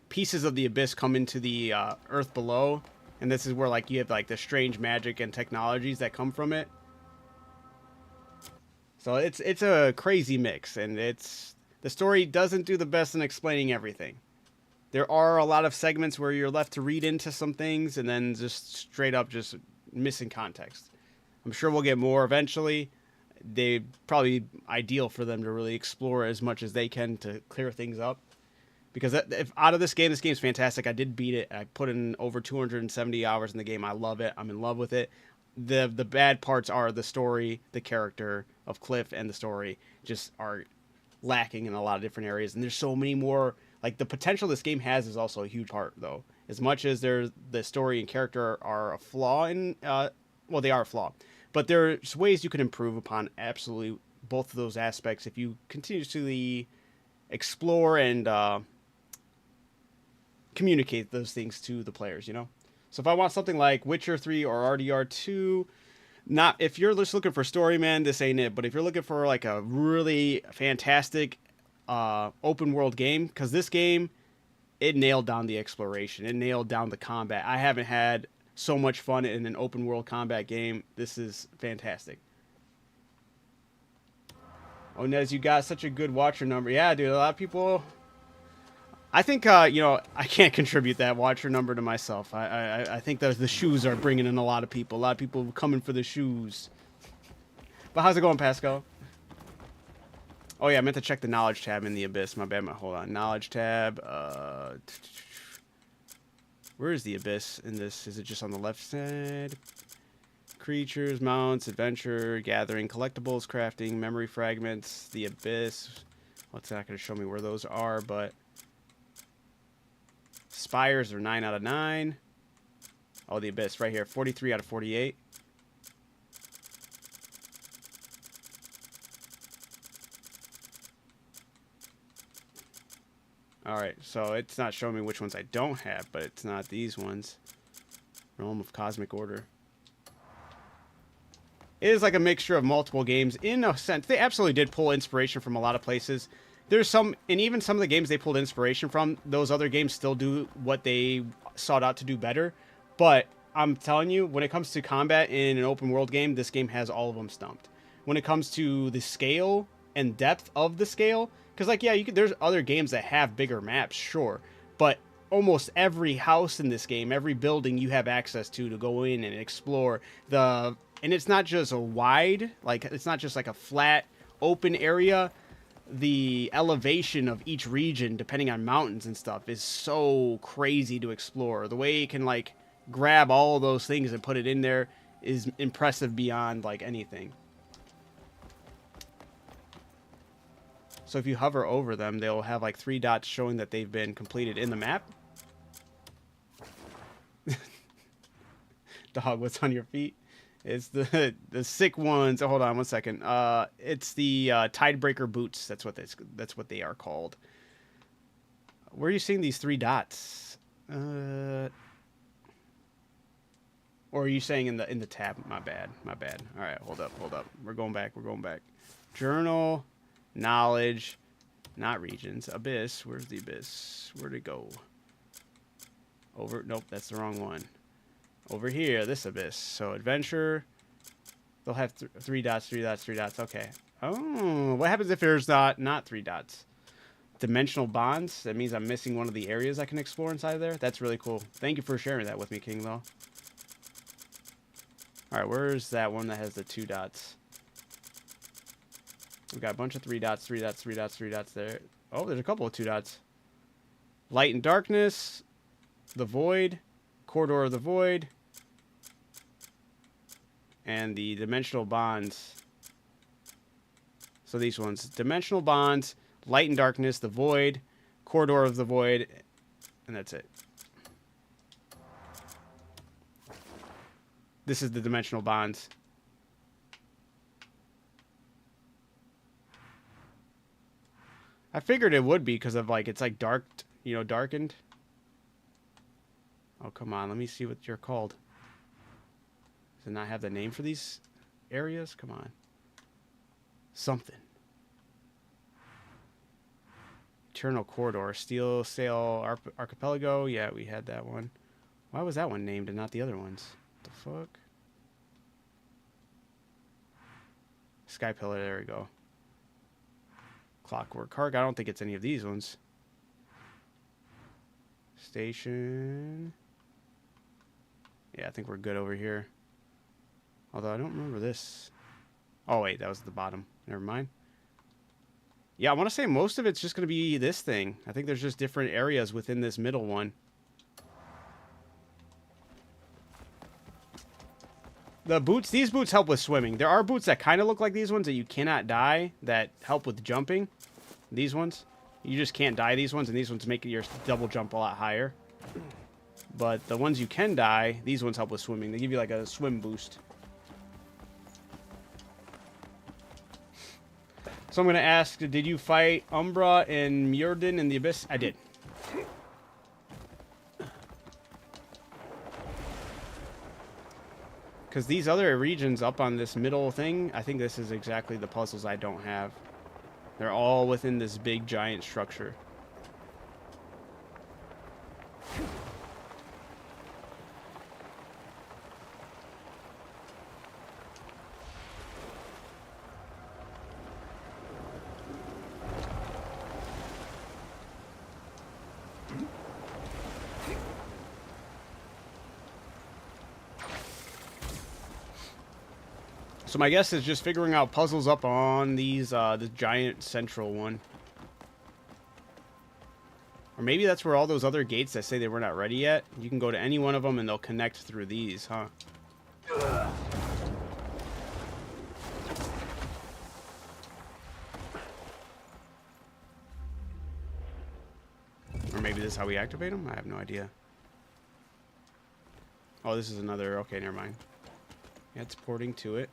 pieces of the Abyss come into the earth below, and this is where like you have like the strange magic and technologies that come from it. So it's a crazy mix, and the story doesn't do the best in explaining everything. There are a lot of segments where you're left to read into some things and then just straight up just missing context. I'm sure we'll get more eventually. They probably ideal for them to really explore as much as they can to clear things up. Because if out of this game's fantastic. I did beat it. I put in over 270 hours in the game. I love it. I'm in love with it. The bad parts are the story, the character of Cliff, and the story just are lacking in a lot of different areas, and there's so many more. Like, the potential this game has is also a huge part, though. As much as the story and character are a flaw in well, they are a flaw, but there's ways you can improve upon absolutely both of those aspects if you continuously explore and communicate those things to the players, you know. So if I want something like Witcher 3 or RDR 2, not if you're just looking for story, man, this ain't it. But if you're looking for like a really fantastic open world game, because this game, it nailed down the exploration, it nailed down the combat. I haven't had so much fun in an open world combat game. This is fantastic. Oh, Nez, you got such a good watcher number. Yeah, dude, a lot of people. I think, you know, I can't contribute that watcher number to myself. I think the shoes are bringing in a lot of people. A lot of people coming for the shoes. But how's it going, Pascal? Oh, yeah, I meant to check the knowledge tab in the Abyss. My bad. Hold on. Knowledge tab. Where is the Abyss in this? Is it just on the left side? Creatures, mounts, adventure, gathering, collectibles, crafting, memory fragments, the Abyss. Well, it's not going to show me where those are, but... Spires are 9 out of 9. Oh, the Abyss right here, 43 out of 48. All right, so it's not showing me which ones I don't have, but it's not these ones. Realm of Cosmic Order. It is like a mixture of multiple games in a sense. They absolutely did pull inspiration from a lot of places. There's some, and even some of the games they pulled inspiration from, those other games still do what they sought out to do better. But I'm telling you, when it comes to combat in an open world game, this game has all of them stumped. When it comes to the scale and depth of the scale, because like, yeah, there's other games that have bigger maps, sure. But almost every house in this game, every building you have access to go in and explore. And it's not just a wide, like, it's not just like a flat, open area. The elevation of each region, depending on mountains and stuff, is so crazy to explore. The way you can, like, grab all those things and put it in there is impressive beyond, like, anything. So if you hover over them, they'll have like 3 dots showing that they've been completed in the map. Dog, what's on your feet? It's the sick ones. Oh, hold on 1 second. It's the Tidebreaker boots. That's what they are called. Where are you seeing these 3 dots? Or are you saying in the tab? My bad. All right, hold up. We're going back. Journal. Knowledge, not regions. Abyss. Where's the abyss? Where'd it go? Over. Nope, that's the wrong one. Over here, this abyss. So adventure. They'll have 3 dots, 3 dots, 3 dots. Okay. Oh, what happens if there's not 3 dots? Dimensional bonds. That means I'm missing one of the areas I can explore inside there. That's really cool. Thank you for sharing that with me, King. Though. All right, where's that one that has the 2 dots? We've got a bunch of 3 dots, 3 dots, 3 dots, 3 dots there. Oh, there's a couple of 2 dots. Light and darkness. The void. Corridor of the void. And the dimensional bonds. So these ones. Dimensional bonds. Light and darkness. The void. Corridor of the void. And that's it. This is the dimensional bonds. I figured it would be because of, like, it's like darkened. Oh, come on. Let me see what you're called. Does it not have the name for these areas? Come on. Something. Eternal Corridor. Steel Sail Archipelago. Yeah, we had that one. Why was that one named and not the other ones? What the fuck? Sky Pillar. There we go. Clockwork Hark. I don't think it's any of these ones. Station. Yeah, I think we're good over here. Although I don't remember this. Oh, wait. That was the bottom. Never mind. Yeah, I want to say most of it's just going to be this thing. I think there's just different areas within this middle one. The boots, these boots help with swimming. There are boots that kind of look like these ones that you cannot dye that help with jumping. These ones. You just can't dye these ones, and these ones make your double jump a lot higher. But the ones you can dye, these ones help with swimming. They give you like a swim boost. So I'm going to ask, did you fight Umbra and Myrddin in the Abyss? I did. Because these other regions up on this middle thing, I think this is exactly the puzzles I don't have. They're all within this big, giant structure. So my guess is just figuring out puzzles up on these, this giant central one. Or maybe that's where all those other gates that say they were not ready yet. You can go to any one of them and they'll connect through these, huh? Or maybe this is how we activate them? I have no idea. Oh, this is another... Okay, never mind. Yeah, it's porting to it.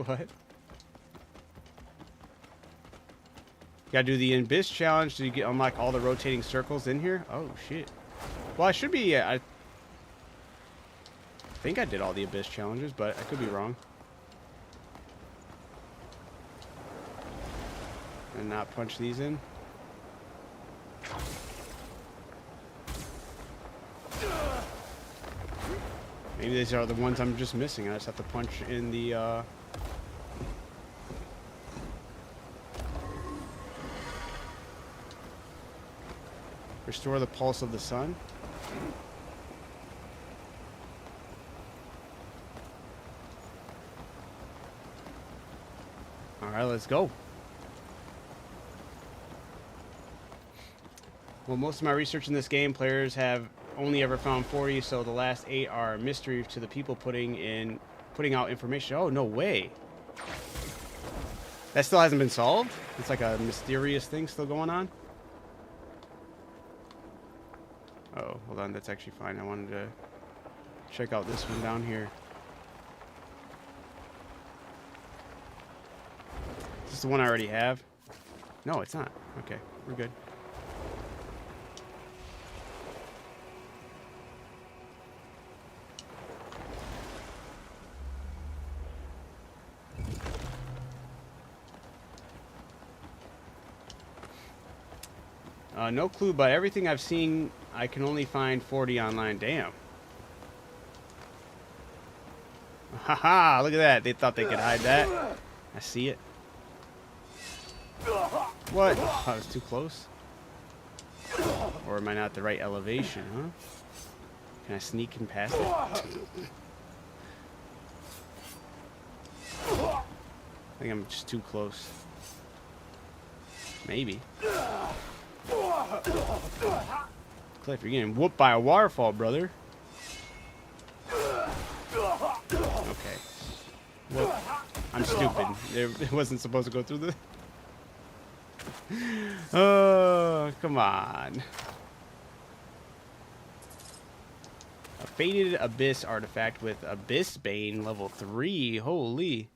What? Gotta do the Abyss challenge to unlock all the rotating circles in here? Oh, shit. Well, I should be... I think I did all the Abyss challenges, but I could be wrong. And not punch these in. Maybe these are the ones I'm just missing. I just have to punch in the, restore the pulse of the sun. Alright, let's go. Well, most of my research in this game, players have only ever found 40, so the last 8 are a mystery to the people putting out information. Oh, no way. That still hasn't been solved? It's like a mysterious thing still going on? Oh, hold on, that's actually fine. I wanted to check out this one down here. Is this the one I already have? No, it's not. Okay, we're good. No clue, but everything I've seen, I can only find 40 online. Damn. Haha, look at that. They thought they could hide that. I see it. What? Oh, I was too close. Or am I not at the right elevation, huh? Can I sneak in past it? I think I'm just too close. Maybe. Cliff, you're getting whooped by a waterfall, brother. Okay. Well, I'm stupid. It wasn't supposed to go through the... Oh, come on. A Faded Abyss artifact with Abyss Bane level 3. Holy.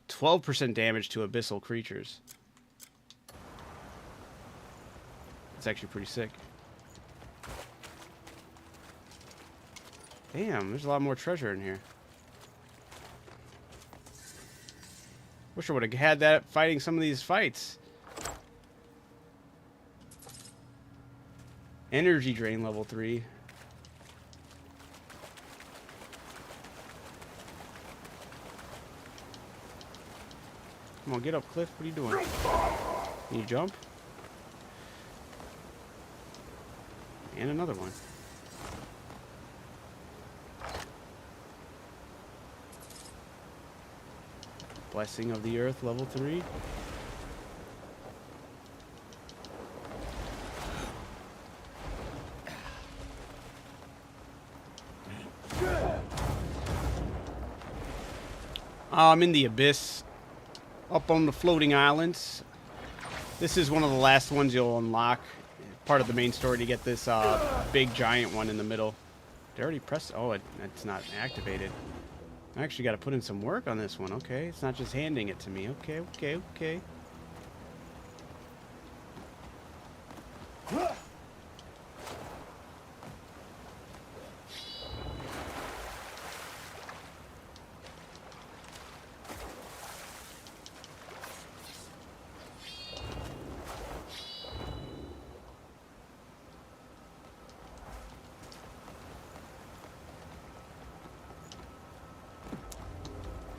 12% damage to abyssal creatures. It's actually pretty sick. Damn, there's a lot more treasure in here. Wish I would have had that fighting some of these fights. Energy drain level 3. Come on, get up, Cliff. What are you doing? Can you jump? And another one. Blessing of the Earth, level 3. I'm in the Abyss. Up on the floating islands. This is one of the last ones you'll unlock. Part of the main story to get this big giant one in the middle. Did I already press? Oh, it's not activated. I actually got to put in some work on this one. Okay, it's not just handing it to me. Okay, okay, okay.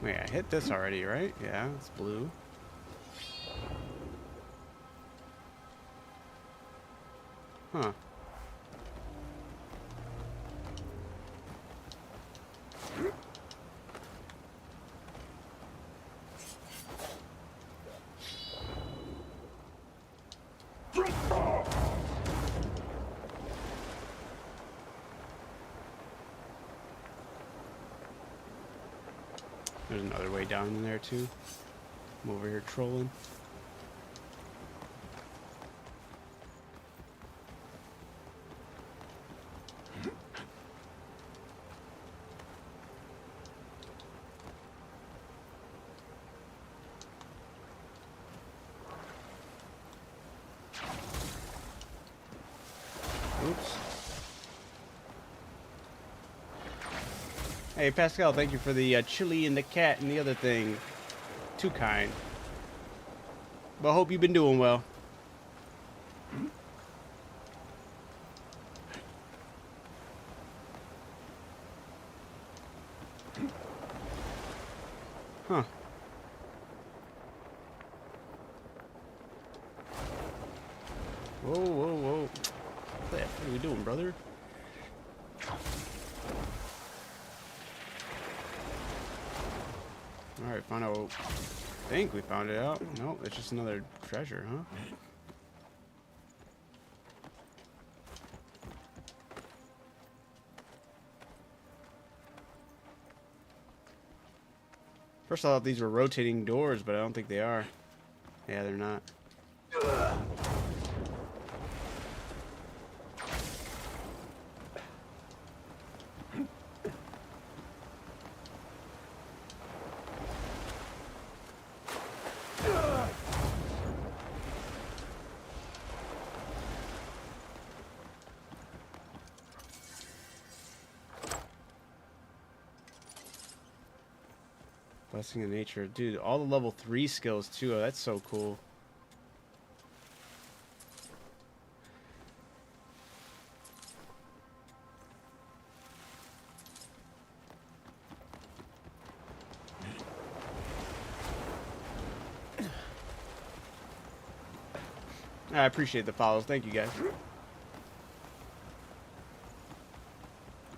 Wait, I hit this already, right? Yeah, it's blue. Huh. There's another way down in there too. I'm over here trolling. Oops. Hey, Pascal, thank you for the chili and the cat and the other thing. Too kind. But I hope you've been doing well. Huh. Whoa, whoa, whoa. What are we doing, brother? Alright, found out. I think we found it out. No, it's just another treasure, huh? First I thought these were rotating doors, but I don't think they are. Yeah, they're not. Blessing of nature. Dude, all the level 3 skills too. Oh, that's so cool. I appreciate the follows. Thank you, guys.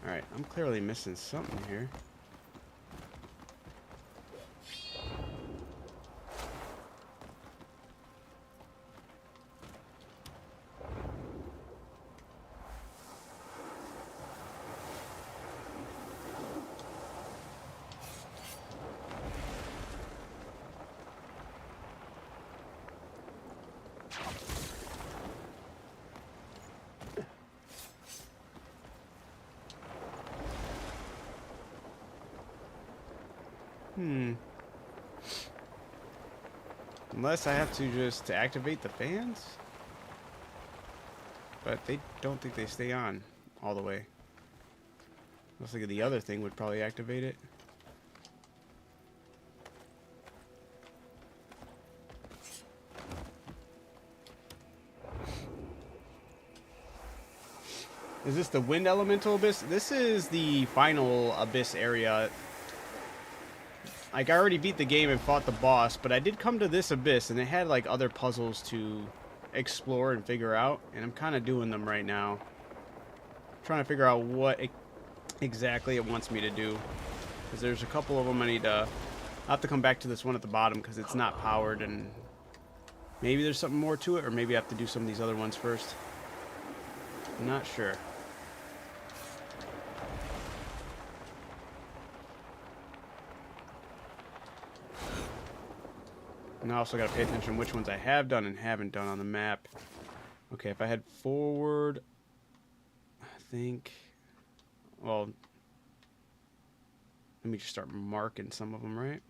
Alright, I'm clearly missing something here. Unless I have to just activate the fans? But they don't think they stay on all the way. Looks like the other thing would probably activate it. Is this the wind elemental abyss? This is the final abyss area. Like, I already beat the game and fought the boss, but I did come to this abyss, and it had, like, other puzzles to explore and figure out, and I'm kind of doing them right now. I'm trying to figure out what exactly it wants me to do, because there's a couple of them I need to... I'll have to come back to this one at the bottom, because it's not powered, and maybe there's something more to it, or maybe I have to do some of these other ones first. I'm not sure. And I also got to pay attention to which ones I have done and haven't done on the map. Okay, if I head forward, I think... Well, let me just start marking some of them, right?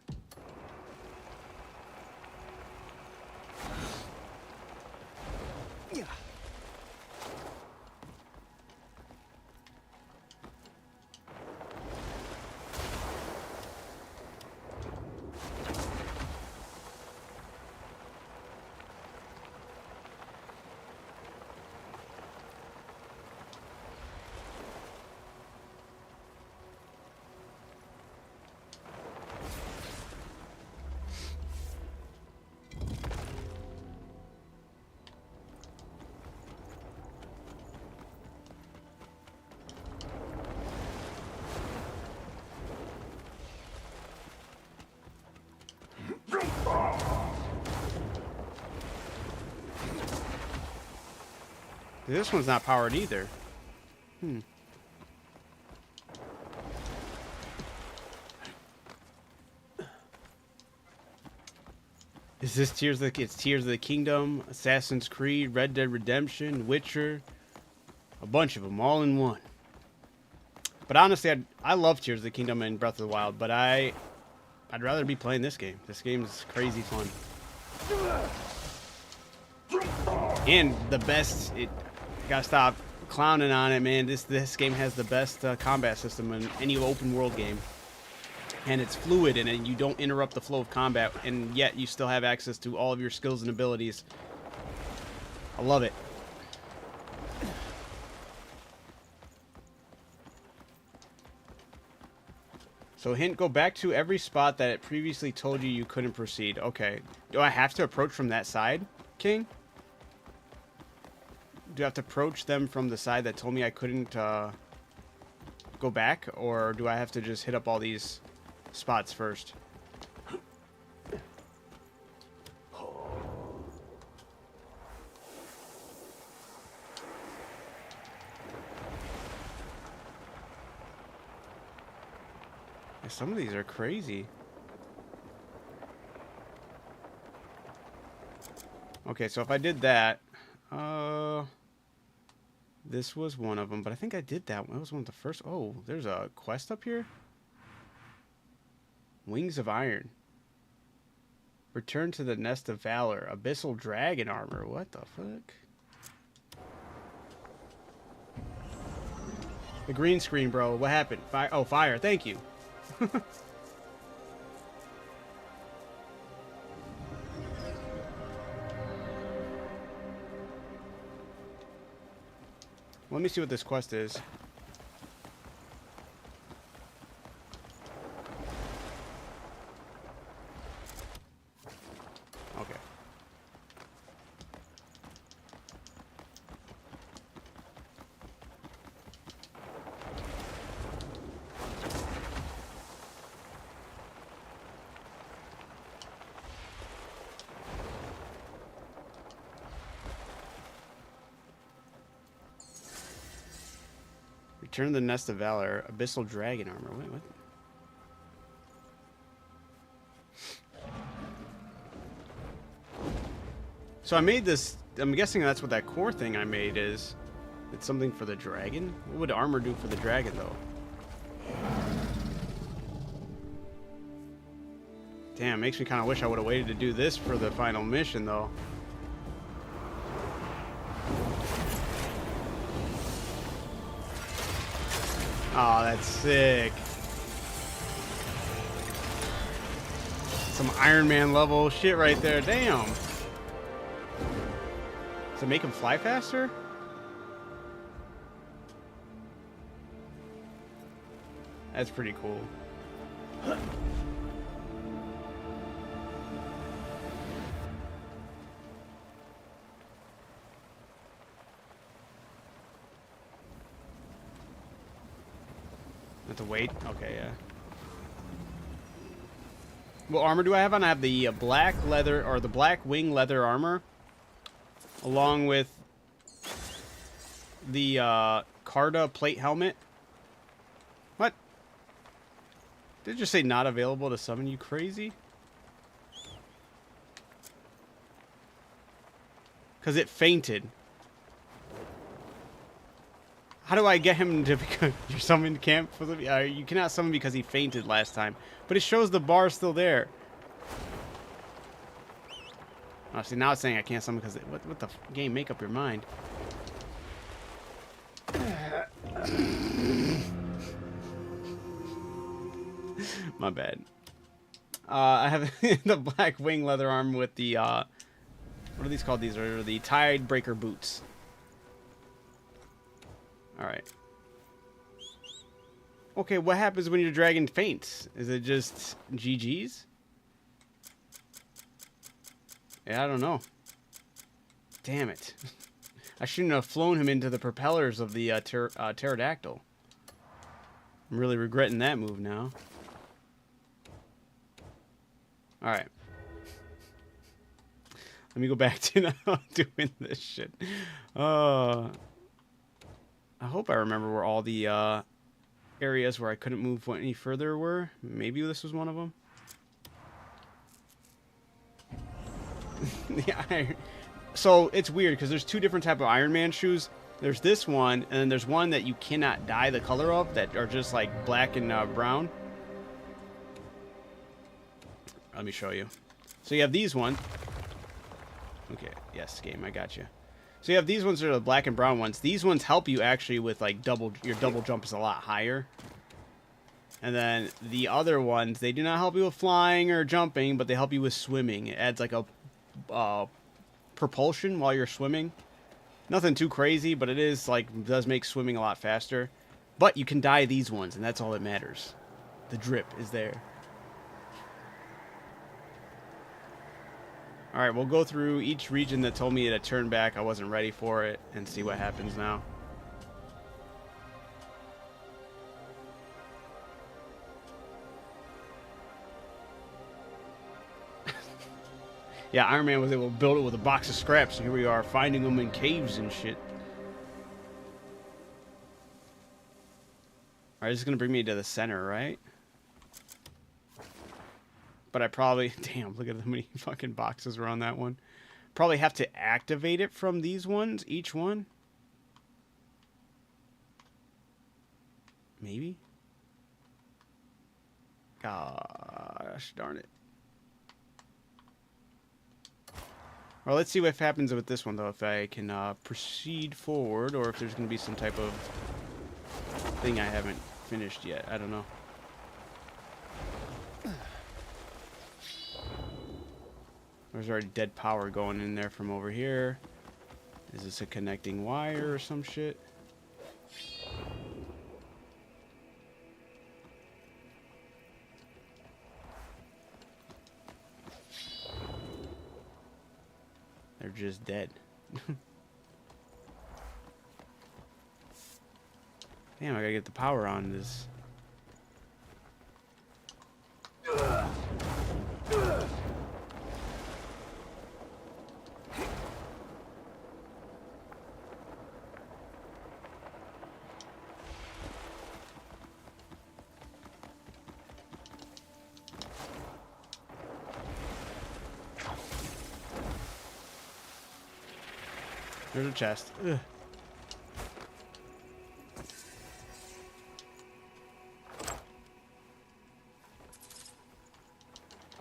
Yeah. This one's not powered either. Is this Tears of the Kingdom, Assassin's Creed, Red Dead Redemption, Witcher, a bunch of them all in one. But honestly, I love Tears of the Kingdom and Breath of the Wild, but I'd rather be playing this game. This game is crazy fun. And the best, gotta stop clowning on it, man. This game has the best combat system in any open world game. And it's fluid and you don't interrupt the flow of combat, and yet you still have access to all of your skills and abilities. I love it. So hint, go back to every spot that it previously told you couldn't proceed. Okay. Do I have to approach from that side, King? Do I have to approach them from the side that told me I couldn't go back? Or do I have to just hit up all these spots first? Some of these are crazy. Okay, so if I did that, this was one of them, but I think I did that one. That was one of the first. Oh, there's a quest up here. Wings of Iron. Return to the Nest of Valor. Abyssal Dragon Armor. What the fuck? The green screen, bro. What happened? Fire. Oh, fire. Thank you. Let me see what this quest is. Okay. Return to the Nest of Valor. Abyssal Dragon Armor. Wait, what? So I made this. I'm guessing that's what that core thing I made is. It's something for the dragon? What would armor do for the dragon, though? Damn, makes me kind of wish I would have waited to do this for the final mission, though. Oh, that's sick. Some Iron Man level shit right there. Damn. Does it make him fly faster? That's pretty cool. Have to wait? Okay, yeah. What armor do I have on? I have the black leather, or the black wing leather armor, along with the Carta plate helmet. What? Did it just say not available to summon? You crazy? Because it fainted. How do I get him to become your summoned camp? For the, you cannot summon because he fainted last time. But it shows the bar still there. Oh, see, now it's saying I can't summon because... What the game? Make up your mind. My bad. I have the black wing leather armor with the... what are these called? These are the Tidebreaker boots. Alright. Okay, what happens when your dragon faints? Is it just GG's? Yeah, I don't know. Damn it. I shouldn't have flown him into the propellers of the pterodactyl. I'm really regretting that move now. Alright. Let me go back to now doing this shit. I hope I remember where all the areas where I couldn't move any further were. Maybe this was one of them. Yeah. So it's weird because there's two different type of Iron Man shoes. There's this one, and then there's one that you cannot dye the color of that are just like black and brown. Let me show you. So you have these ones. Okay. Yes, game. I got you. So you have these ones that are the black and brown ones. These ones help you actually with like your double jump is a lot higher. And then the other ones, they do not help you with flying or jumping, but they help you with swimming. It adds like a propulsion while you're swimming. Nothing too crazy, but it is like does make swimming a lot faster. But you can dye these ones, and that's all that matters. The drip is there. Alright, we'll go through each region that told me to turn back. I wasn't ready for it, and see what happens now. Yeah, Iron Man was able to build it with a box of scraps, and here we are finding them in caves and shit. Alright, this is gonna bring me to the center, right? But I probably... Damn, look at how many fucking boxes were on that one. Probably have to activate it from these ones, each one. Maybe? Gosh darn it. Well, let's see what happens with this one, though. If I can proceed forward, or if there's going to be some type of thing I haven't finished yet. I don't know. There's already dead power going in there from over here. Is this a connecting wire or some shit? They're just dead. Damn, I gotta get the power on this. There's a chest. Ugh.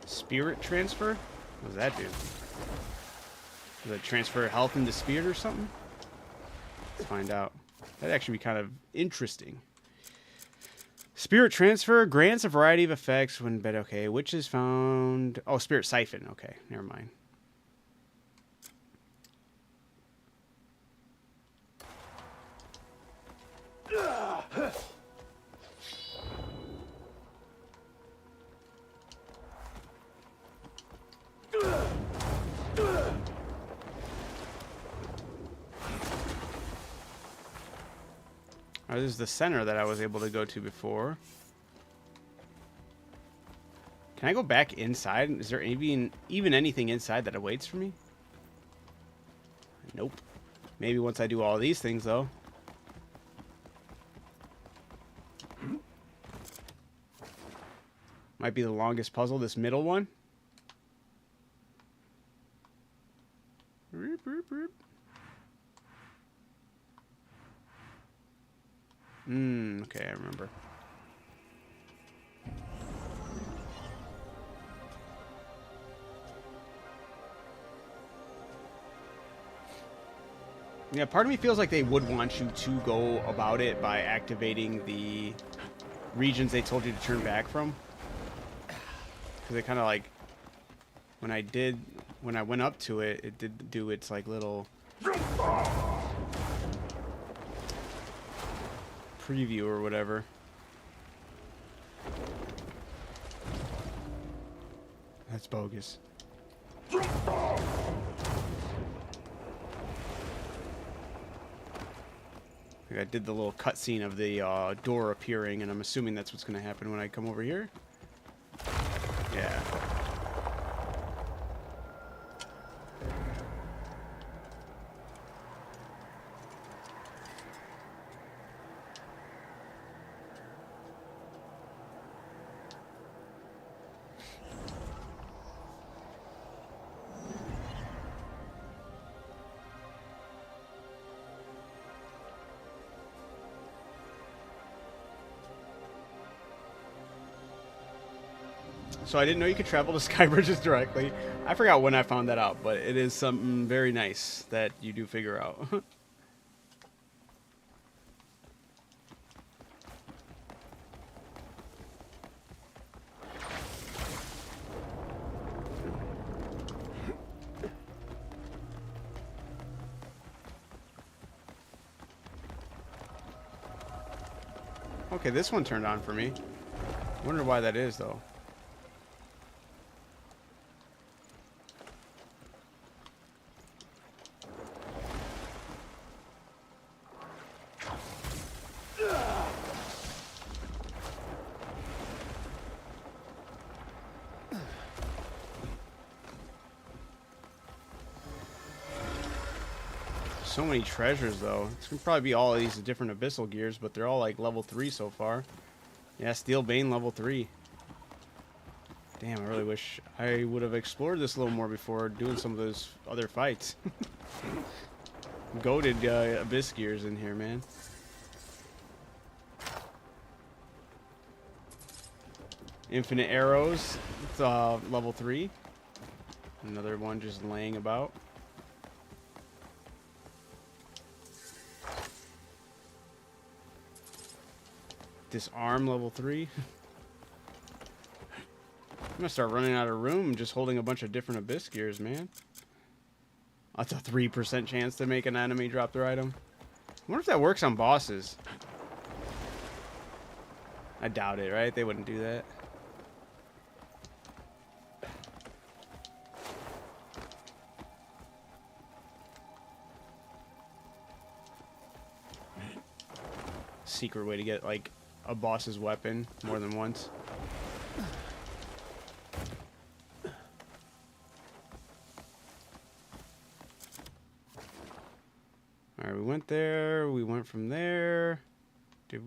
Spirit transfer? What does that do? Does it transfer health into spirit or something? Let's find out. That'd actually be kind of interesting. Spirit transfer grants a variety of effects when bed. Okay, which is found... Oh, spirit siphon. Okay, never mind. Oh, this is the center that I was able to go to before. Can I go back inside? Is there even anything inside that awaits for me? Nope. Maybe once I do all these things, though. Might be the longest puzzle, this middle one. Okay, I remember. Yeah, part of me feels like they would want you to go about it by activating the regions they told you to turn back from. Because they kind of like, when I went up to it, it did do its like little preview or whatever. That's bogus. Like I did the little cutscene of the door appearing, and I'm assuming that's what's going to happen when I come over here. Yeah. So I didn't know you could travel to Sky Bridges directly. I forgot when I found that out, but it is something very nice that you do figure out. Okay, this one turned on for me. Wonder why that is, though. So many treasures, though. It's gonna probably be all of these different abyssal gears, but they're all like level 3 so far. Yeah, Steel Bane level 3. Damn, I really wish I would have explored this a little more before doing some of those other fights. Goated abyss gears in here, man. Infinite arrows. It's level 3. Another one just laying about. Disarm level 3. I'm gonna start running out of room just holding a bunch of different abyss gears, man. That's a 3% chance to make an enemy drop their item. I wonder if that works on bosses. I doubt it, right? They wouldn't do that. Secret way to get like a boss's weapon more than once. Alright, we went there, we went from there.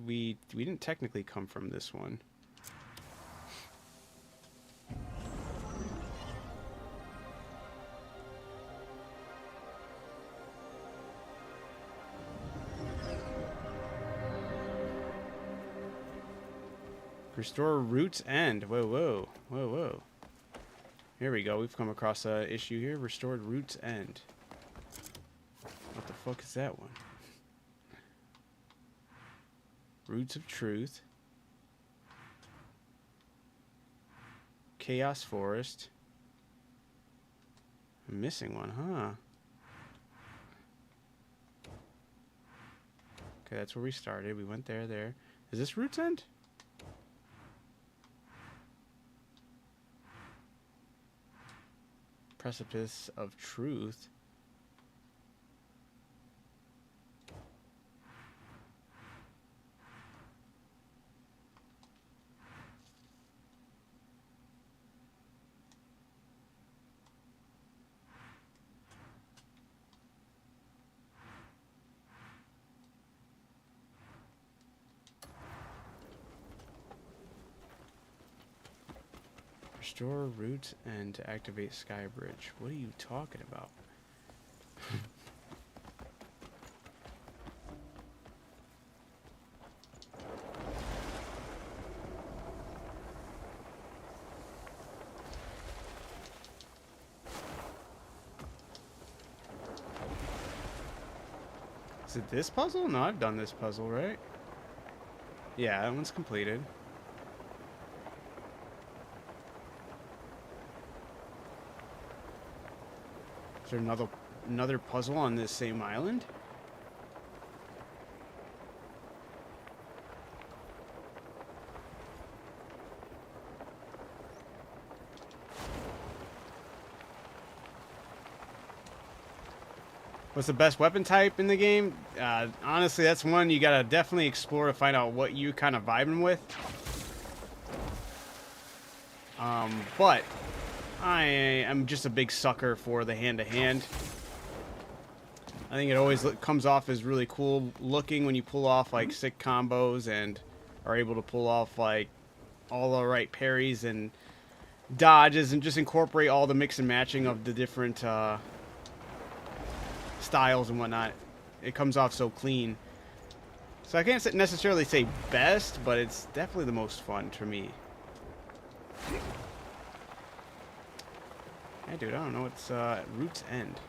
We didn't technically come from this one. Restore Root's End. Whoa, whoa, whoa, whoa. Here we go. We've come across an issue here. Restored Root's End. What the fuck is that one? Roots of Truth. Chaos Forest. I'm missing one, huh? Okay, that's where we started. We went there. Is this Root's End? Precipice of Truth. Restore Root and to activate Skybridge. What are you talking about? Is it this puzzle? No, I've done this puzzle, right? Yeah, that one's completed. Is there another puzzle on this same island? What's the best weapon type in the game? Honestly, that's one you gotta definitely explore to find out what you kind of vibing with. But I am just a big sucker for the hand-to-hand. I think it always comes off as really cool looking when you pull off like sick combos and are able to pull off like all the right parries and dodges and just incorporate all the mix and matching of the different styles and whatnot. It comes off so clean. So I can't necessarily say best, but it's definitely the most fun for me. Hey, dude, I don't know. It's Root's End.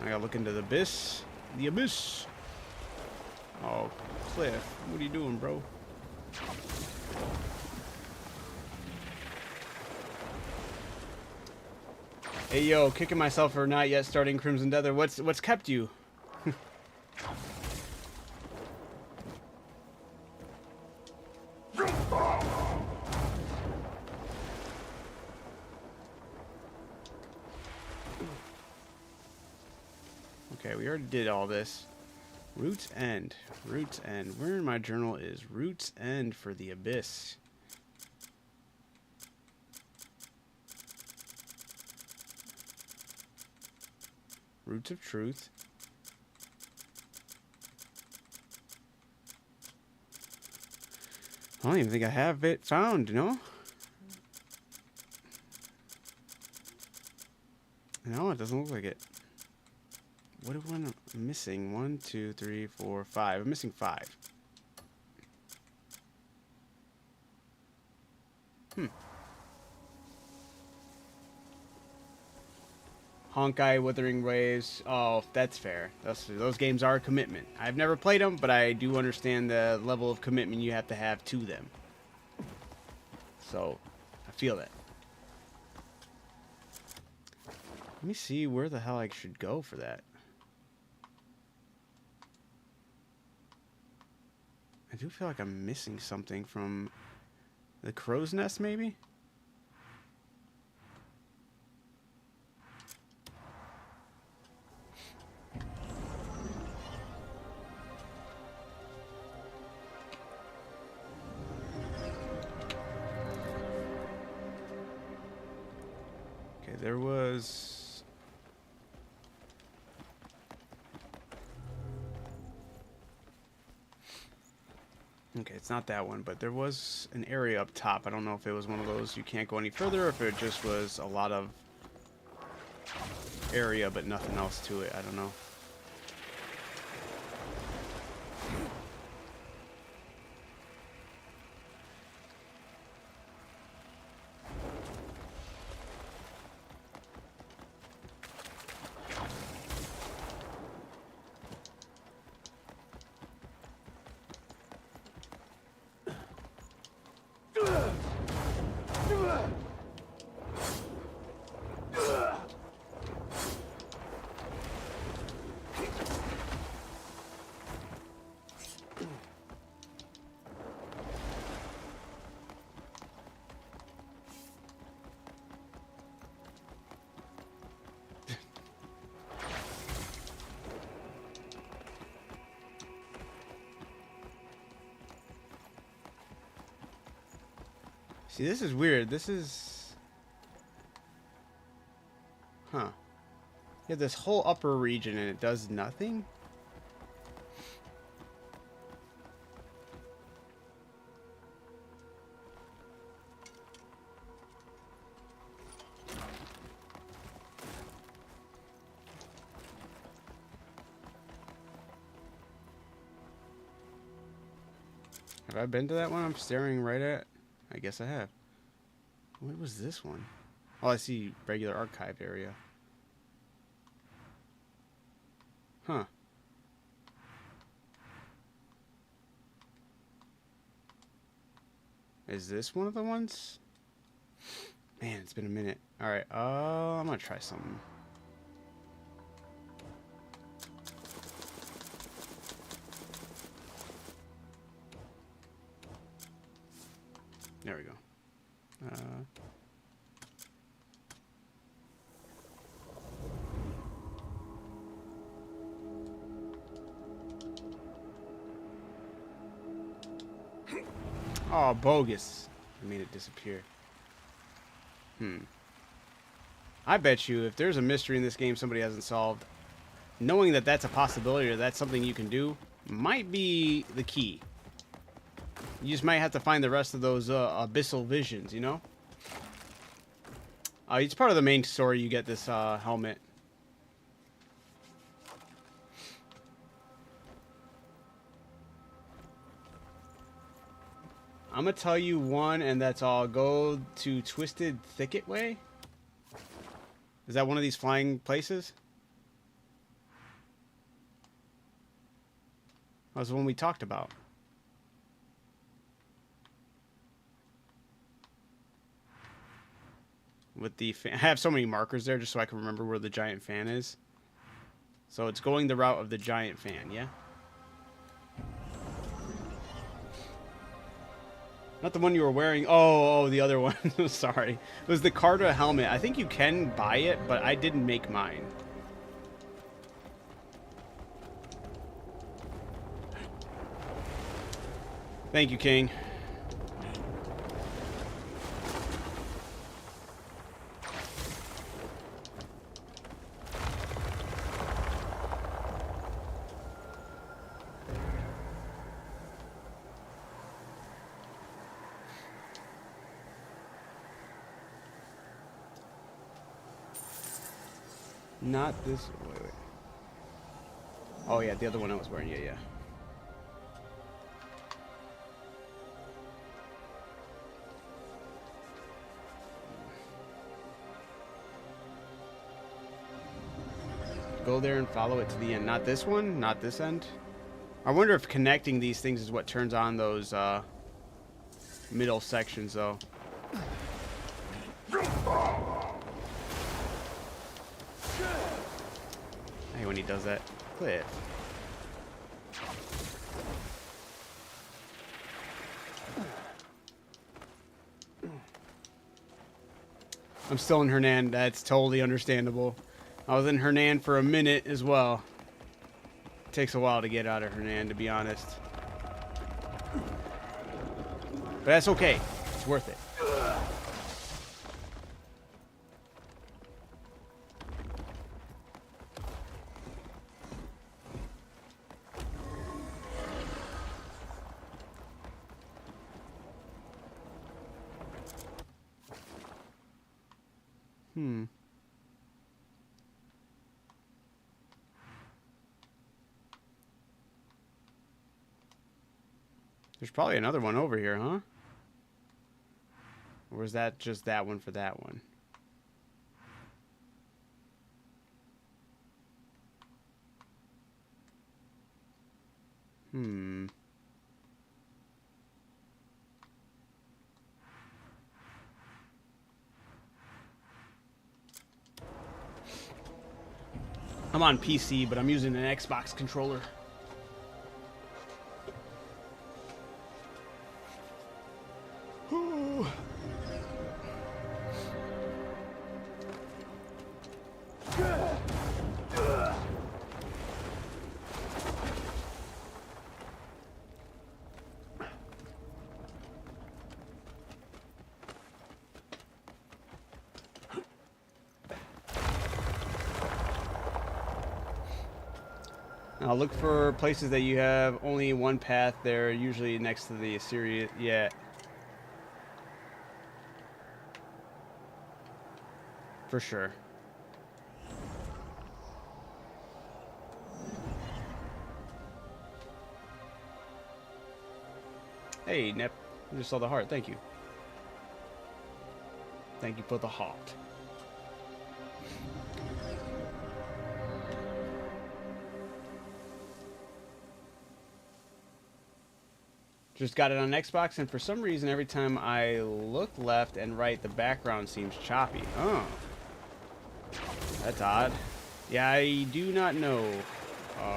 I gotta look into the abyss. The abyss. Oh, Cliff, what are you doing, bro? Hey, yo, kicking myself for not yet starting Crimson Tether. What's kept you? Okay, we already did all this. Roots End. Roots End. Where in my journal is Roots End for the Abyss? Roots of Truth. I don't even think I have it found, no? No, it doesn't look like it. What am I missing? 1, 2, 3, 4, 5. I'm missing 5. Honkai, Withering Waves. Oh, that's fair. Those games are a commitment. I've never played them, but I do understand the level of commitment you have to them. So, I feel that. Let me see where the hell I should go for that. I do feel like I'm missing something from the Crow's Nest, maybe? Okay, there was... Okay, it's not that one, but there was an area up top. I don't know if it was one of those you can't go any further, or if it just was a lot of area but nothing else to it. I don't know. See, this is weird. This is... Huh. You have this whole upper region and it does nothing? Have I been to that one I'm staring right at? I guess I have. What was this one? Oh, I see regular archive area. Huh. Is this one of the ones? Man, it's been a minute. Alright, I'm gonna try something. There we go. Oh, bogus. I made it disappear. I bet you if there's a mystery in this game somebody hasn't solved, knowing that that's a possibility or that's something you can do might be the key. You just might have to find the rest of those abyssal visions, you know? It's part of the main story. You get this helmet. I'm gonna tell you one, and that's all. Go to Twisted Thicket Way. Is that one of these flying places? That was the one we talked about. With the fan. I have so many markers there just so I can remember where the giant fan is. So it's going the route of the giant fan, yeah? Not the one you were wearing. Oh, the other one. Sorry. It was the Carta helmet. I think you can buy it, but I didn't make mine. Thank you, King. Not this. Wait. Oh yeah, the other one I was wearing. Yeah. Go there and follow it to the end. Not this one. Not this end. I wonder if connecting these things is what turns on those middle sections, though. I hate when he does that. Cliff. I'm still in Hernan. That's totally understandable. I was in Hernan for a minute as well. It takes a while to get out of Hernan, to be honest. But that's okay. It's worth it. There's probably another one over here, huh? Or is that just that one for that one? I'm on PC, but I'm using an Xbox controller. Now look for places that you have only one path there, usually next to the Assyria. Yeah. For sure. Hey, Nep. I just saw the heart. Thank you. Thank you for the heart. Just got it on Xbox, and for some reason, every time I look left and right, the background seems choppy. Oh. That's odd. Yeah, I do not know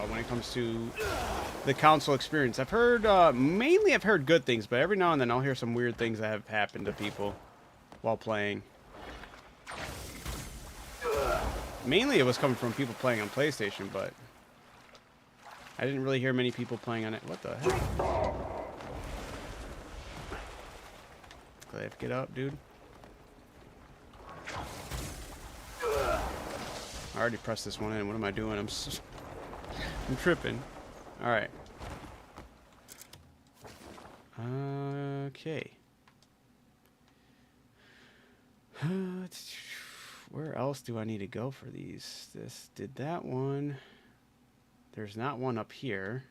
when it comes to the console experience. I've heard, mainly I've heard good things, but every now and then I'll hear some weird things that have happened to people while playing. Mainly it was coming from people playing on PlayStation, but I didn't really hear many people playing on it. What the heck? Cliff, get up, dude. I already pressed this one in. What am I doing? I'm tripping. All right. Okay. Where else do I need to go for these? This did that one. There's not one up here.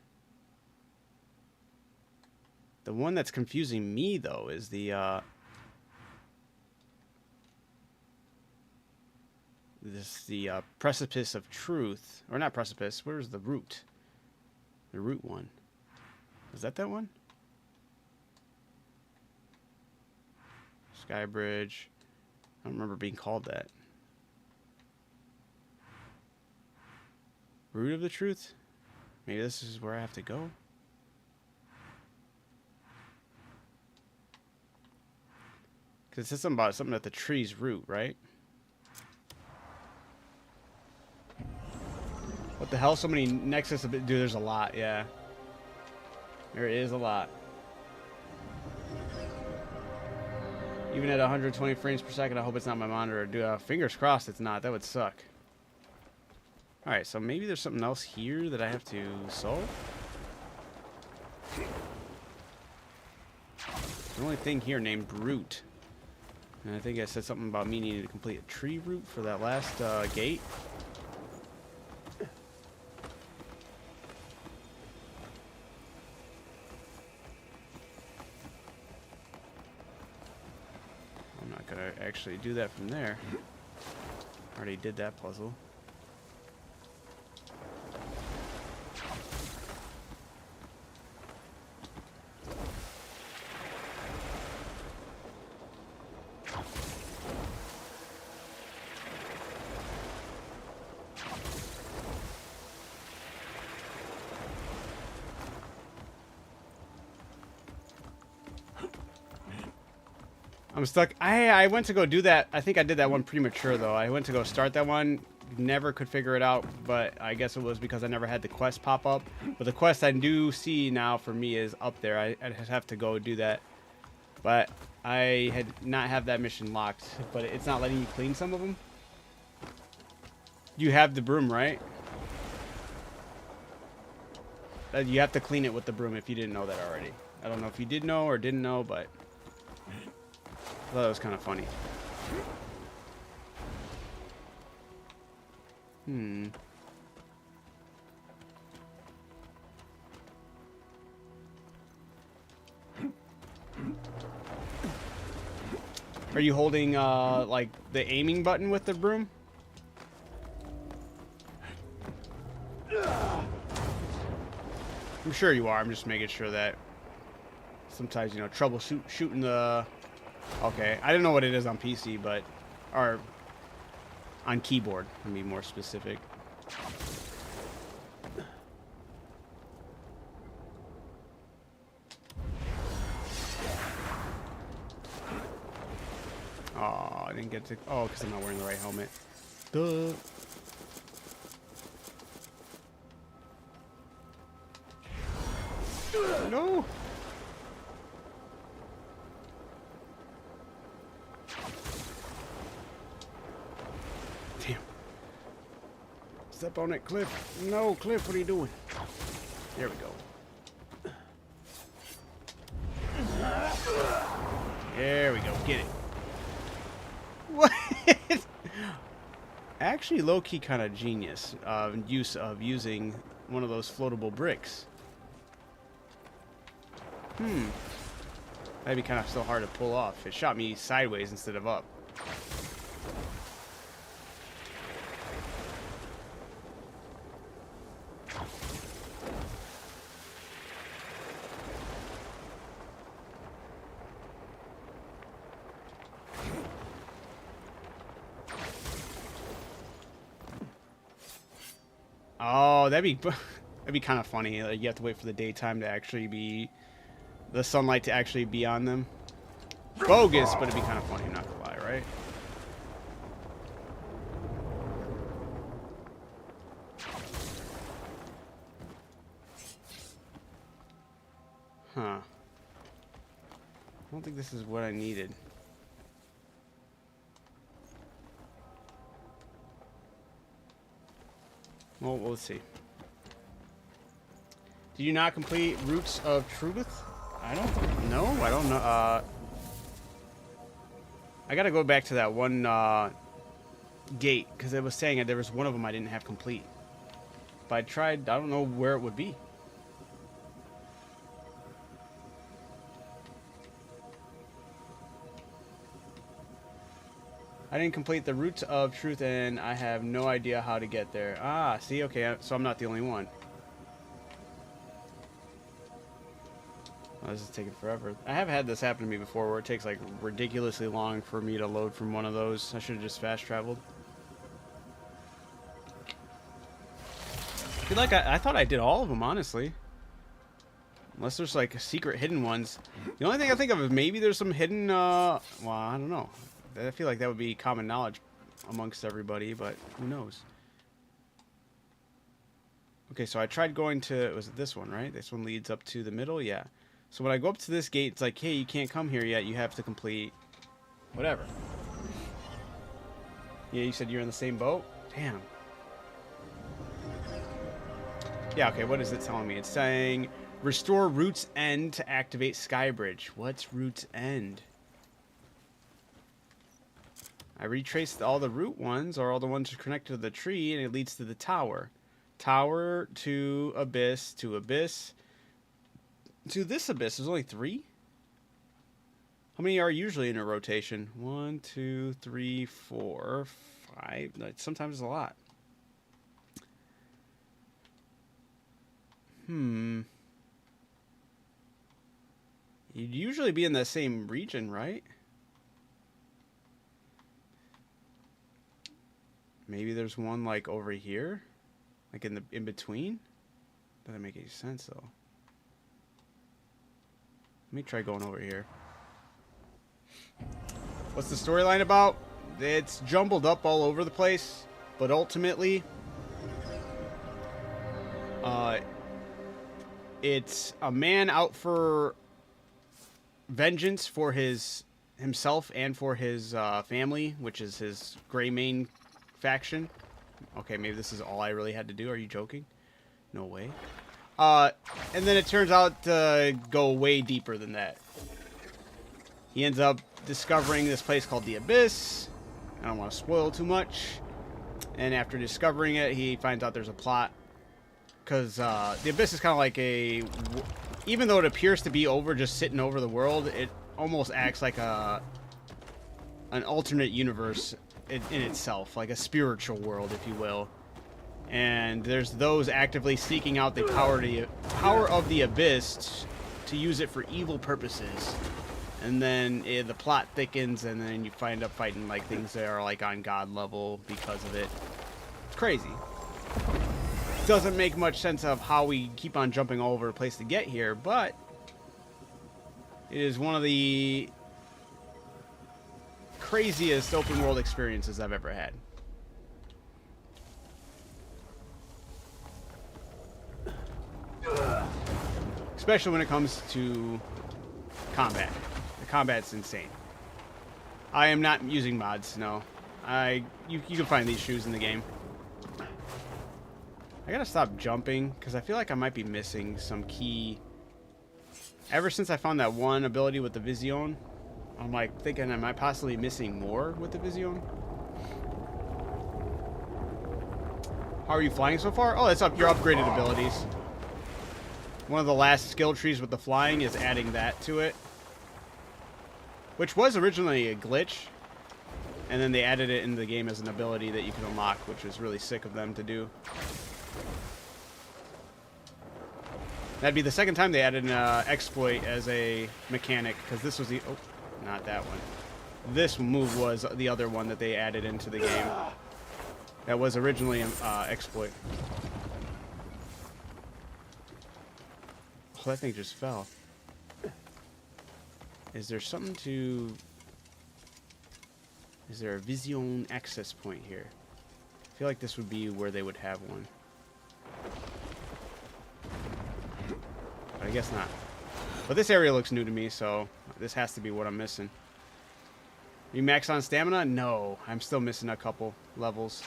The one that's confusing me, though, is the Precipice of Truth. Or not Precipice. Where's the root? The root one. Is that one? Sky Bridge. I don't remember being called that. Root of the Truth? Maybe this is where I have to go? Because it says something about something at the tree's root, right? What the hell? So many Nexus... Dude, there's a lot, yeah. There is a lot. Even at 120 frames per second, I hope it's not my monitor. Dude, fingers crossed it's not. That would suck. Alright, so maybe there's something else here that I have to solve? There's the only thing here named Root. And I think I said something about me needing to complete a tree route for that last gate. I'm not going to actually do that from there. Already did that puzzle. I'm stuck. I went to go do that. I think I did that one premature, though. I went to go start that one. Never could figure it out, but I guess it was because I never had the quest pop up. But the quest I do see now for me is up there. I just have to go do that. But I had not have that mission locked. But it's not letting you clean some of them. You have the broom, right? You have to clean it with the broom if you didn't know that already. I don't know if you did know or didn't know, but... I thought that was kind of funny. Are you holding, like, the aiming button with the broom? I'm sure you are. I'm just making sure that sometimes, you know, shooting the... Okay, I don't know what it is on PC, but... Or... On keyboard, to be more specific. Oh, I didn't get to... Oh, because I'm not wearing the right helmet. Duh. No! Damn. Step on it, Cliff. No, Cliff, what are you doing? There we go. There we go. Get it. What? Actually, low-key kind of genius use of using one of those floatable bricks. That'd be kind of still hard to pull off. It shot me sideways instead of up. Oh, that'd be kind of funny. Like, you have to wait for the daytime to actually be... The sunlight to actually be on them. Bogus, but it'd be kind of funny, I'm not gonna lie, right? Huh. I don't think this is what I needed. Well, let's see. Did you not complete Roots of Truth? I don't know. I don't know. I gotta go back to that one gate because it was saying that there was one of them I didn't have complete. But I tried. I don't know where it would be. I didn't complete the Roots of Truth, and I have no idea how to get there. Ah, see, okay, so I'm not the only one. Oh, this is taking forever. I have had this happen to me before where it takes like ridiculously long for me to load from one of those. I should have just fast traveled. I feel like I thought I did all of them, honestly. Unless there's like secret hidden ones. The only thing I think of is maybe there's some hidden, well, I don't know. I feel like that would be common knowledge amongst everybody, but who knows? Okay, so I tried going to, was it this one, right? This one leads up to the middle, yeah. So when I go up to this gate, it's like, hey, you can't come here yet. You have to complete Whatever. Yeah, you said you're in the same boat? Damn. Yeah, okay, what is it telling me? It's saying, restore Root's End to activate Skybridge. What's Root's End? I retraced all the root ones, or all the ones connected to the tree, and it leads to the tower. Tower to abyss, to abyss, to this abyss. There's only 3? How many are usually in a rotation? 1, 2, 3, 4, 5. Sometimes it's a lot. You'd usually be in the same region, right? Maybe there's one like over here, like in between. Doesn't make any sense though. Let me try going over here. What's the storyline about? It's jumbled up all over the place, but ultimately, it's a man out for vengeance for himself and for his family, which is his Greymane faction. Okay, maybe this is all I really had to do. Are you joking? No way. And then it turns out to go way deeper than that. He ends up discovering this place called the Abyss. I don't want to spoil too much. And after discovering it, he finds out there's a plot. Because the Abyss is kind of like even though it appears to be just sitting over the world, it almost acts like an alternate universe in itself, like a spiritual world, if you will. And there's those actively seeking out the power of the Abyss to use it for evil purposes. And then the plot thickens, and then you find up fighting like things that are like on God level because of it. It's crazy. Doesn't make much sense of how we keep on jumping all over the place to get here, but it is one of the craziest open world experiences I've ever had. Especially when it comes to combat. The combat's insane. I am not using mods, no. You can find these shoes in the game. I gotta stop jumping, because I feel like I might be missing some key. Ever since I found that one ability with the Vision, I'm like thinking, am I possibly missing more with the Vision? How are you flying so far? Oh, that's up your upgraded abilities. One of the last skill trees with the flying is adding that to it. Which was originally a glitch. And then they added it into the game as an ability that you can unlock, which was really sick of them to do. That'd be the second time they added an exploit as a mechanic, because this was the... Oh, not that one. This move was the other one that they added into the game. That was originally an exploit. Oh, that thing just fell. Is there something to... Is there a Vision access point here? I feel like this would be where they would have one. But I guess not. But this area looks new to me, so this has to be what I'm missing. You max on stamina? No, I'm still missing a couple levels.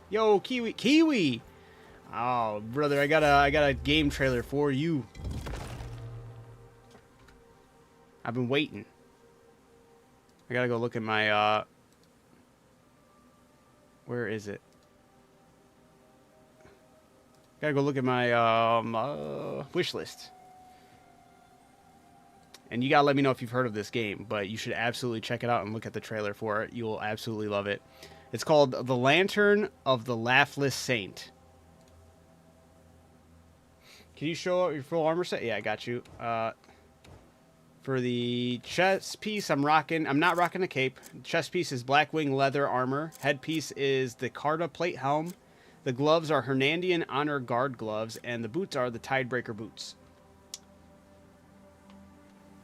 Yo, Kiwi! Kiwi! Oh, brother, I got a game trailer for you. I've been waiting. I gotta go look at my, where is it? Gotta go look at my, wish list. And you gotta let me know if you've heard of this game, but you should absolutely check it out and look at the trailer for it. You will absolutely love it. It's called The Lantern of the Laughless Saint. Can you show your full armor set? Yeah, I got you. For the chest piece, I'm not rocking a cape. Chest piece is Blackwing leather armor. Headpiece is the Carta plate helm. The gloves are Hernandian Honor Guard gloves, and the boots are the Tidebreaker boots.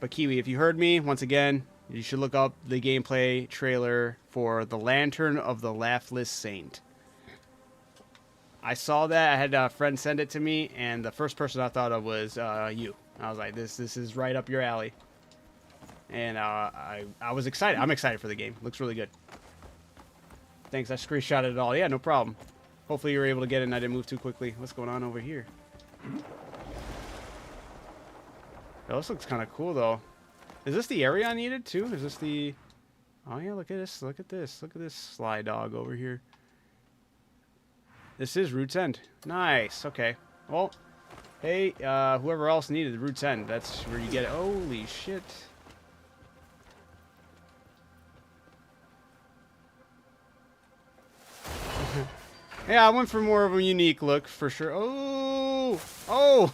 But Kiwi, if you heard me, once again, you should look up the gameplay trailer for The Lantern of the Laughless Saint. I saw that. I had a friend send it to me, and the first person I thought of was you. I was like, this is right up your alley. And I was excited. I'm excited for the game. Looks really good. Thanks, I screenshotted it all. Yeah, no problem. Hopefully you were able to get it and I didn't move too quickly. What's going on over here? Oh, this looks kind of cool, though. Is this the area I needed, too? Is this the... Oh, yeah, look at this. Look at this. Look at this sly dog over here. This is Root's End. Nice. Okay. Well, hey, whoever else needed the Root's End, that's where you get it. Holy shit. Yeah, I went for more of a unique look for sure. Oh! Oh!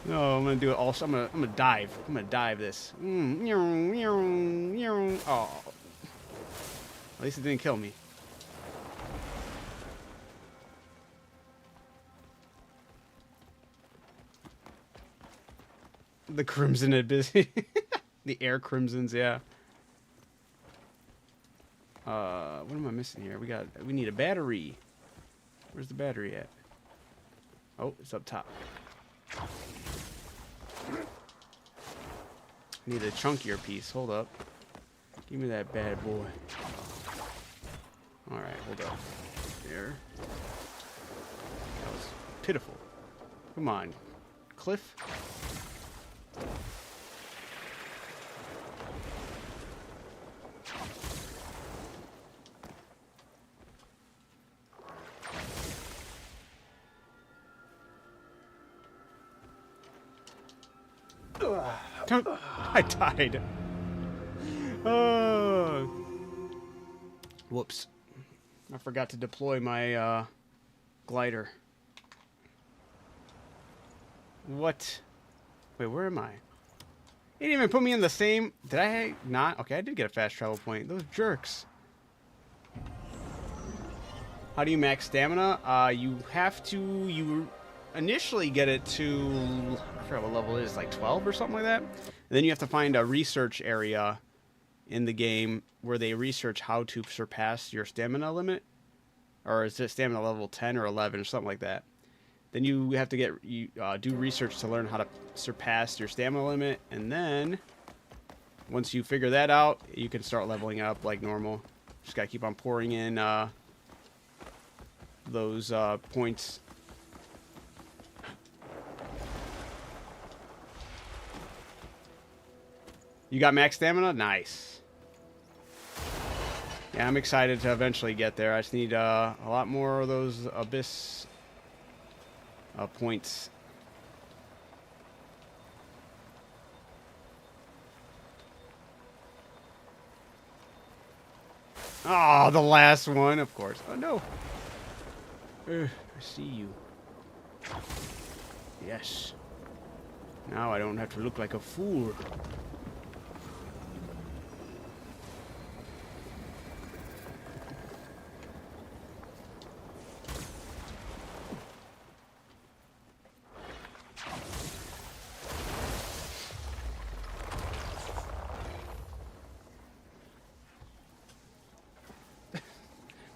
No, I'm gonna do it also. I'm gonna dive. I'm gonna dive this. Oh. At least it didn't kill me. The Crimson Abyss. The Air Crimsons, yeah. What am I missing here? We need a battery. Where's the battery at? Oh, it's up top. Need a chunkier piece. Hold up. Give me that bad boy. Alright, hold up. There. That was pitiful. Come on. Cliff? I died. Whoops. I forgot to deploy my glider. What? Wait, where am I? They didn't even put me in the same... Did I not? Okay, I did get a fast travel point. Those jerks. How do you max stamina? You have to... You initially get it to... I forgot what level it is, like 12 or something like that. And then you have to find a research area in the game where they research how to surpass your stamina limit. Or is it stamina level 10 or 11 or something like that. Then you have to do research to learn how to surpass your stamina limit. And then, once you figure that out, you can start leveling up like normal. Just gotta keep on pouring in those points. You got max stamina? Nice. Yeah, I'm excited to eventually get there. I just need a lot more of those Abyss points. Oh, the last one, of course. Oh, no. I see you. Yes. Now I don't have to look like a fool.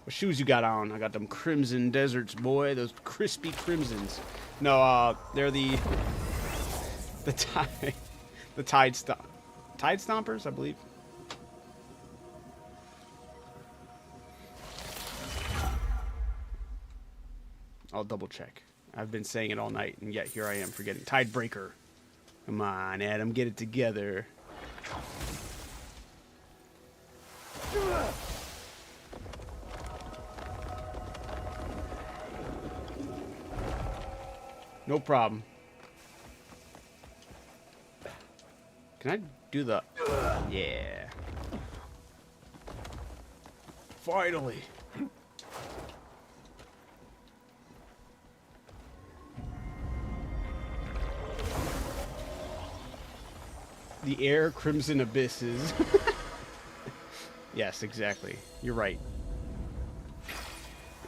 What shoes you got on? I got them Crimson Deserts, boy. Those crispy Crimsons. No, they're the Tide Stompers, I believe. I'll double check. I've been saying it all night, and yet here I am forgetting. Tidebreaker. Come on, Adam, get it together. No problem. Can I do the... Yeah. Finally. The Air Crimson Abysses. Yes, exactly. You're right.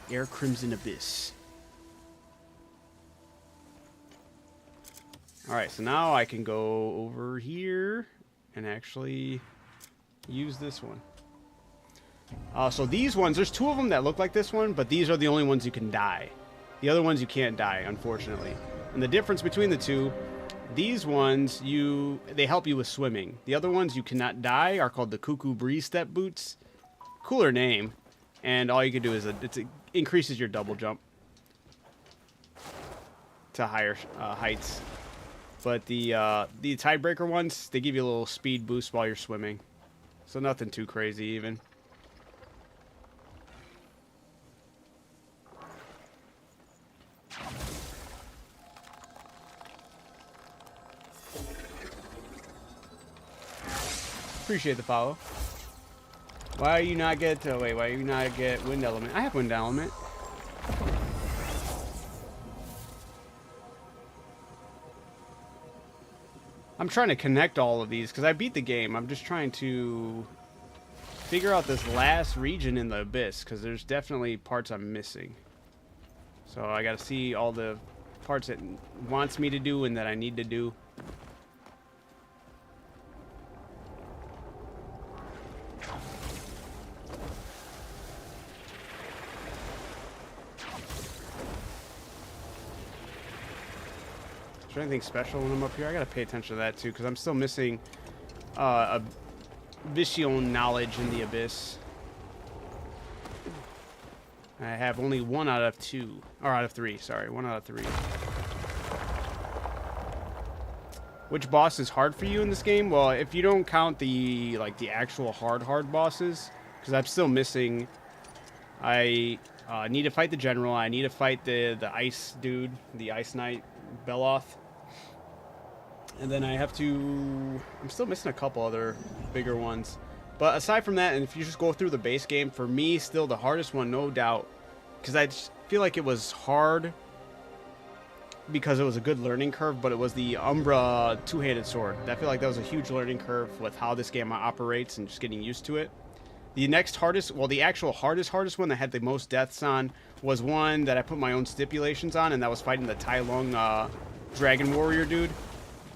The Air Crimson Abyss. Alright, so now I can go over here and actually use this one. So these ones, there's two of them that look like this one, but these are the only ones you can die. The other ones you can't die, unfortunately. And the difference between the two, these ones, they help you with swimming. The other ones, you cannot die, are called the Cuckoo Breeze Step Boots. Cooler name. And all you can do is it increases your double jump to higher heights. But the Tidebreaker ones, they give you a little speed boost while you're swimming. So nothing too crazy even. Appreciate the follow. Why do you not get why do you not get wind element? I have wind element. I'm trying to connect all of these because I beat the game. I'm just trying to figure out this last region in the abyss because there's definitely parts I'm missing. So I got to see all the parts it wants me to do and that I need to do. Is there anything special when I'm up here? I gotta pay attention to that too, because I'm still missing a Vision knowledge in the abyss. I have only 1 out of 2, or out of 3. Sorry, 1 out of 3. Which boss is hard for you in this game? Well, if you don't count the actual hard bosses, because I'm still missing. I need to fight the general. I need to fight the ice dude, the ice knight, Beloth. And then I have to... I'm still missing a couple other bigger ones. But aside from that, and if you just go through the base game, for me, still the hardest one, no doubt. Because I just feel like it was hard because it was a good learning curve, but it was the Umbra two-handed sword. I feel like that was a huge learning curve with how this game operates and just getting used to it. The next hardest, well, the actual hardest one that had the most deaths on was one that I put my own stipulations on, and that was fighting the Tai Lung Dragon Warrior dude.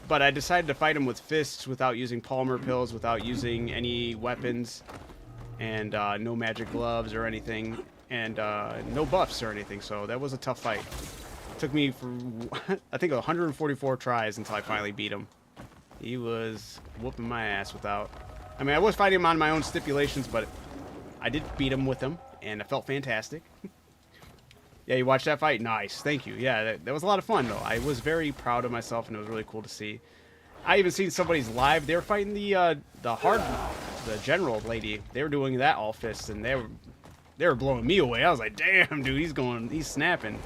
But I decided to fight him with fists without using polymer pills, without using any weapons, and no magic gloves or anything, and no buffs or anything, so that was a tough fight. It took me, for I think, 144 tries until I finally beat him. He was whooping my ass without... I mean, I was fighting him on my own stipulations, but I did beat him with them, and it felt fantastic. Yeah, you watched that fight? Nice, thank you. Yeah, that was a lot of fun, though. I was very proud of myself, and it was really cool to see. I even seen somebody's live. They were fighting the general lady. They were doing that all fists, and they were blowing me away. I was like, damn, dude, he's snapping.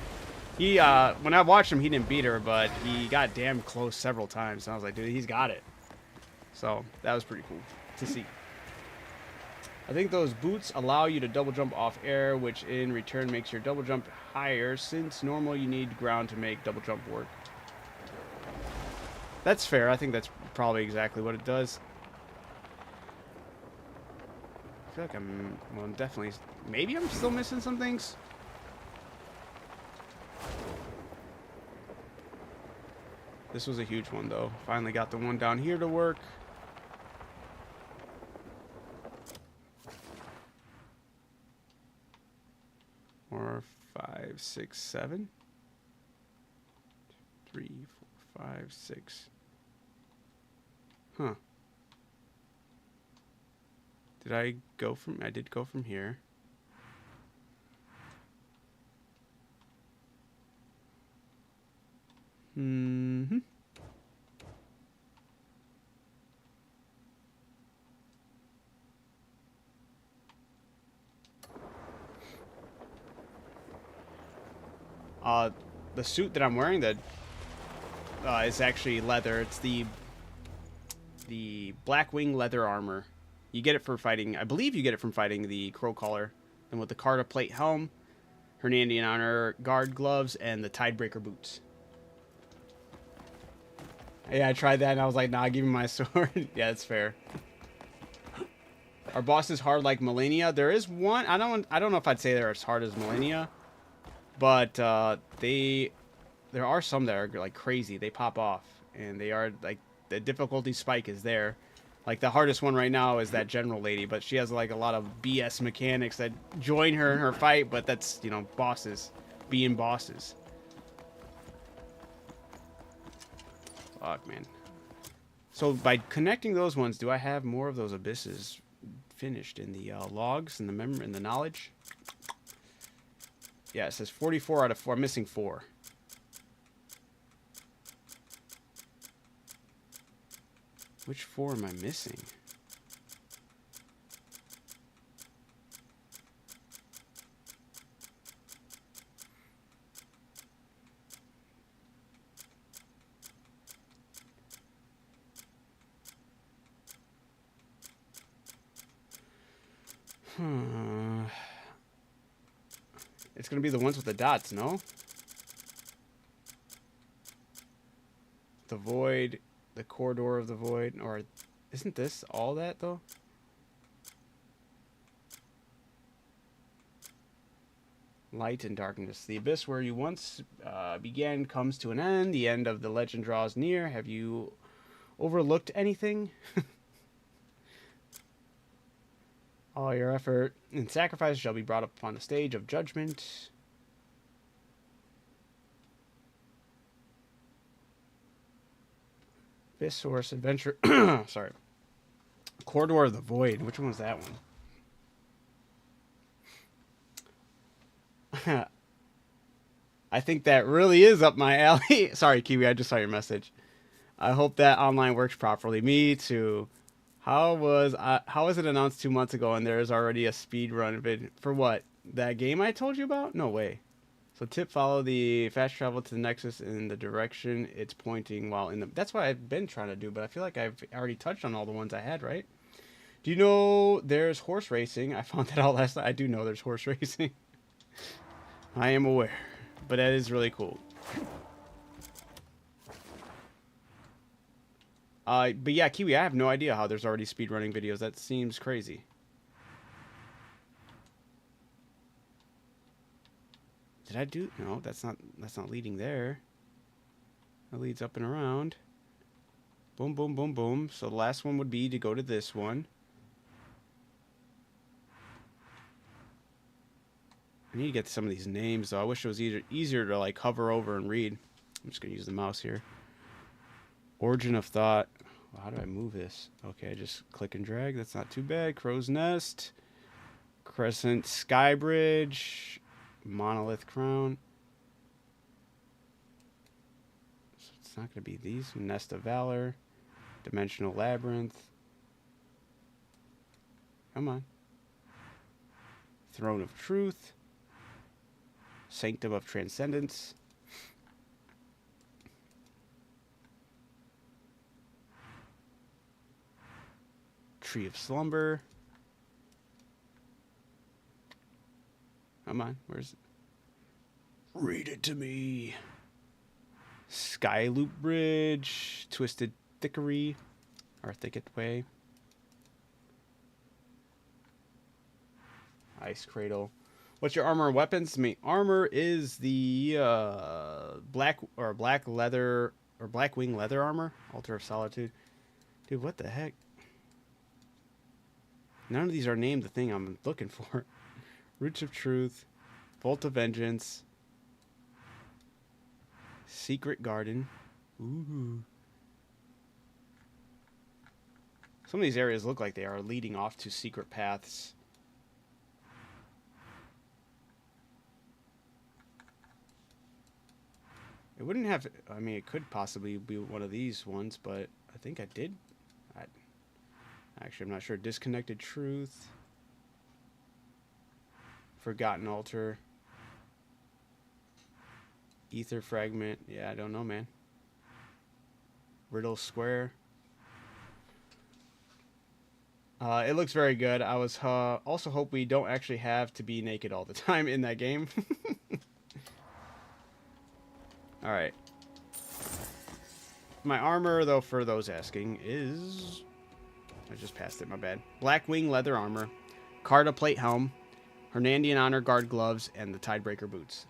He when I watched him, he didn't beat her, but he got damn close several times. And I was like, dude, he's got it. So that was pretty cool to see. I think those boots allow you to double jump off air, which in return makes your double jump higher, since normal you need ground to make double jump work. That's fair. I think that's probably exactly what it does. I feel like well, definitely, maybe I'm still missing some things. This was a huge one, though. Finally got the one down here to work. 4, 5, 6, 7. 3, 4, 5, 6. Huh. Did I go from... I did go from here. Mm-hmm. The suit that I'm wearing that is actually leather. It's the Blackwing leather armor. You get it for fighting, I believe you get it from fighting the Crowcaller. And with the Carta plate helm, Hernandian honor guard gloves, and the Tidebreaker boots. Yeah, I tried that and I was like, nah, give me my sword. Yeah, that's fair. Our boss is hard like Millennia. There is one, I don't know if I'd say they're as hard as Millennia. But there are some that are like crazy. They pop off, and they are like, the difficulty spike is there. Like the hardest one right now is that general lady, but she has like a lot of BS mechanics that join her in her fight. But that's, you know, bosses being bosses. Fuck, man. So by connecting those ones, do I have more of those abysses finished in the logs and the memory and the knowledge? Yeah, it says 44 out of 4. I'm missing 4. Which 4 am I missing? It's gonna be the ones with the dots, no? The void, the corridor of the void, or isn't this all that though? Light and darkness. The abyss where you once began comes to an end. The end of the legend draws near. Have you overlooked anything? All your effort and sacrifice shall be brought up upon the stage of judgment. Abyss Source Adventure. Sorry. Corridor of the Void. Which one was that one? I think that really is up my alley. Sorry, Kiwi. I just saw your message. I hope that online works properly. Me too. How was it announced 2 months ago and there's already a speed run vid for what? That game I told you about? No way. So tip, follow the fast travel to the Nexus in the direction it's pointing while in the... That's what I've been trying to do, but I feel like I've already touched on all the ones I had, right? Do you know there's horse racing? I found that out last night. I do know there's horse racing. I am aware. But that is really cool. But yeah, Kiwi, I have no idea how there's already speedrunning videos. That seems crazy. Did I do... No, that's not leading there. That leads up and around. Boom, boom, boom, boom. So the last one would be to go to this one. I need to get some of these names, though. I wish it was easier to, like, hover over and read. I'm just going to use the mouse here. Origin of Thought. Well, how do I move this? Okay, just click and drag. That's not too bad. Crow's Nest. Crescent Skybridge. Monolith Crown. So it's not going to be these. Nest of Valor. Dimensional Labyrinth. Come on. Throne of Truth. Sanctum of Transcendence. Tree of Slumber. Come on, where's it? Read it to me. Skyloop Bridge. Twisted Thickery. Or Thicket Way. Ice Cradle. What's your armor and weapons? I mean, armor is the black leather or black wing leather armor. Altar of Solitude. Dude, what the heck? None of these are named the thing I'm looking for. Roots of Truth. Vault of Vengeance. Secret Garden. Ooh. Some of these areas look like they are leading off to secret paths. It wouldn't have... I mean, it could possibly be one of these ones, but I think I did... Actually, I'm not sure. Disconnected Truth. Forgotten Altar. Ether Fragment. Yeah, I don't know, man. Riddle Square. It looks very good. I was also hope we don't actually have to be naked all the time in that game. Alright. My armor, though, for those asking, is... I just passed it, my bad. Blackwing leather armor, Carta plate helm, Hernandian honor guard gloves, and the Tidebreaker boots.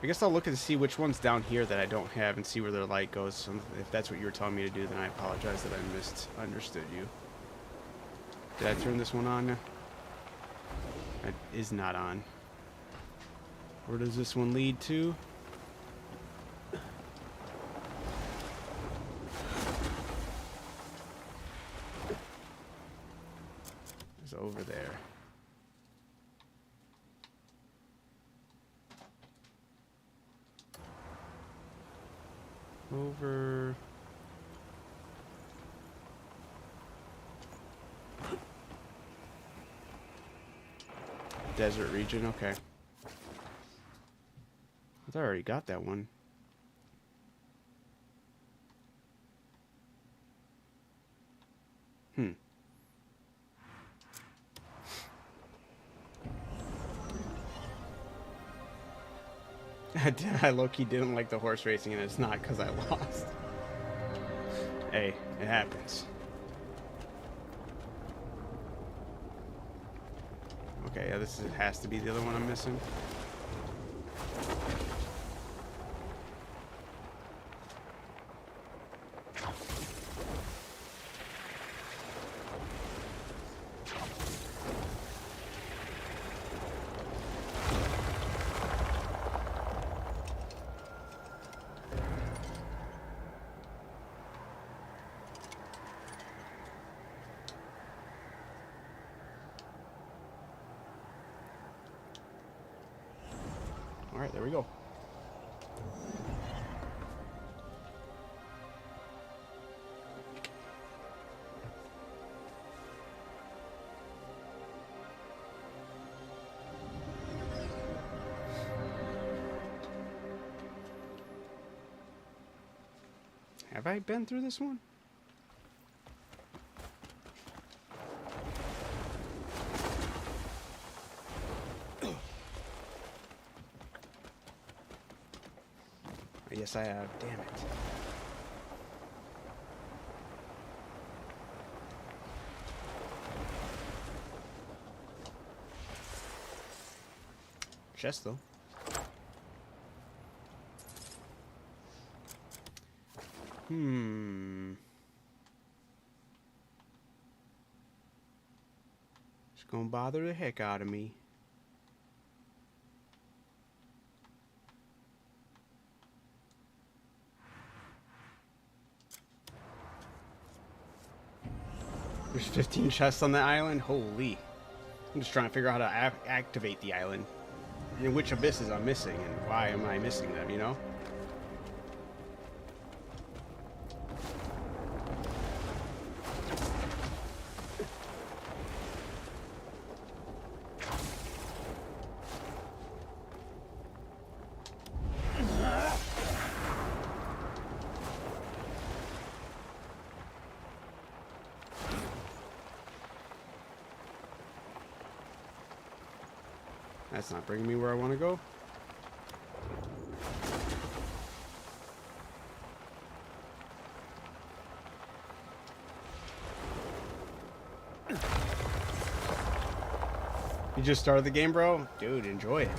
I guess I'll look and see which one's down here that I don't have and see where their light goes. So if that's what you were telling me to do, then I apologize that I misunderstood you. Did I turn this one on? It is not on. Where does this one lead to? It's over there. Over. Desert region, okay. I thought I already got that one. I low-key didn't like the horse racing, and it's not because I lost. Hey, it happens. Okay, yeah, this has to be the other one I'm missing. All right, there we go. Have I been through this one? Yes, I have. Damn it. Chest, though. It's gonna bother the heck out of me. There's 15 chests on the island? Holy. I'm just trying to figure out how to activate the island. And which abysses I'm missing, and why am I missing them, you know? That's not bringing me where I want to go. You just started the game, bro? Dude, enjoy it.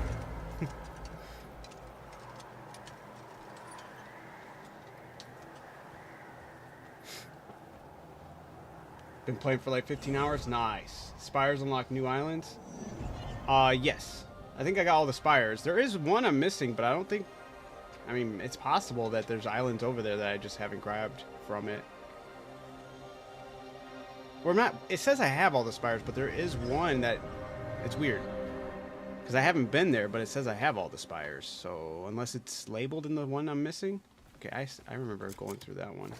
Been playing for like 15 hours? Nice. Spires unlock new islands? Yes. I think I got all the spires. There is one I'm missing, but I don't think... I mean, it's possible that there's islands over there that I just haven't grabbed from it. Or not... It says I have all the spires, but there is one that... It's weird. Because I haven't been there, but it says I have all the spires. So, unless it's labeled in the one I'm missing... Okay, I remember going through that one.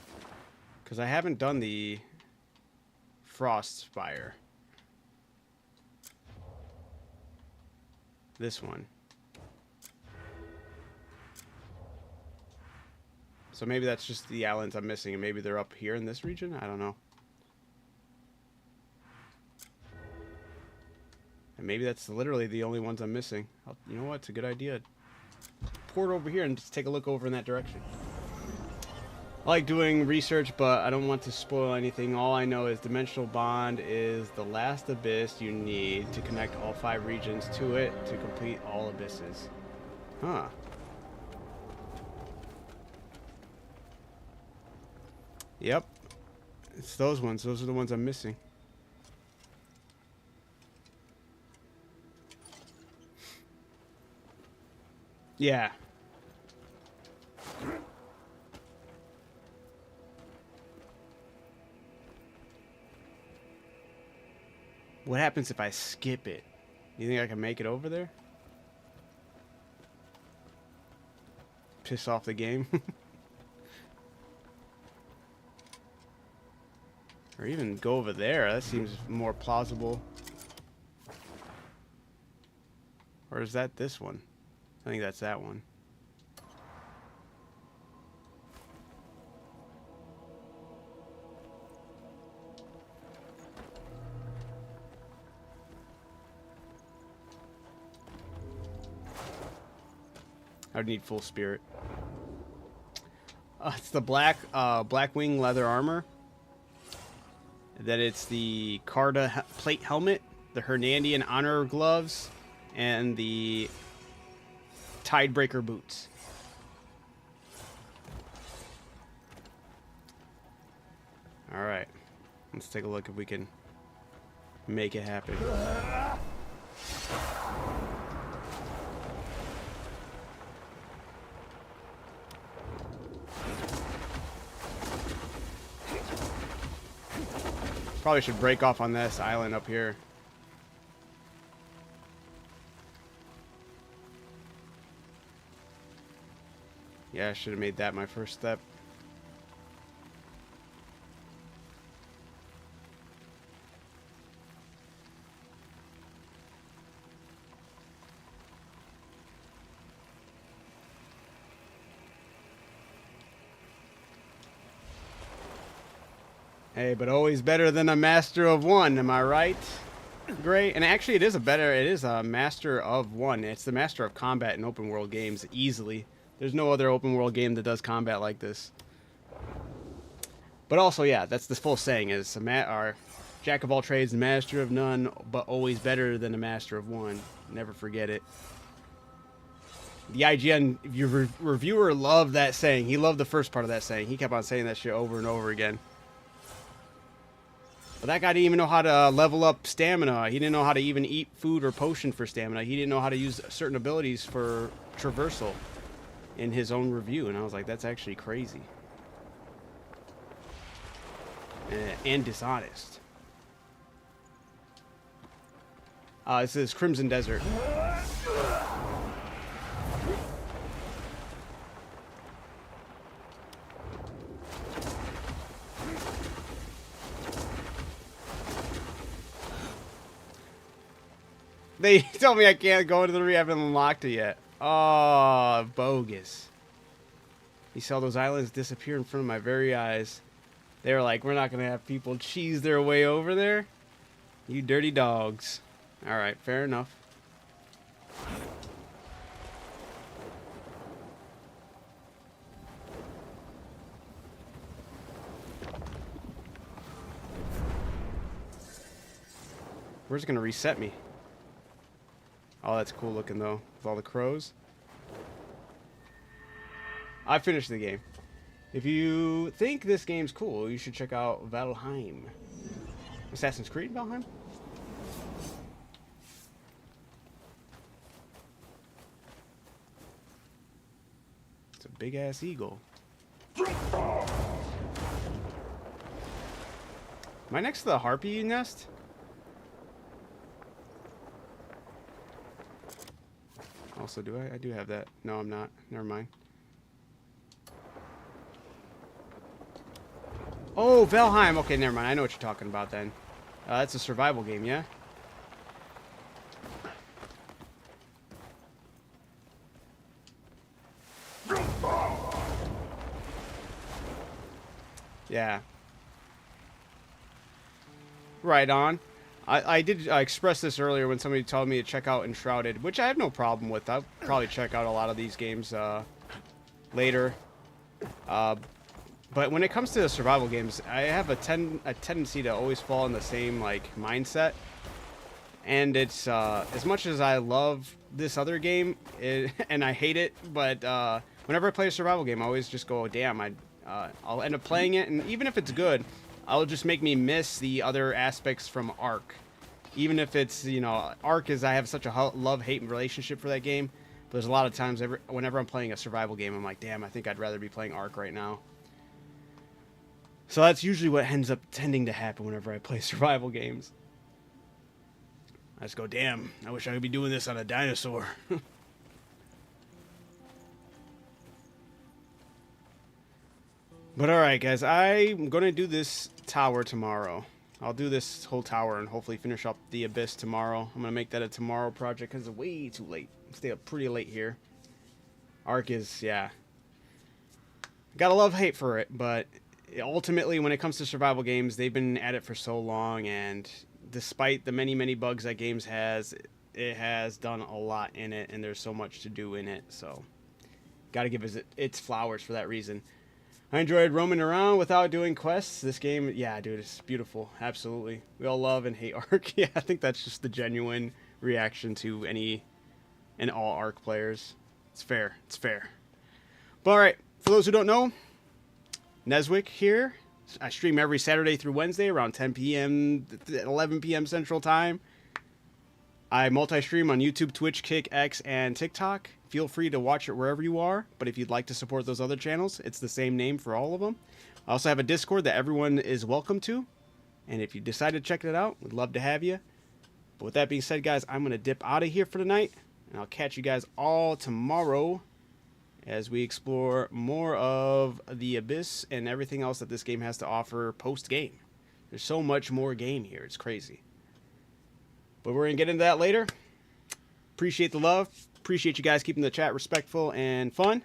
Because I haven't done the... Frost Spire. This one. So maybe that's just the islands I'm missing, and maybe they're up here in this region? I don't know. And maybe that's literally the only ones I'm missing. You know what? It's a good idea. Port over here and just take a look over in that direction. I like doing research, but I don't want to spoil anything. All I know is Dimensional Bond is the last abyss you need to connect all 5 regions to it to complete all abysses. Huh. Yep. It's those ones. Those are the ones I'm missing. Yeah. What happens if I skip it? You think I can make it over there? Piss off the game? Or even go over there. That seems more plausible. Or is that this one? I think that's that one. I would need full spirit. It's the Blackwing leather armor. Then it's the Carta plate helmet, the Hernandian honor gloves, and the Tidebreaker boots. All right, let's take a look if we can make it happen. Probably should break off on this island up here. Yeah, I should have made that my first step. Hey, but always better than a master of one, am I right? Great. And actually it is a master of one. It's the master of combat in open world games easily. There's no other open world game that does combat like this. But also, yeah, that's the full saying is our jack of all trades, master of none, but always better than a master of one. Never forget it. The IGN reviewer loved that saying. He loved the first part of that saying. He kept on saying that shit over and over again. But that guy didn't even know how to level up stamina. He didn't know how to even eat food or potion for stamina. He didn't know how to use certain abilities for traversal in his own review. And I was like, that's actually crazy. And dishonest. This is Crimson Desert. They told me I can't go into the I haven't unlocked it yet. Oh, bogus. You saw those islands disappear in front of my very eyes. They were like, we're not going to have people cheese their way over there. You dirty dogs. Alright, fair enough. Where's it going to reset me? Oh, that's cool looking though, with all the crows. I finished the game. If you think this game's cool, you should check out Valheim. Assassin's Creed Valheim? It's a big ass eagle. Am I next to the harpy nest? Also, do I? I do have that. No, I'm not. Never mind. Oh, Valheim. Okay, never mind. I know what you're talking about then. That's a survival game, yeah? Yeah. Right on. I did express this earlier when somebody told me to check out Enshrouded, which I have no problem with. I'll probably check out a lot of these games later. But when it comes to survival games, I have a tendency to always fall in the same like mindset. And it's as much as I love this other game, and I hate it, but whenever I play a survival game, I always just go, damn, I'll end up playing it, and even if it's good, it'll just make me miss the other aspects from Ark. Even if it's, you know, Ark is, I have such a love-hate relationship for that game. But there's a lot of times whenever I'm playing a survival game, I'm like, damn, I think I'd rather be playing Ark right now. So that's usually what ends up tending to happen whenever I play survival games. I just go, damn, I wish I could be doing this on a dinosaur. But alright, guys, I'm going to do this tower tomorrow. I'll do this whole tower and hopefully finish up the Abyss tomorrow. I'm going to make that a tomorrow project because it's way too late. Stay up pretty late here. Ark is, yeah. Gotta love-hate for it, but ultimately, when it comes to survival games, they've been at it for so long, and despite the many, many bugs that games has, it has done a lot in it, and there's so much to do in it, so gotta give it its flowers for that reason. I enjoyed roaming around without doing quests. This game, yeah, dude, it's beautiful. Absolutely. We all love and hate Ark. Yeah, I think that's just the genuine reaction to any and all Ark players. It's fair. It's fair. But alright, for those who don't know, Neswick here. I stream every Saturday through Wednesday around 10 p.m., 11 p.m. Central Time. I multi-stream on YouTube, Twitch, Kick, X, and TikTok. Feel free to watch it wherever you are, but if you'd like to support those other channels, it's the same name for all of them. I also have a Discord that everyone is welcome to, and if you decide to check it out, we'd love to have you. But with that being said, guys, I'm going to dip out of here for tonight, and I'll catch you guys all tomorrow as we explore more of the Abyss and everything else that this game has to offer post-game. There's so much more game here. It's crazy. But we're going to get into that later. Appreciate the love. Appreciate you guys keeping the chat respectful and fun.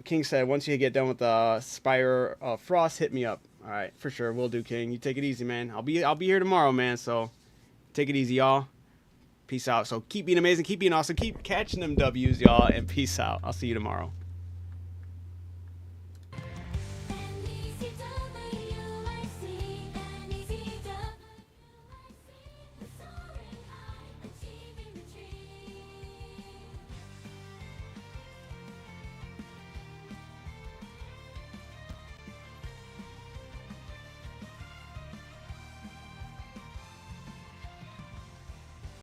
King said, once you get done with the Spire of Frost, hit me up. All right, for sure. Will do, King. You take it easy, man. I'll be here tomorrow, man. So take it easy, y'all. Peace out. So keep being amazing. Keep being awesome. Keep catching them W's, y'all. And peace out. I'll see you tomorrow.